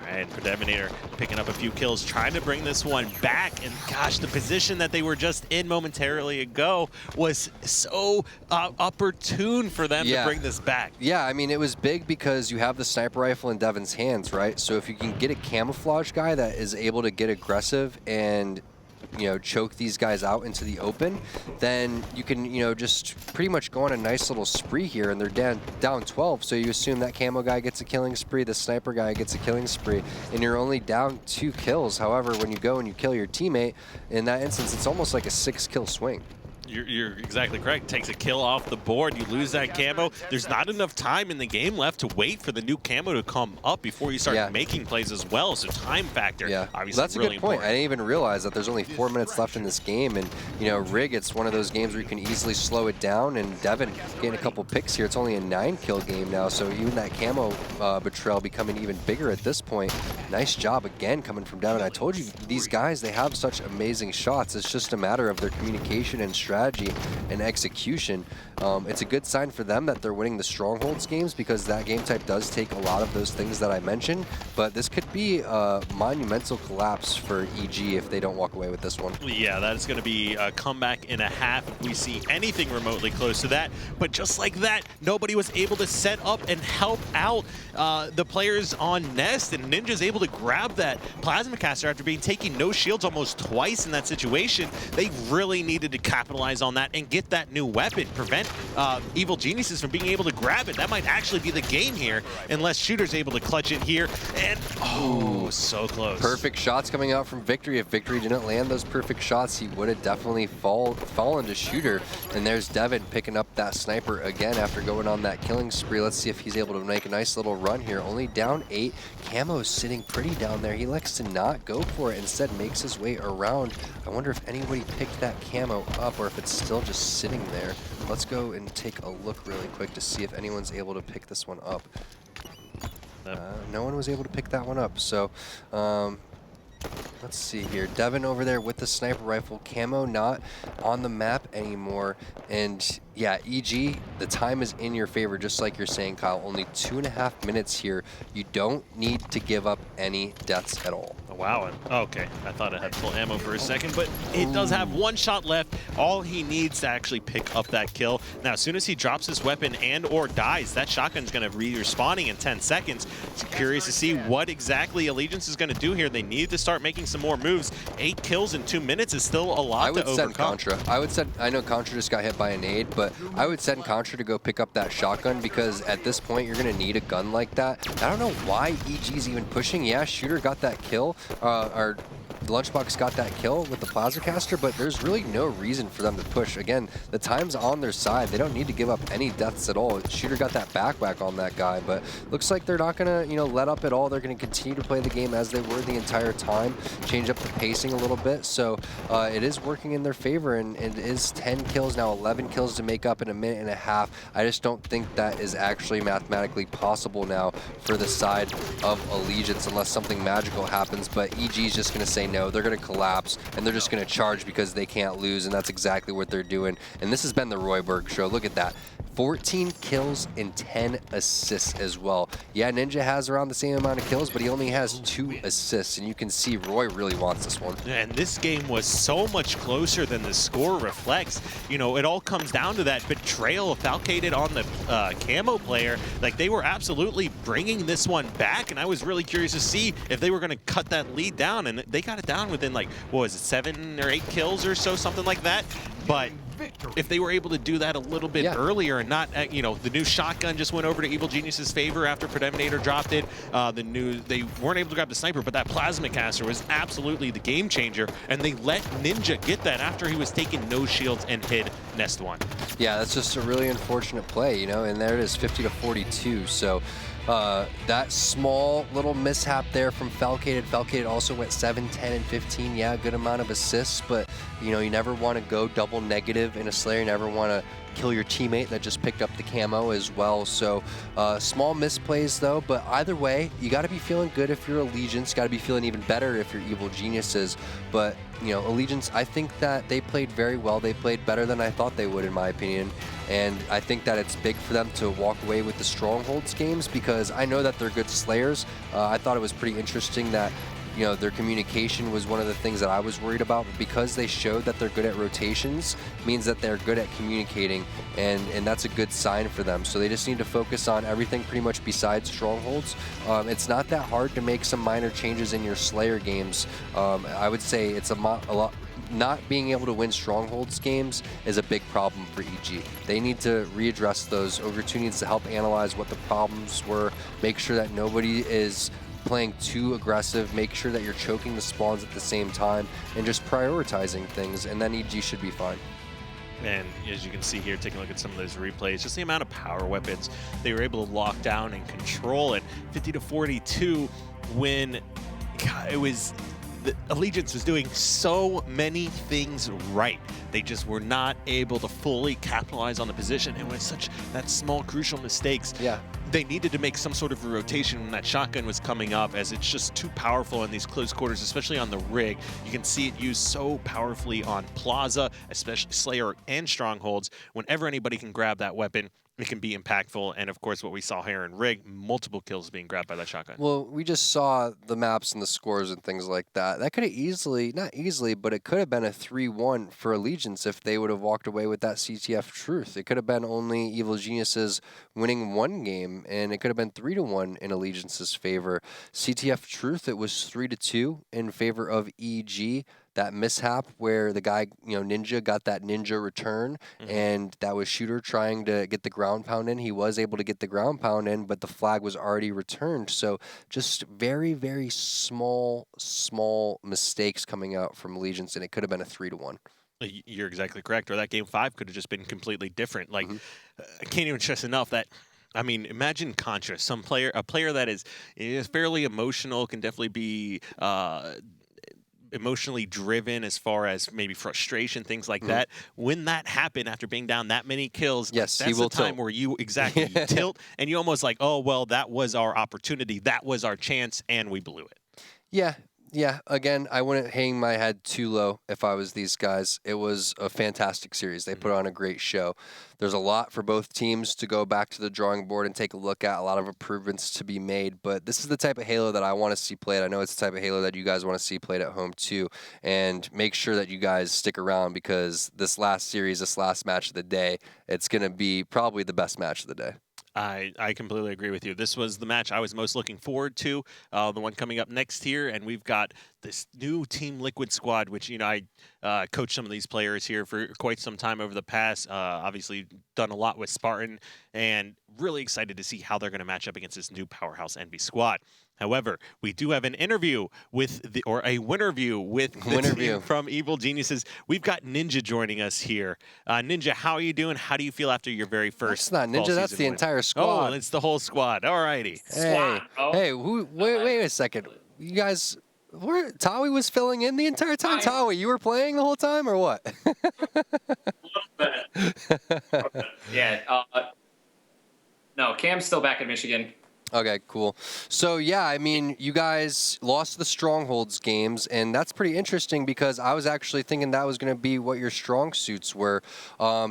And Predeminator picking up a few kills, trying to bring this one back. And gosh, the position that they were just in momentarily ago was so opportune for them to bring this back. Yeah, I mean, it was big because you have the sniper rifle in Devin's hands, right? So if you can get a camouflage guy that is able to get aggressive and, you know, choke these guys out into the open, then you can, you know, just pretty much go on a nice little spree here, and they're down 12, so you assume that camo guy gets a killing spree, the sniper guy gets a killing spree, and you're only down 2 kills. However, when you go and you kill your teammate, in that instance, it's almost like a 6-kill swing. You're exactly correct. Takes a kill off the board. You lose that camo. There's not enough time in the game left to wait for the new camo to come up before you start making plays as well. So time factor, obviously, that's really a good point. important. I didn't even realize that there's only 4 minutes left in this game, and, you know, Rig, it's one of those games where you can easily slow it down, and Devin getting a couple picks here. It's only a 9-kill game now, so even that camo betrayal becoming even bigger at this point. Nice job again coming from Devin. I told you, these guys, they have such amazing shots. It's just a matter of their communication and strategy strategy and execution. It's a good sign for them that they're winning the Strongholds games, because that game type does take a lot of those things that I mentioned, but this could be a monumental collapse for EG if they don't walk away with this one. Yeah, that is going to be a comeback and a half if we see anything remotely close to that. But just like that, nobody was able to set up and help out the players on Nest, and Ninja's able to grab that Plasma Caster after being taking no shields almost twice in that situation. They really needed to capitalize on that and get that new weapon, prevent Evil Geniuses from being able to grab it. That might actually be the game here, unless Shooter's able to clutch it here. And, oh, so close. Perfect shots coming out from Victory. If Victory didn't land those perfect shots, he would have definitely fallen to Shooter. And there's Devin picking up that sniper again after going on that killing spree. Let's see if he's able to make a nice little run here. Only down 8. Camo's sitting pretty down there. He likes to not go for it, instead makes his way around. I wonder if anybody picked that camo up or if it's still just sitting there. Let's go and take a look really quick to see if anyone's able to pick this one up. No one was able to pick that one up, so let's see here. Devin over there with the sniper rifle. Camo not on the map anymore. And yeah, EG, the time is in your favor, just like you're saying, Kyle. Only 2.5 minutes here. You don't need to give up any deaths at all. Oh, wow. Okay, I thought it had full ammo for a second, but it does have one shot left. All he needs to actually pick up that kill. Now, as soon as he drops his weapon and or dies, that shotgun's going to be respawning in 10 seconds. So curious to see what exactly Allegiance is going to do here. They need to start making some more moves. 8 kills in 2 minutes is still a lot to overcome. I would send Contra. I know Contra just got hit by a nade, but I would send Contra to go pick up that shotgun, because at this point you're going to need a gun like that. I don't know why EG's even pushing. Yeah, Shooter got that kill, or Lunchbox got that kill with the Plasma Caster, but there's really no reason for them to push. Again, the time's on their side. They don't need to give up any deaths at all. Shooter got that backpack on that guy, but looks like they're not going to, let up at all. They're going to continue to play the game as they were the entire time, change up the pacing a little bit. So it is working in their favor, and it is 10 kills now, 11 kills to make up in a minute and a half. I just don't think that is actually mathematically possible now for the side of Allegiance unless something magical happens, but EG is just going to say no. They're going to collapse, and they're just going to charge because they can't lose, and that's exactly what they're doing. And this has been the Royberg show. Look at that. 14 kills and 10 assists as well. Yeah, Ninja has around the same amount of kills, but he only has 2 assists, and you can see Roy really wants this one. And this game was so much closer than the score reflects. It all comes down to that betrayal falcated on the camo player. Like, they were absolutely bringing this one back, and I was really curious to see if they were going to cut that lead down, and they got it down within, like, what was it, 7 or 8 kills or so, something like that. But if they were able to do that a little bit earlier and not, the new shotgun just went over to Evil Genius's favor after Predominator dropped it. They weren't able to grab the sniper, but that Plasma Caster was absolutely the game changer, and they let Ninja get that after he was taking no shields and hit Nest 1. Yeah, that's just a really unfortunate play, and there it is, 50-42. So that small little mishap there from Falcated. Falcated also went 7, 10, and 15. Yeah, a good amount of assists, but you never want to go double negative in a Slayer. You never want to kill your teammate that just picked up the camo as well. So small misplays though, but either way, you got to be feeling good if you're Allegiance, got to be feeling even better if you're Evil Geniuses. But Allegiance, I think that they played very well. They played better than I thought they would, in my opinion. And I think that it's big for them to walk away with the Strongholds games, because I know that they're good Slayers. I thought it was pretty interesting that their communication was one of the things that I was worried about, but because they showed that they're good at rotations, means that they're good at communicating, and that's a good sign for them. So they just need to focus on everything pretty much besides Strongholds. It's not that hard to make some minor changes in your Slayer games. I would say it's a lot. Not being able to win Strongholds games is a big problem for EG. They need to readdress those. Over2 needs to help analyze what the problems were, make sure that nobody is playing too aggressive, make sure that you're choking the spawns at the same time, and just prioritizing things, and then EG should be fine. And as you can see here, taking a look at some of those replays, just the amount of power weapons they were able to lock down and control it. 50-42 when it was... Allegiance was doing so many things right. They just were not able to fully capitalize on the position, and with such that small crucial mistakes. Yeah, they needed to make some sort of a rotation when that shotgun was coming up, as it's just too powerful in these close quarters, especially on the rig. You can see it used so powerfully on Plaza, especially Slayer and Strongholds. Whenever anybody can grab that weapon, it can be impactful. And of course, what we saw here in rig, multiple kills being grabbed by that shotgun. Well, we just saw the maps and the scores and things like that. That could have easily, not easily, but it could have been a 3-1 for Allegiance if they would have walked away with that CTF Truth. It could have been only Evil Geniuses winning one game, and it could have been 3-1 in Allegiance's favor. CTF Truth, it was 3-2 in favor of EG. That mishap where the guy, Ninja, got that ninja return, and that was Shooter trying to get the ground pound in. He was able to get the ground pound in, but the flag was already returned. So just very, very small mistakes coming out from Allegiance, and it could have been a 3-1. You're exactly correct. Or that game 5 could have just been completely different. Like, I can't even stress enough that, I mean, imagine Contra, a player that is fairly emotional, can definitely be emotionally driven as far as maybe frustration, things like that. When that happened after being down that many kills, yes, that's the time where you you tilt and you almost like, oh, well, that was our opportunity. That was our chance, and we blew it. Yeah, again, I wouldn't hang my head too low if I was these guys. It was a fantastic series. They put on a great show. There's a lot for both teams to go back to the drawing board and take a look at, a lot of improvements to be made, but this is the type of Halo that I want to see played. I know it's the type of Halo that you guys want to see played at home too, and make sure that you guys stick around because this last series, this last match of the day, it's going to be probably the best match of the day. I completely agree with you. This was the match I was most looking forward to, the one coming up next here, and we've got this new Team Liquid squad, which, I coached some of these players here for quite some time over the past, obviously done a lot with Spartan, and really excited to see how they're going to match up against this new powerhouse Envy squad. However, we do have an interview with the team from Evil Geniuses. We've got Ninja joining us here. Ninja, how are you doing? How do you feel after your very first? That's not Ninja. That's the entire squad. Oh, it's the whole squad. All righty. Hey, wait a second. You guys, Tawi was filling in the entire time. Tawi, you were playing the whole time, or what? Yeah. No, Cam's still back in Michigan. Okay, cool. So, yeah, I mean, you guys lost the Strongholds games, and that's pretty interesting because I was actually thinking that was going to be what your strong suits were. A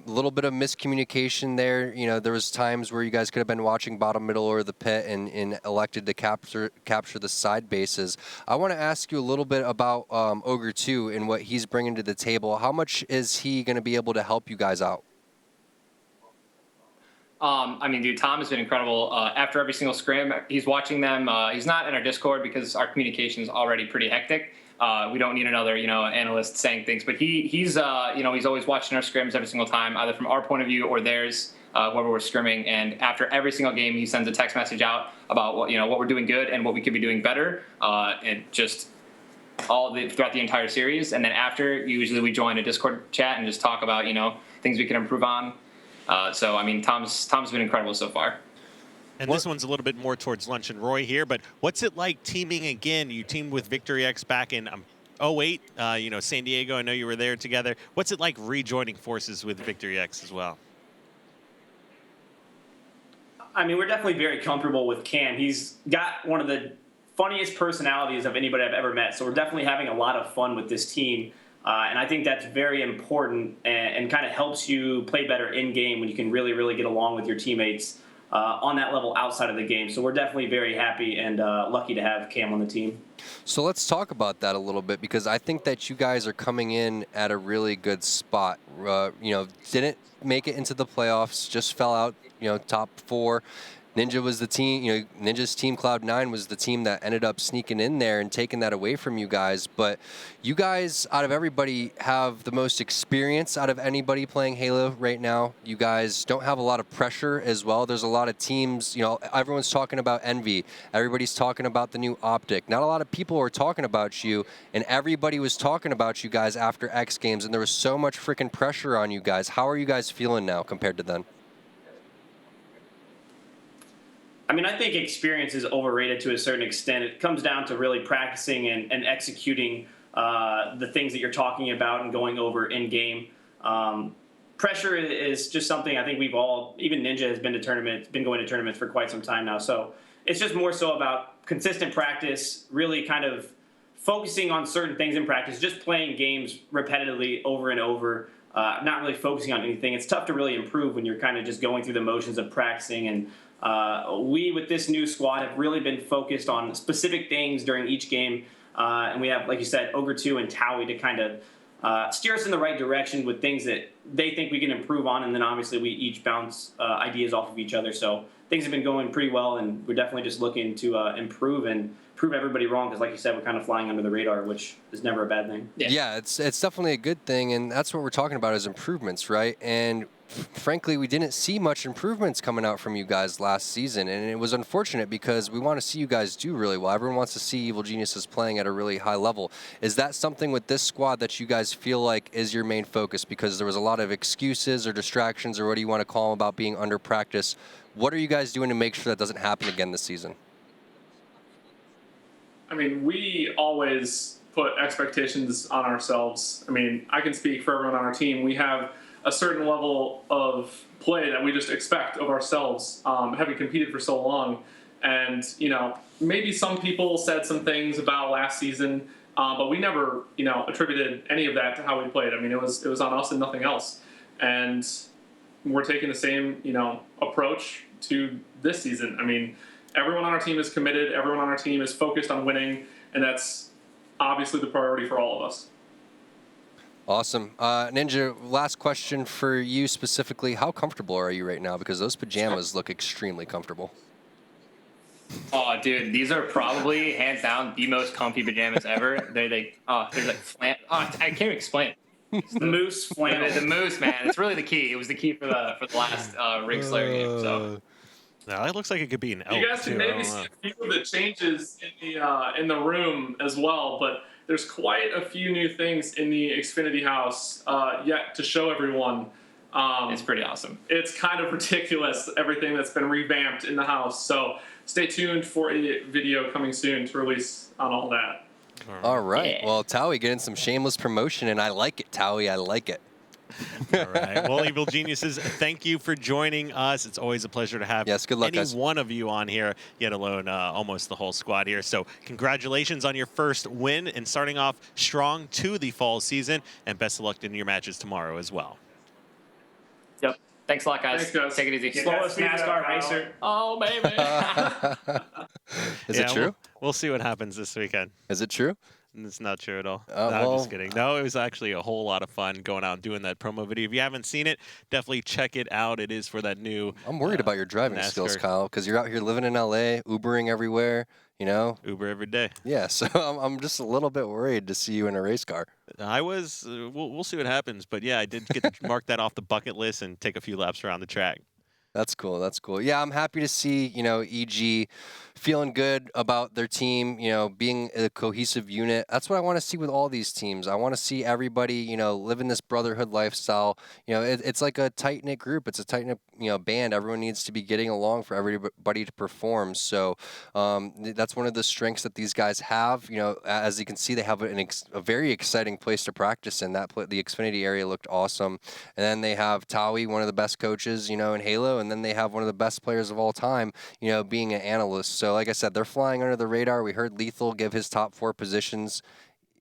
little bit of miscommunication there. There was times where you guys could have been watching bottom, middle, or the pit and elected to capture the side bases. I want to ask you a little bit about Ogre 2 and what he's bringing to the table. How much is he going to be able to help you guys out? Dude, Tom has been incredible. After every single scrim, he's watching them. He's not in our Discord because our communication is already pretty hectic. We don't need another, analyst saying things. But he's always watching our scrims every single time, either from our point of view or theirs, whoever we're scrimming. And after every single game, he sends a text message out about what we're doing good and what we could be doing better, and just throughout the entire series. And then after, usually we join a Discord chat and just talk about things we can improve on. Tom's been incredible so far. And this one's a little bit more towards Lunch and Roy here, but what's it like teaming again? You teamed with Victory X back in 08, San Diego. I know you were there together. What's it like rejoining forces with Victory X as well? We're definitely very comfortable with Cam. He's got one of the funniest personalities of anybody I've ever met, so we're definitely having a lot of fun with this team. And I think that's very important and kind of helps you play better in-game when you can really, really get along with your teammates on that level outside of the game. So we're definitely very happy and lucky to have Cam on the team. So let's talk about that a little bit because I think that you guys are coming in at a really good spot. Didn't make it into the playoffs, just fell out, top 4. Ninja was the team, Ninja's team Cloud9 was the team that ended up sneaking in there and taking that away from you guys. But you guys, out of everybody, have the most experience out of anybody playing Halo right now. You guys don't have a lot of pressure as well. There's a lot of teams, everyone's talking about Envy. Everybody's talking about the new Optic. Not a lot of people were talking about you, and everybody was talking about you guys after X Games, and there was so much freaking pressure on you guys. How are you guys feeling now compared to then? I think experience is overrated to a certain extent. It comes down to really practicing and executing the things that you're talking about and going over in-game. pressure is just something I think we've all, even Ninja has been going to tournaments for quite some time now. So it's just more so about consistent practice, really kind of focusing on certain things in practice, just playing games repetitively over and over, not really focusing on anything. It's tough to really improve when you're kind of just going through the motions of practicing. And we, with this new squad, have really been focused on specific things during each game. And we have, like you said, Ogre 2 and Towie to kind of steer us in the right direction with things that they think we can improve on. And then obviously we each bounce ideas off of each other. So things have been going pretty well, and we're definitely just looking to improve and prove everybody wrong, because like you said, we're kind of flying under the radar, which is never a bad thing. Yeah, it's definitely a good thing, and that's what we're talking about is improvements, right? And frankly, we didn't see much improvements coming out from you guys last season, and it was unfortunate because we want to see you guys do really well. Everyone wants to see Evil Geniuses playing at a really high level. Is that something with this squad that you guys feel like is your main focus? Because there was a lot of excuses or distractions, or what do you want to call them, about being under practice. What are you guys doing to make sure that doesn't happen again this season? I mean, we always put expectations on ourselves. I mean, I can speak for everyone on our team. We have a certain level of play that we just expect of ourselves, having competed for so long. And, you know, maybe some people said some things about last season, but we never, you know, attributed any of that to how we played. I mean, it was on us and nothing else. And we're taking the same, you know, approach to this season. I mean, everyone on our team is committed. Everyone on our team is focused on winning, and that's obviously the priority for all of us. Awesome. Ninja, last question for you specifically. How comfortable are you right now? Because those pajamas look extremely comfortable. Oh, dude, these are probably hands down the most comfy pajamas ever. They're like I can't even explain it. The moose flannel. The moose, man. It's really the key. It was the key for the last Rig Slayer game. So. No, it looks like it could be an elk. You guys can maybe see a few of the changes in the room as well, but there's quite a few new things in the Xfinity house yet to show everyone. It's pretty awesome. It's kind of ridiculous, everything that's been revamped in the house. So stay tuned for a video coming soon to release on all that. All right. Yeah. Well, Towie getting some shameless promotion, and I like it, Towie. I like it. All right. Well, Evil Geniuses, thank you for joining us. It's always a pleasure to have good luck, any guys. one of you on here, yet alone almost the whole squad here. So congratulations on your first win and starting off strong to the fall season, and best of luck in your matches tomorrow as well. Yep. Thanks a lot, guys. Thanks, guys. Take it easy. Slowest NASCAR racer. Oh, baby. Is it true? We'll see what happens this weekend. Is it true? It's not true at all. Oh, No, well. I'm just kidding. No, it was actually a whole lot of fun going out and doing that promo video. If you haven't seen it, definitely check it out. It is for that new I'm worried about your driving skills, Kyle, because you're out here living in LA, Ubering everywhere, you know? Uber every day. Yeah, so I'm just a little bit worried to see you in a race car. I was, we'll see what happens. But yeah, I did get to mark that off the bucket list and take a few laps around the track. That's cool. That's cool. Yeah, I'm happy to see, you know, EG feeling good about their team, you know, being a cohesive unit. That's what I want to see with all these teams. I want to see everybody, you know, living this brotherhood lifestyle. You know, it's like a tight-knit group. It's a tight-knit, you know, band. Everyone needs to be getting along for everybody to perform. So that's one of the strengths that these guys have. You know, as you can see, they have a very exciting place to practice in. The Xfinity area looked awesome. And then they have Towie, one of the best coaches, you know, in Halo. And then they have one of the best players of all time, you know, being an analyst. So like I said, they're flying under the radar. We heard Lethal give his top 4 positions.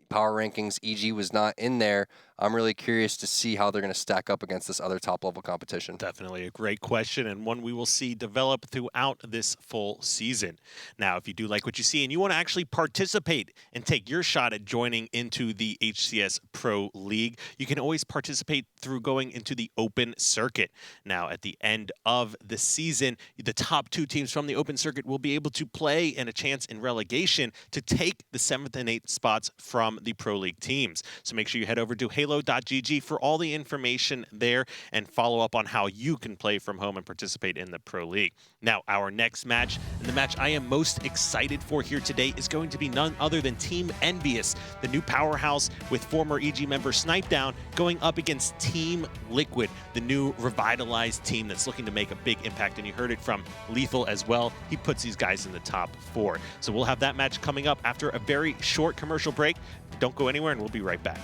Power rankings, EG was not in there. I'm really curious to see how they're going to stack up against this other top-level competition. Definitely a great question, and one we will see develop throughout this full season. Now, if you do like what you see and you want to actually participate and take your shot at joining into the HCS Pro League, you can always participate through going into the open circuit. Now, at the end of the season, the top 2 teams from the open circuit will be able to play and a chance in relegation to take the 7th and 8th spots from the Pro League teams. So make sure you head over to halo.gg for all the information there and follow up on how you can play from home and participate in the Pro League. Now, our next match, and the match I am most excited for here today, is going to be none other than Team Envious, the new powerhouse with former EG member Snipedown, going up against Team Liquid, the new revitalized team that's looking to make a big impact. And you heard it from Lethal as well. He puts these guys in the top 4. So we'll have that match coming up after a very short commercial break. Don't go anywhere, and we'll be right back.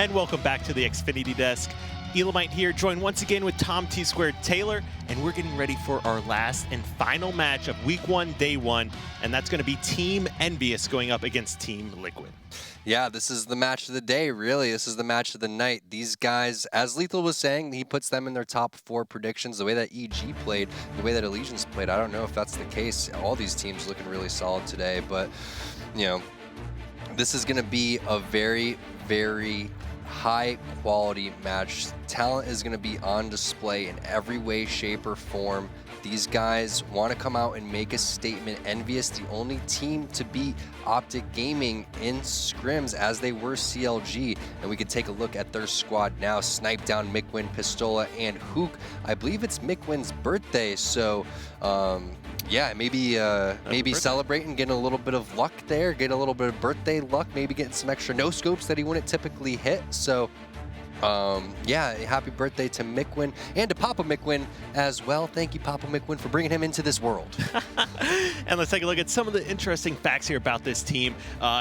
And welcome back to the Xfinity Desk. Elamite here, joined once again with Tom T-Squared Taylor, and we're getting ready for our last and final match of Week 1, Day 1, and that's going to be Team Envious going up against Team Liquid. Yeah, this is the match of the day, really. This is the match of the night. These guys, as Lethal was saying, he puts them in their top 4 predictions. The way that EG played, the way that Allegiance played, I don't know if that's the case. All these teams looking really solid today, but, you know, this is going to be a very, very high quality match. Talent is going to be on display in every way, shape, or form. These guys want to come out and make a statement. Envious, the only team to beat Optic Gaming in scrims as they were CLG. And we can take a look at their squad now. Snipe down Mikwin, Pistola, and Hook. I believe it's Mikwin's birthday, so yeah, maybe celebrating, getting a little bit of luck there, getting a little bit of birthday luck, maybe getting some extra no scopes that he wouldn't typically hit. So yeah, happy birthday to Mikwin and to Papa Mikwin as well. Thank you, Papa Mikwin, for bringing him into this world. And let's take a look at some of the interesting facts here about this team.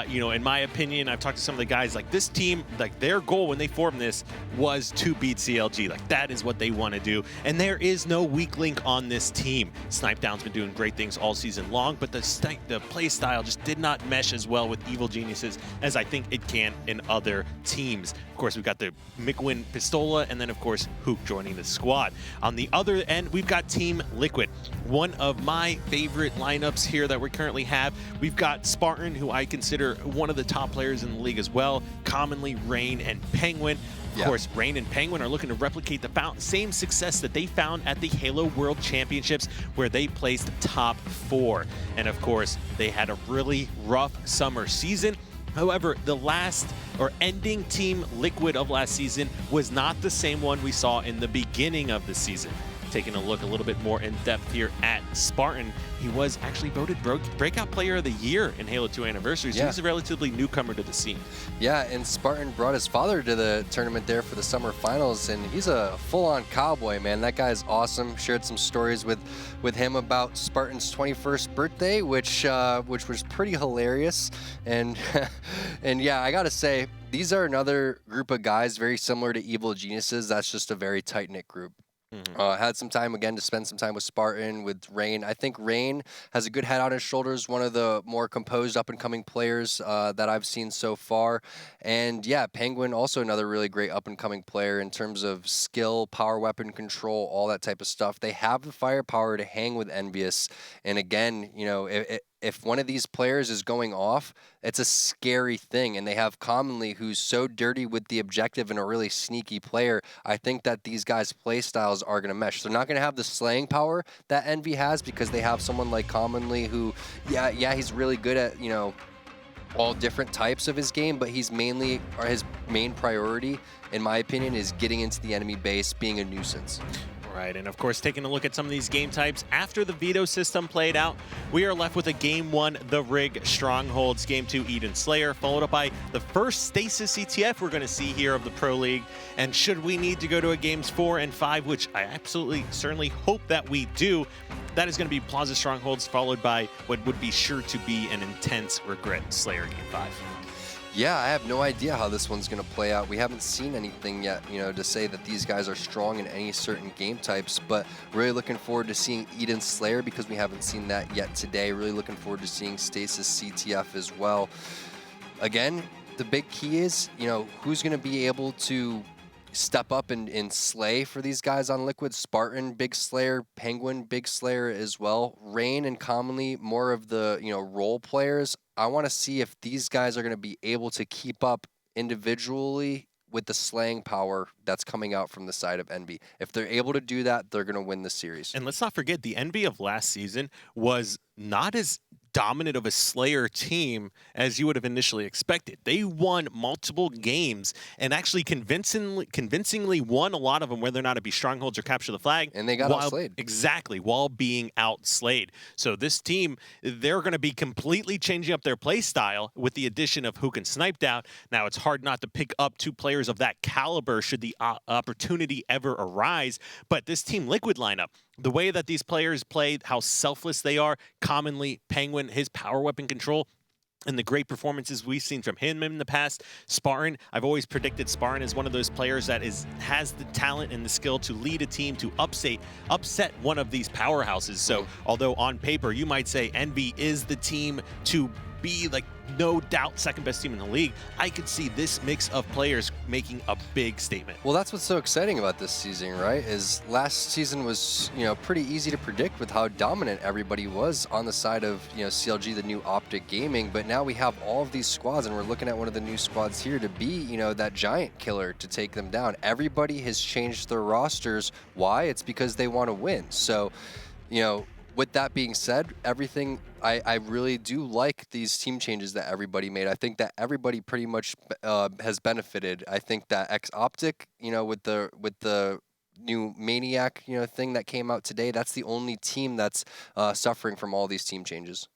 You know, in my opinion, I've talked to some of the guys, like this team, like their goal when they formed this was to beat CLG. Like that is what they want to do. And there is no weak link on this team. Snipedown's been doing great things all season long, but the play style just did not mesh as well with Evil Geniuses as I think it can in other teams. Of course, we've got the Mikwin Pistola, and then of course Hook joining the squad. On the other end, we've got Team Liquid, one of my favorite lineups here that we currently have. We've got Spartan, who I consider one of the top players in the league as well, commonly Rain and Penguin. Of course, Rain and Penguin are looking to replicate the same success that they found at the Halo World Championships, where they placed top 4. And of course, they had a really rough summer season. However, the ending Team Liquid of last season was not the same one we saw in the beginning of the season. Taking a look a little bit more in depth here at Spartan, he was actually voted Breakout Player of the Year in Halo 2 Anniversary, so he's a relatively newcomer to the scene. Yeah, and Spartan brought his father to the tournament there for the summer finals, and he's a full-on cowboy, man. That guy's awesome. Shared some stories with him about Spartan's 21st birthday, which was pretty hilarious. And and yeah, I gotta say, these are another group of guys very similar to Evil Geniuses. That's just a very tight-knit group. Had some time again to spend some time with Spartan, with Rain. I think Rain has a good head on his shoulders, one of the more composed up-and-coming players that I've seen so far. And yeah, Penguin, also another really great up-and-coming player in terms of skill, power weapon control, all that type of stuff. They have the firepower to hang with Envious. And again, you know, if one of these players is going off, it's a scary thing. And they have Commonly, who's so dirty with the objective and a really sneaky player. I think that these guys' play styles are going to mesh. They're not going to have the slaying power that Envy has because they have someone like Commonly who, yeah, he's really good at, you know, all different types of his game, but his main priority, in my opinion, is getting into the enemy base, being a nuisance. Right, and of course, taking a look at some of these game types, after the veto system played out, we are left with a Game 1, The Rig Strongholds, Game 2, Eden Slayer, followed up by the first Stasis CTF we're going to see here of the Pro League. And should we need to go to a Games 4 and 5, which I absolutely, certainly hope that we do, that is going to be Plaza Strongholds, followed by what would be sure to be an intense Regret Slayer Game 5. Yeah, I have no idea how this one's going to play out. We haven't seen anything yet, you know, to say that these guys are strong in any certain game types, but really looking forward to seeing Eden Slayer because we haven't seen that yet today. Really looking forward to seeing Stasis CTF as well. Again, the big key is, you know, who's going to be able to step up and slay for these guys on Liquid. Spartan, big slayer. Penguin, big slayer as well. Rain and Commonly, more of the, you know, role players. I want to see if these guys are going to be able to keep up individually with the slaying power that's coming out from the side of Envy. If they're able to do that, they're going to win the series. And let's not forget, the Envy of last season was not as dominant of a Slayer team as you would have initially expected. They won multiple games and actually convincingly won a lot of them, whether or not it be strongholds or capture the flag. And they got outslayed. Exactly, while being outslayed. So this team, they're going to be completely changing up their play style with the addition of Hook and Sniped Out. Now, it's hard not to pick up 2 players of that caliber should the opportunity ever arise, but this Team Liquid lineup, the way that these players play, how selfless they are, Commonly Penguin, his power weapon control, and the great performances we've seen from him in the past. Spartan, I've always predicted Spartan is one of those players that has the talent and the skill to lead a team to upset one of these powerhouses. So although on paper you might say Envy is the team to be like no doubt second best team in the league, I could see this mix of players making a big statement. Well, that's what's so exciting about this season, right? Is last season was, pretty easy to predict with how dominant everybody was on the side of, CLG, the new Optic Gaming. But now we have all of these squads, and we're looking at one of the new squads here to be, that giant killer to take them down. Everybody has changed their rosters. Why? It's because they want to win. So, with that being said, everything, I really do like these team changes that everybody made. I think that everybody pretty much has benefited. I think that Optic, with the new Maniac, thing that came out today, that's the only team that's suffering from all these team changes.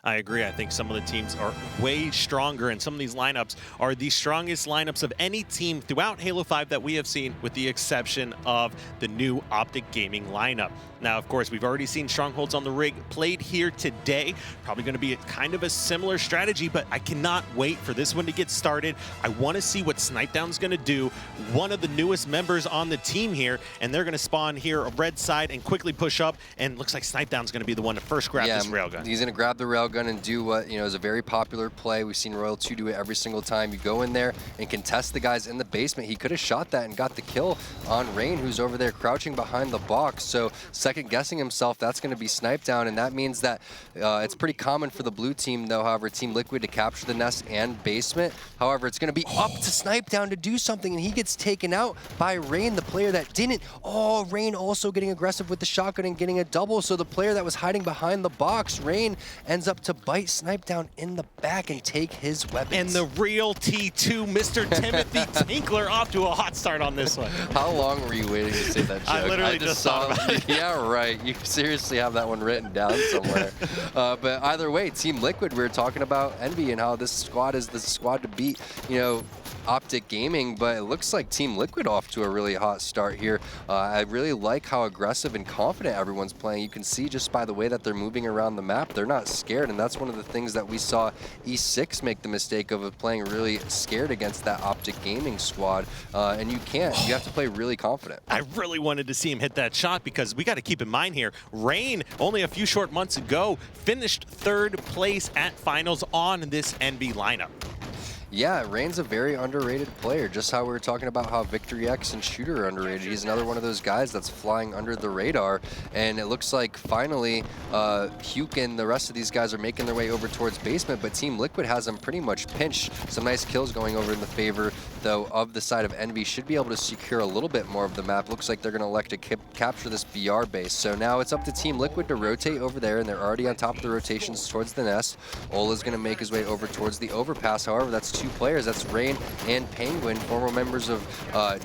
I agree. I think some of the teams are way stronger, and some of these lineups are the strongest lineups of any team throughout Halo 5 that we have seen, with the exception of the new Optic Gaming lineup. Now, of course, we've already seen Strongholds on the Rig played here today. Probably going to be kind of a similar strategy, but I cannot wait for this one to get started. I want to see what Snipedown's going to do. One of the newest members on the team here, and they're going to spawn here a red side and quickly push up, and looks like Snipedown's going to be the one to first grab this railgun. He's going to grab the railgun and do what, is a very popular play. We've seen Royal 2 do it every single time. You go in there and contest the guys in the basement. He could have shot that and got the kill on Rain, who's over there crouching behind the box. So second guessing himself, that's going to be Snipedown, and that means that it's pretty common for the blue team, though, however, Team Liquid to capture the nest and basement. However, it's going to be up to Snipedown to do something, and he gets taken out by Rain, the player that didn't. Oh, Rain also getting aggressive with the shotgun and getting a double, so the player that was hiding behind the box, Rain, ends up to bite Snipedown in the back and take his weapons. And the real T2, Mr. Timothy Tinkler, off to a hot start on this one. How long were you waiting to say that joke? I literally just thought about it. Yeah, right. You seriously have that one written down somewhere. But either way, Team Liquid, we were talking about Envy and how this squad is the squad to beat, Optic Gaming, but it looks like Team Liquid off to a really hot start here. I really like how aggressive and confident everyone's playing. You can see just by the way that they're moving around the map, they're not scared, and that's one of the things that we saw E6 make the mistake of playing really scared against that Optic Gaming squad, and you can't. You have to play really confident. I really wanted to see him hit that shot, because we got to keep in mind here, Rain, only a few short months ago, finished 3rd place at finals on this Envy lineup. Yeah, Rain's a very underrated player, just how we were talking about how Victory X and Shooter are underrated. He's another one of those guys that's flying under the radar, and it looks like finally Huke and the rest of these guys are making their way over towards basement, but Team Liquid has them pretty much pinched. Some nice kills going over in the favor, though, of the side of Envy. Should be able to secure a little bit more of the map. Looks like they're going to elect to capture this BR base. So now it's up to Team Liquid to rotate over there, and they're already on top of the rotations towards the nest. Ola's going to make his way over towards the overpass. However, that's 2 players. That's Rain and Penguin, former members of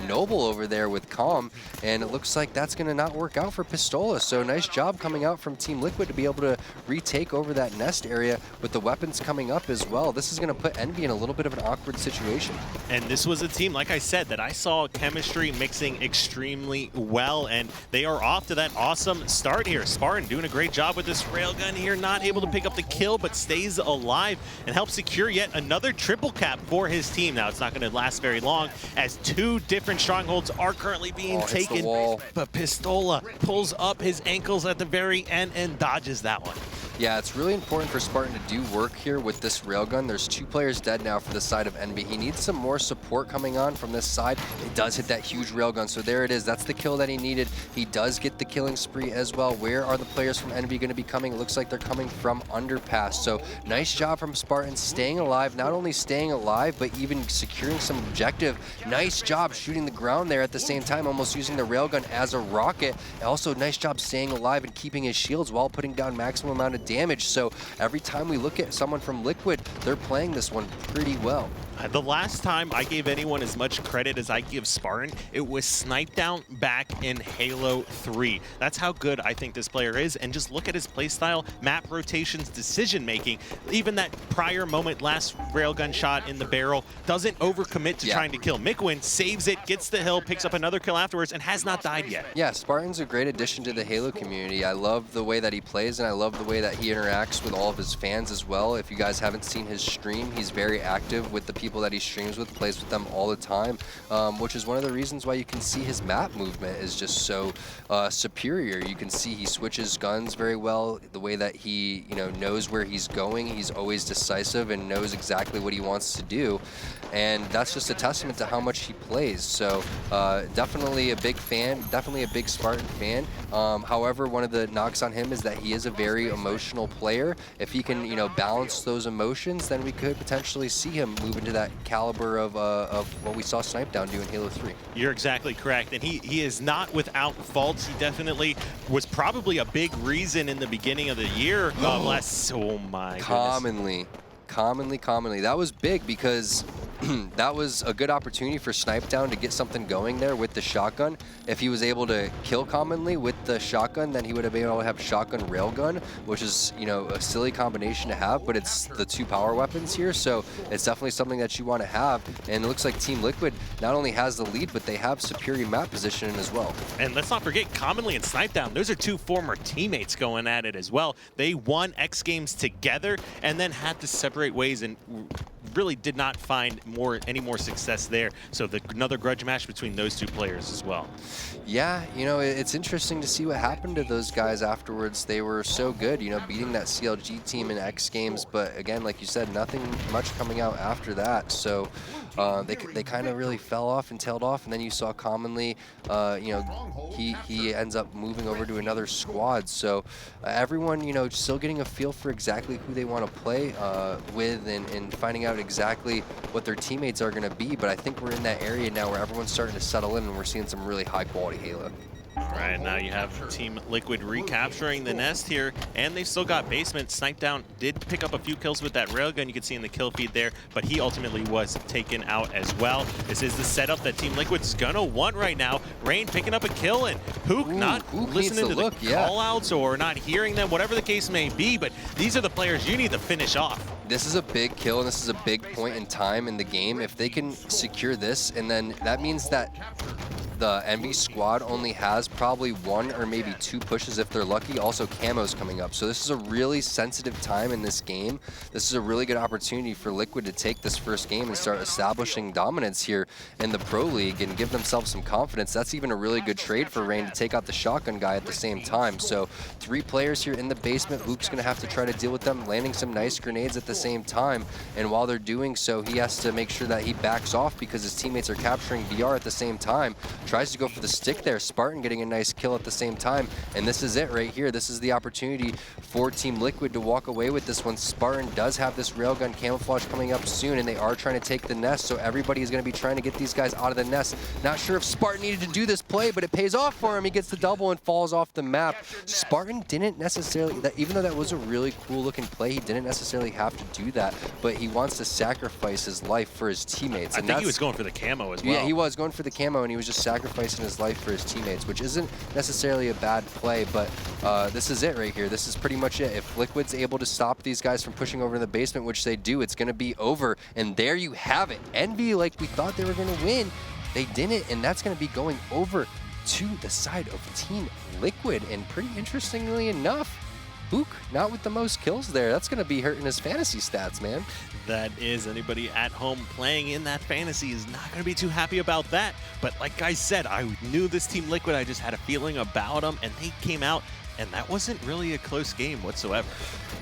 Noble over there with Calm, and it looks like that's going to not work out for Pistola. So nice job coming out from Team Liquid to be able to retake over that nest area with the weapons coming up as well. This is going to put Envy in a little bit of an awkward situation. And this was a team, like I said, that I saw chemistry mixing extremely well, and they are off to that awesome start here. Spartan doing a great job with this railgun here, not able to pick up the kill, but stays alive and helps secure yet another triple cap for his team. Now, it's not going to last very long, as 2 different strongholds are currently being taken, but Pistola pulls up his ankles at the very end and dodges that one. Yeah, it's really important for Spartan to do work here with this railgun. There's 2 players dead now for the side of Envy. He needs some more support coming on from this side. It does hit that huge railgun, so there it is. That's the kill that he needed. He does get the killing spree as well. Where are the players from Envy going to be coming? It looks like they're coming from Underpass. So nice job from Spartan staying alive, not only staying alive, but even securing some objective. Nice job shooting the ground there at the same time, almost using the railgun as a rocket. Also, nice job staying alive and keeping his shields while putting down maximum amount of damage. So every time we look at someone from Liquid, they're playing this one pretty well. The last time I gave anyone as much credit as I give Spartan, it was Snipedown back in Halo 3. That's how good I think this player is, and just look at his playstyle, map rotations, decision-making. Even that prior moment, last railgun shot in the barrel, doesn't overcommit to trying to kill. Mikwin saves it, gets the hill, picks up another kill afterwards, and has not died yet. Yeah, Spartan's a great addition to the Halo community. I love the way that he plays, and I love the way that he interacts with all of his fans as well. If you guys haven't seen his stream, he's very active with the people that he streams with, plays with them all the time, which is one of the reasons why you can see his map movement is just so superior. You can see he switches guns very well, the way that he knows where he's going. He's always decisive and knows exactly what he wants to do, and that's just a testament to how much he plays. So definitely a big fan, definitely a big Spartan fan. However, one of the knocks on him is that he is a very emotional player. If he can balance those emotions, then we could potentially see him move into that caliber of what we saw Snipedown do in Halo 3. You're exactly correct, and he is not without faults. He definitely was probably a big reason in the beginning of the year. Oh my goodness. Commonly. That was big because that was a good opportunity for Snipedown to get something going there with the shotgun. If he was able to kill commonly with the shotgun, then he would have been able to have shotgun railgun, which is, a silly combination to have, but it's the two power weapons here, so it's definitely something that you want to have. And it looks like Team Liquid not only has the lead, but they have superior map positioning as well. And let's not forget, Commonly and Snipedown, those are two former teammates going at it as well. They won X Games together and then had to separate ways and really did not find any more success there. So another grudge match between those two players as well. Yeah, it's interesting to see what happened to those guys afterwards. They were so good, beating that CLG team in X Games, but again, like you said, nothing much coming out after that. So they kind of really fell off and tailed off, and then you saw Commonly, he ends up moving over to another squad. So everyone, still getting a feel for exactly who they want to play with and finding out exactly what their teammates are going to be. But I think we're in that area now where everyone's starting to settle in and we're seeing some really high quality Halo. All right, now you have Team Liquid recapturing the nest here, and they've still got basement. Snipedown did pick up a few kills with that railgun. You can see in the kill feed there, but he ultimately was taken out as well. This is the setup that Team Liquid's gonna want right now. Rain picking up a kill, and Hook not listening to the call-outs or not hearing them, whatever the case may be, but these are the players you need to finish off. This is a big kill, and this is a big point in time in the game. If they can secure this, and then that means that the Envy squad only has probably one or maybe two pushes if they're lucky. Also, Camo's coming up. So this is a really sensitive time in this game. This is a really good opportunity for Liquid to take this first game and start establishing dominance here in the Pro League and give themselves some confidence. That's even a really good trade for Rain to take out the shotgun guy at the same time. So 3 players here in the basement. Luke's going to have to try to deal with them, landing some nice grenades at the same time. And while they're doing so, he has to make sure that he backs off because his teammates are capturing VR at the same time. Tries to go for the stick there. Spartan getting a nice kill at the same time. And this is it right here. This is the opportunity for Team Liquid to walk away with this one. Spartan does have this railgun camouflage coming up soon, and they are trying to take the nest. So everybody is going to be trying to get these guys out of the nest. Not sure if Spartan needed to do this play, but it pays off for him. He gets the double and falls off the map. Spartan didn't necessarily, even though that was a really cool looking play, he didn't necessarily have to do that, but he wants to sacrifice his life for his teammates. I think he was going for the camo as well. Yeah, he was going for the camo, and he was just sacrificing his life for his teammates, which isn't necessarily a bad play, but this is it right here. This is pretty much it. If Liquid's able to stop these guys from pushing over to the basement, which they do, it's going to be over. And there you have it. Envy, like we thought they were going to win, they didn't, and that's going to be going over to the side of Team Liquid. And pretty interestingly enough, Ook not with the most kills there. That's going to be hurting his fantasy stats, man. That is, anybody at home playing in that fantasy is not going to be too happy about that. But like I said, I knew this Team Liquid. I just had a feeling about them, and they came out, and that wasn't really a close game whatsoever.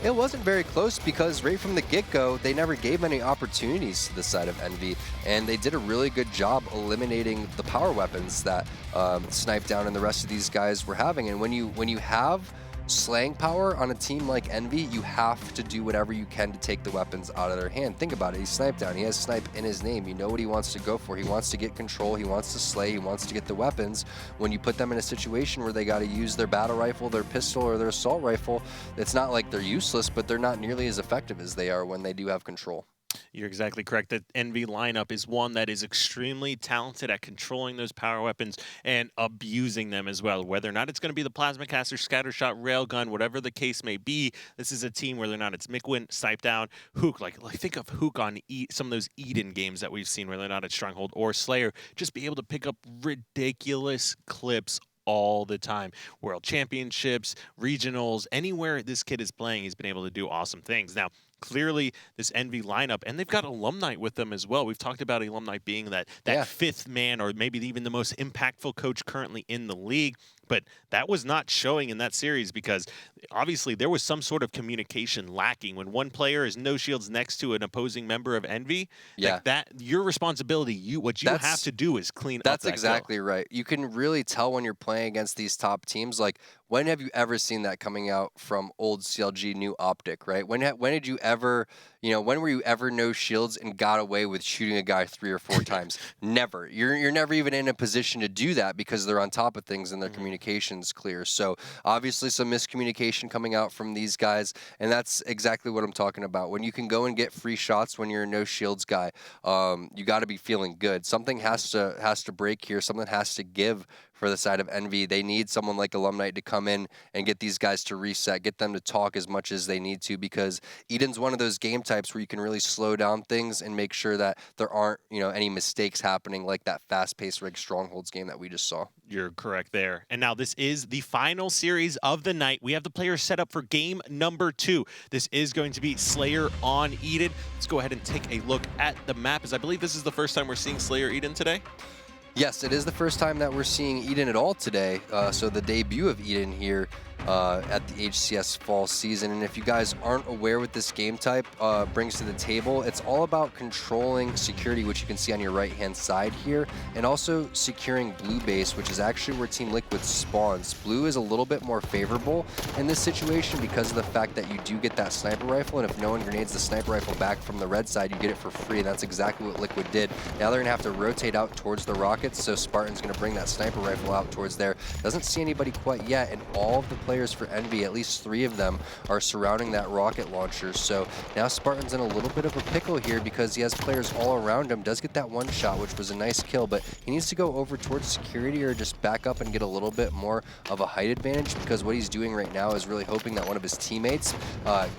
It wasn't very close because right from the get-go, they never gave any opportunities to the side of Envy, and they did a really good job eliminating the power weapons that Snipedown and the rest of these guys were having. And when you have slaying power on a team like Envy, you have to do whatever you can to take the weapons out of their hand. Think about it. He's Snipedown. He has Snipe in his name. You know what he wants to go for. He wants to get control. He wants to slay. He wants to get the weapons. When you put them in a situation where they got to use their battle rifle, their pistol, or their assault rifle, it's not like they're useless, but they're not nearly as effective as they are when they do have control. You're exactly correct. The Envy lineup is one that is extremely talented at controlling those power weapons and abusing them as well. Whether or not it's going to be the Plasma Caster, Scatter Shot, Railgun, whatever the case may be, this is a team, whether or not it's Mikwin, Snipe Down, Hook. Like think of Hook on some of those Eden games that we've seen, whether or not it's Stronghold or Slayer. Just be able to pick up ridiculous clips all the time. World Championships, regionals, anywhere this kid is playing, he's been able to do awesome things. Now, clearly, this Envy lineup, and they've got Alumni with them as well. We've talked about Alumni being that fifth man, or maybe even the most impactful coach currently in the league. But that was not showing in that series because obviously there was some sort of communication lacking. When one player is no shields next to an opposing member of Envy, like that your responsibility, what you have to do is clean up that That's exactly right. You can really tell when you're playing against these top teams. Like, when have you ever seen that coming out from old CLG, new Optic, right? When did you ever, when were you ever no shields and got away with shooting a guy 3 or 4 times? Never. You're never even in a position to do that because they're on top of things and their communication's clear. So obviously some miscommunication coming out from these guys, and that's exactly what I'm talking about. When you can go and get free shots when you're a no shields guy, you got to be feeling good. Something has to break here. Something has to give for the side of Envy. They need someone like Alumni to come in and get these guys to reset, get them to talk as much as they need to, because Eden's one of those game types where you can really slow down things and make sure that there aren't, any mistakes happening like that fast-paced Rig Strongholds game that we just saw. You're correct there. And now this is the final series of the night. We have the players set up for game number 2. This is going to be Slayer on Eden. Let's go ahead and take a look at the map, as I believe this is the first time we're seeing Slayer Eden today. Yes, it is the first time that we're seeing Eden at all today. So the debut of Eden here at the HCS fall season. And if you guys aren't aware what this game type brings to the table, it's all about controlling security, which you can see on your right-hand side here, and also securing blue base, which is actually where Team Liquid spawns. Blue is a little bit more favorable in this situation because of the fact that you do get that sniper rifle, and if no one grenades the sniper rifle back from the red side, you get it for free, and that's exactly what Liquid did. Now they're going to have to rotate out towards the rockets, so Spartan's going to bring that sniper rifle out towards there. Doesn't see anybody quite yet, and all of the players for Envy, at least 3 of them, are surrounding that rocket launcher. So now Spartan's in a little bit of a pickle here because he has players all around him. Does get that one shot, which was a nice kill, but he needs to go over towards security or just back up and get a little bit more of a height advantage, because what he's doing right now is really hoping that one of his teammates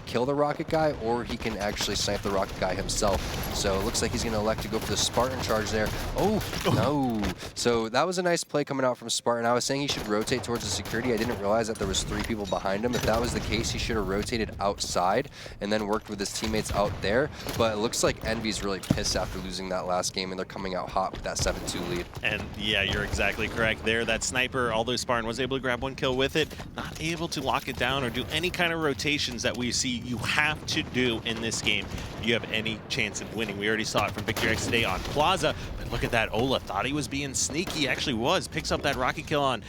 kill the rocket guy, or he can actually snipe the rocket guy himself. So it looks like he's going to elect to go for the Spartan charge there. Oh, no. So that was a nice play coming out from Spartan. I was saying he should rotate towards the security. I didn't realize that there was 3 people behind him. If that was the case, he should have rotated outside and then worked with his teammates out there. But it looks like Envy's really pissed after losing that last game, and they're coming out hot with that 7-2 lead. And yeah, you're exactly correct there. That sniper, although Spartan was able to grab 1 kill with it, not able to lock it down or do any kind of rotations that we see you have to do in this game if you have any chance of winning. We already saw it from Victory X today on Plaza, but look at that. Ola thought he was being sneaky, actually was. Picks up that rocket kill on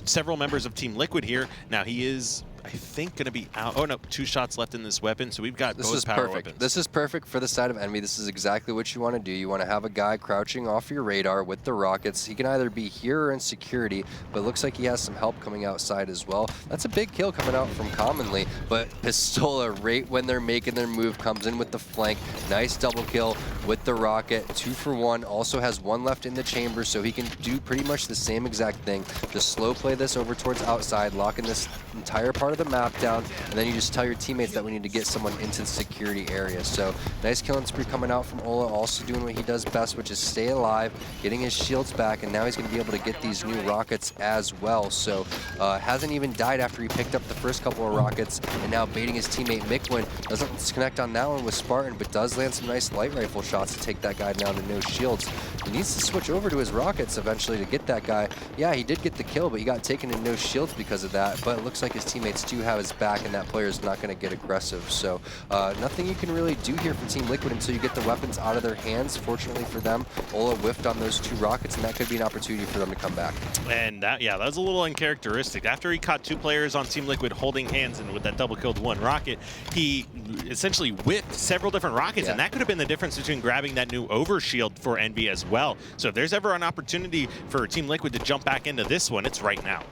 several members of Team Liquid here. Now he is, I think, going to be out. Oh no, 2 shots left in this weapon, so we've got both power weapons. This is perfect for the side of Envy. This is exactly what you want to do. You want to have a guy crouching off your radar with the rockets. He can either be here or in security, but it looks like he has some help coming outside as well. That's a big kill coming out from Commonly, but Pistola, right when they're making their move, comes in with the flank. Nice double kill with the rocket. 2 for 1. Also has 1 left in the chamber, so he can do pretty much the same exact thing. Just slow play this over towards outside, locking this entire part of the map down, and then you just tell your teammates that we need to get someone into the security area. So nice killing spree coming out from Ola, also doing what he does best, which is stay alive, getting his shields back, and now he's going to be able to get these new rockets as well. So hasn't even died after he picked up the first couple of rockets, and now baiting his teammate Mikwin. Doesn't connect on that one with Spartan, but does land some nice light rifle shots to take that guy down to no shields. He needs to switch over to his rockets eventually to get that guy. Yeah, he did get the kill, but he got taken to no shields because of that, but it looks like his teammates do have his back, and that player is not going to get aggressive. So nothing you can really do here from Team Liquid until you get the weapons out of their hands. Fortunately for them, Ola whiffed on those 2 rockets, and that could be an opportunity for them to come back. And that was a little uncharacteristic. After he caught 2 players on Team Liquid holding hands, and with that double killed 1 rocket, he essentially whiffed several different rockets, and that could have been the difference between grabbing that new overshield for Envy as well. So if there's ever an opportunity for Team Liquid to jump back into this one, it's right now.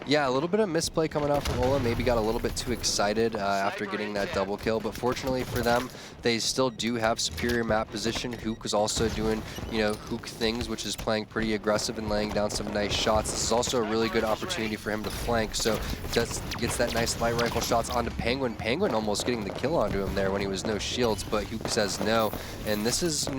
Yeah, a little bit of misplay coming off of Ola. Maybe got a little bit too excited after getting that double kill, but fortunately for them, they still do have superior map position. Hook is also doing, Hook things, which is playing pretty aggressive and laying down some nice shots. This is also a really good opportunity for him to flank, so just gets that nice light rifle shots onto Penguin. Penguin almost getting the kill onto him there when he was no shields, but Hook says no. And this is,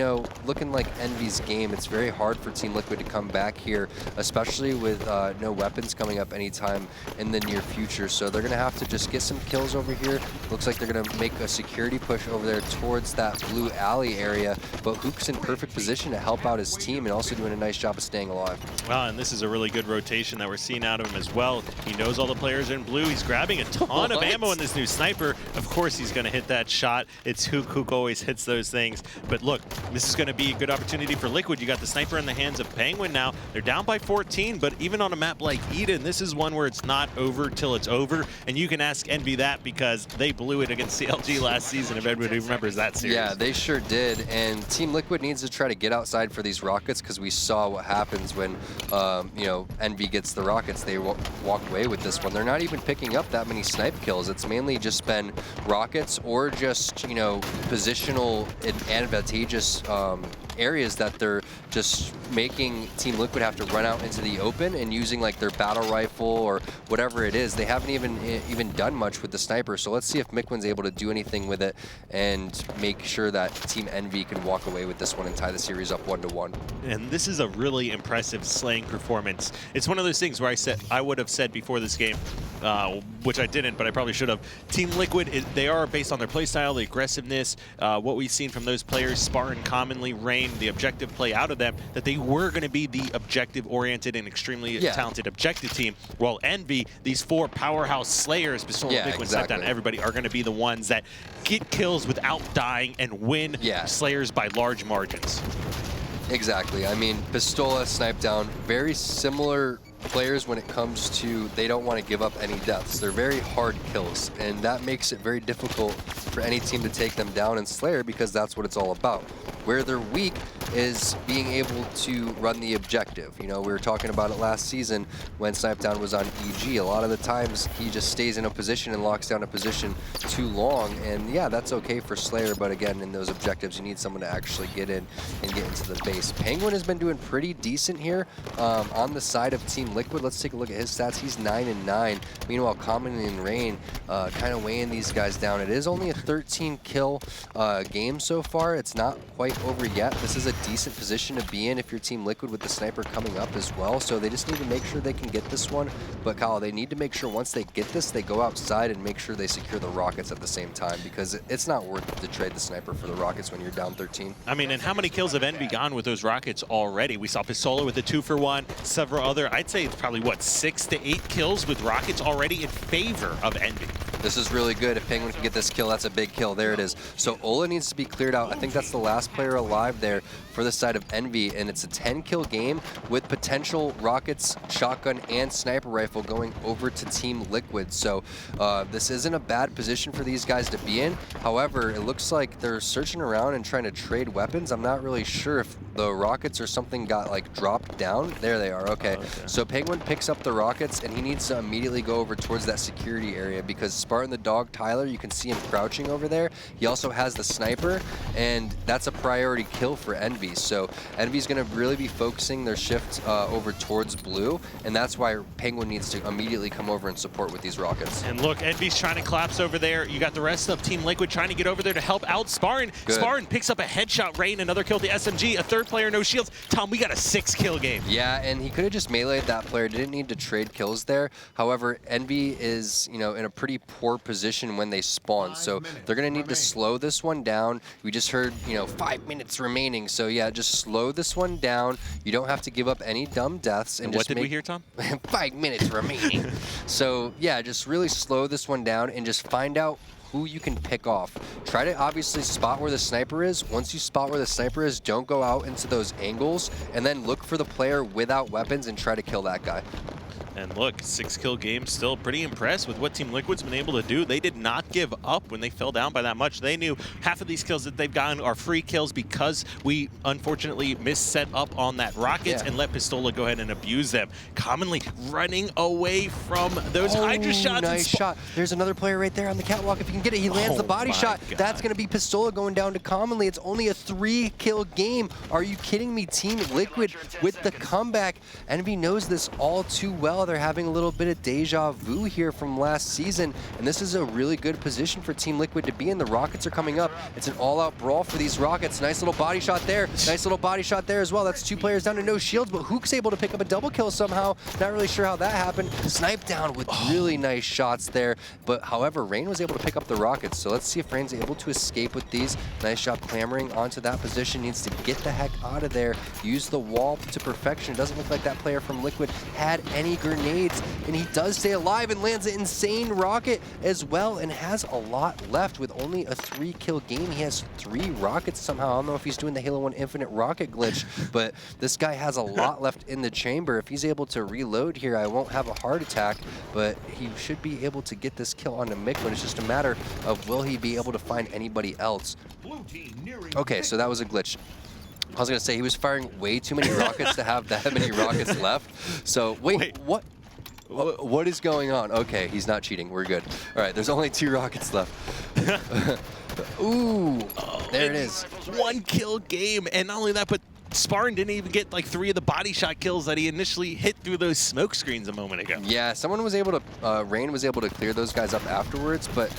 looking like Envy's game. It's very hard for Team Liquid to come back here, especially with no weapons coming up anytime in the near future. So they're going to have to just get some kills over here. Looks like they're going to make a security push over there towards that blue alley area, but Hook's in perfect position to help out his team and also doing a nice job of staying alive. Well, and this is a really good rotation that we're seeing out of him as well. He knows all the players are in blue. He's grabbing a ton of ammo in this new sniper. Of course he's going to hit that shot. It's Hook. Hook always hits those things. But look, this is going to be a good opportunity for Liquid. You got the sniper in the hands of Penguin now. They're down by 14, but even on a map like Eden, this is one where it's not over till it's over. And you can ask Envy that because they blew it against CLG last season, if everybody remembers that series. Yeah, they sure did. And Team Liquid needs to try to get outside for these rockets because we saw what happens when, Envy gets the rockets. They walk away with this one. They're not even picking up that many snipe kills. It's mainly just been rockets or just, positional advantageous areas that they're just making Team Liquid have to run out into the open and using like their battle rifle or whatever it is. They haven't even done much with the sniper. So let's see if Mikwen's able to do anything with it and make sure that Team Envy can walk away with this one and tie the series up 1-1. And this is a really impressive slaying performance. It's one of those things where I would have said before this game, which I didn't, but I probably should have. Team Liquid, they are based on their playstyle, the aggressiveness, what we've seen from those players, Spartan, commonly, Rain, the objective play out of them, that they were going to be the objective-oriented and extremely talented objective team. While Envy, these four powerhouse slayers, Pistol, Liquid, Snapdown, everybody are going to be the ones that get kills without dying and win slayers by large margins. Exactly. I mean, Pistola, Snapdown, very similar players when it comes to they don't want to give up any deaths. They're very hard kills, and that makes it very difficult for any team to take them down in Slayer because that's what it's all about. Where they're weak is being able to run the objective. We were talking about it last season when Snapdown was on EG. A lot of the times he just stays in a position and locks down a position too long, and yeah, that's okay for Slayer, but again, in those objectives, you need someone to actually get in and get into the base. Penguin has been doing pretty decent here on the side of Team Liquid. Let's take a look at his stats. He's 9-9. Meanwhile, Common and Rain kind of weighing these guys down. It is only a 13 kill game so far. It's not quite over yet. This is a decent position to be in if you're Team Liquid with the sniper coming up as well. So they just need to make sure they can get this one. But Kyle, they need to make sure once they get this, they go outside and make sure they secure the rockets at the same time because it's not worth it to trade the sniper for the rockets when you're down 13. I mean, and how many kills have Envy gone with those rockets already? We saw Pistola with a 2-for-1, several other, I'd say it's probably, 6 to 8 kills with rockets already in favor of Envy. This is really good. If Penguin can get this kill, that's a big kill. There it is. So Ola needs to be cleared out. I think that's the last player alive there for the side of Envy, and it's a 10-kill game with potential rockets, shotgun, and sniper rifle going over to Team Liquid. So this isn't a bad position for these guys to be in. However, it looks like they're searching around and trying to trade weapons. I'm not really sure if the rockets or something got like dropped down. There they are. Okay. So Penguin picks up the rockets, and he needs to immediately go over towards that security area because Spartan the dog, Tyler, you can see him crouching over there. He also has the sniper, and that's a priority kill for Envy. So Envy's going to really be focusing their shift over towards blue, and that's why Penguin needs to immediately come over and support with these rockets. And look, Envy's trying to collapse over there. You got the rest of Team Liquid trying to get over there to help out Spartan. Good. Spartan picks up a headshot, Rain, another kill to SMG, a third player, no shields. Tom, we got a 6-kill game. Yeah, and he could have just meleeed that player. Didn't need to trade kills there. However, Envy is, in a pretty poor position when they spawn, so they're going to need to slow this one down. We just heard, 5 minutes remaining, so yeah, just slow this one down. You don't have to give up any dumb deaths. And what did we hear, Tom? 5 minutes remaining. So yeah, just really slow this one down and just find out who you can pick off. Try to obviously spot where the sniper is. Once you spot where the sniper is, don't go out into those angles, and then look for the player without weapons and try to kill that guy. And look, 6-kill game, still pretty impressed with what Team Liquid's been able to do. They did not give up when they fell down by that much. They knew half of these kills that they've gotten are free kills because we unfortunately mis-set up on that Rockets and let Pistola go ahead and abuse them. Commonly running away from those Hydra shots. Nice shot. There's another player right there on the catwalk. If you can get it, he lands the body shot. God. That's going to be Pistola going down to Commonly. It's only a 3-kill game. Are you kidding me? Team Liquid with the comeback. Envy knows this all too well. They're having a little bit of deja vu here from last season, and this is a really good position for Team Liquid to be in. The Rockets are coming up. It's an all-out brawl for these Rockets. Nice little body shot there. Nice little body shot there as well. That's 2 players down to no shields, but Hook's able to pick up a double kill somehow. Not really sure how that happened. Snipe down with really nice shots there, but however, Rain was able to pick up the Rockets, so let's see if Rain's able to escape with these. Nice job clambering onto that position. Needs to get the heck out of there. Use the wall to perfection. It doesn't look like that player from Liquid had any grenades, and he does stay alive and lands an insane rocket as well, and has a lot left with only a 3-kill game. He has 3 rockets somehow. I don't know if he's doing the Halo 1 Infinite rocket glitch, but this guy has a lot left in the chamber. If he's able to reload here, I won't have a heart attack, but he should be able to get this kill onto Miklin. It's just a matter of will he be able to find anybody else. Okay, so that was a glitch. I was going to say he was firing way too many rockets to have that many rockets left. So, wait. What? What is going on? Okay, he's not cheating. We're good. All right, there's only 2 rockets left. Ooh, there it is. 1-kill game, and not only that, but Spartan didn't even get like 3 of the body shot kills that he initially hit through those smoke screens a moment ago. Yeah, someone was able to, Rain was able to clear those guys up afterwards, but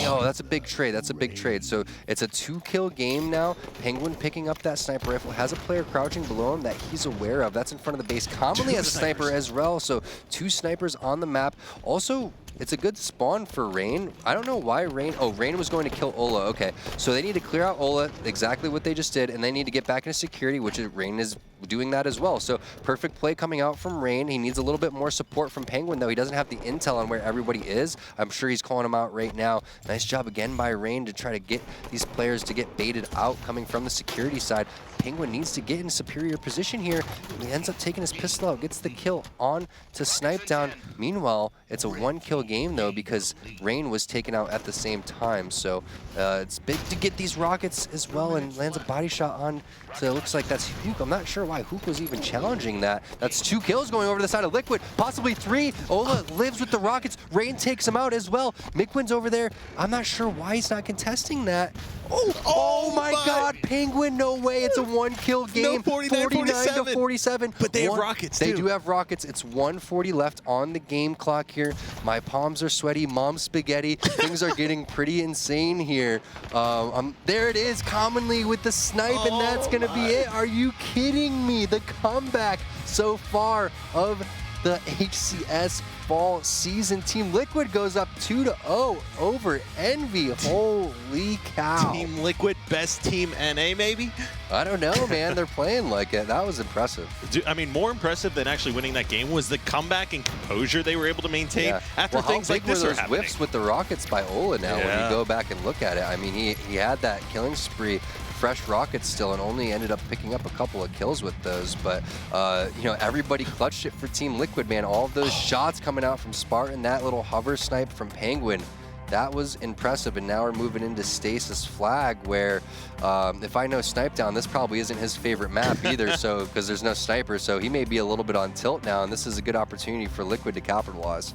yo, that's a big trade. That's a big trade. So it's a 2-kill game now. Penguin picking up that sniper rifle, has a player crouching below him that he's aware of. That's in front of the base. Commonly has a sniper as well, so 2 snipers on the map. Also, it's a good spawn for Rain. I don't know why Rain... Oh, Rain was going to kill Ola. Okay, so they need to clear out Ola, exactly what they just did, and they need to get back into security, which Rain is doing that as well. So perfect play coming out from Rain. He needs a little bit more support from Penguin, though. He doesn't have the intel on where everybody is. I'm sure he's calling him out right now. Nice job again by Rain to try to get these players to get baited out coming from the security side. Penguin needs to get in a superior position here. He ends up taking his pistol out, gets the kill on to Snipe down. Meanwhile, it's a 1-kill game, though, because Rain was taken out at the same time. So it's big to get these rockets as well, and lands a body shot on. So it looks like that's Hook. I'm not sure why Hook was even challenging that. That's 2 kills going over to the side of Liquid, possibly 3. Ola lives with the rockets. Rain takes him out as well. Mikwin's over there. I'm not sure why he's not contesting that. Oh my God, Penguin, no way. It's a 1-kill game. No, 49 to 47. But they have rockets, They too. do have rockets. It's 1:40 left on the game clock here. My palms are sweaty. Mom's spaghetti. Things are getting pretty insane here. There it is, Commonly with the snipe, and that's going to be it. Are you kidding me? The comeback so far of the HCS fall season. Team Liquid goes up 2-0 over Envy. Holy cow. Team Liquid, best team NA, maybe? I don't know, man. They're playing like it. That was impressive. I mean, more impressive than actually winning that game was the comeback and composure they were able to maintain after things like this are happening. Whiffs with the rockets by Ola now when you go back and look at it. I mean, he had that killing spree, fresh rockets still, and only ended up picking up a couple of kills with those. But, you know, everybody clutched it for Team Liquid, man. All of those shots coming out from Spartan, that little hover snipe from Penguin, that was impressive. And now we're moving into Stasis Flag, where if I know Snipe Down, this probably isn't his favorite map either, so because there's no sniper, so he may be a little bit on tilt now, and this is a good opportunity for Liquid to capitalize.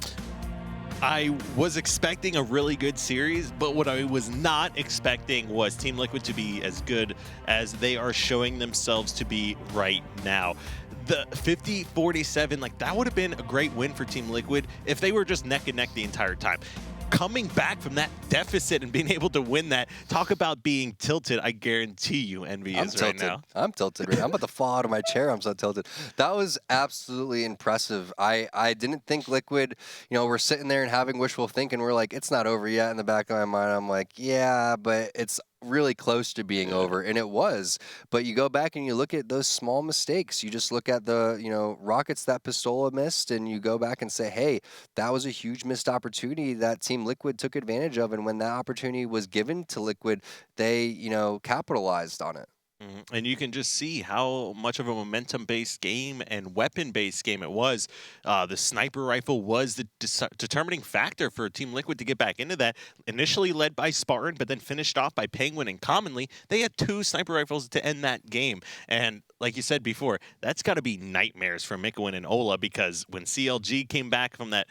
I was expecting a really good series, but what I was not expecting was Team Liquid to be as good as they are showing themselves to be right now. The 50-47, like, that would have been a great win for Team Liquid if they were just neck and neck the entire time. Coming back from that deficit and being able to win that, talk about being tilted. I guarantee you Envy is right now. I'm tilted right now. I'm about to fall out of my chair. I'm so tilted. That was absolutely impressive. I didn't think Liquid, you know, we're sitting there and having wishful thinking. We're like, it's not over yet. In the back of my mind, I'm like, yeah, but it's really close to being over, and it was. But you go back and you look at those small mistakes. You just look at the, you know, rockets that Pistola missed, and you go back and say, hey, that was a huge missed opportunity that Team Liquid took advantage of, and when that opportunity was given to Liquid, they, you know, capitalized on it. And you can just see how much of a momentum-based game and weapon-based game it was. The sniper rifle was the determining factor for Team Liquid to get back into that. Initially led by Spartan, but then finished off by Penguin, and commonly, they had 2 sniper rifles to end that game. And like you said before, that's got to be nightmares for Mikowan and Ola, because when CLG came back from that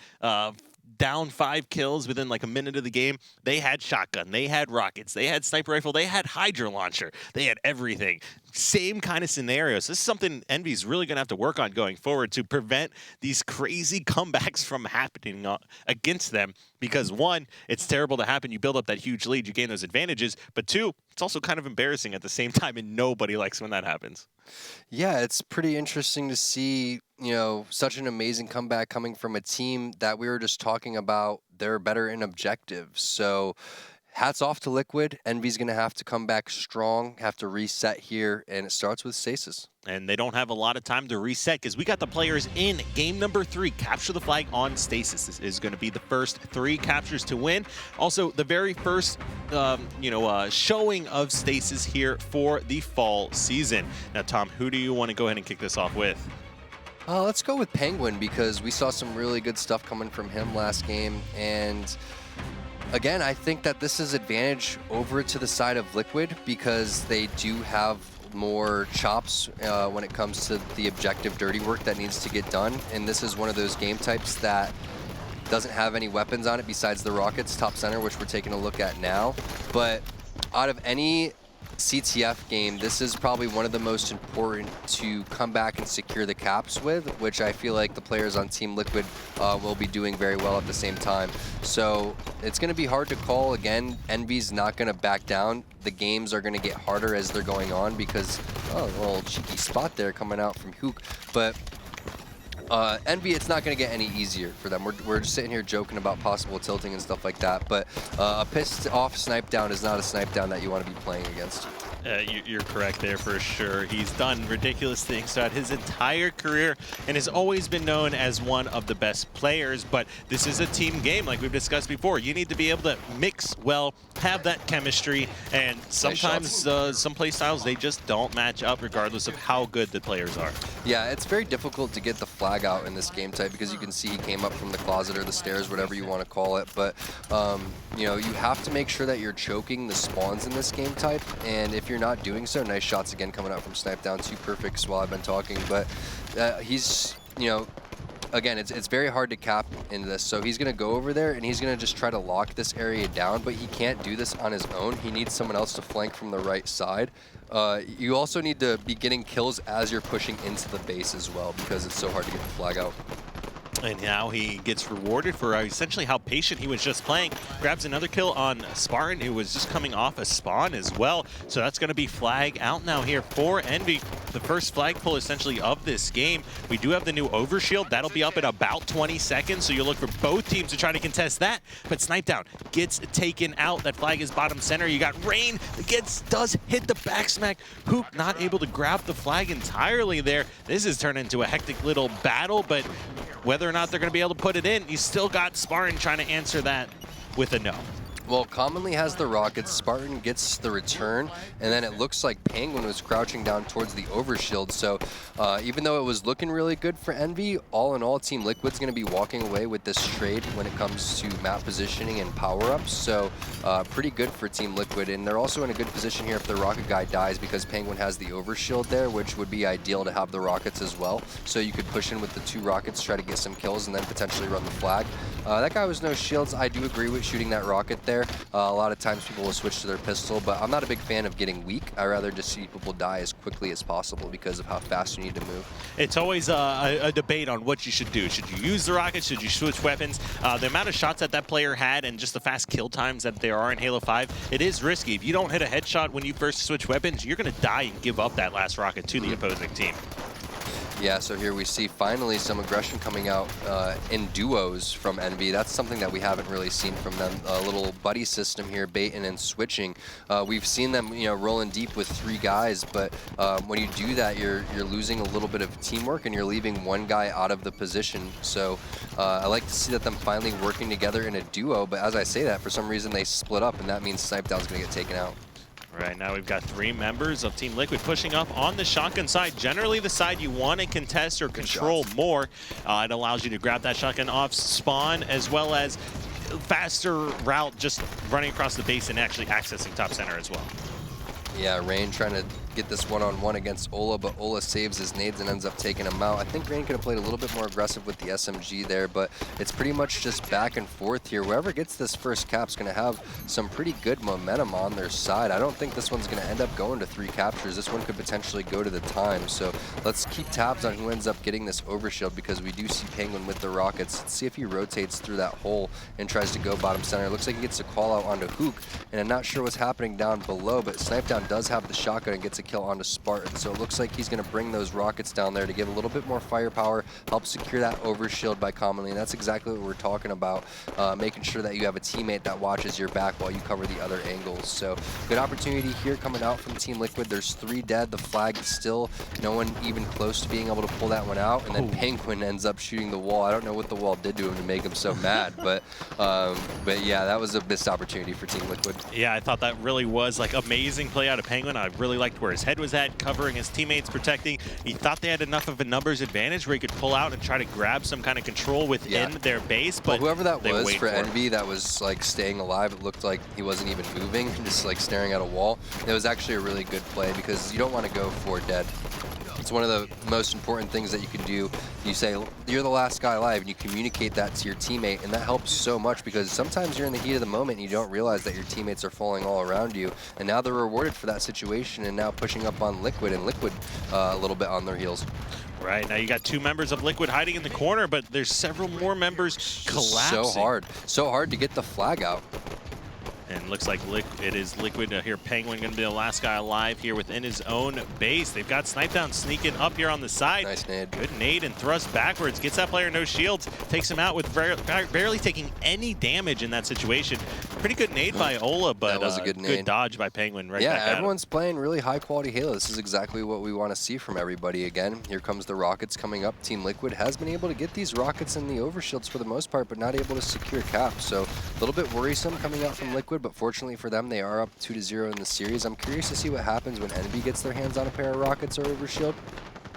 down 5 kills within like a minute of the game, they had shotgun, they had rockets, they had sniper rifle, they had hydra launcher, they had everything. Same kind of scenarios. This is something Envy's really going to have to work on going forward to prevent these crazy comebacks from happening against them, because 1, it's terrible to happen. You build up that huge lead, you gain those advantages, but 2, it's also kind of embarrassing at the same time, and nobody likes when that happens. Yeah, it's pretty interesting to see, such an amazing comeback coming from a team that we were just talking about. They're better in objectives. So hats off to Liquid. Envy's going to have to come back strong, have to reset here, and it starts with Stasis. And they don't have a lot of time to reset, because we got the players in game number 3. Capture the flag on Stasis. This is going to be the first 3 captures to win. Also, the very first, showing of Stasis here for the fall season. Now, Tom, who do you want to go ahead and kick this off with? Let's go with Penguin, because we saw some really good stuff coming from him last game. And again, I think that this is advantage over to the side of Liquid, because they do have more chops when it comes to the objective dirty work that needs to get done. And this is one of those game types that doesn't have any weapons on it besides the rockets top center, which we're taking a look at now. But out of any CTF game, this is probably one of the most important to come back and secure the caps with, which I feel like the players on Team Liquid will be doing very well at the same time. So it's going to be hard to call. Again, Envy's not going to back down. The games are going to get harder as they're going on, because, oh, a little cheeky spot there coming out from Hook. But Envy, it's not going to get any easier for them. We're just sitting here joking about possible tilting and stuff like that, but a pissed off snipe down is not a snipe down that you want to be playing against. You're correct there for sure. He's done ridiculous things throughout his entire career and has always been known as one of the best players, but this is a team game like we've discussed before. You need to be able to mix well, have that chemistry, and sometimes some play styles, they just don't match up regardless of how good the players are. Yeah, it's very difficult to get the flag out in this game type, because you can see he came up from the closet or the stairs, whatever you want to call it, but you have to make sure that you're choking the spawns in this game type, and if you're not doing so, nice shots again coming out from Snipe Down, 2 perfects while I've been talking, but he's, again, it's very hard to cap into this, so he's going to go over there and he's going to just try to lock this area down, but he can't do this on his own. He needs someone else to flank from the right side. You also need to be getting kills as you're pushing into the base as well, because it's so hard to get the flag out. And now he gets rewarded for essentially how patient he was just playing. Grabs another kill on Spartan, who was just coming off a spawn as well. So that's going to be flag out now here for Envy. The first flag pull essentially of this game. We do have the new overshield. That'll be up in about 20 seconds. So you'll look for both teams to try to contest that. But Snipe Down gets taken out. That flag is bottom center. You got Rain that does hit the back smack. Hoop not able to grab the flag entirely there. This has turned into a hectic little battle, but whether or not they're going to be able to put it in, you still got Spartan trying to answer that with a no. Well, Commonly has the rockets, Spartan gets the return, and then it looks like Penguin was crouching down towards the overshield. So even though it was looking really good for Envy, all in all, Team Liquid's going to be walking away with this trade when it comes to map positioning and power-ups. So pretty good for Team Liquid, and they're also in a good position here if the rocket guy dies, because Penguin has the overshield there, which would be ideal to have the rockets as well. So you could push in with the 2 rockets, try to get some kills, and then potentially run the flag. That guy was no shields. I do agree with shooting that rocket there. A lot of times people will switch to their pistol, but I'm not a big fan of getting weak. I rather just see people die as quickly as possible because of how fast you need to move. It's always a debate on what you should do. Should you use the rockets? Should you switch weapons? The amount of shots that player had and just the fast kill times that there are in Halo 5, it is risky. If you don't hit a headshot when you first switch weapons, you're going to die and give up that last rocket to the opposing team. Yeah, so here we see finally some aggression coming out in duos from Envy. That's something that we haven't really seen from them. A little buddy system here, baiting and switching. We've seen them, rolling deep with 3 guys, but when you do that, you're losing a little bit of teamwork and you're leaving one guy out of the position. So I like to see that them finally working together in a duo, but as I say that, for some reason they split up, and that means Snipe Down's going to get taken out. Right now we've got 3 members of Team Liquid pushing up on the shotgun side. Generally the side you want to contest or control more. It allows you to grab that shotgun off spawn, as well as faster route just running across the base and actually accessing top center as well. Yeah, Rain trying to get this one-on-one against Ola, but Ola saves his nades and ends up taking him out. I think Rain could have played a little bit more aggressive with the SMG there, but it's pretty much just back and forth here. Whoever gets this first cap's going to have some pretty good momentum on their side. I don't think this one's going to end up going to 3 captures. This one could potentially go to the time. So let's keep tabs on who ends up getting this overshield, because we do see Penguin with the rockets. Let's see if he rotates through that hole and tries to go bottom center. It looks like he gets a call out onto Hook, and I'm not sure what's happening down below, but Snipedown does have the shotgun and gets a kill onto Spartan. So it looks like he's going to bring those rockets down there to give a little bit more firepower, help secure that overshield by Commonly. And that's exactly what we're talking about, making sure that you have a teammate that watches your back while you cover the other angles. So good opportunity here coming out from Team Liquid. There's 3 dead. The flag is still no one even close to being able to pull that one out. And then Penguin ends up shooting the wall. I don't know what the wall did to him to make him so mad, but yeah, that was a missed opportunity for Team Liquid. Yeah, I thought that really was like amazing play out of Penguin. I really liked where his head was at, covering his teammates, protecting. He thought they had enough of a numbers advantage where he could pull out and try to grab some kind of control within their base. But whoever that was for Envy that was like staying alive, it looked like he wasn't even moving, just like staring at a wall. It was actually a really good play, because you don't want to go for dead. It's one of the most important things that you can do. You say, you're the last guy alive, and you communicate that to your teammate, and that helps so much, because sometimes you're in the heat of the moment and you don't realize that your teammates are falling all around you, and now they're rewarded for that situation and now pushing up on Liquid, and Liquid a little bit on their heels. Right, now you got 2 members of Liquid hiding in the corner, but there's several more members collapsing. So hard to get the flag out. And looks like it is Liquid here. Penguin going to be the last guy alive here within his own base. They've got Snipedown sneaking up here on the side. Nice nade. Good nade and thrust backwards. Gets that player no shields. Takes him out with barely taking any damage in that situation. Pretty good nade by Ola, but that was a good dodge by Penguin right yeah, back at everyone's playing really high quality Halo. This is exactly what we want to see from everybody. Again, here comes the rockets coming up. Team Liquid has been able to get these rockets in the overshields for the most part, but not able to secure cap. So a little bit worrisome coming out from Liquid, but fortunately for them, they are up 2-0 in the series. I'm curious to see what happens when Envy gets their hands on a pair of rockets or overshield.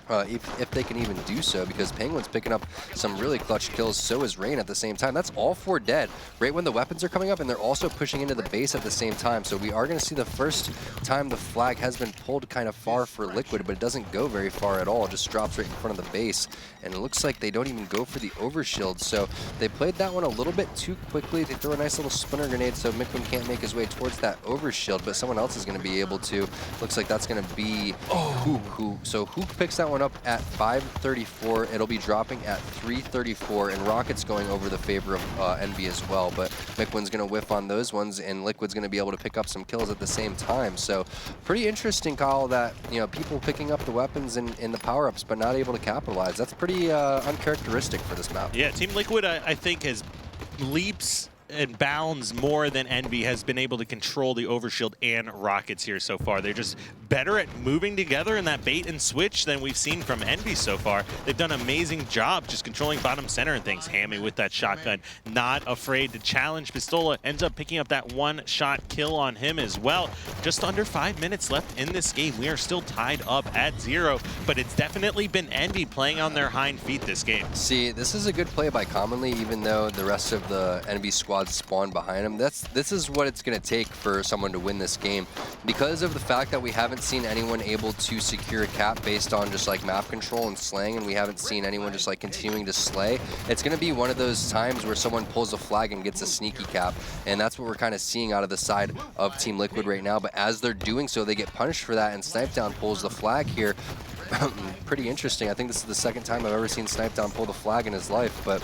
If they can even do so, because Penguin's picking up some really clutch kills, so is Rain at the same time. That's all 4 dead right when the weapons are coming up, and they're also pushing into the base at the same time. So we are going to see the first time the flag has been pulled kind of far for Liquid, but it doesn't go very far at all. It just drops right in front of the base, and it looks like they don't even go for the overshield. So they played that one a little bit too quickly. They throw a nice little splinter grenade so Mikvin can't make his way towards that overshield, but someone else is going to be able to. Looks like that's going to be Hook. So Hook picks that one up at 5:34. It'll be dropping at 3:34, and Rocket's going over the favor of Envy as well. But Mikvin's going to whiff on those ones, and Liquid's going to be able to pick up some kills at the same time. So pretty interesting, Kyle, that people picking up the weapons and the power-ups, but not able to capitalize. That's pretty uncharacteristic for this map. Yeah, Team Liquid, I think, has leaps and bounds more than Envy has been able to control the overshield and rockets here so far. They're just better at moving together in that bait and switch than we've seen from Envy so far. They've done an amazing job just controlling bottom center and things. Hammy with that shotgun, not afraid to challenge. Pistola ends up picking up that 1-shot kill on him as well. Just under 5 minutes left in this game. We are still tied up at 0, but it's definitely been Envy playing on their hind feet this game. See, this is a good play by Commonly, even though the rest of the Envy squad spawn behind him. This is what it's going to take for someone to win this game, because of the fact that we haven't seen anyone able to secure a cap based on just like map control and slaying, and we haven't seen anyone just like continuing to slay. It's going to be one of those times where someone pulls a flag and gets a sneaky cap, and that's what we're kind of seeing out of the side of Team Liquid right now. But as they're doing so, they get punished for that, and Snipedown pulls the flag here. Pretty interesting. I think this is the second time I've ever seen Snipedown pull the flag in his life, but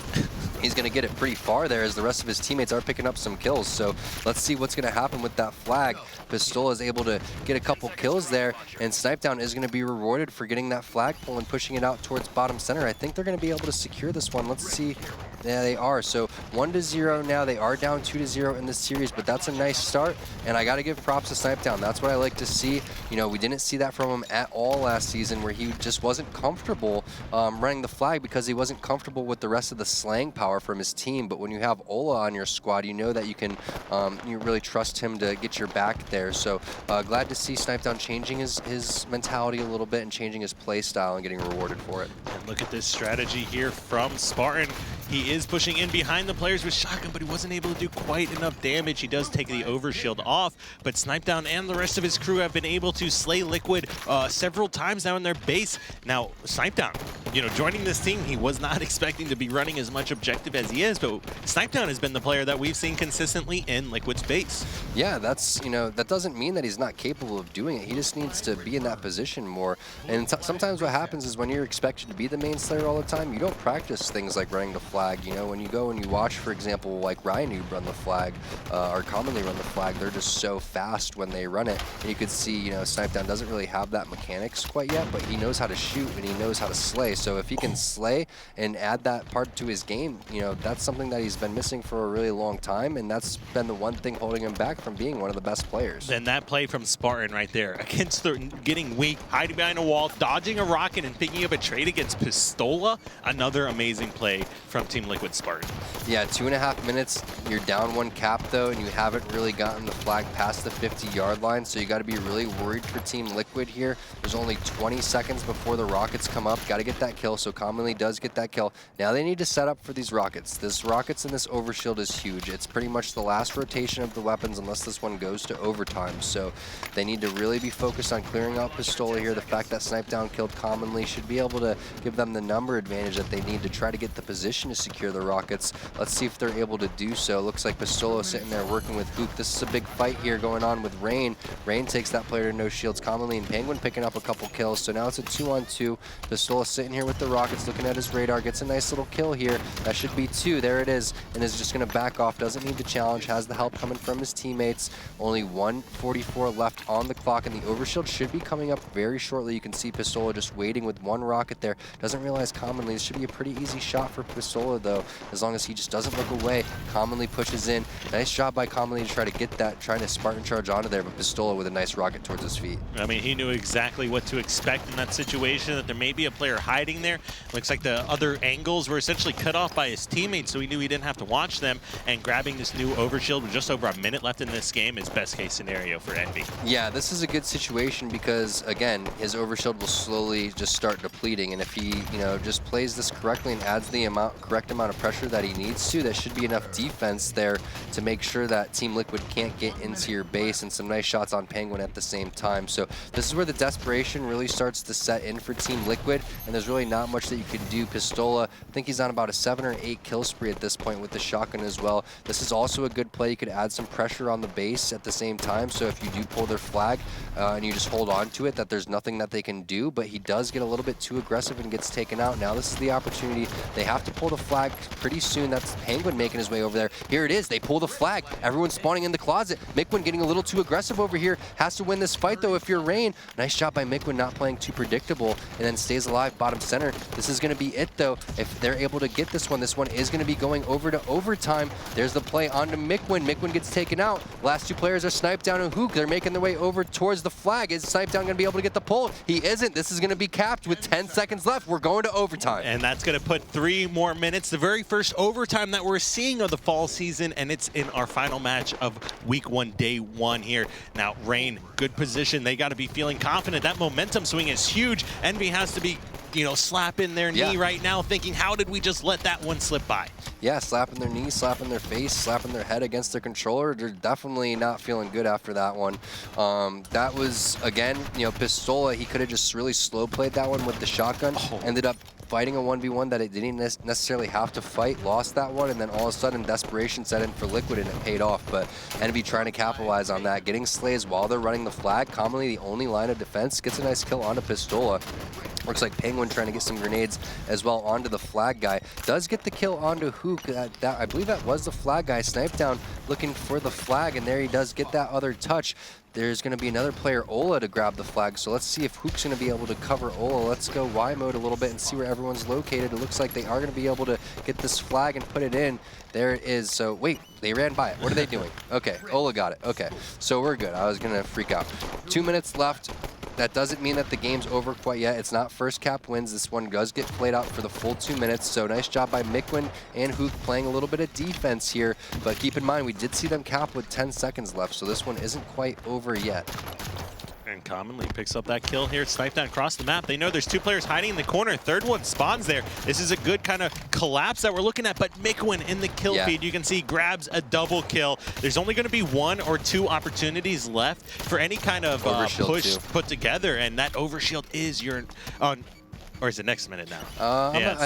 he's going to get it pretty far there as the rest of his teammates are picking up some kills. So let's see what's going to happen with that flag. Pistola is able to get a couple kills there, and Snipedown is going to be rewarded for getting that flag pull and pushing it out towards bottom center. I think they're going to be able to secure this one. Let's see Yeah, they are. So 1-0 now. They are down 2-0 in this series, but that's a nice start. And I got to give props to Snipetown. That's what I like to see. You know, we didn't see that from him at all last season, where he just wasn't comfortable running the flag because he wasn't comfortable with the rest of the slang power from his team. But when you have Ola on your squad, you know that you can you really trust him to get your back there. So glad to see Snipetown changing his mentality a little bit and changing his play style and getting rewarded for it. And look at this strategy here from Spartan. He is pushing in behind the players with shotgun, but he wasn't able to do quite enough damage. He does take the overshield off, but Snipetown and the rest of his crew have been able to slay Liquid several times now in their base. Now, Snipetown, you know, joining this team, he was not expecting to be running as much objective as he is, but Snipetown has been the player that we've seen consistently in Liquid's base. Yeah, that's, you know, that doesn't mean that he's not capable of doing it. He just needs to be in that position more. And sometimes what happens is when you're expected to be the main slayer all the time, you don't practice things like running the flag. You know, when you go and you watch, for example, like Ryan run the flag, or commonly run the flag, they're just so fast when they run it. And you could see, you know, Snipetown doesn't really have that mechanics quite yet, but he knows how to shoot and he knows how to slay. So if he can slay and add that part to his game, you know, that's something that he's been missing for a really long time, and that's been the one thing holding him back from being one of the best players. And that play from Spartan right there, against the getting weak, hiding behind a wall, dodging a rocket, and picking up a trade against Pistola, another amazing play from Team Liquid Spartan. Yeah, 2.5 minutes, you're down 1 cap though, and you haven't really gotten the flag past the 50-yard line, so you got to be really worried for Team Liquid here. There's only 20 seconds before the rockets come up. Got to get that kill, so commonly does get that kill. Now they need to set up for these rockets. This rockets and this overshield is huge. It's pretty much the last rotation of the weapons unless this one goes to overtime, so they need to really be focused on clearing out Pistola here. The fact that Snipetown killed commonly should be able to give them the number advantage that they need to try to get the position to secure the rockets. Let's see if they're able to do so. Looks like Pistola sitting there working with Hook. This is a big fight here going on with Rain. Rain takes that player to no shields. Commonly and Penguin picking up a couple kills, so now it's a 2-on-2. Pistola sitting here with the rockets, looking at his radar, gets a nice little kill here. That should be 2. There it is, and is just going to back off. Doesn't need the challenge, has the help coming from his teammates. Only 1:44 left on the clock, and the overshield should be coming up very shortly. You can see Pistola just waiting with 1 rocket there. Doesn't realize commonly this should be a pretty easy shot for Pistola though, as long as he just doesn't look away. Commonly pushes in. Nice job by Commonly to try to get that, trying to Spartan charge onto there, but Pistola with a nice rocket towards his feet. I mean, he knew exactly what to expect in that situation, that there may be a player hiding there. Looks like the other angles were essentially cut off by his teammates, so he knew he didn't have to watch them, and grabbing this new overshield with just over a minute left in this game is best case scenario for Envy. Yeah, this is a good situation because, again, his overshield will slowly just start depleting, and if he, you know, just plays this correctly and adds the correct amount of pressure that he needs to, that should be enough defense there to make sure that Team Liquid can't get into your base, and some nice shots on Penguin at the same time. So this is where the desperation really starts to set in for Team Liquid, and there's really not much that you can do. Pistola, I think he's on about a 7 or 8 kill spree at this point with the shotgun as well. This is also a good play. You could add some pressure on the base at the same time, so if you do pull their flag and you just hold on to it, that there's nothing that they can do, but he does get a little bit too aggressive and gets taken out. Now this is the opportunity. They have to pull the flag pretty soon. That's Penguin making his way over there. Here it is. They pull the flag. Everyone's spawning in the closet. Mikwin getting a little too aggressive over here. Has to win this fight though if you're Rain. Nice job by Mikwin not playing too predictable, and then stays alive bottom center. This is going to be it though. If they're able to get this one is going to be going over to overtime. There's the play onto Mikwin. Mikwin gets taken out. Last 2 players are Snipetown and Hook. They're making their way over towards the flag. Is Snipetown going to be able to get the pull? He isn't. This is going to be capped with 10 seconds left. We're going to overtime. And that's going to put 3 more minutes. The very first overtime that we're seeing of the fall season, and it's in our final match of week 1, day 1 here. Now, Rain, good position. They got to be feeling confident. That momentum swing is huge. Envy has to be, you know, slapping their knee right now, thinking, how did we just let that one slip by? Yeah, slapping their knee, slapping their face, slapping their head against their controller. They're definitely not feeling good after that one. That was, again, you know, Pistola, he could have just really slow played that one with the shotgun. Ended up fighting a 1v1 that it didn't necessarily have to fight, lost that one, and then all of a sudden desperation set in for Liquid and it paid off. But Envy trying to capitalize on that, getting slays while they're running the flag. Commonly the only line of defense, gets a nice kill onto Pistola. Looks like Penguin trying to get some grenades as well onto the flag guy. Does get the kill onto Hook. I believe that was the flag guy. Snipe down looking for the flag, and there he does get that other touch. There's going to be another player, Ola, to grab the flag. So let's see if Hook's going to be able to cover Ola. Let's go Y mode a little bit and see where everyone's located. It looks like they are going to be able to get this flag and put it in. There it is. So wait, they ran by it. What are they doing? Okay, Ola got it. Okay, so we're good. I was going to freak out. 2 minutes left. That doesn't mean that the game's over quite yet. It's not first cap wins. This one does get played out for the full 2 minutes. So nice job by Mikwin and Hook playing a little bit of defense here. But keep in mind, we did see them cap with 10 seconds left. So this one isn't quite over yet. And Commonly picks up that kill here. Sniped down across the map. They know there's 2 players hiding in the corner. Third one spawns there. This is a good kind of collapse that we're looking at, but Mikwin in the kill feed, you can see, grabs a double kill. There's only going to be 1 or 2 opportunities left for any kind of push put together, and that overshield is your... Or is it next minute now? I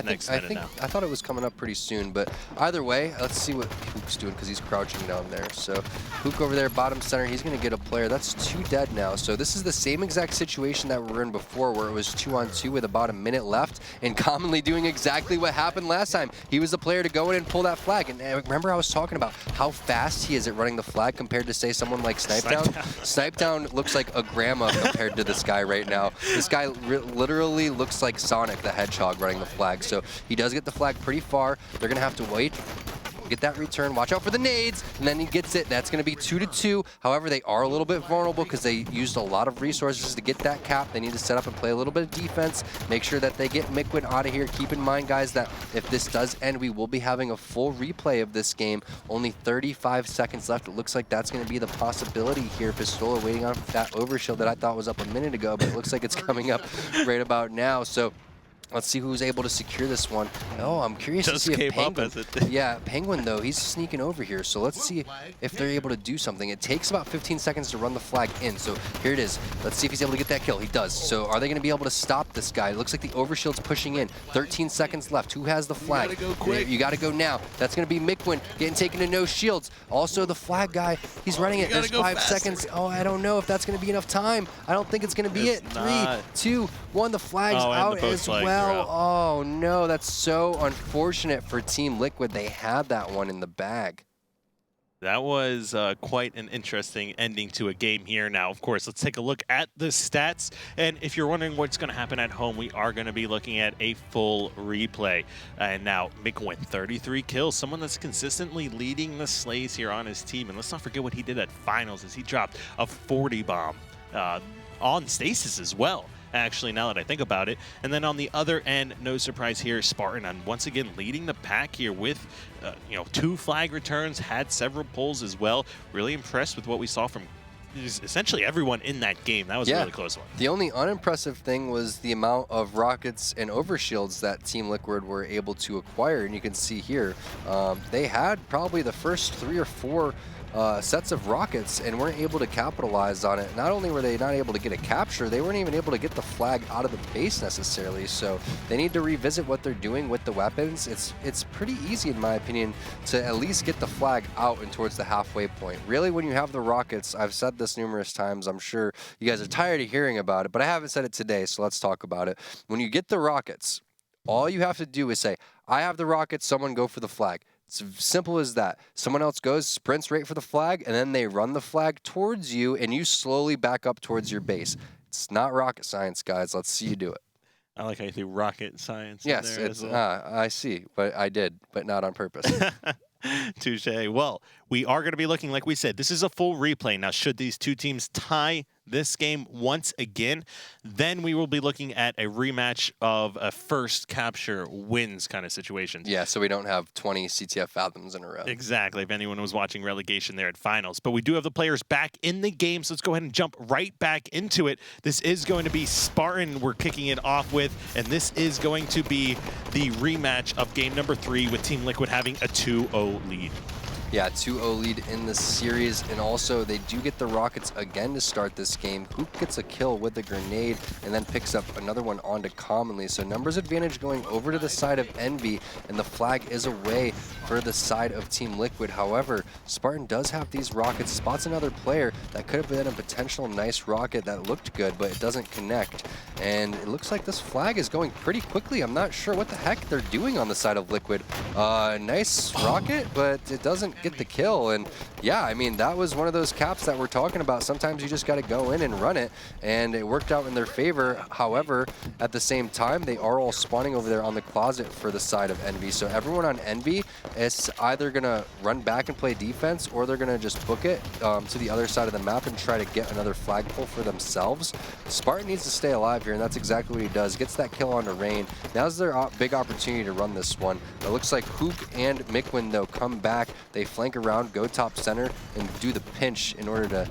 thought it was coming up pretty soon, but either way, let's see what Hook's doing because he's crouching down there. So Hook over there, bottom center, he's going to get a player. That's 2 dead now. So this is the same exact situation that we were in before where it was 2-on-2 with about a minute left and Commonly doing exactly what happened last time. He was the player to go in and pull that flag. And remember I was talking about how fast he is at running the flag compared to, say, someone like Snipedown? Snipedown looks like a grandma compared to this guy right now. This guy literally looks like Sonic the Hedgehog running the flag. So he does get the flag pretty far. They're going to have to wait. Get that return. Watch out for the nades. And then he gets it. That's going to be 2-2. However, they are a little bit vulnerable because they used a lot of resources to get that cap. They need to set up and play a little bit of defense. Make sure that they get Mikwin out of here. Keep in mind, guys, that if this does end, we will be having a full replay of this game. Only 35 seconds left. It looks like that's going to be the possibility here. Pistola waiting on that overshield that I thought was up a minute ago, but it looks like it's coming up right about now. So let's see who's able to secure this one. Oh, I'm curious to see if Penguin... Yeah, Penguin, though, he's sneaking over here. So let's see if they're able to do something. It takes about 15 seconds to run the flag in. So here it is. Let's see if he's able to get that kill. He does. So are they going to be able to stop this guy? It looks like the overshield's pushing in. 13 seconds left. Who has the flag? You got to go now. That's going to be Mikwin getting taken to no shields. Also, the flag guy, he's running it. There's 5 seconds. Oh, I don't know if that's going to be enough time. I don't think it's going to be it. 3, 2, 1. The flag's out as well. Oh no, that's so unfortunate for Team Liquid. They had that one in the bag. That was quite an interesting ending to a game here. Now, of course, let's take a look at the stats. And if you're wondering what's going to happen at home, we are going to be looking at a full replay. And now, Mikwin, 33 kills, someone that's consistently leading the slays here on his team. And let's not forget what he did at finals as he dropped a 40 bomb on Stasis as well. Actually, now that I think about it. And then on the other end, no surprise here, Spartan, and once again leading the pack here with 2 flag returns, had several pulls as well. Really impressed with what we saw from essentially everyone in that game. That was a really close one. The only unimpressive thing was the amount of rockets and overshields that Team Liquid were able to acquire. And you can see here, they had probably the first 3 or 4 sets of rockets and weren't able to capitalize on it. Not only were they not able to get a capture, they weren't even able to get the flag out of the base necessarily. So they need to revisit what they're doing with the weapons. It's pretty easy, in my opinion, to at least get the flag out and towards the halfway point. Really, when you have the rockets, I've said this numerous times, I'm sure you guys are tired of hearing about it, but I haven't said it today, so let's talk about it. When you get the rockets, all you have to do is say, I have the rockets, someone go for the flag. It's simple as that. Someone else goes, sprints right for the flag, and then they run the flag towards you, and you slowly back up towards your base. It's not rocket science, guys. Let's see you do it. I like how you threw rocket science. Yes, in there it's. as well. I see, but I did, but not on purpose. Touche. Well, we are going to be looking, like we said, this is a full replay. Now, should these 2 teams tie this game once again, then we will be looking at a rematch of a first capture wins kind of situation. Yeah, so we don't have 20 CTF Fathoms in a row. Exactly, if anyone was watching relegation there at finals. But we do have the players back in the game, so let's go ahead and jump right back into it. This is going to be Spartan we're kicking it off with, and this is going to be the rematch of game number 3 with Team Liquid having a 2-0 lead. Yeah, 2-0 lead in the series, and also they do get the Rockets again to start this game. Hoop gets a kill with the grenade and then picks up another one onto Commonly. So numbers advantage going over to the side of Envy, and the flag is away for the side of Team Liquid. However, Spartan does have these rockets, spots another player that could have been a potential nice rocket that looked good, but it doesn't connect. And it looks like this flag is going pretty quickly. I'm not sure what the heck they're doing on the side of Liquid. Nice rocket, but it doesn't get the kill. And yeah, I mean, that was one of those caps that we're talking about. Sometimes you just got to go in and run it, and it worked out in their favor. However, at the same time, they are all spawning over there on the closet for the side of Envy. So everyone on Envy is either going to run back and play defense, or they're going to just book it to the other side of the map and try to get another flagpole for themselves. Spartan needs to stay alive here, and that's exactly what he does. Gets that kill onto Rain. Now's their big opportunity to run this one. It looks like Hook and Mikwin, though, come back. They flank around, go top center, and do the pinch in order to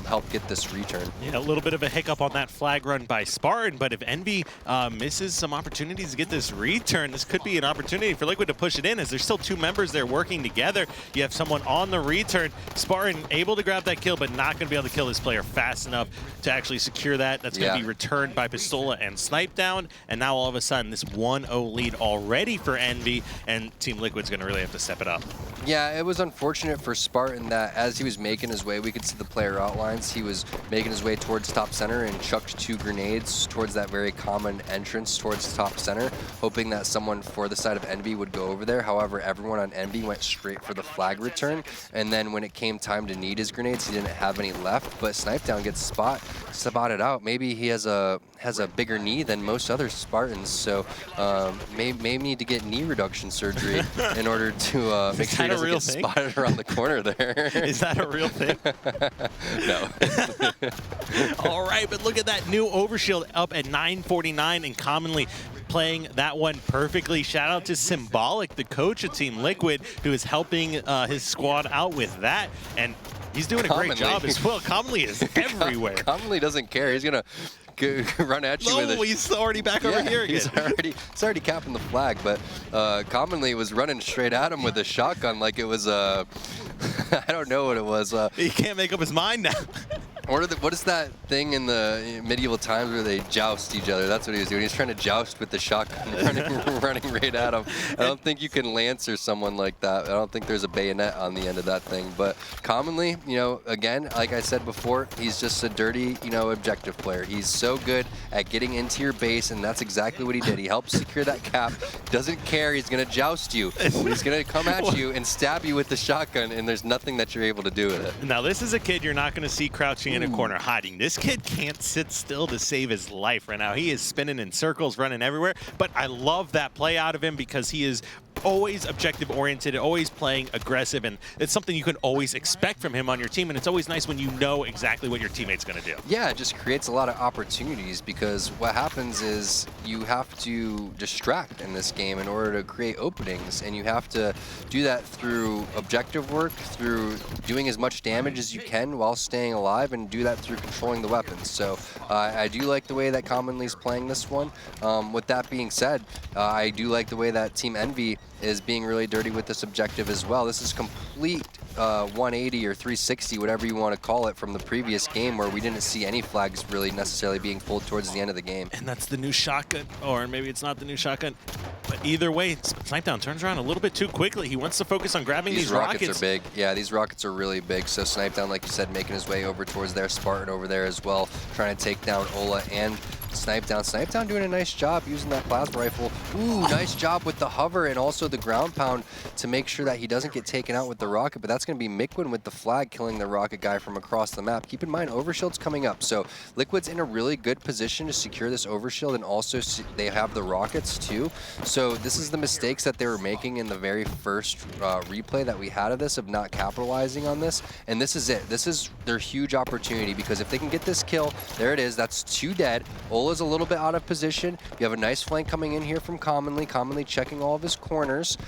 help get this return. Yeah, a little bit of a hiccup on that flag run by Spartan, but if Envy misses some opportunities to get this return, this could be an opportunity for Liquid to push it in, as there's still two members there working together. You have someone on the return. Spartan able to grab that kill, but not going to be able to kill this player fast enough to actually secure that. That's going to be returned by Pistola and Snipe Down, and now all of a sudden this 1-0 lead already for Envy, and Team Liquid's going to really have to step it up. Yeah, it was unfortunate for Spartan that as he was making his way, we could see the player outlines, he was making his way towards top center and chucked 2 grenades towards that very common entrance towards top center, hoping that someone for the side of Envy would go over there. However, everyone on Envy went straight for the flag return, and then when it came time to need his grenades, he didn't have any left, but Snipe Down gets spotted out. Maybe he has a bigger knee than most other Spartans, so may need to get knee reduction surgery in order to make sure he doesn't get spotted around the corner there. Is that a real thing? No. All right, but look at that new overshield up at 949 and commonly playing that one perfectly. Shout out to Symbolic, the coach of Team Liquid, who is helping his squad out with that. And he's doing a great job as well. Commonly is everywhere. Commonly doesn't care. He's going to run at you with it. He's already back over here again. He's already capping the flag, but Commonly was running straight at him with a shotgun like it was I don't know what it was. He can't make up his mind now. What is that thing in the medieval times where they joust each other? That's what he was doing. He's trying to joust with the shotgun, running right at him. I don't think you can Lancer someone like that. I don't think there's a bayonet on the end of that thing. But commonly, you know, again, like I said before, he's just a dirty, you know, objective player. He's so good at getting into your base, and that's exactly what he did. He helped secure that cap. Doesn't care. He's going to joust you. He's going to come at you and stab you with the shotgun, and there's nothing that you're able to do with it. Now, this is a kid you're not going to see crouching in a corner hiding. This kid can't sit still to save his life right now. He is spinning in circles, running everywhere, but I love that play out of him because he is always objective oriented, always playing aggressive, and it's something you can always expect from him on your team, and it's always nice when you know exactly what your teammate's going to do. Yeah, it just creates a lot of opportunities because what happens is you have to distract in this game in order to create openings, and you have to do that through objective work, through doing as much damage as you can while staying alive, and do that through controlling the weapons. So I do like the way that Commonly's playing this one. With that being said, I do like the way that Team Envy is being really dirty with this objective as well. This is complete 180 or 360, whatever you want to call it, from the previous game where we didn't see any flags really necessarily being pulled towards the end of the game. And that's the new shotgun, or maybe it's not the new shotgun. But either way, Snipedown turns around a little bit too quickly. He wants to focus on grabbing these rockets. Rockets are big. Yeah, these rockets are really big. So Snipedown, like you said, making his way over towards their Spartan over there as well, trying to take down Ola and Snipedown. Snipedown doing a nice job using that plasma rifle. Ooh, nice job with the hover and also the ground pound to make sure that he doesn't get taken out with the rocket, but that's going to be Mikwin with the flag killing the rocket guy from across the map. Keep in mind, Overshield's coming up, so Liquid's in a really good position to secure this Overshield, and also they have the rockets too. So this is the mistakes that they were making in the very first replay that we had of this, of not capitalizing on this, and this is it. This is their huge opportunity, because if they can get this kill, there it is, that's 2 dead. Ola's a little bit out of position. You have a nice flank coming in here from Commonly checking all of his corners.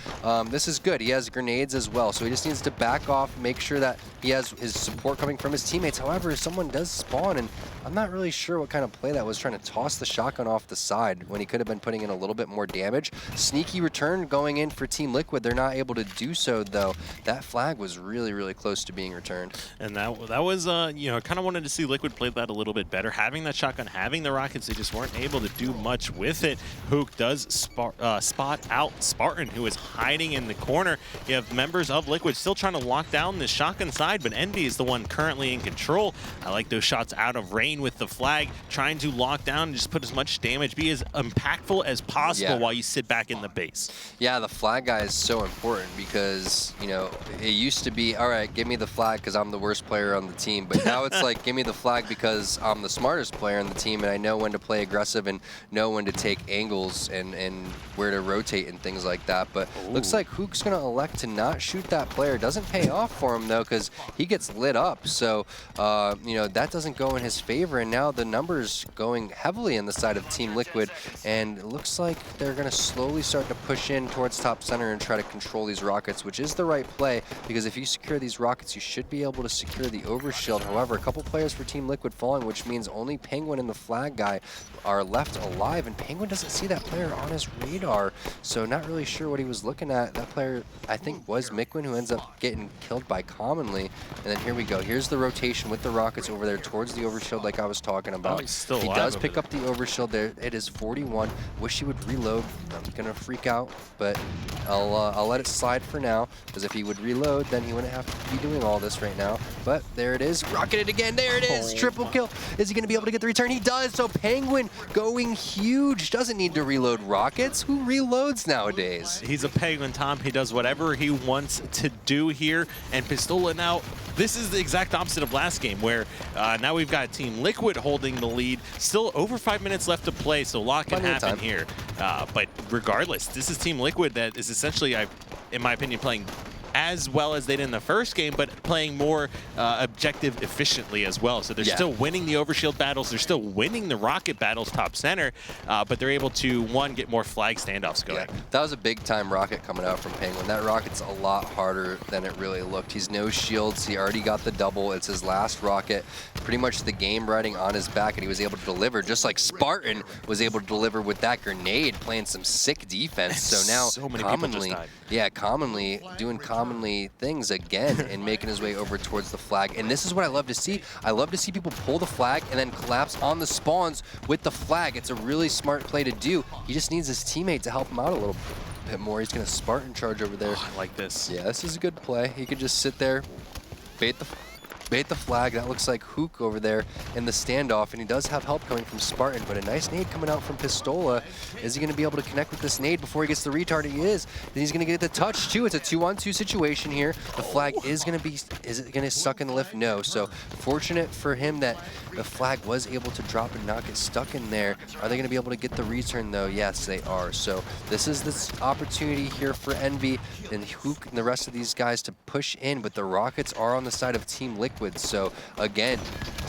This is good. He has grenades as well, so he just needs to back off, make sure that he has his support coming from his teammates. However, if someone does spawn and I'm not really sure what kind of play that was, trying to toss the shotgun off the side when he could have been putting in a little bit more damage. Sneaky return going in for Team Liquid. They're not able to do so, though. That flag was really, really close to being returned. And that was, you know, kind of wanted to see Liquid play that a little bit better. Having that shotgun, having the rockets, they just weren't able to do much with it. Hook does spot out Spartan, who is hiding in the corner. You have members of Liquid still trying to lock down the shotgun side, but Envy is the one currently in control. I like those shots out of range with the flag, trying to lock down and just put as much damage, be as impactful as possible while you sit back in the base. Yeah, the flag guy is so important because, you know, it used to be, all right, give me the flag because I'm the worst player on the team, but now it's like, give me the flag because I'm the smartest player on the team and I know when to play aggressive and know when to take angles and where to rotate and things like that. But looks like Hook's going to elect to not shoot that player. Doesn't pay off for him, though, because he gets lit up. So, you know, that doesn't go in his favor. And now the numbers going heavily in the side of Team Liquid. And it looks like they're going to slowly start to push in towards top center and try to control these rockets, which is the right play, because if you secure these rockets, you should be able to secure the overshield. However, a couple players for Team Liquid falling, which means only Penguin and the flag guy are left alive, and Penguin doesn't see that player on his radar, so not really sure what he was looking at. That player, I think, was Mikwin, who ends up getting killed by Commonly. And then here we go. Here's the rotation with the rockets over there towards the overshield like I was talking about. He does pick up the overshield there. It is 41. Wish he would reload. I'm gonna freak out, but I'll let it slide for now, because if he would reload, then he wouldn't have to be doing all this right now. But there it is. Rocketed again. There it is. Triple kill. Is he gonna be able to get the return? He does. So Penguin going huge. Doesn't need to reload rockets. Who reloads nowadays? He's a Penguin, Tom. He does whatever he wants to do here. And Pistola now, this is the exact opposite of last game, where now we've got Team Liquid holding the lead. Still over 5 minutes left to play, so a lot can happen here. But regardless, this is Team Liquid that is essentially, in my opinion, playing as well as they did in the first game, but playing more objective efficiently as well. So they're still winning the overshield battles, they're still winning the rocket battles top center, but they're able to, one, get more flag standoffs going. Yeah, that was a big time rocket coming out from Penguin. That rocket's a lot harder than it really looked. He's no shields, he already got the double, it's his last rocket. Pretty much the game riding on his back, and he was able to deliver, just like Spartan was able to deliver with that grenade, playing some sick defense. So now so many Commonly, Commonly doing Commonly things again and making his way over towards the flag. And this is what I love to see. I love to see people pull the flag and then collapse on the spawns with the flag. It's a really smart play to do. He just needs his teammate to help him out a little bit more. He's going to Spartan charge over there. Oh, I like this. Yeah, this is a good play. He could just sit there, bait the flag. That looks like Hook over there in the standoff, and he does have help coming from Spartan, but a nice nade coming out from Pistola. Is he going to be able to connect with this nade before he gets the retard? He is. Then he's going to get the touch too. It's a 2-on-2 situation here. The flag is going to be, is it going to suck in the lift? No. So fortunate for him that the flag was able to drop and not get stuck in there. Are they going to be able to get the return though? Yes, they are. So this is this opportunity here for Envy and Hook and the rest of these guys to push in, but the Rockets are on the side of Team Liquid. So again,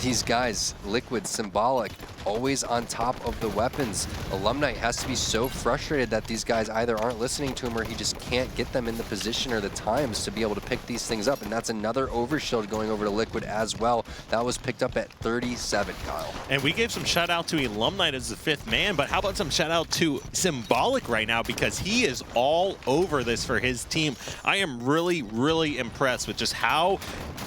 these guys, Liquid, Symbolic, always on top of the weapons. Alumni has to be so frustrated that these guys either aren't listening to him or he just can't get them in the position or the times to be able to pick these things up. And that's another overshield going over to Liquid as well. That was picked up at 37, Kyle. And we gave some shout out to Alumni as the fifth man, but how about some shout out to Symbolic right now, because he is all over this for his team. I am really, really impressed with just how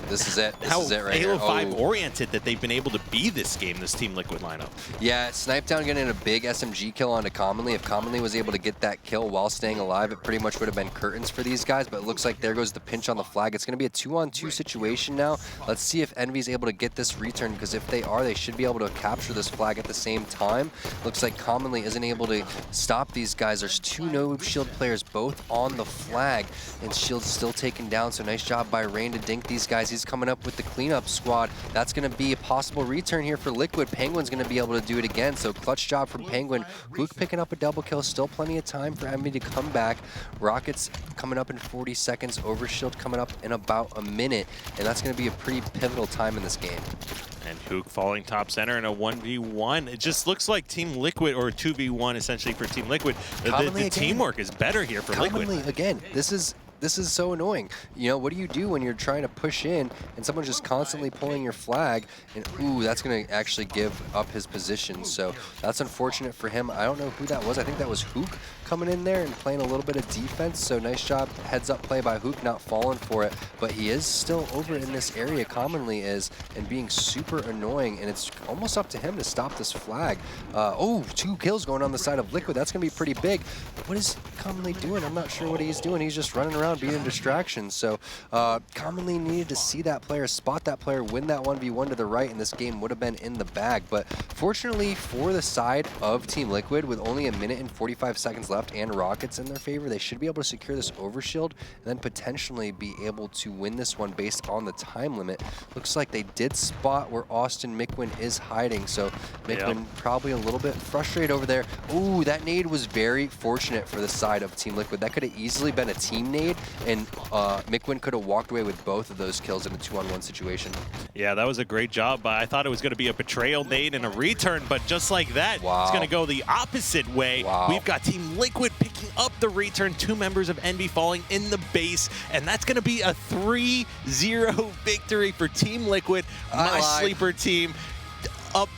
this is it. How is it right Halo here. 5 oriented that they've been able to be this game, this Team Liquid lineup. Yeah, Snipetown getting a big SMG kill onto Commonly. If Commonly was able to get that kill while staying alive, it pretty much would have been curtains for these guys, but it looks like there goes the pinch on the flag. It's going to be a 2-on-2 situation now. Let's see if Envy's able to get this return, because if they are, they should be able to capture this flag at the same time. Looks like Commonly isn't able to stop these guys. There's two no shield players both on the flag, and Shield's still taken down, so nice job by Rain to dink these guys. He's coming up with the cleanup squad. That's going to be a possible return here for Liquid. Penguin's going to be able to do it again, so clutch job from Penguin. Hook picking up a double kill. Still plenty of time for Envy to come back. Rockets coming up in 40 seconds. Overshield coming up in about a minute, and that's going to be a pretty pivotal time in this game. And Hook falling top center in a 1v1. It just looks like Team Liquid, or 2v1 essentially for Team Liquid. The teamwork is better here for Liquid. Again, this is this is so annoying. You know, what do you do when you're trying to push in and someone's just constantly pulling your flag? And ooh, that's going to actually give up his position. So that's unfortunate for him. I don't know who that was. I think that was Hook coming in there and playing a little bit of defense. So nice job, heads up play by Hook, not falling for it. But he is still over in this area, commonly is, and being super annoying. And it's almost up to him to stop this flag. Oh, 2 kills going on the side of Liquid. That's going to be pretty big. What is Commonly doing? I'm not sure what he's doing. He's just running around being a distraction. So Commonly needed to see that player, spot that player, win that 1v1 to the right, and this game would have been in the bag. But fortunately for the side of Team Liquid, with only 1 minute and 45 seconds left and Rockets in their favor, they should be able to secure this overshield and then potentially be able to win this one based on the time limit. Looks like they did spot where Austin Mickwin is hiding. So Mickwin probably a little bit frustrated over there. Ooh, that nade was very fortunate for the side of Team Liquid. That could have easily been a team nade, and Mickwin could have walked away with both of those kills in a 2-on-1 situation. Yeah, that was a great job. I thought it was going to be a betrayal nade and a return, but just like that, it's going to go the opposite way. We've got Team Liquid picking up the return, 2 members of Envy falling in the base, and that's going to be a 3-0 victory for Team Liquid, my sleeper team.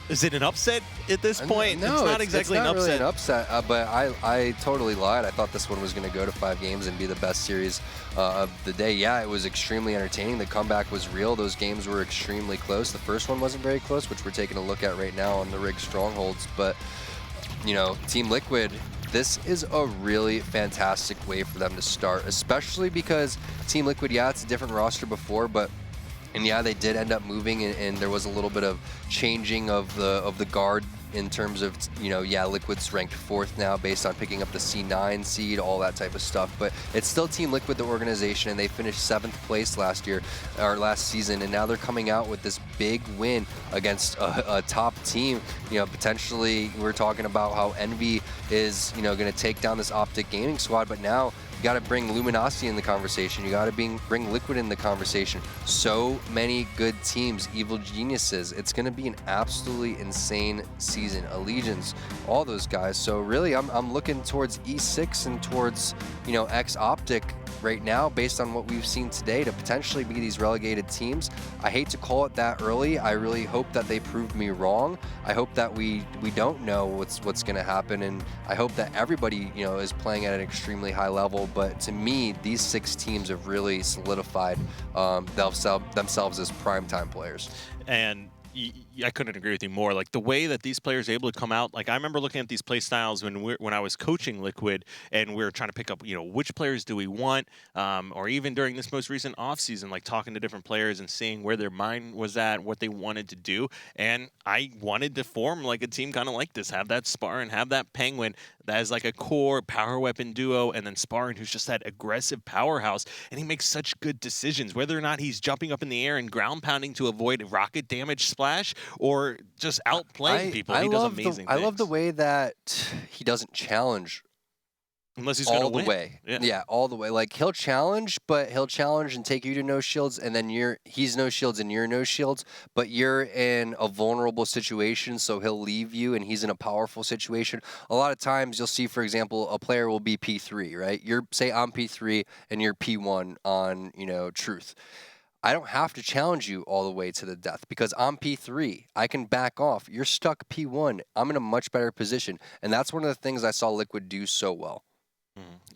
Is it an upset at this point? No, it's not exactly it's not an upset. really an upset, but I totally lied. I thought this one was going to go to 5 games and be the best series of the day. Yeah, it was extremely entertaining. The comeback was real. Those games were extremely close. The first one wasn't very close, which we're taking a look at right now on the Rig Strongholds. But, you know, Team Liquid, this is a really fantastic way for them to start, especially because Team Liquid, yeah, it's a different roster before, but and yeah, they did end up moving, and there was a little bit of changing of the guard in terms of, you know, yeah, Liquid's ranked 4th now based on picking up the C9 seed, all that type of stuff. But it's still Team Liquid, the organization, and they finished 7th place last season, and now they're coming out with this big win against a top team. You know, potentially we're talking about how Envy is, you know, going to take down this Optic Gaming squad, but now you got to bring Luminosity in the conversation. You got to bring Liquid in the conversation. So many good teams, Evil Geniuses. It's going to be an absolutely insane season. Allegiance, all those guys. So really, I'm looking towards E6 and towards, you know, X Optic right now, based on what we've seen today, to potentially be these relegated teams. I hate to call it that early. I really hope that they prove me wrong. I hope that we don't know what's going to happen, and I hope that everybody, you know, is playing at an extremely high level. But to me, these 6 teams have really solidified themselves as primetime players. And I couldn't agree with you more. Like, the way that these players are able to come out, like, I remember looking at these play styles when I was coaching Liquid, and we were trying to pick up, you know, which players do we want, or even during this most recent offseason, like talking to different players and seeing where their mind was at, what they wanted to do. And I wanted to form like a team kind of like this, have that Sparran, have that Penguin that is like a core power weapon duo, and then Sparran, who's just that aggressive powerhouse, and he makes such good decisions, whether or not he's jumping up in the air and ground pounding to avoid rocket damage splash, or just outplaying people. He does amazing things. I love the way that he doesn't challenge unless he's going to win. All the way. Yeah, all the way. Like, he'll challenge, but he'll challenge and take you to no shields, and then he's no shields and you're no shields, but you're in a vulnerable situation, so he'll leave you and he's in a powerful situation. A lot of times you'll see, for example, a player will be P3, right? Say I'm P3 and you're P1 on, you know, Truth. I don't have to challenge you all the way to the death because I'm P3. I can back off. You're stuck P1. I'm in a much better position, and that's one of the things I saw Liquid do so well.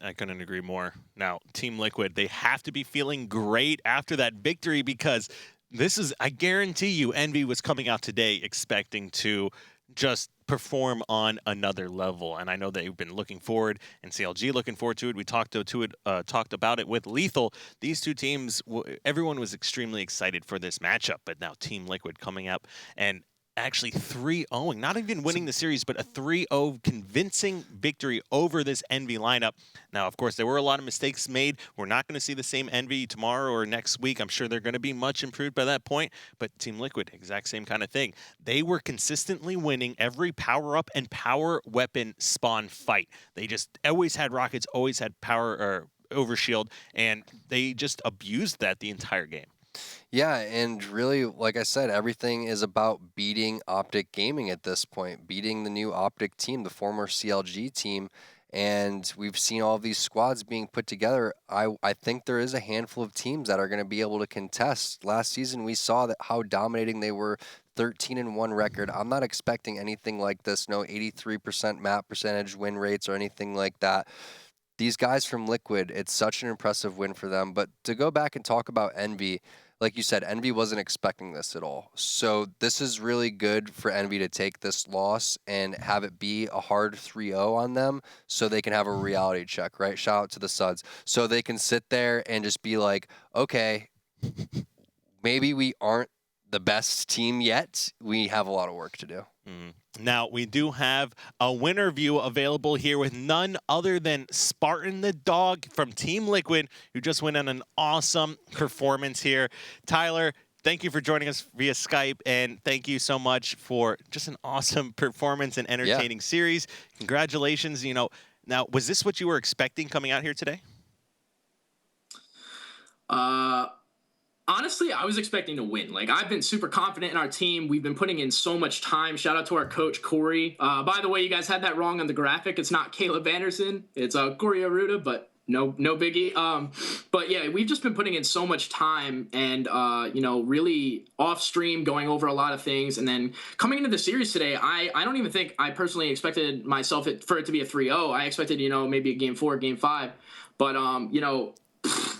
I couldn't agree more. Now, Team Liquid, they have to be feeling great after that victory, because this is, I guarantee you, Envy was coming out today expecting to just perform on another level, and I know they've been looking forward, and CLG looking forward to it. We talked about it with Lethal. These two teams, everyone was extremely excited for this matchup, but now Team Liquid coming up and actually 3-0ing, not even winning the series, but a 3-0 convincing victory over this Envy lineup. Now, of course, there were a lot of mistakes made. We're not going to see the same Envy tomorrow or next week. I'm sure they're going to be much improved by that point, but Team Liquid, exact same kind of thing. They were consistently winning every power-up and power weapon spawn fight. They just always had rockets, always had power or overshield, and they just abused that the entire game. Yeah, and really, like I said, everything is about beating Optic Gaming at this point, beating the new Optic team, the former CLG team, and we've seen all of these squads being put together. I think there is a handful of teams that are going to be able to contest. Last season, we saw that how dominating they were. 13-1 record. I'm not expecting anything like this. No 83% map percentage win rates or anything like that. These guys from Liquid, it's such an impressive win for them. But to go back and talk about Envy, like you said, Envy wasn't expecting this at all. So this is really good for Envy to take this loss and have it be a hard 3-0 on them so they can have a reality check, right? Shout out to the Suds. So they can sit there and just be like, okay, maybe we aren't the best team yet. We have a lot of work to do. Now, we do have a winner view available here with none other than Spartan the Dog from Team Liquid, who just went on an awesome performance here. Tyler, thank you for joining us via Skype, and thank you so much for just an awesome performance and entertaining series. Congratulations. You know, now, was this what you were expecting coming out here today? Honestly, I was expecting to win. Like, I've been super confident in our team. We've been putting in so much time. Shout out to our coach, Corey. By the way, you guys had that wrong on the graphic. It's not Caleb Anderson. It's Corey Aruda, but no biggie. But yeah, we've just been putting in so much time and, you know, really off stream going over a lot of things. And then coming into the series today, I don't even think I personally expected myself for it to be a 3-0. I expected, you know, maybe a game 4, game 5. But, you know,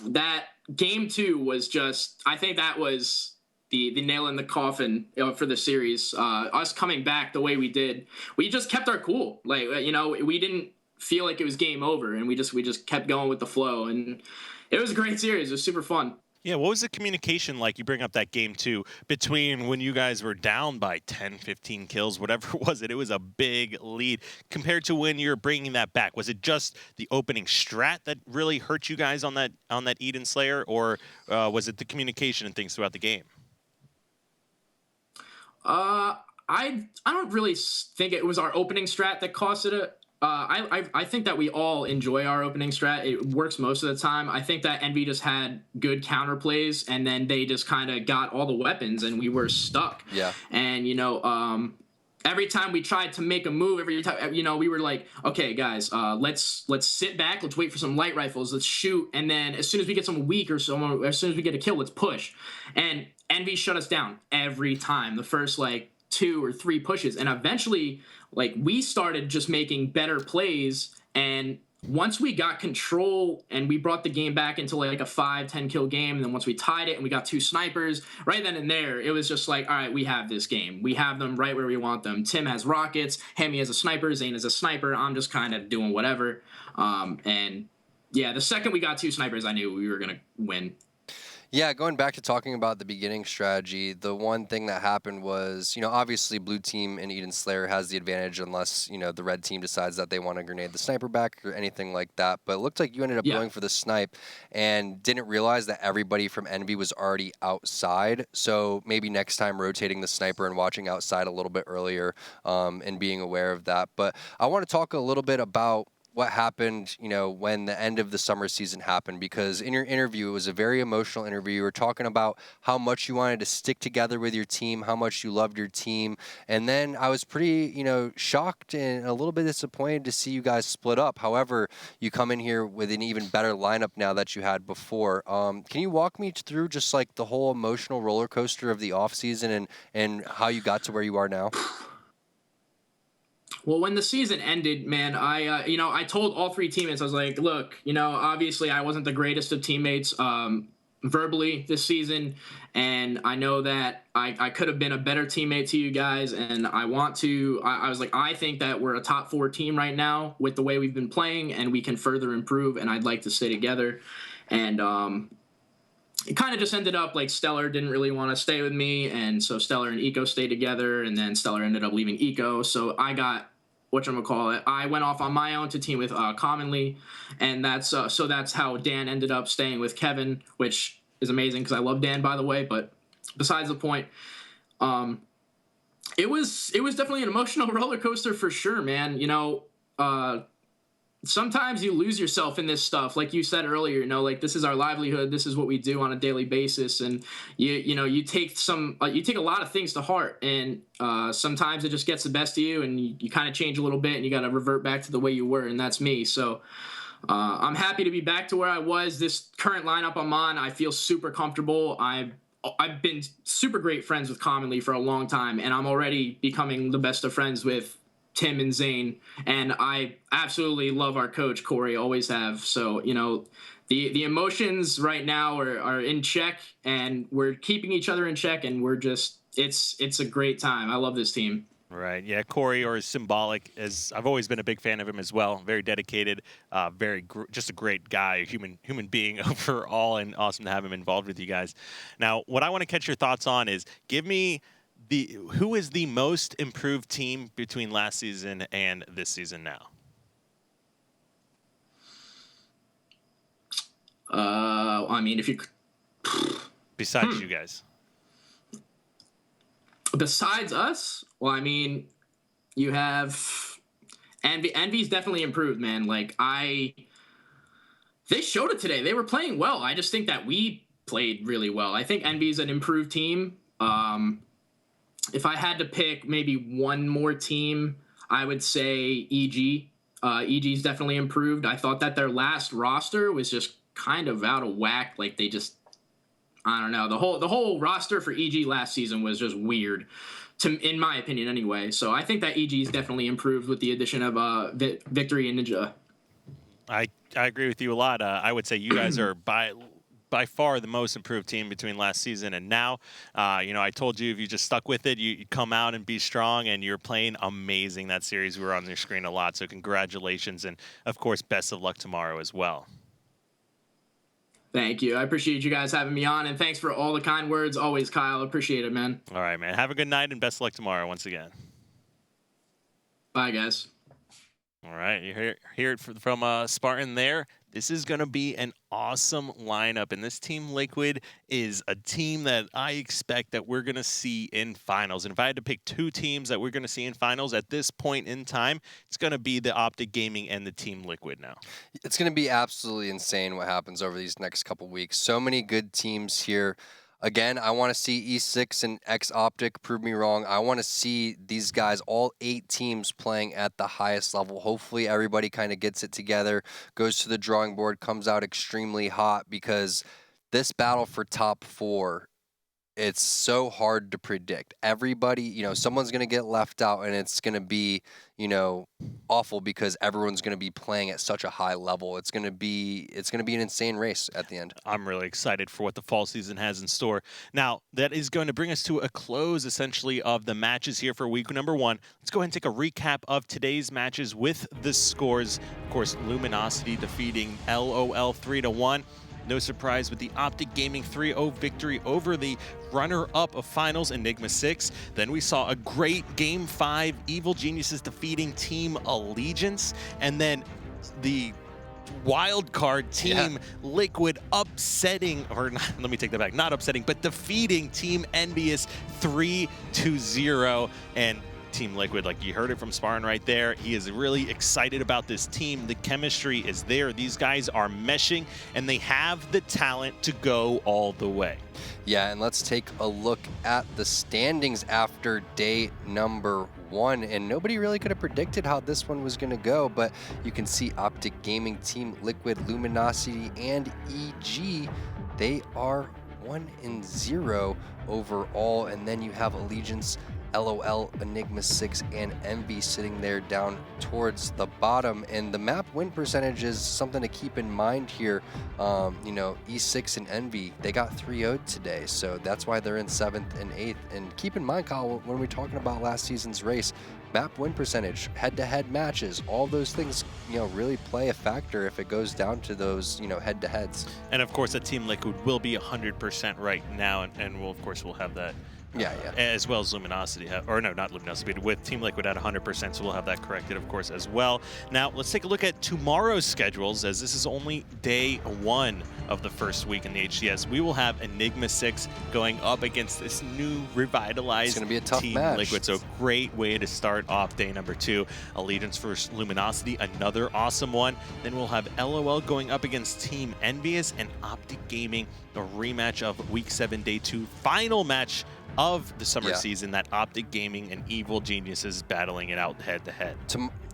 that game 2 was just, I think that was the nail in the coffin for the series. Us coming back the way we did, we just kept our cool. Like, you know, we didn't feel like it was game over, and we just kept going with the flow, and it was a great series. It was super fun. Yeah, what was the communication like? You bring up that game, too, between when you guys were down by 10, 15 kills, whatever it was a big lead, compared to when you're bringing that back. Was it just the opening strat that really hurt you guys on that Eden Slayer, or was it the communication and things throughout the game? I don't really think it was our opening strat that cost it. I think that we all enjoy our opening strat. It works most of the time. I think that Envy just had good counter plays, and then they just kind of got all the weapons, and we were stuck. Yeah. And, you know, every time we tried to make a move, every time, you know, we were like, okay, guys, let's sit back. Let's wait for some light rifles. Let's shoot. And then as soon as we get someone weak or someone, as soon as we get a kill, let's push. And Envy shut us down every time. The first, like, 2 or 3 pushes. And eventually, like, we started just making better plays, and once we got control and we brought the game back into like a 5-10 kill game, and then once we tied it and we got 2 snipers, right then and there, it was just like, all right, we have this game. We have them right where we want them. Tim has rockets, Hemi has a sniper, Zane is a sniper. I'm just kind of doing whatever. And yeah, the second we got 2 snipers, I knew we were going to win. Yeah, going back to talking about the beginning strategy, the one thing that happened was, you know, obviously blue team and Eden Slayer has the advantage unless, you know, the red team decides that they want to grenade the sniper back or anything like that. But it looked like you ended up going for the snipe and didn't realize that everybody from Envy was already outside. So maybe next time rotating the sniper and watching outside a little bit earlier and being aware of that. But I want to talk a little bit about what happened, you know, when the end of the summer season happened, because in your interview, it was a very emotional interview. You were talking about how much you wanted to stick together with your team, how much you loved your team. And then I was pretty, you know, shocked and a little bit disappointed to see you guys split up. However, you come in here with an even better lineup now that you had before. Can you walk me through just like the whole emotional roller coaster of the offseason and how you got to where you are now? Well, when the season ended, man, I told all 3 teammates, I was like, look, you know, obviously I wasn't the greatest of teammates verbally this season, and I know that I could have been a better teammate to you guys, and I was like, I think that we're a top 4 team right now with the way we've been playing, and we can further improve, and I'd like to stay together. And it kind of just ended up like Stellar didn't really want to stay with me, and so Stellar and Eco stayed together, and then Stellar ended up leaving Eco, so I got whatchamacallit, I went off on my own to team with Commonly, and that's how Dan ended up staying with Kevin, which is amazing because I love Dan, by the way. But besides the point, it was definitely an emotional roller coaster for sure, man. You know, sometimes you lose yourself in this stuff. Like you said earlier, you know, like this is our livelihood. This is what we do on a daily basis. And you take a lot of things to heart, and sometimes it just gets the best of you, and you kind of change a little bit, and you got to revert back to the way you were. And that's me. So I'm happy to be back to where I was. This current lineup I'm on, I feel super comfortable. I've been super great friends with Commonly for a long time, and I'm already becoming the best of friends with Tim and Zane, and I absolutely love our coach Corey, always have. So the emotions right now are in check, and we're keeping each other in check, and we're just it's a great time. I love this team. Right. Yeah. Corey, or Symbolic, as I've always been a big fan of him as well. Very dedicated, just a great guy, a human being overall, and awesome to have him involved with you guys. Now, what I want to catch your thoughts on is give me who is the most improved team between last season and this season now? I mean, if you besides you guys. Besides us? Well, I mean, you have Envy. Envy's definitely improved, man. Like they showed it today. They were playing well. I just think that we played really well. I think Envy's an improved team. If I had to pick maybe one more team, I would say EG. EG's definitely improved. I thought that their last roster was just kind of out of whack. Like they just, I don't know. The whole roster for EG last season was just weird, in my opinion, anyway. So I think that EG's definitely improved with the addition of Victory and Ninja. I agree with you a lot. I would say you guys are by far the most improved team between last season and now. I told you if you just stuck with it, you'd come out and be strong, and you're playing amazing that series. We were on your screen a lot, so congratulations, and of course, best of luck tomorrow as well. Thank you. I appreciate you guys having me on, and thanks for all the kind words. Always, Kyle. Appreciate it, man. All right, man. Have a good night, and best of luck tomorrow once again. Bye, guys. All right, you hear it from Spartan there. This is going to be an awesome lineup, and this Team Liquid is a team that I expect that we're going to see in finals. And if I had to pick two teams that we're going to see in finals at this point in time, it's going to be the Optic Gaming and the Team Liquid now. It's going to be absolutely insane what happens over these next couple weeks. So many good teams here. Again, I want to see E6 and X-Optic prove me wrong. I want to see these guys, all 8 teams, playing at the highest level. Hopefully everybody kind of gets it together, goes to the drawing board, comes out extremely hot, because this battle for top 4, it's so hard to predict. Everybody, someone's going to get left out, and it's going to be, awful, because everyone's going to be playing at such a high level. It's going to be an insane race at the end. I'm really excited for what the fall season has in store. Now, that is going to bring us to a close, essentially, of the matches here for week number 1. Let's go ahead and take a recap of today's matches with the scores. Of course, Luminosity defeating LOL 3-1. No surprise with the Optic Gaming 3-0 victory over the runner-up of finals, Enigma 6. Then we saw a great Game 5, Evil Geniuses defeating Team Allegiance. And then the wild card Team Liquid upsetting, or not, let me take that back, not upsetting, but defeating Team Envious 3-0. And Team Liquid, like you heard it from Spartan right there, he is really excited about this team. The chemistry is there. These guys are meshing, and they have the talent to go all the way. Yeah, and let's take a look at the standings after day number 1. And nobody really could have predicted how this one was going to go, but you can see Optic Gaming, Team Liquid, Luminosity, and EG, they are 1-0 overall. And then you have Allegiance, LOL, Enigma 6, and Envy sitting there down towards the bottom. And the map win percentage is something to keep in mind here. E6 and Envy, they got 3-0'd today, so that's why they're in 7th and 8th. And keep in mind, Kyle, when we're talking about last season's race, map win percentage, head-to-head matches, all those things, really play a factor if it goes down to those, head-to-heads. And of course, the Team Liquid will be 100% right now, and we'll have that Yeah, as well as Luminosity, or no, not Luminosity, but with Team Liquid at 100%, so we'll have that corrected, of course, as well. Now, let's take a look at tomorrow's schedules, as this is only day 1 of the first week in the HCS. We will have Enigma 6 going up against this new revitalized It's gonna be a tough Team match. Liquid, so great way to start off day number 2. Allegiance versus Luminosity, another awesome one. Then we'll have LOL going up against Team Envious, and Optic Gaming, a rematch of Week 7, Day 2, final match of the summer season, that Optic Gaming and Evil Geniuses battling it out head-to-head.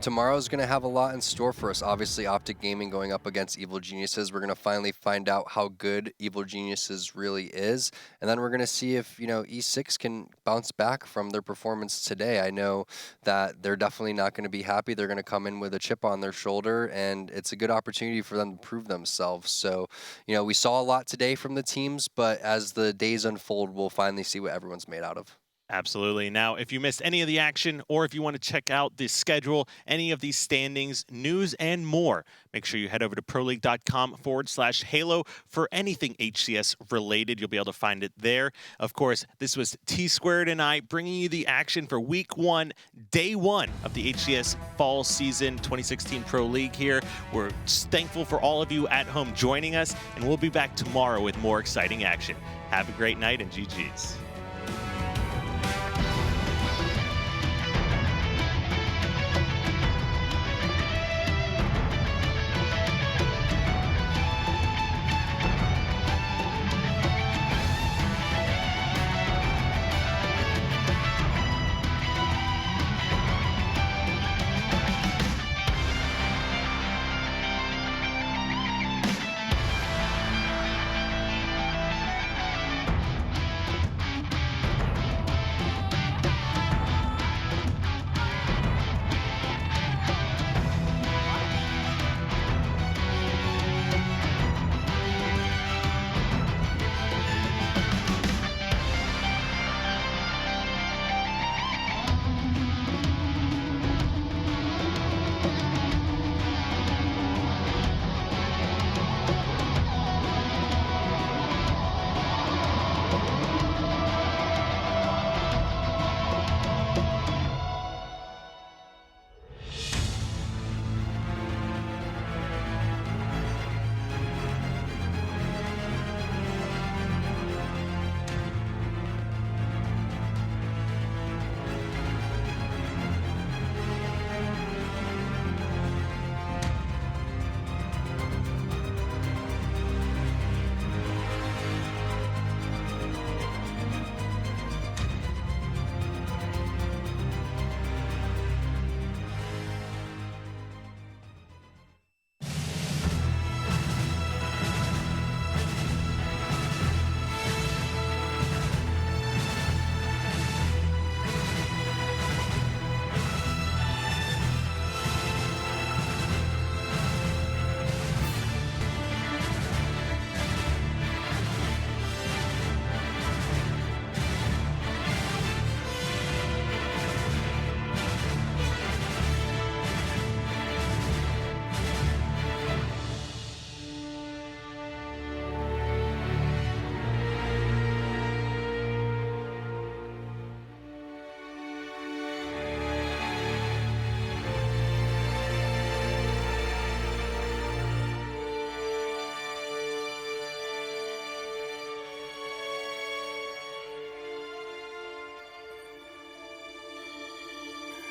Tomorrow's going to have a lot in store for us. Obviously, Optic Gaming going up against Evil Geniuses. We're going to finally find out how good Evil Geniuses really is. And then we're going to see if, E6 can bounce back from their performance today. I know that they're definitely not going to be happy. They're going to come in with a chip on their shoulder, and it's a good opportunity for them to prove themselves. So, we saw a lot today from the teams, but as the days unfold, we'll finally see what everyone's made out of. Absolutely. Now, if you missed any of the action, or if you want to check out the schedule, any of these standings, news, and more, make sure you head over to proleague.com/Halo for anything HCS related. You'll be able to find it there. Of course, this was T-Squared and I bringing you the action for Week 1, Day 1 of the HCS Fall Season 2016 Pro League here. We're thankful for all of you at home joining us, and we'll be back tomorrow with more exciting action. Have a great night, and GG's.